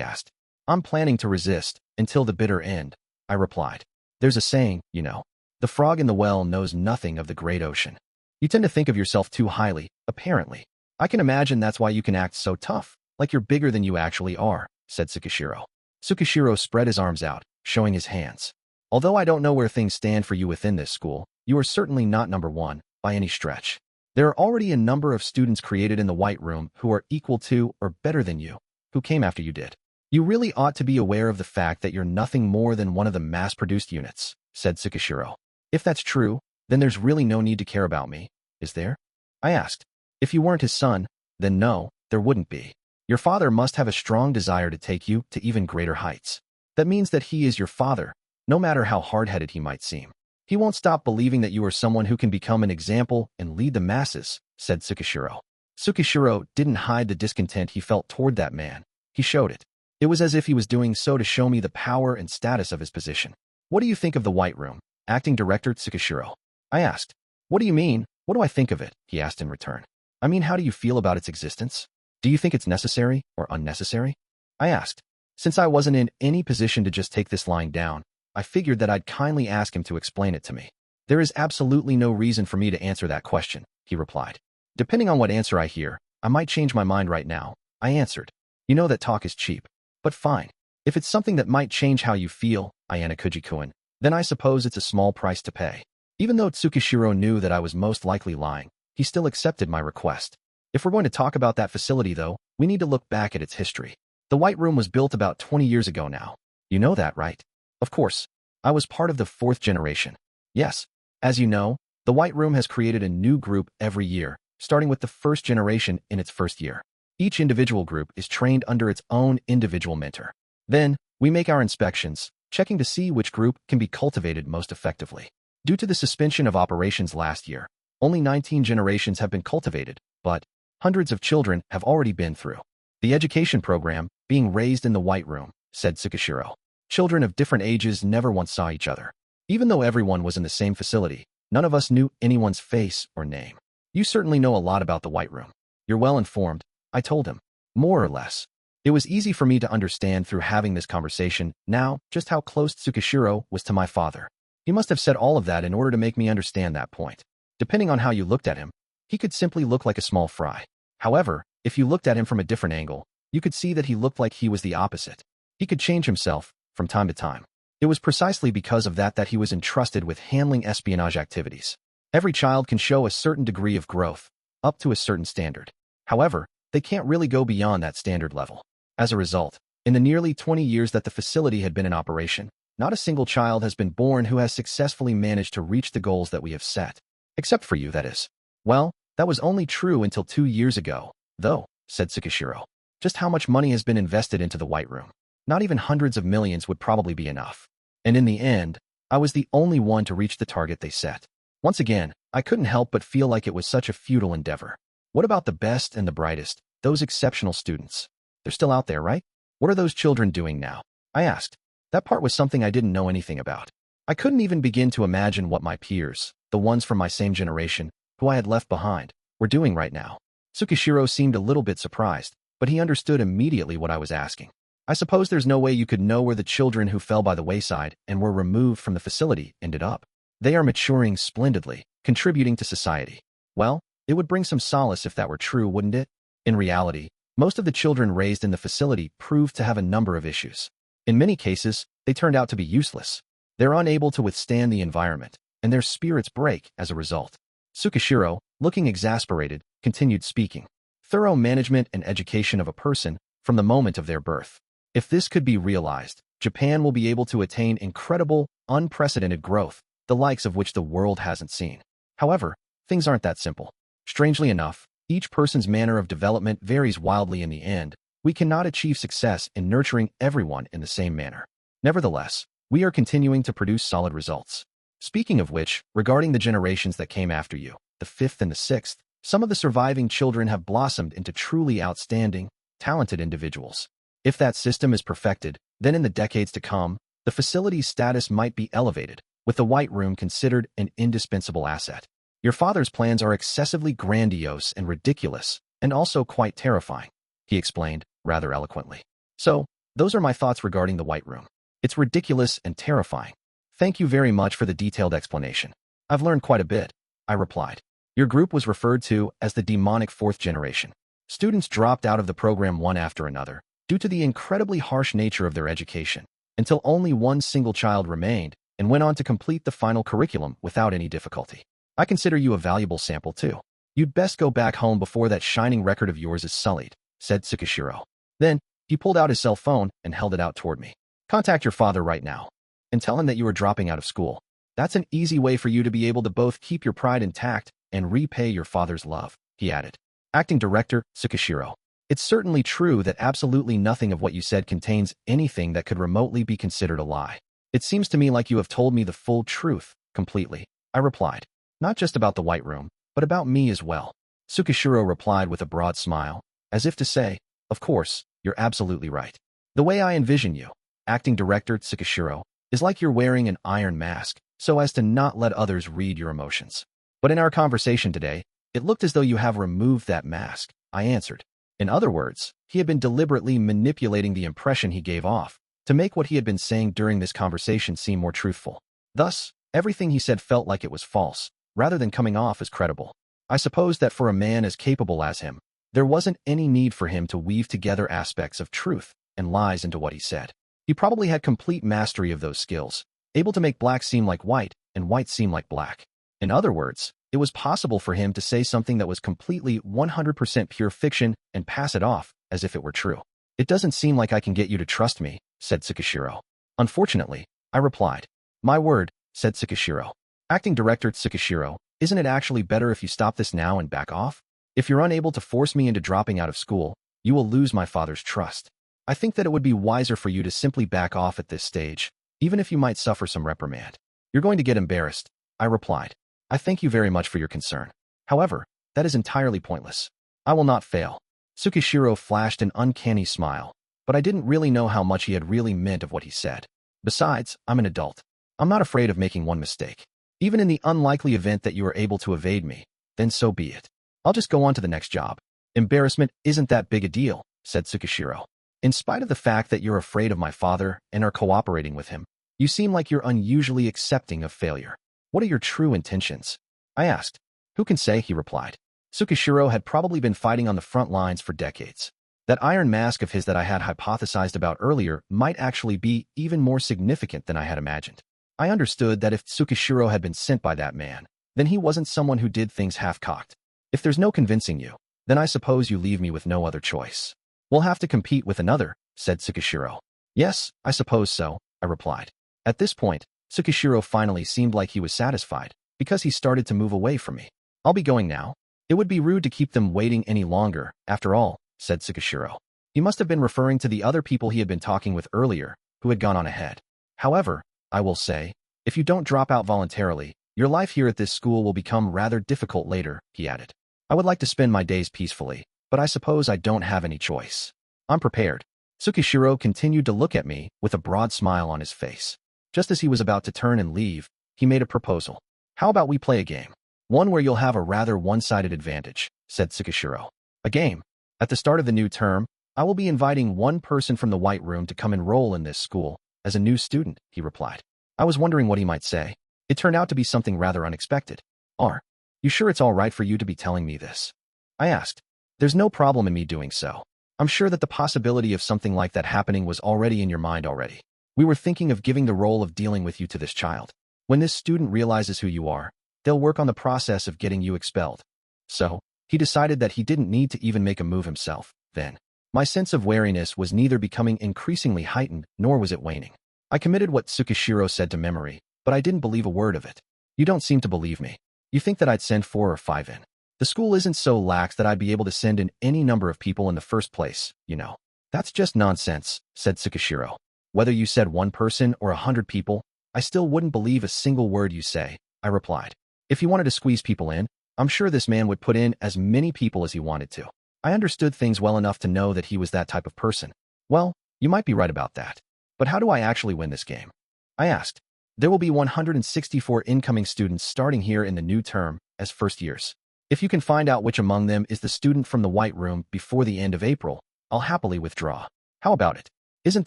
asked. I'm planning to resist, until the bitter end, I replied. There's a saying, you know. The frog in the well knows nothing of the great ocean. You tend to think of yourself too highly, apparently. I can imagine that's why you can act so tough, like you're bigger than you actually are, said Tsukishiro. Tsukishiro spread his arms out, showing his hands. Although I don't know where things stand for you within this school, you are certainly not number one, by any stretch. There are already a number of students created in the White Room who are equal to or better than you, who came after you did. You really ought to be aware of the fact that you're nothing more than one of the mass-produced units, said Tsukishiro. If that's true, then there's really no need to care about me, is there? I asked. If you weren't his son, then no, there wouldn't be. Your father must have a strong desire to take you to even greater heights. That means that he is your father, no matter how hard-headed he might seem. He won't stop believing that you are someone who can become an example and lead the masses, said Tsukishiro. Tsukishiro didn't hide the discontent he felt toward that man. He showed it. It was as if he was doing so to show me the power and status of his position. What do you think of the White Room, acting director Tsukishiro? I asked. What do you mean? What do I think of it? He asked in return. I mean, how do you feel about its existence? Do you think it's necessary or unnecessary? I asked. Since I wasn't in any position to just take this lying down, I figured that I'd kindly ask him to explain it to me. There is absolutely no reason for me to answer that question, he replied. Depending on what answer I hear, I might change my mind right now, I answered. You know that talk is cheap. But fine. If it's something that might change how you feel, Ayanokouji-kun, then I suppose it's a small price to pay. Even though Tsukishiro knew that I was most likely lying, he still accepted my request. If we're going to talk about that facility, though, we need to look back at its history. The White Room was built about 20 years ago now. You know that, right? Of course. I was part of the 4th generation. Yes. As you know, the White Room has created a new group every year, starting with the 1st generation in its first year. Each individual group is trained under its own individual mentor. Then, we make our inspections, checking to see which group can be cultivated most effectively. Due to the suspension of operations last year, only 19 generations have been cultivated, but hundreds of children have already been through the education program being raised in the White Room, said Tsukishiro. Children of different ages never once saw each other. Even though everyone was in the same facility, none of us knew anyone's face or name. You certainly know a lot about the White Room. You're well informed, I told him. More or less. It was easy for me to understand through having this conversation now just how close Tsukishiro was to my father. He must have said all of that in order to make me understand that point. Depending on how you looked at him, he could simply look like a small fry. However, if you looked at him from a different angle, you could see that he looked like he was the opposite. He could change himself from time to time. It was precisely because of that he was entrusted with handling espionage activities. Every child can show a certain degree of growth, up to a certain standard. However, they can't really go beyond that standard level. As a result, in the nearly 20 years that the facility had been in operation, not a single child has been born who has successfully managed to reach the goals that we have set. Except for you, that is. Well, that was only true until 2 years ago, though, said Tsukishiro. Just how much money has been invested into the White Room? Not even hundreds of millions would probably be enough. And in the end, I was the only one to reach the target they set. Once again, I couldn't help but feel like it was such a futile endeavor. What about the best and the brightest, those exceptional students? They're still out there, right? What are those children doing now? I asked. That part was something I didn't know anything about. I couldn't even begin to imagine what my peers, the ones from my same generation, who I had left behind, were doing right now. Tsukishiro seemed a little bit surprised, but he understood immediately what I was asking. I suppose there's no way you could know where the children who fell by the wayside and were removed from the facility ended up. They are maturing splendidly, contributing to society. Well, it would bring some solace if that were true, wouldn't it? In reality, most of the children raised in the facility proved to have a number of issues. In many cases, they turned out to be useless. They're unable to withstand the environment, and their spirits break as a result. Tsukishiro, looking exasperated, continued speaking. Thorough management and education of a person from the moment of their birth. If this could be realized, Japan will be able to attain incredible, unprecedented growth, the likes of which the world hasn't seen. However, things aren't that simple. Strangely enough, each person's manner of development varies wildly in the end. We cannot achieve success in nurturing everyone in the same manner. Nevertheless, we are continuing to produce solid results. Speaking of which, regarding the generations that came after you, the 5th and the 6th, some of the surviving children have blossomed into truly outstanding, talented individuals. If that system is perfected, then in the decades to come, the facility's status might be elevated, with the White Room considered an indispensable asset. Your father's plans are excessively grandiose and ridiculous, and also quite terrifying, he explained, rather eloquently. So, those are my thoughts regarding the White Room. It's ridiculous and terrifying. Thank you very much for the detailed explanation. I've learned quite a bit, I replied. Your group was referred to as the demonic fourth generation. Students dropped out of the program one after another due to the incredibly harsh nature of their education, until only one single child remained and went on to complete the final curriculum without any difficulty. I consider you a valuable sample too. You'd best go back home before that shining record of yours is sullied, said Tsukishiro. Then, he pulled out his cell phone and held it out toward me. Contact your father right now and tell him that you are dropping out of school. That's an easy way for you to be able to both keep your pride intact and repay your father's love, he added. Acting Director Tsukishiro. It's certainly true that absolutely nothing of what you said contains anything that could remotely be considered a lie. It seems to me like you have told me the full truth, completely, I replied. Not just about the White Room, but about me as well. Tsukishiro replied with a broad smile, as if to say, of course, you're absolutely right. The way I envision you, Acting Director Tsukishiro, is like you're wearing an iron mask, so as to not let others read your emotions. But in our conversation today, it looked as though you have removed that mask, I answered. In other words, he had been deliberately manipulating the impression he gave off to make what he had been saying during this conversation seem more truthful. Thus, everything he said felt like it was false, rather than coming off as credible. I suppose that for a man as capable as him, there wasn't any need for him to weave together aspects of truth and lies into what he said. He probably had complete mastery of those skills, able to make black seem like white and white seem like black. In other words, it was possible for him to say something that was completely 100% pure fiction and pass it off as if it were true. It doesn't seem like I can get you to trust me, said Tsukishiro. Unfortunately, I replied. My word, said Tsukishiro. Acting Director Tsukishiro, isn't it actually better if you stop this now and back off? If you're unable to force me into dropping out of school, you will lose my father's trust. I think that it would be wiser for you to simply back off at this stage, even if you might suffer some reprimand. You're going to get embarrassed, I replied. I thank you very much for your concern. However, that is entirely pointless. I will not fail. Tsukishiro flashed an uncanny smile, but I didn't really know how much he had really meant of what he said. Besides, I'm an adult. I'm not afraid of making one mistake. Even in the unlikely event that you are able to evade me, then so be it. I'll just go on to the next job. Embarrassment isn't that big a deal, said Tsukishiro. In spite of the fact that you're afraid of my father and are cooperating with him, you seem like you're unusually accepting of failure. What are your true intentions? I asked. Who can say, he replied. Tsukishiro had probably been fighting on the front lines for decades. That iron mask of his that I had hypothesized about earlier might actually be even more significant than I had imagined. I understood that if Tsukishiro had been sent by that man, then he wasn't someone who did things half-cocked. If there's no convincing you, then I suppose you leave me with no other choice. We'll have to compete with another, said Tsukishiro. Yes, I suppose so, I replied. At this point, Tsukishiro finally seemed like he was satisfied, because he started to move away from me. I'll be going now. It would be rude to keep them waiting any longer, after all, said Tsukishiro. He must have been referring to the other people he had been talking with earlier, who had gone on ahead. However, I will say, if you don't drop out voluntarily, your life here at this school will become rather difficult later, he added. I would like to spend my days peacefully, but I suppose I don't have any choice. I'm prepared. Tsukishiro continued to look at me with a broad smile on his face. Just as he was about to turn and leave, he made a proposal. How about we play a game? One where you'll have a rather one-sided advantage, said Tsukishiro. A game. At the start of the new term, I will be inviting one person from the White Room to come enroll in this school as a new student, he replied. I was wondering what he might say. It turned out to be something rather unexpected. Are you sure it's all right for you to be telling me this? I asked. There's no problem in me doing so. I'm sure that the possibility of something like that happening was already in your mind already. We were thinking of giving the role of dealing with you to this child. When this student realizes who you are, they'll work on the process of getting you expelled. So, he decided that he didn't need to even make a move himself, then. My sense of wariness was neither becoming increasingly heightened, nor was it waning. I committed what Tsukishiro said to memory, but I didn't believe a word of it. You don't seem to believe me. You think that I'd send 4 or 5 in. The school isn't so lax that I'd be able to send in any number of people in the first place, you know. That's just nonsense, said Tsukishiro. Whether you said 1 person or 100 people, I still wouldn't believe a single word you say, I replied. If you wanted to squeeze people in, I'm sure this man would put in as many people as he wanted to. I understood things well enough to know that he was that type of person. Well, you might be right about that. But how do I actually win this game? I asked. There will be 164 incoming students starting here in the new term as first years. If you can find out which among them is the student from the White Room before the end of April, I'll happily withdraw. How about it? Isn't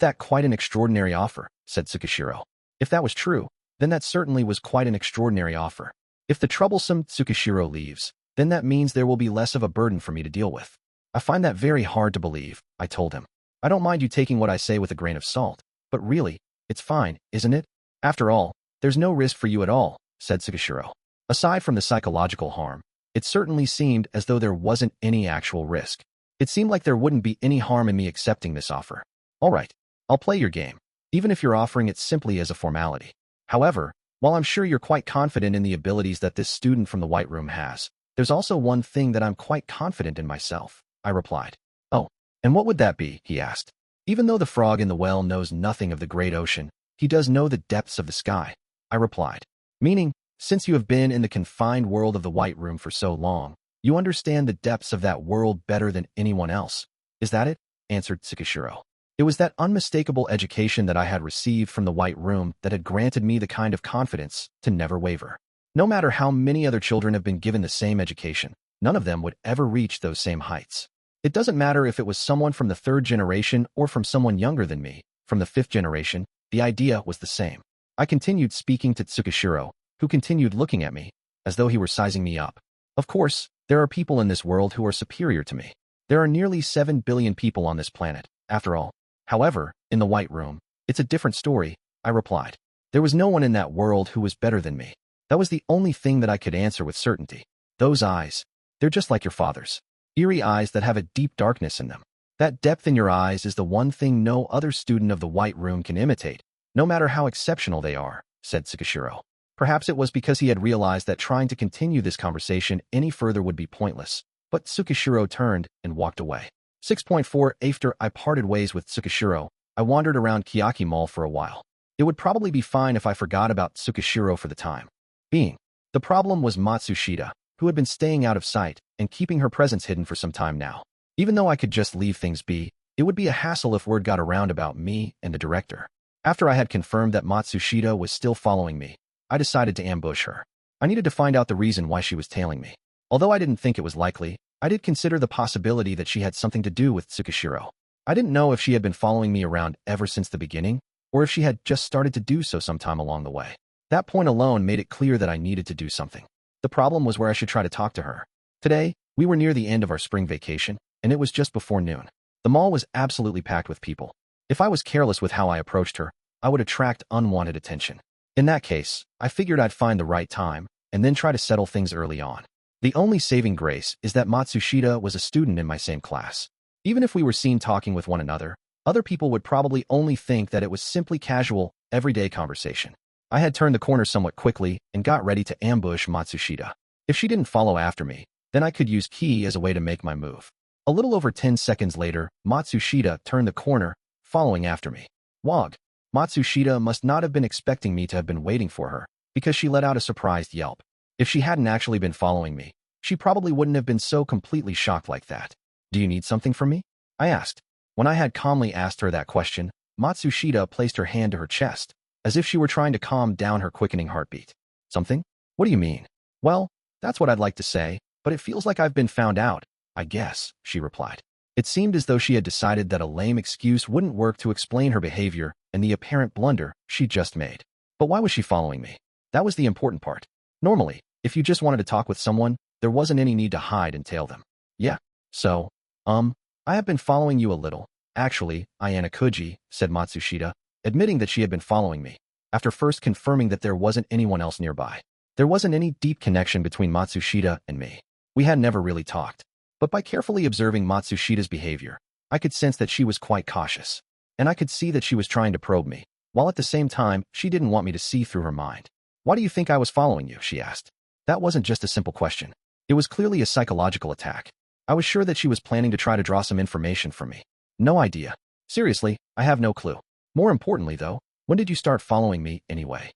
that quite an extraordinary offer, said Tsukishiro. If that was true, then that certainly was quite an extraordinary offer. If the troublesome Tsukishiro leaves, then that means there will be less of a burden for me to deal with. I find that very hard to believe, I told him. I don't mind you taking what I say with a grain of salt, but really, it's fine, isn't it? After all, there's no risk for you at all, said Tsukishiro. Aside from the psychological harm, it certainly seemed as though there wasn't any actual risk. It seemed like there wouldn't be any harm in me accepting this offer. All right, I'll play your game, even if you're offering it simply as a formality. However, while I'm sure you're quite confident in the abilities that this student from the White Room has, there's also one thing that I'm quite confident in myself, I replied. Oh, and what would that be? He asked. Even though the frog in the well knows nothing of the great ocean, he does know the depths of the sky, I replied. Meaning, since you have been in the confined world of the White Room for so long, you understand the depths of that world better than anyone else. Is that it? Answered Tsukishiro. It was that unmistakable education that I had received from the White Room that had granted me the kind of confidence to never waver. No matter how many other children have been given the same education, none of them would ever reach those same heights. It doesn't matter if it was someone from the third generation or from someone younger than me, from the fifth generation, the idea was the same. I continued speaking to Tsukishiro, who continued looking at me, as though he were sizing me up. Of course, there are people in this world who are superior to me. There are nearly 7 billion people on this planet, after all. However, in the White Room, it's a different story, I replied. There was no one in that world who was better than me. That was the only thing that I could answer with certainty. Those eyes, they're just like your father's. Eerie eyes that have a deep darkness in them. That depth in your eyes is the one thing no other student of the White Room can imitate, no matter how exceptional they are, said Tsukishiro. Perhaps it was because he had realized that trying to continue this conversation any further would be pointless, but Tsukishiro turned and walked away. 6.4 After I parted ways with Tsukishiro, I wandered around Kiyaki Mall for a while. It would probably be fine if I forgot about Tsukishiro for the time being. The problem was Matsushita, who had been staying out of sight and keeping her presence hidden for some time now. Even though I could just leave things be, it would be a hassle if word got around about me and the director. After I had confirmed that Matsushita was still following me, I decided to ambush her. I needed to find out the reason why she was tailing me. Although I didn't think it was likely, I did consider the possibility that she had something to do with Tsukishiro. I didn't know if she had been following me around ever since the beginning, or if she had just started to do so sometime along the way. That point alone made it clear that I needed to do something. The problem was where I should try to talk to her. Today, we were near the end of our spring vacation, and it was just before noon. The mall was absolutely packed with people. If I was careless with how I approached her, I would attract unwanted attention. In that case, I figured I'd find the right time, and then try to settle things early on. The only saving grace is that Matsushita was a student in my same class. Even if we were seen talking with one another, other people would probably only think that it was simply casual, everyday conversation. I had turned the corner somewhat quickly and got ready to ambush Matsushita. If she didn't follow after me, then I could use Ki as a way to make my move. A little over 10 seconds later, Matsushita turned the corner, following after me. Wog. Matsushita must not have been expecting me to have been waiting for her, because she let out a surprised yelp. If she hadn't actually been following me, she probably wouldn't have been so completely shocked like that. Do you need something from me? I asked. When I had calmly asked her that question, Matsushita placed her hand to her chest, as if she were trying to calm down her quickening heartbeat. Something? What do you mean? Well, that's what I'd like to say, but it feels like I've been found out, I guess, she replied. It seemed as though she had decided that a lame excuse wouldn't work to explain her behavior and the apparent blunder she just made. But why was she following me? That was the important part. Normally, if you just wanted to talk with someone, there wasn't any need to hide and tail them. Yeah, so, I have been following you a little. Actually, Ayanokouji, said Matsushita, admitting that she had been following me, after first confirming that there wasn't anyone else nearby. There wasn't any deep connection between Matsushita and me. We had never really talked. But by carefully observing Matsushita's behavior, I could sense that she was quite cautious. And I could see that she was trying to probe me, while at the same time, she didn't want me to see through her mind. Why do you think I was following you? She asked. That wasn't just a simple question. It was clearly a psychological attack. I was sure that she was planning to try to draw some information from me. No idea. Seriously, I have no clue. More importantly, though, when did you start following me, anyway?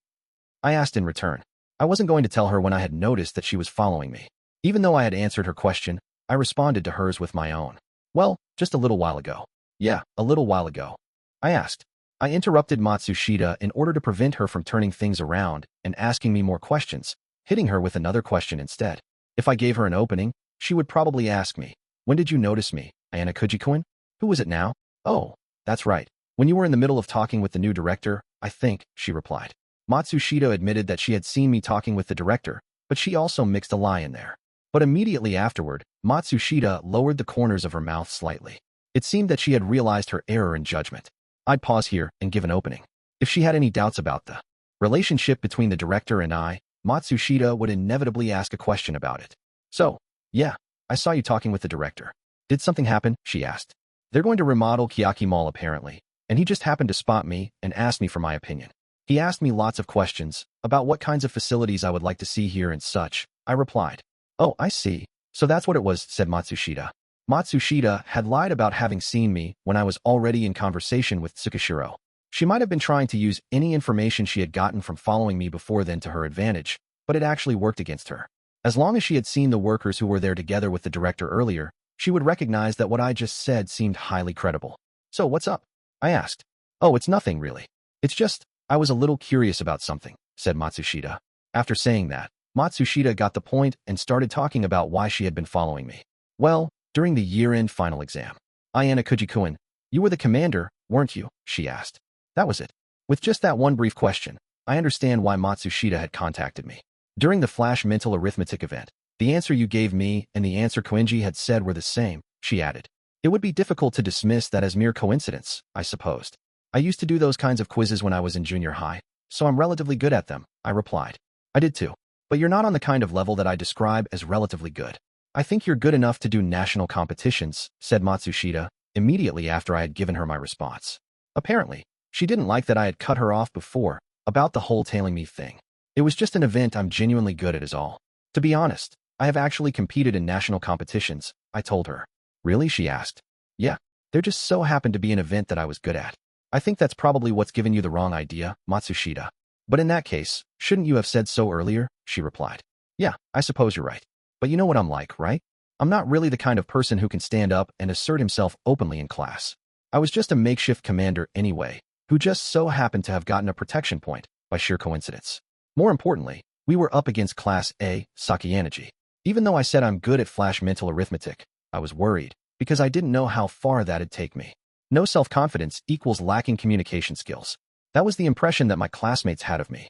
I asked in return. I wasn't going to tell her when I had noticed that she was following me. Even though I had answered her question, I responded to hers with my own. Well, just a little while ago. Yeah, a little while ago. I asked. I interrupted Matsushita in order to prevent her from turning things around and asking me more questions, hitting her with another question instead. If I gave her an opening, she would probably ask me, when did you notice me, Ayanokouji-kun? Who was it now? Oh, that's right. When you were in the middle of talking with the new director, I think, she replied. Matsushita admitted that she had seen me talking with the director, but she also mixed a lie in there. But immediately afterward, Matsushita lowered the corners of her mouth slightly. It seemed that she had realized her error in judgment. I'd pause here and give an opening. If she had any doubts about the relationship between the director and I, Matsushita would inevitably ask a question about it. So, yeah, I saw you talking with the director. Did something happen? She asked. They're going to remodel Kiyaki Mall apparently, and he just happened to spot me and asked me for my opinion. He asked me lots of questions about what kinds of facilities I would like to see here and such. I replied. Oh, I see. So that's what it was, said Matsushita. Matsushita had lied about having seen me when I was already in conversation with Tsukishiro. She might have been trying to use any information she had gotten from following me before then to her advantage, but it actually worked against her. As long as she had seen the workers who were there together with the director earlier, she would recognize that what I just said seemed highly credible. So what's up? I asked. Oh, it's nothing really. It's just, I was a little curious about something, said Matsushita. After saying that, Matsushita got the point and started talking about why she had been following me. Well, during the year-end final exam. Ayanokouji-kun, you were the commander, weren't you? She asked. That was it. With just that one brief question, I understand why Matsushita had contacted me. During the flash mental arithmetic event, the answer you gave me and the answer Koenji had said were the same, she added. It would be difficult to dismiss that as mere coincidence, I supposed. I used to do those kinds of quizzes when I was in junior high, so I'm relatively good at them, I replied. I did too. But you're not on the kind of level that I describe as relatively good. I think you're good enough to do national competitions, said Matsushita, immediately after I had given her my response. Apparently, she didn't like that I had cut her off before, about the whole tailing me thing. It was just an event I'm genuinely good at is all. To be honest, I have actually competed in national competitions, I told her. Really? She asked. Yeah, there just so happened to be an event that I was good at. I think that's probably what's given you the wrong idea, Matsushita. But in that case, shouldn't you have said so earlier? She replied. Yeah, I suppose you're right. But you know what I'm like, right? I'm not really the kind of person who can stand up and assert himself openly in class. I was just a makeshift commander anyway, who just so happened to have gotten a protection point, by sheer coincidence. More importantly, we were up against Class A, Sakiyanaji. Even though I said I'm good at flash mental arithmetic, I was worried, because I didn't know how far that'd take me. No self-confidence equals lacking communication skills. That was the impression that my classmates had of me.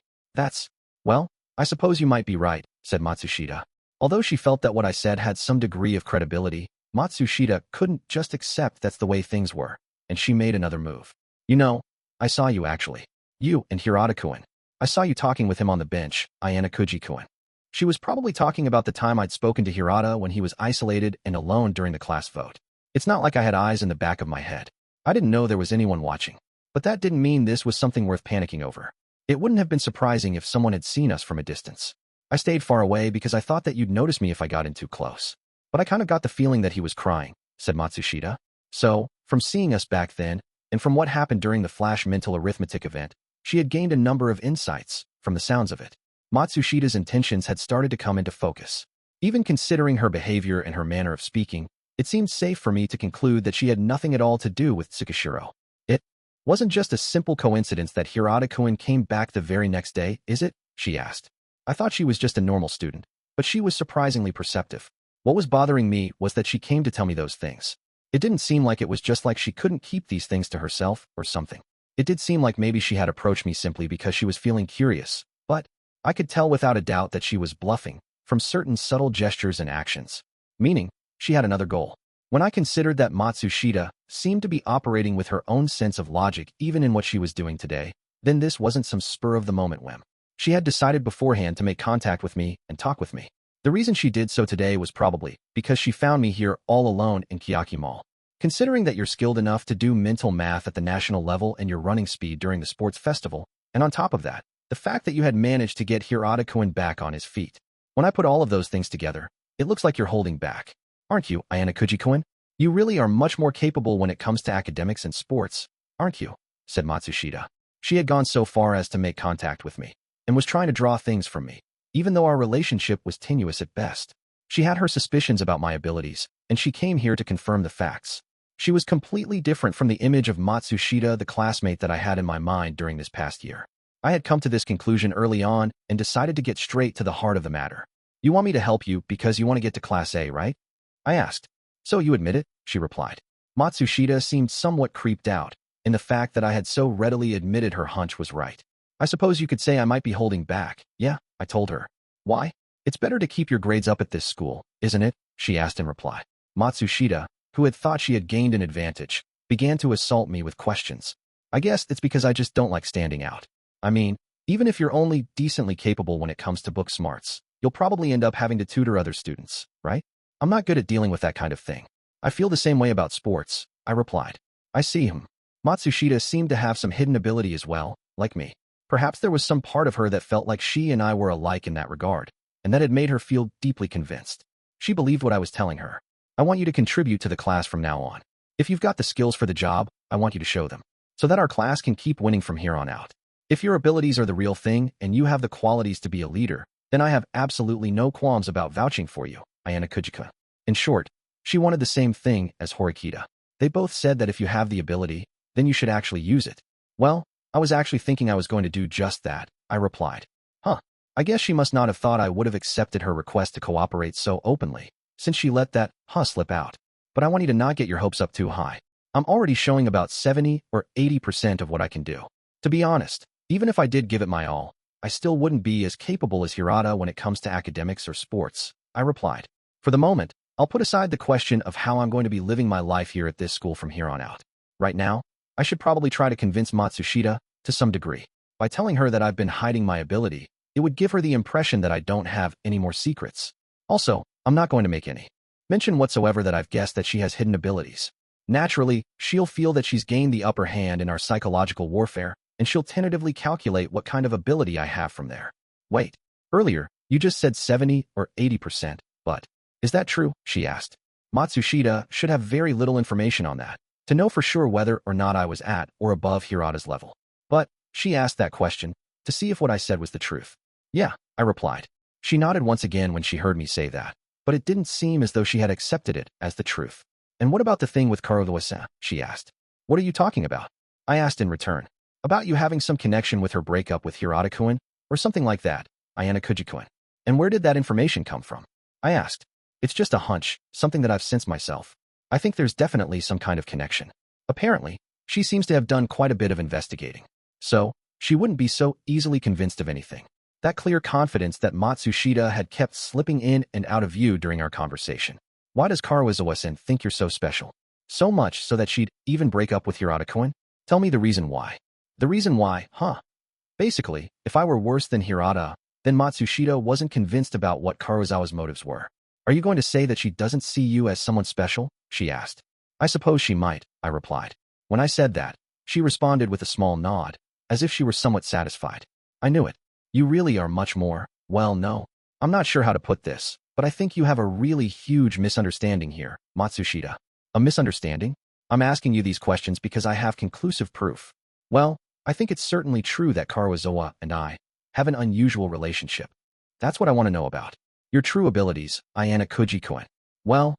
Well, I suppose you might be right, said Matsushita. Although she felt that what I said had some degree of credibility, Matsushita couldn't just accept that's the way things were, and she made another move. You know, I saw you actually. You and Hirata-kun. I saw you talking with him on the bench, Ayanokouji-kun. She was probably talking about the time I'd spoken to Hirata when he was isolated and alone during the class vote. It's not like I had eyes in the back of my head. I didn't know there was anyone watching. But that didn't mean this was something worth panicking over. It wouldn't have been surprising if someone had seen us from a distance. I stayed far away because I thought that you'd notice me if I got in too close. But I kind of got the feeling that he was crying, said Matsushita. So, from seeing us back then, and from what happened during the flash mental arithmetic event, she had gained a number of insights, from the sounds of it. Matsushita's intentions had started to come into focus. Even considering her behavior and her manner of speaking, it seemed safe for me to conclude that she had nothing at all to do with Tsukishiro. It wasn't just a simple coincidence that Hirata-kun came back the very next day, is it? She asked. I thought she was just a normal student, but she was surprisingly perceptive. What was bothering me was that she came to tell me those things. It didn't seem like it was just like she couldn't keep these things to herself or something. It did seem like maybe she had approached me simply because she was feeling curious, but I could tell without a doubt that she was bluffing from certain subtle gestures and actions. Meaning, she had another goal. When I considered that Matsushita seemed to be operating with her own sense of logic even in what she was doing today, then this wasn't some spur-of-the-moment whim. She had decided beforehand to make contact with me and talk with me. The reason she did so today was probably because she found me here all alone in Kiyaki Mall. Considering that you're skilled enough to do mental math at the national level and your running speed during the sports festival, and on top of that, the fact that you had managed to get Hirata-kun back on his feet. When I put all of those things together, it looks like you're holding back. Aren't you, Ayanokouji-kun? You really are much more capable when it comes to academics and sports, aren't you? Said Matsushita. She had gone so far as to make contact with me, and was trying to draw things from me, even though our relationship was tenuous at best. She had her suspicions about my abilities, and she came here to confirm the facts. She was completely different from the image of Matsushita, the classmate that I had in my mind during this past year. I had come to this conclusion early on and decided to get straight to the heart of the matter. You want me to help you because you want to get to Class A, right? I asked. So you admit it? She replied. Matsushita seemed somewhat creeped out in the fact that I had so readily admitted her hunch was right. I suppose you could say I might be holding back. Yeah, I told her. Why? It's better to keep your grades up at this school, isn't it? She asked in reply. Matsushita, who had thought she had gained an advantage, began to assault me with questions. I guess it's because I just don't like standing out. I mean, even if you're only decently capable when it comes to book smarts, you'll probably end up having to tutor other students, right? I'm not good at dealing with that kind of thing. I feel the same way about sports, I replied. I see him. Matsushita seemed to have some hidden ability as well, like me. Perhaps there was some part of her that felt like she and I were alike in that regard, and that had made her feel deeply convinced. She believed what I was telling her. I want you to contribute to the class from now on. If you've got the skills for the job, I want you to show them, so that our class can keep winning from here on out. If your abilities are the real thing and you have the qualities to be a leader, then I have absolutely no qualms about vouching for you, Ayanokouji. In short, she wanted the same thing as Horikita. They both said that if you have the ability, then you should actually use it. Well, I was actually thinking I was going to do just that, I replied. I guess she must not have thought I would have accepted her request to cooperate so openly, since she let that slip out. But I want you to not get your hopes up too high. I'm already showing about 70 or 80% of what I can do. To be honest, even if I did give it my all, I still wouldn't be as capable as Hirata when it comes to academics or sports, I replied. For the moment, I'll put aside the question of how I'm going to be living my life here at this school from here on out. Right now, I should probably try to convince Matsushita, to some degree. By telling her that I've been hiding my ability, it would give her the impression that I don't have any more secrets. Also, I'm not going to make any mention whatsoever that I've guessed that she has hidden abilities. Naturally, she'll feel that she's gained the upper hand in our psychological warfare, and she'll tentatively calculate what kind of ability I have from there. Wait, earlier, you just said 70 or 80%, but is that true? She asked. Matsushita should have very little information on that, to know for sure whether or not I was at or above Hirata's level. But she asked that question to see if what I said was the truth. Yeah, I replied. She nodded once again when she heard me say that, but it didn't seem as though she had accepted it as the truth. And what about the thing with Karuo-san? She asked. What are you talking about? I asked in return. About you having some connection with her breakup with Hirata-kun, or something like that, Ayanokouji-kun. And where did that information come from? I asked. It's just a hunch, something that I've sensed myself. I think there's definitely some kind of connection. Apparently, she seems to have done quite a bit of investigating. So, she wouldn't be so easily convinced of anything. That clear confidence that Matsushita had kept slipping in and out of view during our conversation. Why does Karuo-san think you're so special? So much so that she'd even break up with Hirata-kun? Tell me the reason why. The reason why, Basically, if I were worse than Hirata, then Matsushita wasn't convinced about what Karuo's motives were. Are you going to say that she doesn't see you as someone special? She asked. I suppose she might, I replied. When I said that, she responded with a small nod, as if she were somewhat satisfied. I knew it. You really are much more, well, no. I'm not sure how to put this, but I think you have a really huge misunderstanding here, Matsushita. A misunderstanding? I'm asking you these questions because I have conclusive proof. Well, I think it's certainly true that Karuo and I have an unusual relationship. That's what I want to know about. Your true abilities, Ayanokouji-kun. Well,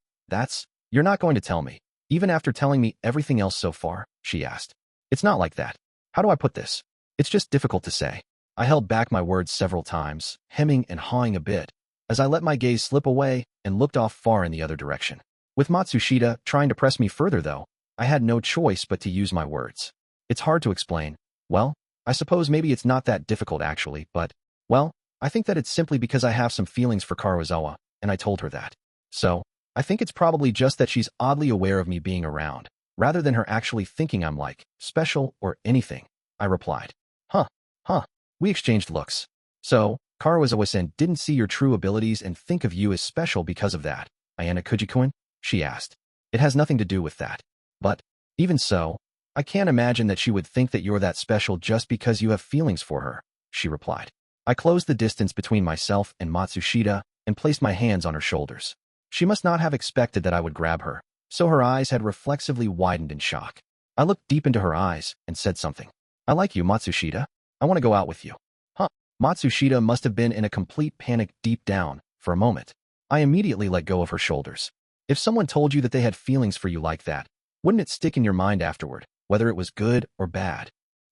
you're not going to tell me, even after telling me everything else so far, she asked. It's not like that. How do I put this? It's just difficult to say. I held back my words several times, hemming and hawing a bit, as I let my gaze slip away and looked off far in the other direction. With Matsushita trying to press me further, though, I had no choice but to use my words. It's hard to explain. Well, I suppose maybe it's not that difficult actually, but, well, I think that it's simply because I have some feelings for Karuo, and I told her that. So, I think it's probably just that she's oddly aware of me being around, rather than her actually thinking I'm like, special or anything, I replied. We exchanged looks. So, Karuo-san didn't see your true abilities and think of you as special because of that, Ayanokouji-kun? She asked. It has nothing to do with that. But, even so, I can't imagine that she would think that you're that special just because you have feelings for her, she replied. I closed the distance between myself and Matsushita and placed my hands on her shoulders. She must not have expected that I would grab her, so her eyes had reflexively widened in shock. I looked deep into her eyes and said something. I like you, Matsushita. I want to go out with you. Matsushita must have been in a complete panic deep down, for a moment. I immediately let go of her shoulders. If someone told you that they had feelings for you like that, wouldn't it stick in your mind afterward, whether it was good or bad?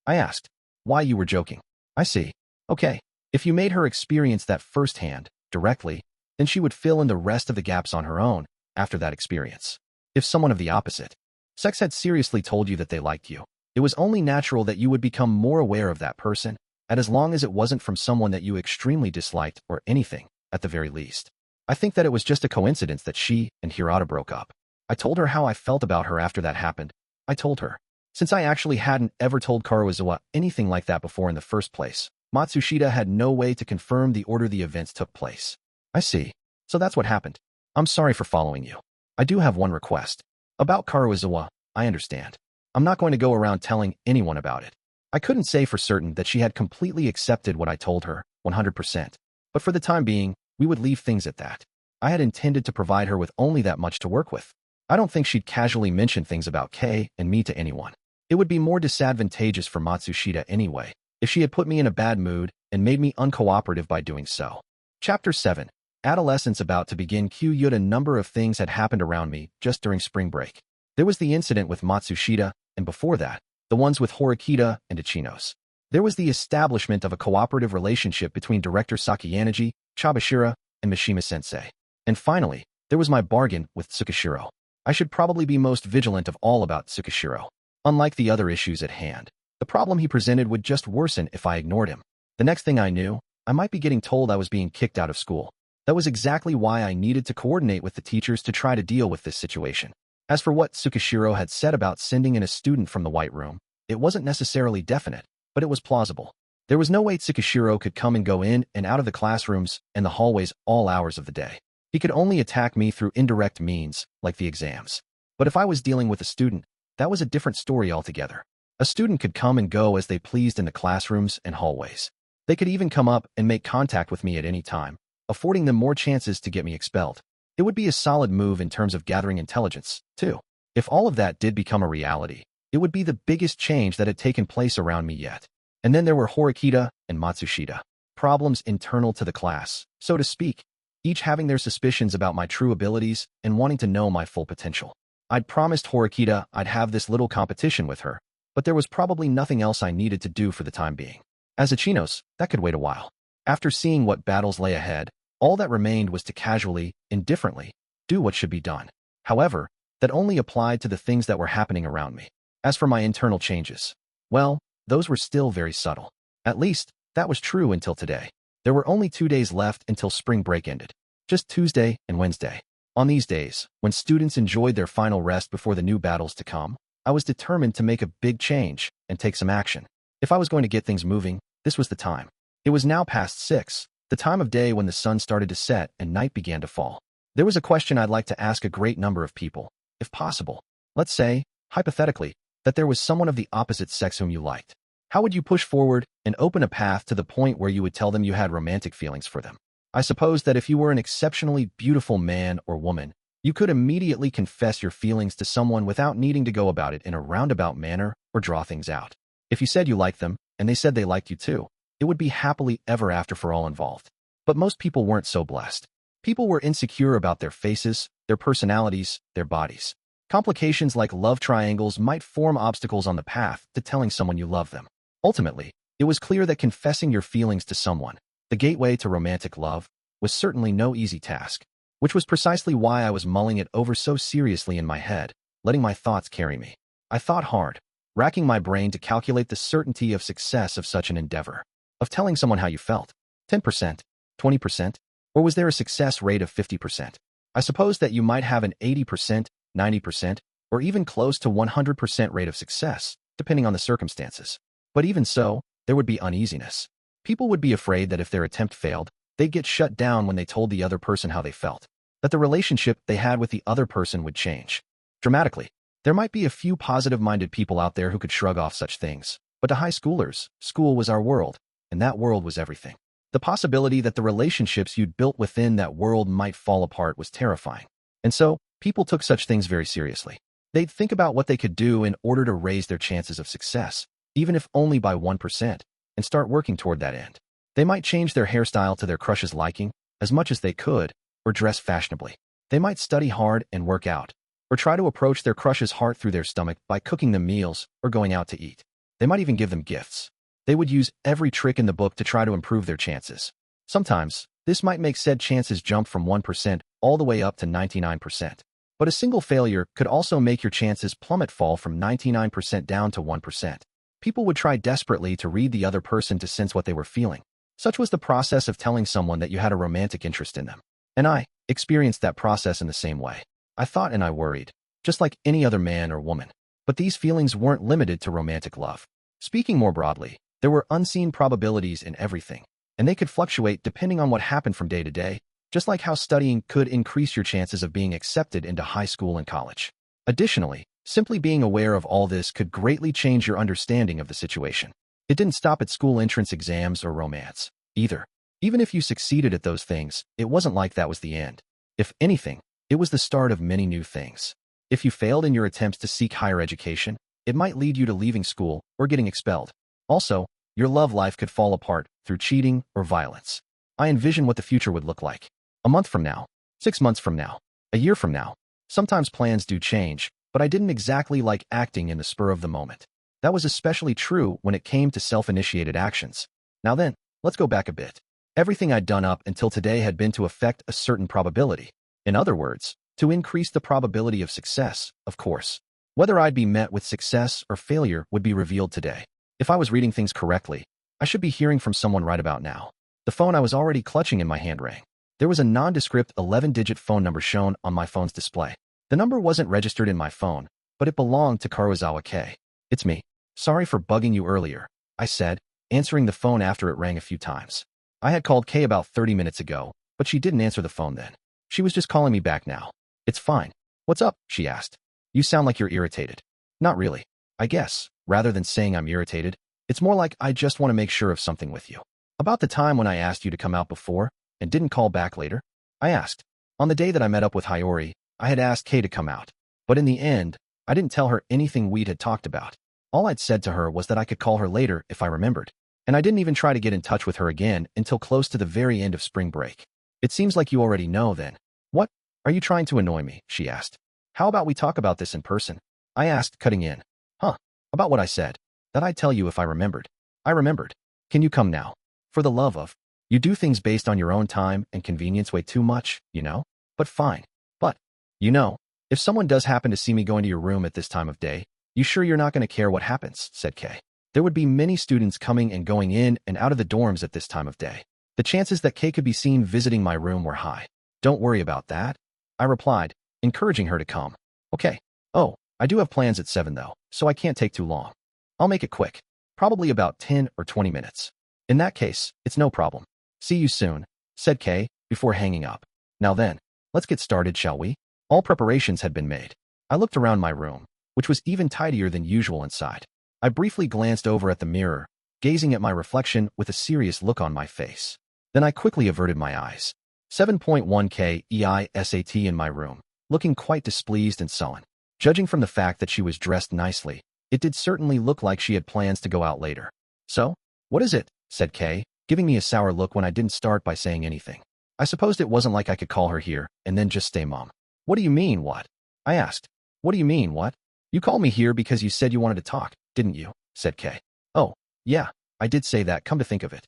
I asked. Why, you were joking. I see. Okay. If you made her experience that firsthand, directly, then she would fill in the rest of the gaps on her own, after that experience. If someone of the opposite sex had seriously told you that they liked you, it was only natural that you would become more aware of that person, and as long as it wasn't from someone that you extremely disliked or anything, at the very least. I think that it was just a coincidence that she and Hirata broke up. I told her how I felt about her after that happened. I told her. Since I actually hadn't ever told Karuizawa anything like that before in the first place, Matsushita had no way to confirm the order the events took place. I see. So that's what happened. I'm sorry for following you. I do have one request. About Karuizawa, I understand. I'm not going to go around telling anyone about it. I couldn't say for certain that she had completely accepted what I told her, 100%. But for the time being, we would leave things at that. I had intended to provide her with only that much to work with. I don't think she'd casually mention things about Kei and me to anyone. It would be more disadvantageous for Matsushita anyway, if she had put me in a bad mood and made me uncooperative by doing so. Chapter 7. Adolescence about to begin. A number of things had happened around me just during spring break. There was the incident with Matsushita, and before that, the ones with Horikita and Ichinos. There was the establishment of a cooperative relationship between Director Sakayanagi, Chabashira, and Mishima-sensei. And finally, there was my bargain with Tsukishiro. I should probably be most vigilant of all about Tsukishiro. Unlike the other issues at hand, the problem he presented would just worsen if I ignored him. The next thing I knew, I might be getting told I was being kicked out of school. That was exactly why I needed to coordinate with the teachers to try to deal with this situation. As for what Tsukishiro had said about sending in a student from the White Room, it wasn't necessarily definite, but it was plausible. There was no way Tsukishiro could come and go in and out of the classrooms and the hallways all hours of the day. He could only attack me through indirect means, like the exams. But if I was dealing with a student, that was a different story altogether. A student could come and go as they pleased in the classrooms and hallways. They could even come up and make contact with me at any time, affording them more chances to get me expelled. It would be a solid move in terms of gathering intelligence, too. If all of that did become a reality, it would be the biggest change that had taken place around me yet. And then there were Horikita and Matsushita. Problems internal to the class, so to speak, each having their suspicions about my true abilities and wanting to know my full potential. I'd promised Horikita I'd have this little competition with her, but there was probably nothing else I needed to do for the time being. As Ichinos, that could wait a while. After seeing what battles lay ahead, all that remained was to casually, indifferently, do what should be done. However, that only applied to the things that were happening around me. As for my internal changes, well, those were still very subtle. At least, that was true until today. There were only 2 days left until spring break ended. Just Tuesday and Wednesday. On these days, when students enjoyed their final rest before the new battles to come, I was determined to make a big change and take some action. If I was going to get things moving, this was the time. It was now past 6, the time of day when the sun started to set and night began to fall. There was a question I'd like to ask a great number of people, if possible. Let's say, hypothetically, that there was someone of the opposite sex whom you liked. How would you push forward and open a path to the point where you would tell them you had romantic feelings for them? I suppose that if you were an exceptionally beautiful man or woman, you could immediately confess your feelings to someone without needing to go about it in a roundabout manner or draw things out. If you said you liked them, and they said they liked you too, it would be happily ever after for all involved. But most people weren't so blessed. People were insecure about their faces, their personalities, their bodies. Complications like love triangles might form obstacles on the path to telling someone you love them. Ultimately, it was clear that confessing your feelings to someone, the gateway to romantic love, was certainly no easy task, which was precisely why I was mulling it over so seriously in my head, letting my thoughts carry me. I thought hard, racking my brain to calculate the certainty of success of such an endeavor, of telling someone how you felt. 10%, 20%, or was there a success rate of 50%? I suppose that you might have an 80%, 90%, or even close to 100% rate of success, depending on the circumstances. But even so, there would be uneasiness. People would be afraid that if their attempt failed, they'd get shut down when they told the other person how they felt, that the relationship they had with the other person would change dramatically. There might be a few positive-minded people out there who could shrug off such things, but to high schoolers, school was our world, and that world was everything. The possibility that the relationships you'd built within that world might fall apart was terrifying. And so, people took such things very seriously. They'd think about what they could do in order to raise their chances of success, even if only by 1%, and start working toward that end. They might change their hairstyle to their crush's liking, as much as they could, or dress fashionably. They might study hard and work out, or try to approach their crush's heart through their stomach by cooking them meals or going out to eat. They might even give them gifts. They would use every trick in the book to try to improve their chances. Sometimes, this might make said chances jump from 1% all the way up to 99%. But a single failure could also make your chances fall from 99% down to 1%. People would try desperately to read the other person to sense what they were feeling. Such was the process of telling someone that you had a romantic interest in them. And I experienced that process in the same way. I thought and I worried, just like any other man or woman. But these feelings weren't limited to romantic love. Speaking more broadly, there were unseen probabilities in everything, and they could fluctuate depending on what happened from day to day, just like how studying could increase your chances of being accepted into high school and college. Additionally, simply being aware of all this could greatly change your understanding of the situation. It didn't stop at school entrance exams or romance, either. Even if you succeeded at those things, it wasn't like that was the end. If anything, it was the start of many new things. If you failed in your attempts to seek higher education, it might lead you to leaving school or getting expelled. Also, your love life could fall apart through cheating or violence. I envision what the future would look like. A month from now, 6 months from now, a year from now. Sometimes plans do change, but I didn't exactly like acting in the spur of the moment. That was especially true when it came to self-initiated actions. Now then, let's go back a bit. Everything I'd done up until today had been to affect a certain probability. In other words, to increase the probability of success, of course. Whether I'd be met with success or failure would be revealed today. If I was reading things correctly, I should be hearing from someone right about now. The phone I was already clutching in my hand rang. There was a nondescript 11-digit phone number shown on my phone's display. The number wasn't registered in my phone, but it belonged to Karuizawa K. It's me. Sorry for bugging you earlier, I said, answering the phone after it rang a few times. I had called Kay about 30 minutes ago, but she didn't answer the phone then. She was just calling me back now. It's fine. What's up? She asked. You sound like you're irritated. Not really. I guess, rather than saying I'm irritated, it's more like I just want to make sure of something with you. About the time when I asked you to come out before and didn't call back later, I asked. On the day that I met up with Hiyori, I had asked Kay to come out. But in the end, I didn't tell her anything we'd had talked about. All I'd said to her was that I could call her later if I remembered. And I didn't even try to get in touch with her again until close to the very end of spring break. It seems like you already know then. What? Are you trying to annoy me? She asked. How about we talk about this in person? I asked, cutting in. Huh? About what I said. That I'd tell you if I remembered. I remembered. Can you come now? For the love of. You do things based on your own time and convenience way too much, you know? But fine. But, you know, if someone does happen to see me going to your room at this time of day, you sure you're not going to care what happens, said Kay. There would be many students coming and going in and out of the dorms at this time of day. The chances that Kay could be seen visiting my room were high. Don't worry about that, I replied, encouraging her to come. Okay. Oh, I do have plans at 7 though, so I can't take too long. I'll make it quick. Probably about 10 or 20 minutes. In that case, it's no problem. See you soon, said Kay, before hanging up. Now then, let's get started, shall we? All preparations had been made. I looked around my room, which was even tidier than usual inside. I briefly glanced over at the mirror, gazing at my reflection with a serious look on my face. Then I quickly averted my eyes. 7.1K EISAT in my room, looking quite displeased and sullen. Judging from the fact that she was dressed nicely, it did certainly look like she had plans to go out later. So, what is it? Said Kay, giving me a sour look when I didn't start by saying anything. I supposed it wasn't like I could call her here and then just stay mum. What do you mean, what? I asked. What do you mean, what? You called me here because you said you wanted to talk, didn't you? Said Kay. Oh, yeah, I did say that, come to think of it.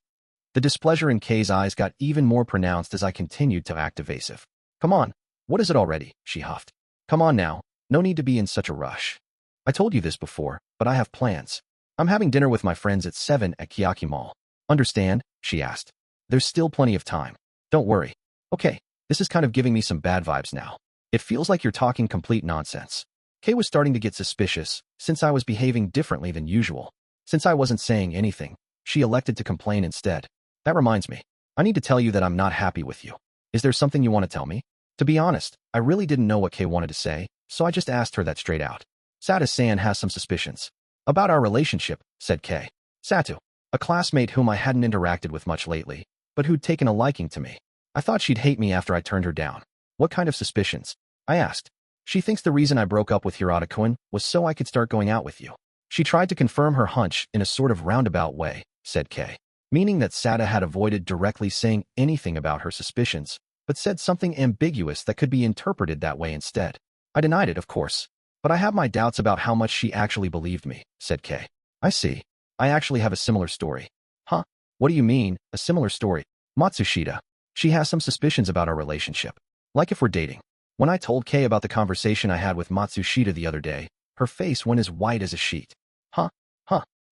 The displeasure in Kay's eyes got even more pronounced as I continued to act evasive. Come on, what is it already? She huffed. Come on now, no need to be in such a rush. I told you this before, but I have plans. I'm having dinner with my friends at 7 at Kiyaki Mall. Understand? She asked. There's still plenty of time. Don't worry. Okay, this is kind of giving me some bad vibes now. It feels like you're talking complete nonsense. Kay was starting to get suspicious, since I was behaving differently than usual. Since I wasn't saying anything, she elected to complain instead. That reminds me. I need to tell you that I'm not happy with you. Is there something you want to tell me? To be honest, I really didn't know what Kay wanted to say, so I just asked her that straight out. Sata-san has some suspicions. About our relationship, said Kay. Satu, a classmate whom I hadn't interacted with much lately, but who'd taken a liking to me. I thought she'd hate me after I turned her down. What kind of suspicions? I asked. She thinks the reason I broke up with Hirata-kun was so I could start going out with you. She tried to confirm her hunch in a sort of roundabout way, said Kay, meaning that Sata had avoided directly saying anything about her suspicions, but said something ambiguous that could be interpreted that way instead. I denied it, of course, but I have my doubts about how much she actually believed me, said Kay. I see. I actually have a similar story. Huh? What do you mean, a similar story? Matsushita. She has some suspicions about our relationship. Like if we're dating. When I told Kay about the conversation I had with Matsushita the other day, her face went as white as a sheet. Huh?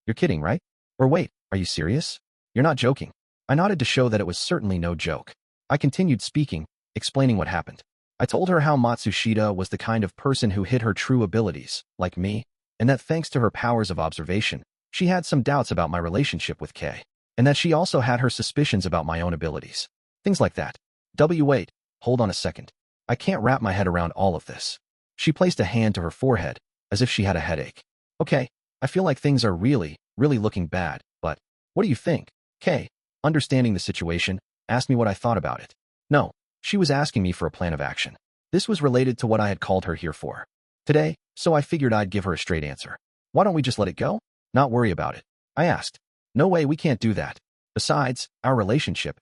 You're kidding, right? Or wait, are you serious? You're not joking. I nodded to show that it was certainly no joke. I continued speaking, explaining what happened. I told her how Matsushita was the kind of person who hid her true abilities, like me, and that thanks to her powers of observation, she had some doubts about my relationship with Kei, and that she also had her suspicions about my own abilities. Things like that. Wait, hold on a second. I can't wrap my head around all of this. She placed a hand to her forehead, as if she had a headache. Okay, I feel like things are really looking bad, but what do you think? Kei, understanding the situation, asked me what I thought about it. No, she was asking me for a plan of action. This was related to what I had called her here for today, so I figured I'd give her a straight answer. Why don't we just let it go? Not worry about it. I asked. No way, we can't do that. Besides, our relationship,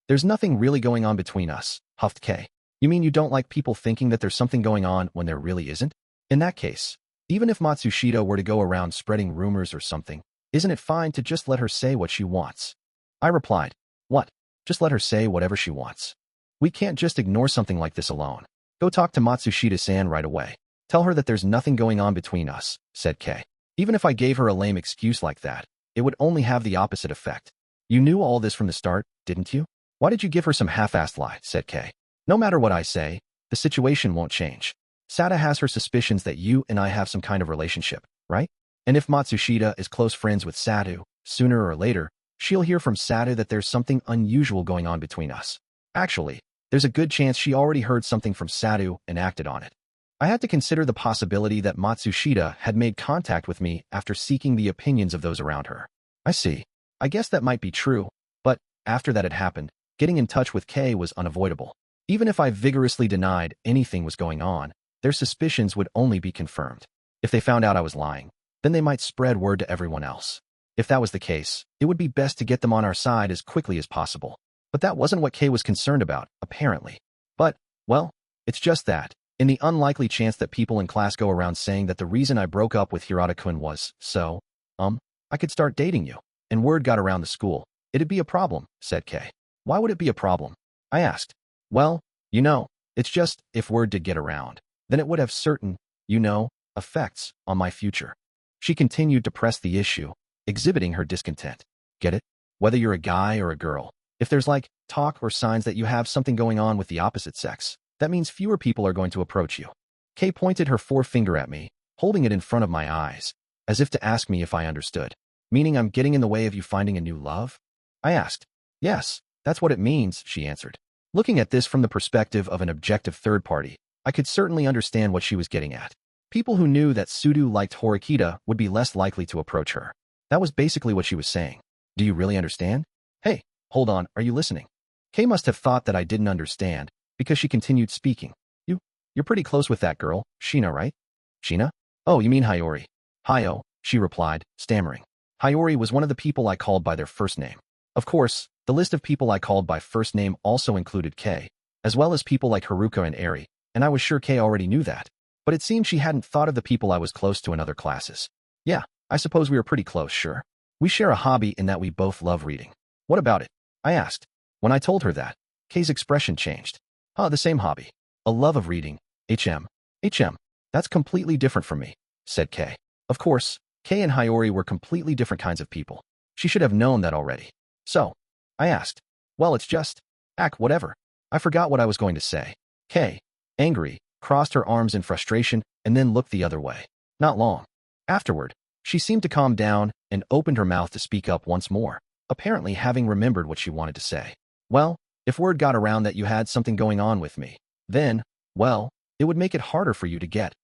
there's nothing really going on between us, huffed Kei. You mean you don't like people thinking that there's something going on when there really isn't? In that case, even if Matsushita were to go around spreading rumors or something, isn't it fine to just let her say what she wants? I replied. What? Just let her say whatever she wants. We can't just ignore something like this alone. Go talk to Matsushita-san right away. Tell her that there's nothing going on between us, said Kei. Even if I gave her a lame excuse like that, it would only have the opposite effect. You knew all this from the start, didn't you? Why did you give her some half-assed lie, said Kei. No matter what I say, the situation won't change. Sada has her suspicions that you and I have some kind of relationship, right? And if Matsushita is close friends with Sadu, sooner or later, she'll hear from Sadu that there's something unusual going on between us. Actually, there's a good chance she already heard something from Sadu and acted on it. I had to consider the possibility that Matsushita had made contact with me after seeking the opinions of those around her. I see. I guess that might be true, but after that had happened, getting in touch with Kei was unavoidable. Even if I vigorously denied anything was going on, their suspicions would only be confirmed. If they found out I was lying, then they might spread word to everyone else. If that was the case, it would be best to get them on our side as quickly as possible. But that wasn't what Kei was concerned about, apparently. But, well, it's just that, in the unlikely chance that people in class go around saying that the reason I broke up with Hirata-kun was, I could start dating you, and word got around the school, it'd be a problem, said Kei. Why would it be a problem? I asked. Well, it's just, if word did get around, then it would have certain, effects on my future. She continued to press the issue, exhibiting her discontent. Get it? Whether you're a guy or a girl, if there's talk or signs that you have something going on with the opposite sex, that means fewer people are going to approach you. Kei pointed her forefinger at me, holding it in front of my eyes, as if to ask me if I understood. Meaning I'm getting in the way of you finding a new love? I asked. Yes, that's what it means, she answered. Looking at this from the perspective of an objective third party, I could certainly understand what she was getting at. People who knew that Sudu liked Horikita would be less likely to approach her. That was basically what she was saying. Do you really understand? Hey, hold on, are you listening? Kei must have thought that I didn't understand, because she continued speaking. You're pretty close with that girl, Shina, right? Shina? Oh, you mean Hiyori. Hiyo, she replied, stammering. Hiyori was one of the people I called by their first name. Of course, the list of people I called by first name also included Kei, as well as people like Haruka and Eri, and I was sure Kei already knew that. But it seemed she hadn't thought of the people I was close to in other classes. Yeah, I suppose we were pretty close, sure. We share a hobby in that we both love reading. What about it? I asked. When I told her that, Kei's expression changed. The same hobby. A love of reading. HM. That's completely different from me, said Kei. Of course, Kei and Hiyori were completely different kinds of people. She should have known that already. So, I asked. Well, it's just, whatever. I forgot what I was going to say. Kei, angry, crossed her arms in frustration and then looked the other way. Not long. Afterward, she seemed to calm down and opened her mouth to speak up once more, apparently having remembered what she wanted to say. Well, if word got around that you had something going on with me, then, it would make it harder for you to get,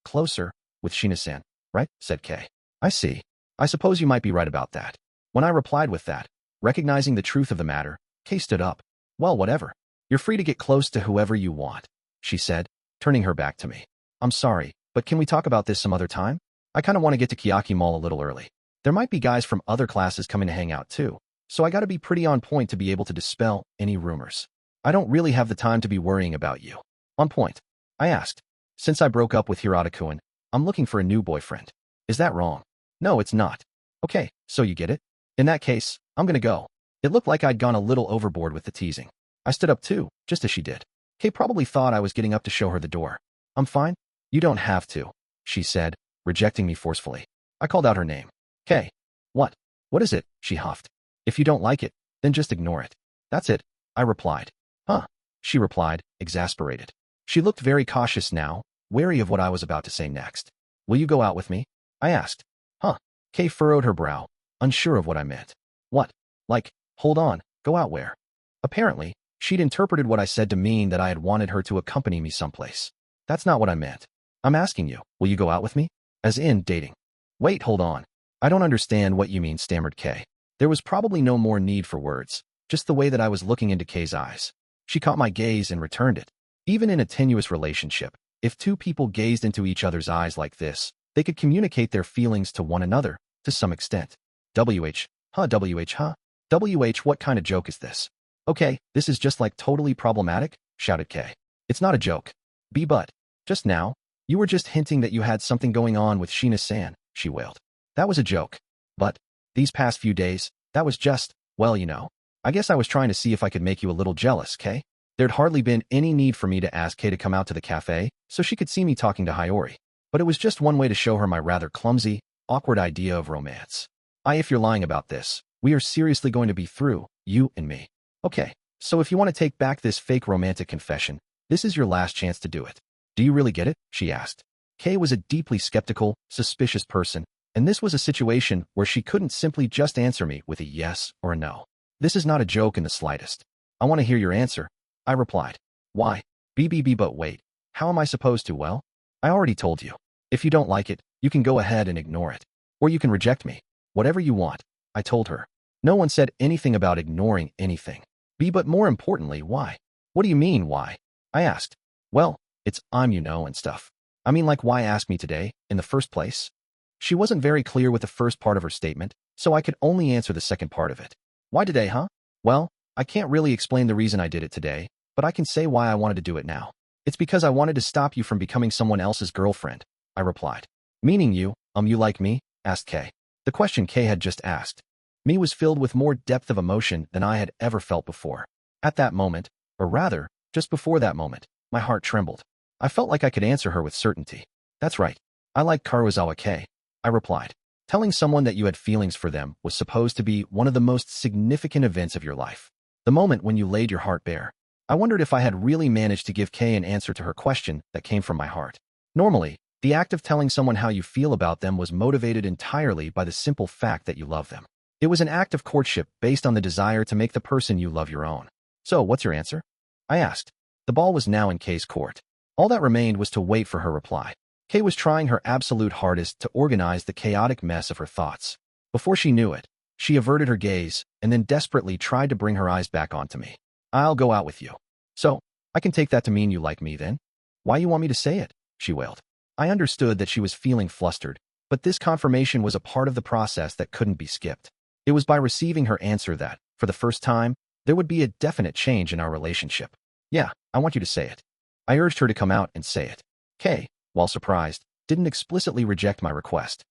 closer with Shina-san, right? Said Kei. I see. I suppose you might be right about that. When I replied with that, recognizing the truth of the matter, Kei stood up. Well, whatever. You're free to get close to whoever you want, she said, turning her back to me. I'm sorry, but can we talk about this some other time? I kind of want to get to Kiyaki Mall a little early. There might be guys from other classes coming to hang out too, so I gotta be pretty on point to be able to dispel any rumors. I don't really have the time to be worrying about you. On point. I asked. Since I broke up with Hirata-kun, I'm looking for a new boyfriend. Is that wrong? No, it's not. Okay, so you get it? In that case, I'm gonna go. It looked like I'd gone a little overboard with the teasing. I stood up too, just as she did. Kei probably thought I was getting up to show her the door. I'm fine. You don't have to, she said, rejecting me forcefully. I called out her name. Kei. What? What is it? She huffed. If you don't like it, then just ignore it. That's it, I replied. Huh, she replied, exasperated. She looked very cautious now, wary of what I was about to say next. Will you go out with me? I asked. Huh. Kay furrowed her brow, unsure of what I meant. What? Like, hold on, go out where? Apparently, she'd interpreted what I said to mean that I had wanted her to accompany me someplace. That's not what I meant. I'm asking you, will you go out with me? As in, dating. Wait, hold on. I don't understand what you mean, stammered Kay. There was probably no more need for words, just the way that I was looking into Kay's eyes. She caught my gaze and returned it. Even in a tenuous relationship, if two people gazed into each other's eyes like this, they could communicate their feelings to one another, to some extent. WH, huh? WH, what kind of joke is this? Okay, this is just like totally problematic, shouted Kay. It's not a joke. But, just now, you were just hinting that you had something going on with Sheena-san, she wailed. That was a joke. But, these past few days, that was just, well, you know. I guess I was trying to see if I could make you a little jealous, Kay. There'd hardly been any need for me to ask Kay to come out to the cafe, so she could see me talking to Hiyori. But it was just one way to show her my rather clumsy, awkward idea of romance. If you're lying about this, we are seriously going to be through, you and me. Okay, so if you want to take back this fake romantic confession, this is your last chance to do it. Do you really get it? She asked. Kay was a deeply skeptical, suspicious person, and this was a situation where she couldn't simply just answer me with a yes or a no. This is not a joke in the slightest. I want to hear your answer, I replied. Why? But wait, how am I supposed to? Well, I already told you. If you don't like it, you can go ahead and ignore it. Or you can reject me. Whatever you want, I told her. No one said anything about ignoring anything. But more importantly, why? What do you mean, why? I asked. Well, it's you know, and stuff. I mean, like, why ask me today, in the first place? She wasn't very clear with the first part of her statement, so I could only answer the second part of it. Why today, huh? Well, I can't really explain the reason I did it today, but I can say why I wanted to do it now. It's because I wanted to stop you from becoming someone else's girlfriend, I replied. Meaning you like me? Asked Kay. The question Kay had just asked me was filled with more depth of emotion than I had ever felt before. At that moment, or rather, just before that moment, my heart trembled. I felt like I could answer her with certainty. That's right. I like Karuizawa Kay, I replied. Telling someone that you had feelings for them was supposed to be one of the most significant events of your life. The moment when you laid your heart bare. I wondered if I had really managed to give Kay an answer to her question that came from my heart. Normally, the act of telling someone how you feel about them was motivated entirely by the simple fact that you love them. It was an act of courtship based on the desire to make the person you love your own. So, what's your answer? I asked. The ball was now in Kay's court. All that remained was to wait for her reply. Kay was trying her absolute hardest to organize the chaotic mess of her thoughts. Before she knew it, she averted her gaze and then desperately tried to bring her eyes back onto me. I'll go out with you. So, I can take that to mean you like me then? Why you want me to say it? She wailed. I understood that she was feeling flustered, but this confirmation was a part of the process that couldn't be skipped. It was by receiving her answer that, for the first time, there would be a definite change in our relationship. Yeah, I want you to say it. I urged her to come out and say it. Kay, while surprised, didn't explicitly reject my request.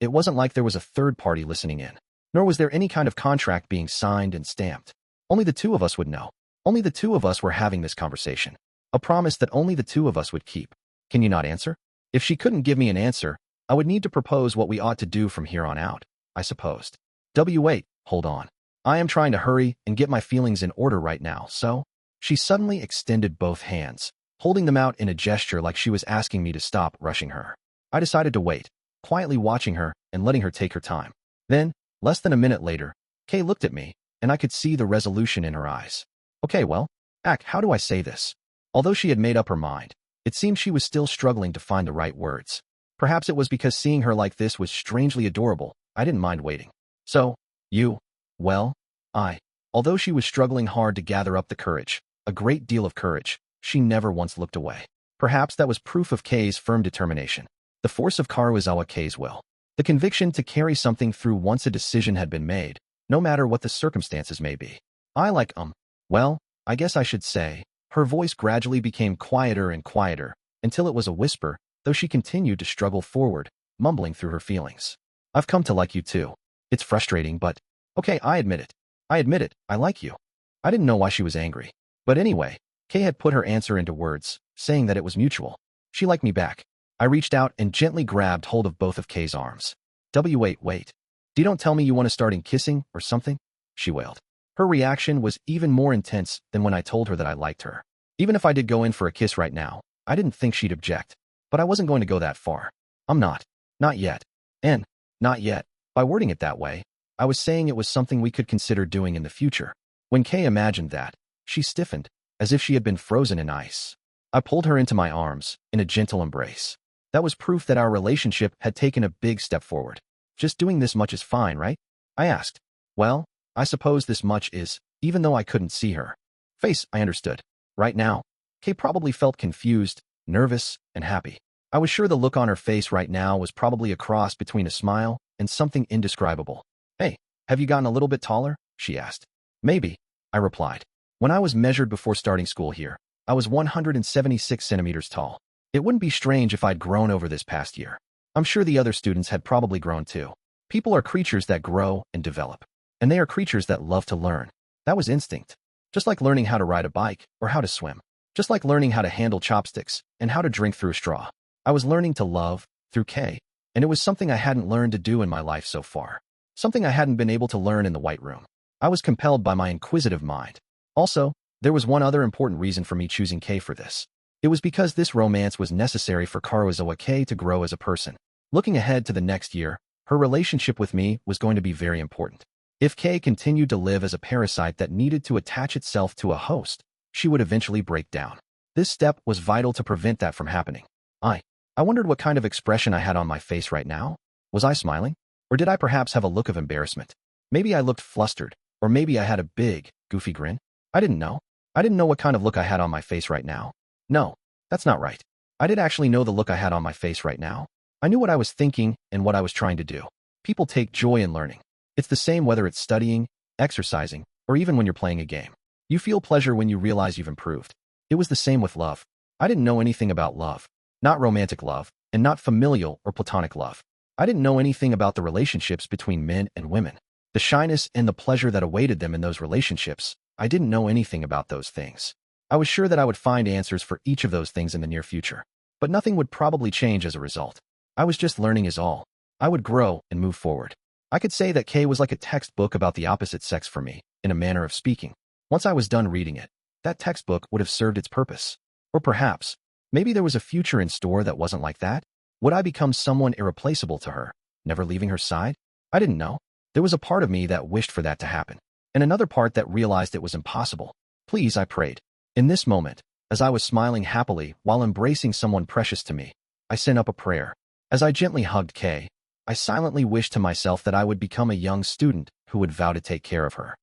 It wasn't like there was a third party listening in. Nor was there any kind of contract being signed and stamped. Only the two of us would know. Only the two of us were having this conversation. A promise that only the two of us would keep. Can you not answer? If she couldn't give me an answer, I would need to propose what we ought to do from here on out, I supposed. Wait, hold on. I am trying to hurry and get my feelings in order right now, so? She suddenly extended both hands, holding them out in a gesture like she was asking me to stop rushing her. I decided to wait, quietly watching her and letting her take her time. Then, less than a minute later, Kay looked at me, and I could see the resolution in her eyes. Okay, well, how do I say this? Although she had made up her mind, it seemed she was still struggling to find the right words. Perhaps it was because seeing her like this was strangely adorable. I didn't mind waiting. So, although she was struggling hard to gather up the courage, a great deal of courage, she never once looked away. Perhaps that was proof of Kay's firm determination, the force of Karuizawa Kay's will, the conviction to carry something through once a decision had been made, no matter what the circumstances may be. I guess I should say, her voice gradually became quieter and quieter, until it was a whisper, though she continued to struggle forward, mumbling through her feelings. I've come to like you too. It's frustrating, but, okay, I admit it. I like you. I didn't know why she was angry. But anyway, Kay had put her answer into words, saying that it was mutual. She liked me back. I reached out and gently grabbed hold of both of Kay's arms. Wait. You don't tell me you want to start in kissing or something? She wailed. Her reaction was even more intense than when I told her that I liked her. Even if I did go in for a kiss right now, I didn't think she'd object. But I wasn't going to go that far. I'm not. Not yet. And, not yet. By wording it that way, I was saying it was something we could consider doing in the future. When Kay imagined that, she stiffened, as if she had been frozen in ice. I pulled her into my arms, in a gentle embrace. That was proof that our relationship had taken a big step forward. Just doing this much is fine, right? I asked. Well, I suppose this much is, even though I couldn't see her face, I understood. Right now, Kay probably felt confused, nervous, and happy. I was sure the look on her face right now was probably a cross between a smile and something indescribable. Hey, have you gotten a little bit taller? She asked. Maybe, I replied. When I was measured before starting school here, I was 176 centimeters tall. It wouldn't be strange if I'd grown over this past year. I'm sure the other students had probably grown too. People are creatures that grow and develop. And they are creatures that love to learn. That was instinct. Just like learning how to ride a bike or how to swim. Just like learning how to handle chopsticks and how to drink through a straw. I was learning to love through Kay, and it was something I hadn't learned to do in my life so far. Something I hadn't been able to learn in the White Room. I was compelled by my inquisitive mind. Also, there was one other important reason for me choosing Kay for this. It was because this romance was necessary for Karuizawa Kay to grow as a person. Looking ahead to the next year, her relationship with me was going to be very important. If Kay continued to live as a parasite that needed to attach itself to a host, she would eventually break down. This step was vital to prevent that from happening. I wondered what kind of expression I had on my face right now. Was I smiling? Or did I perhaps have a look of embarrassment? Maybe I looked flustered, or maybe I had a big, goofy grin. I didn't know. I didn't know what kind of look I had on my face right now. No, that's not right. I did actually know the look I had on my face right now. I knew what I was thinking and what I was trying to do. People take joy in learning. It's the same whether it's studying, exercising, or even when you're playing a game. You feel pleasure when you realize you've improved. It was the same with love. I didn't know anything about love. Not romantic love, and not familial or platonic love. I didn't know anything about the relationships between men and women. The shyness and the pleasure that awaited them in those relationships, I didn't know anything about those things. I was sure that I would find answers for each of those things in the near future. But nothing would probably change as a result. I was just learning is all. I would grow and move forward. I could say that Kay was like a textbook about the opposite sex for me, in a manner of speaking. Once I was done reading it, that textbook would have served its purpose. Or perhaps, maybe there was a future in store that wasn't like that? Would I become someone irreplaceable to her, never leaving her side? I didn't know. There was a part of me that wished for that to happen, and another part that realized it was impossible. Please, I prayed. In this moment, as I was smiling happily while embracing someone precious to me, I sent up a prayer. As I gently hugged Kay, I silently wished to myself that I would become a young student who would vow to take care of her.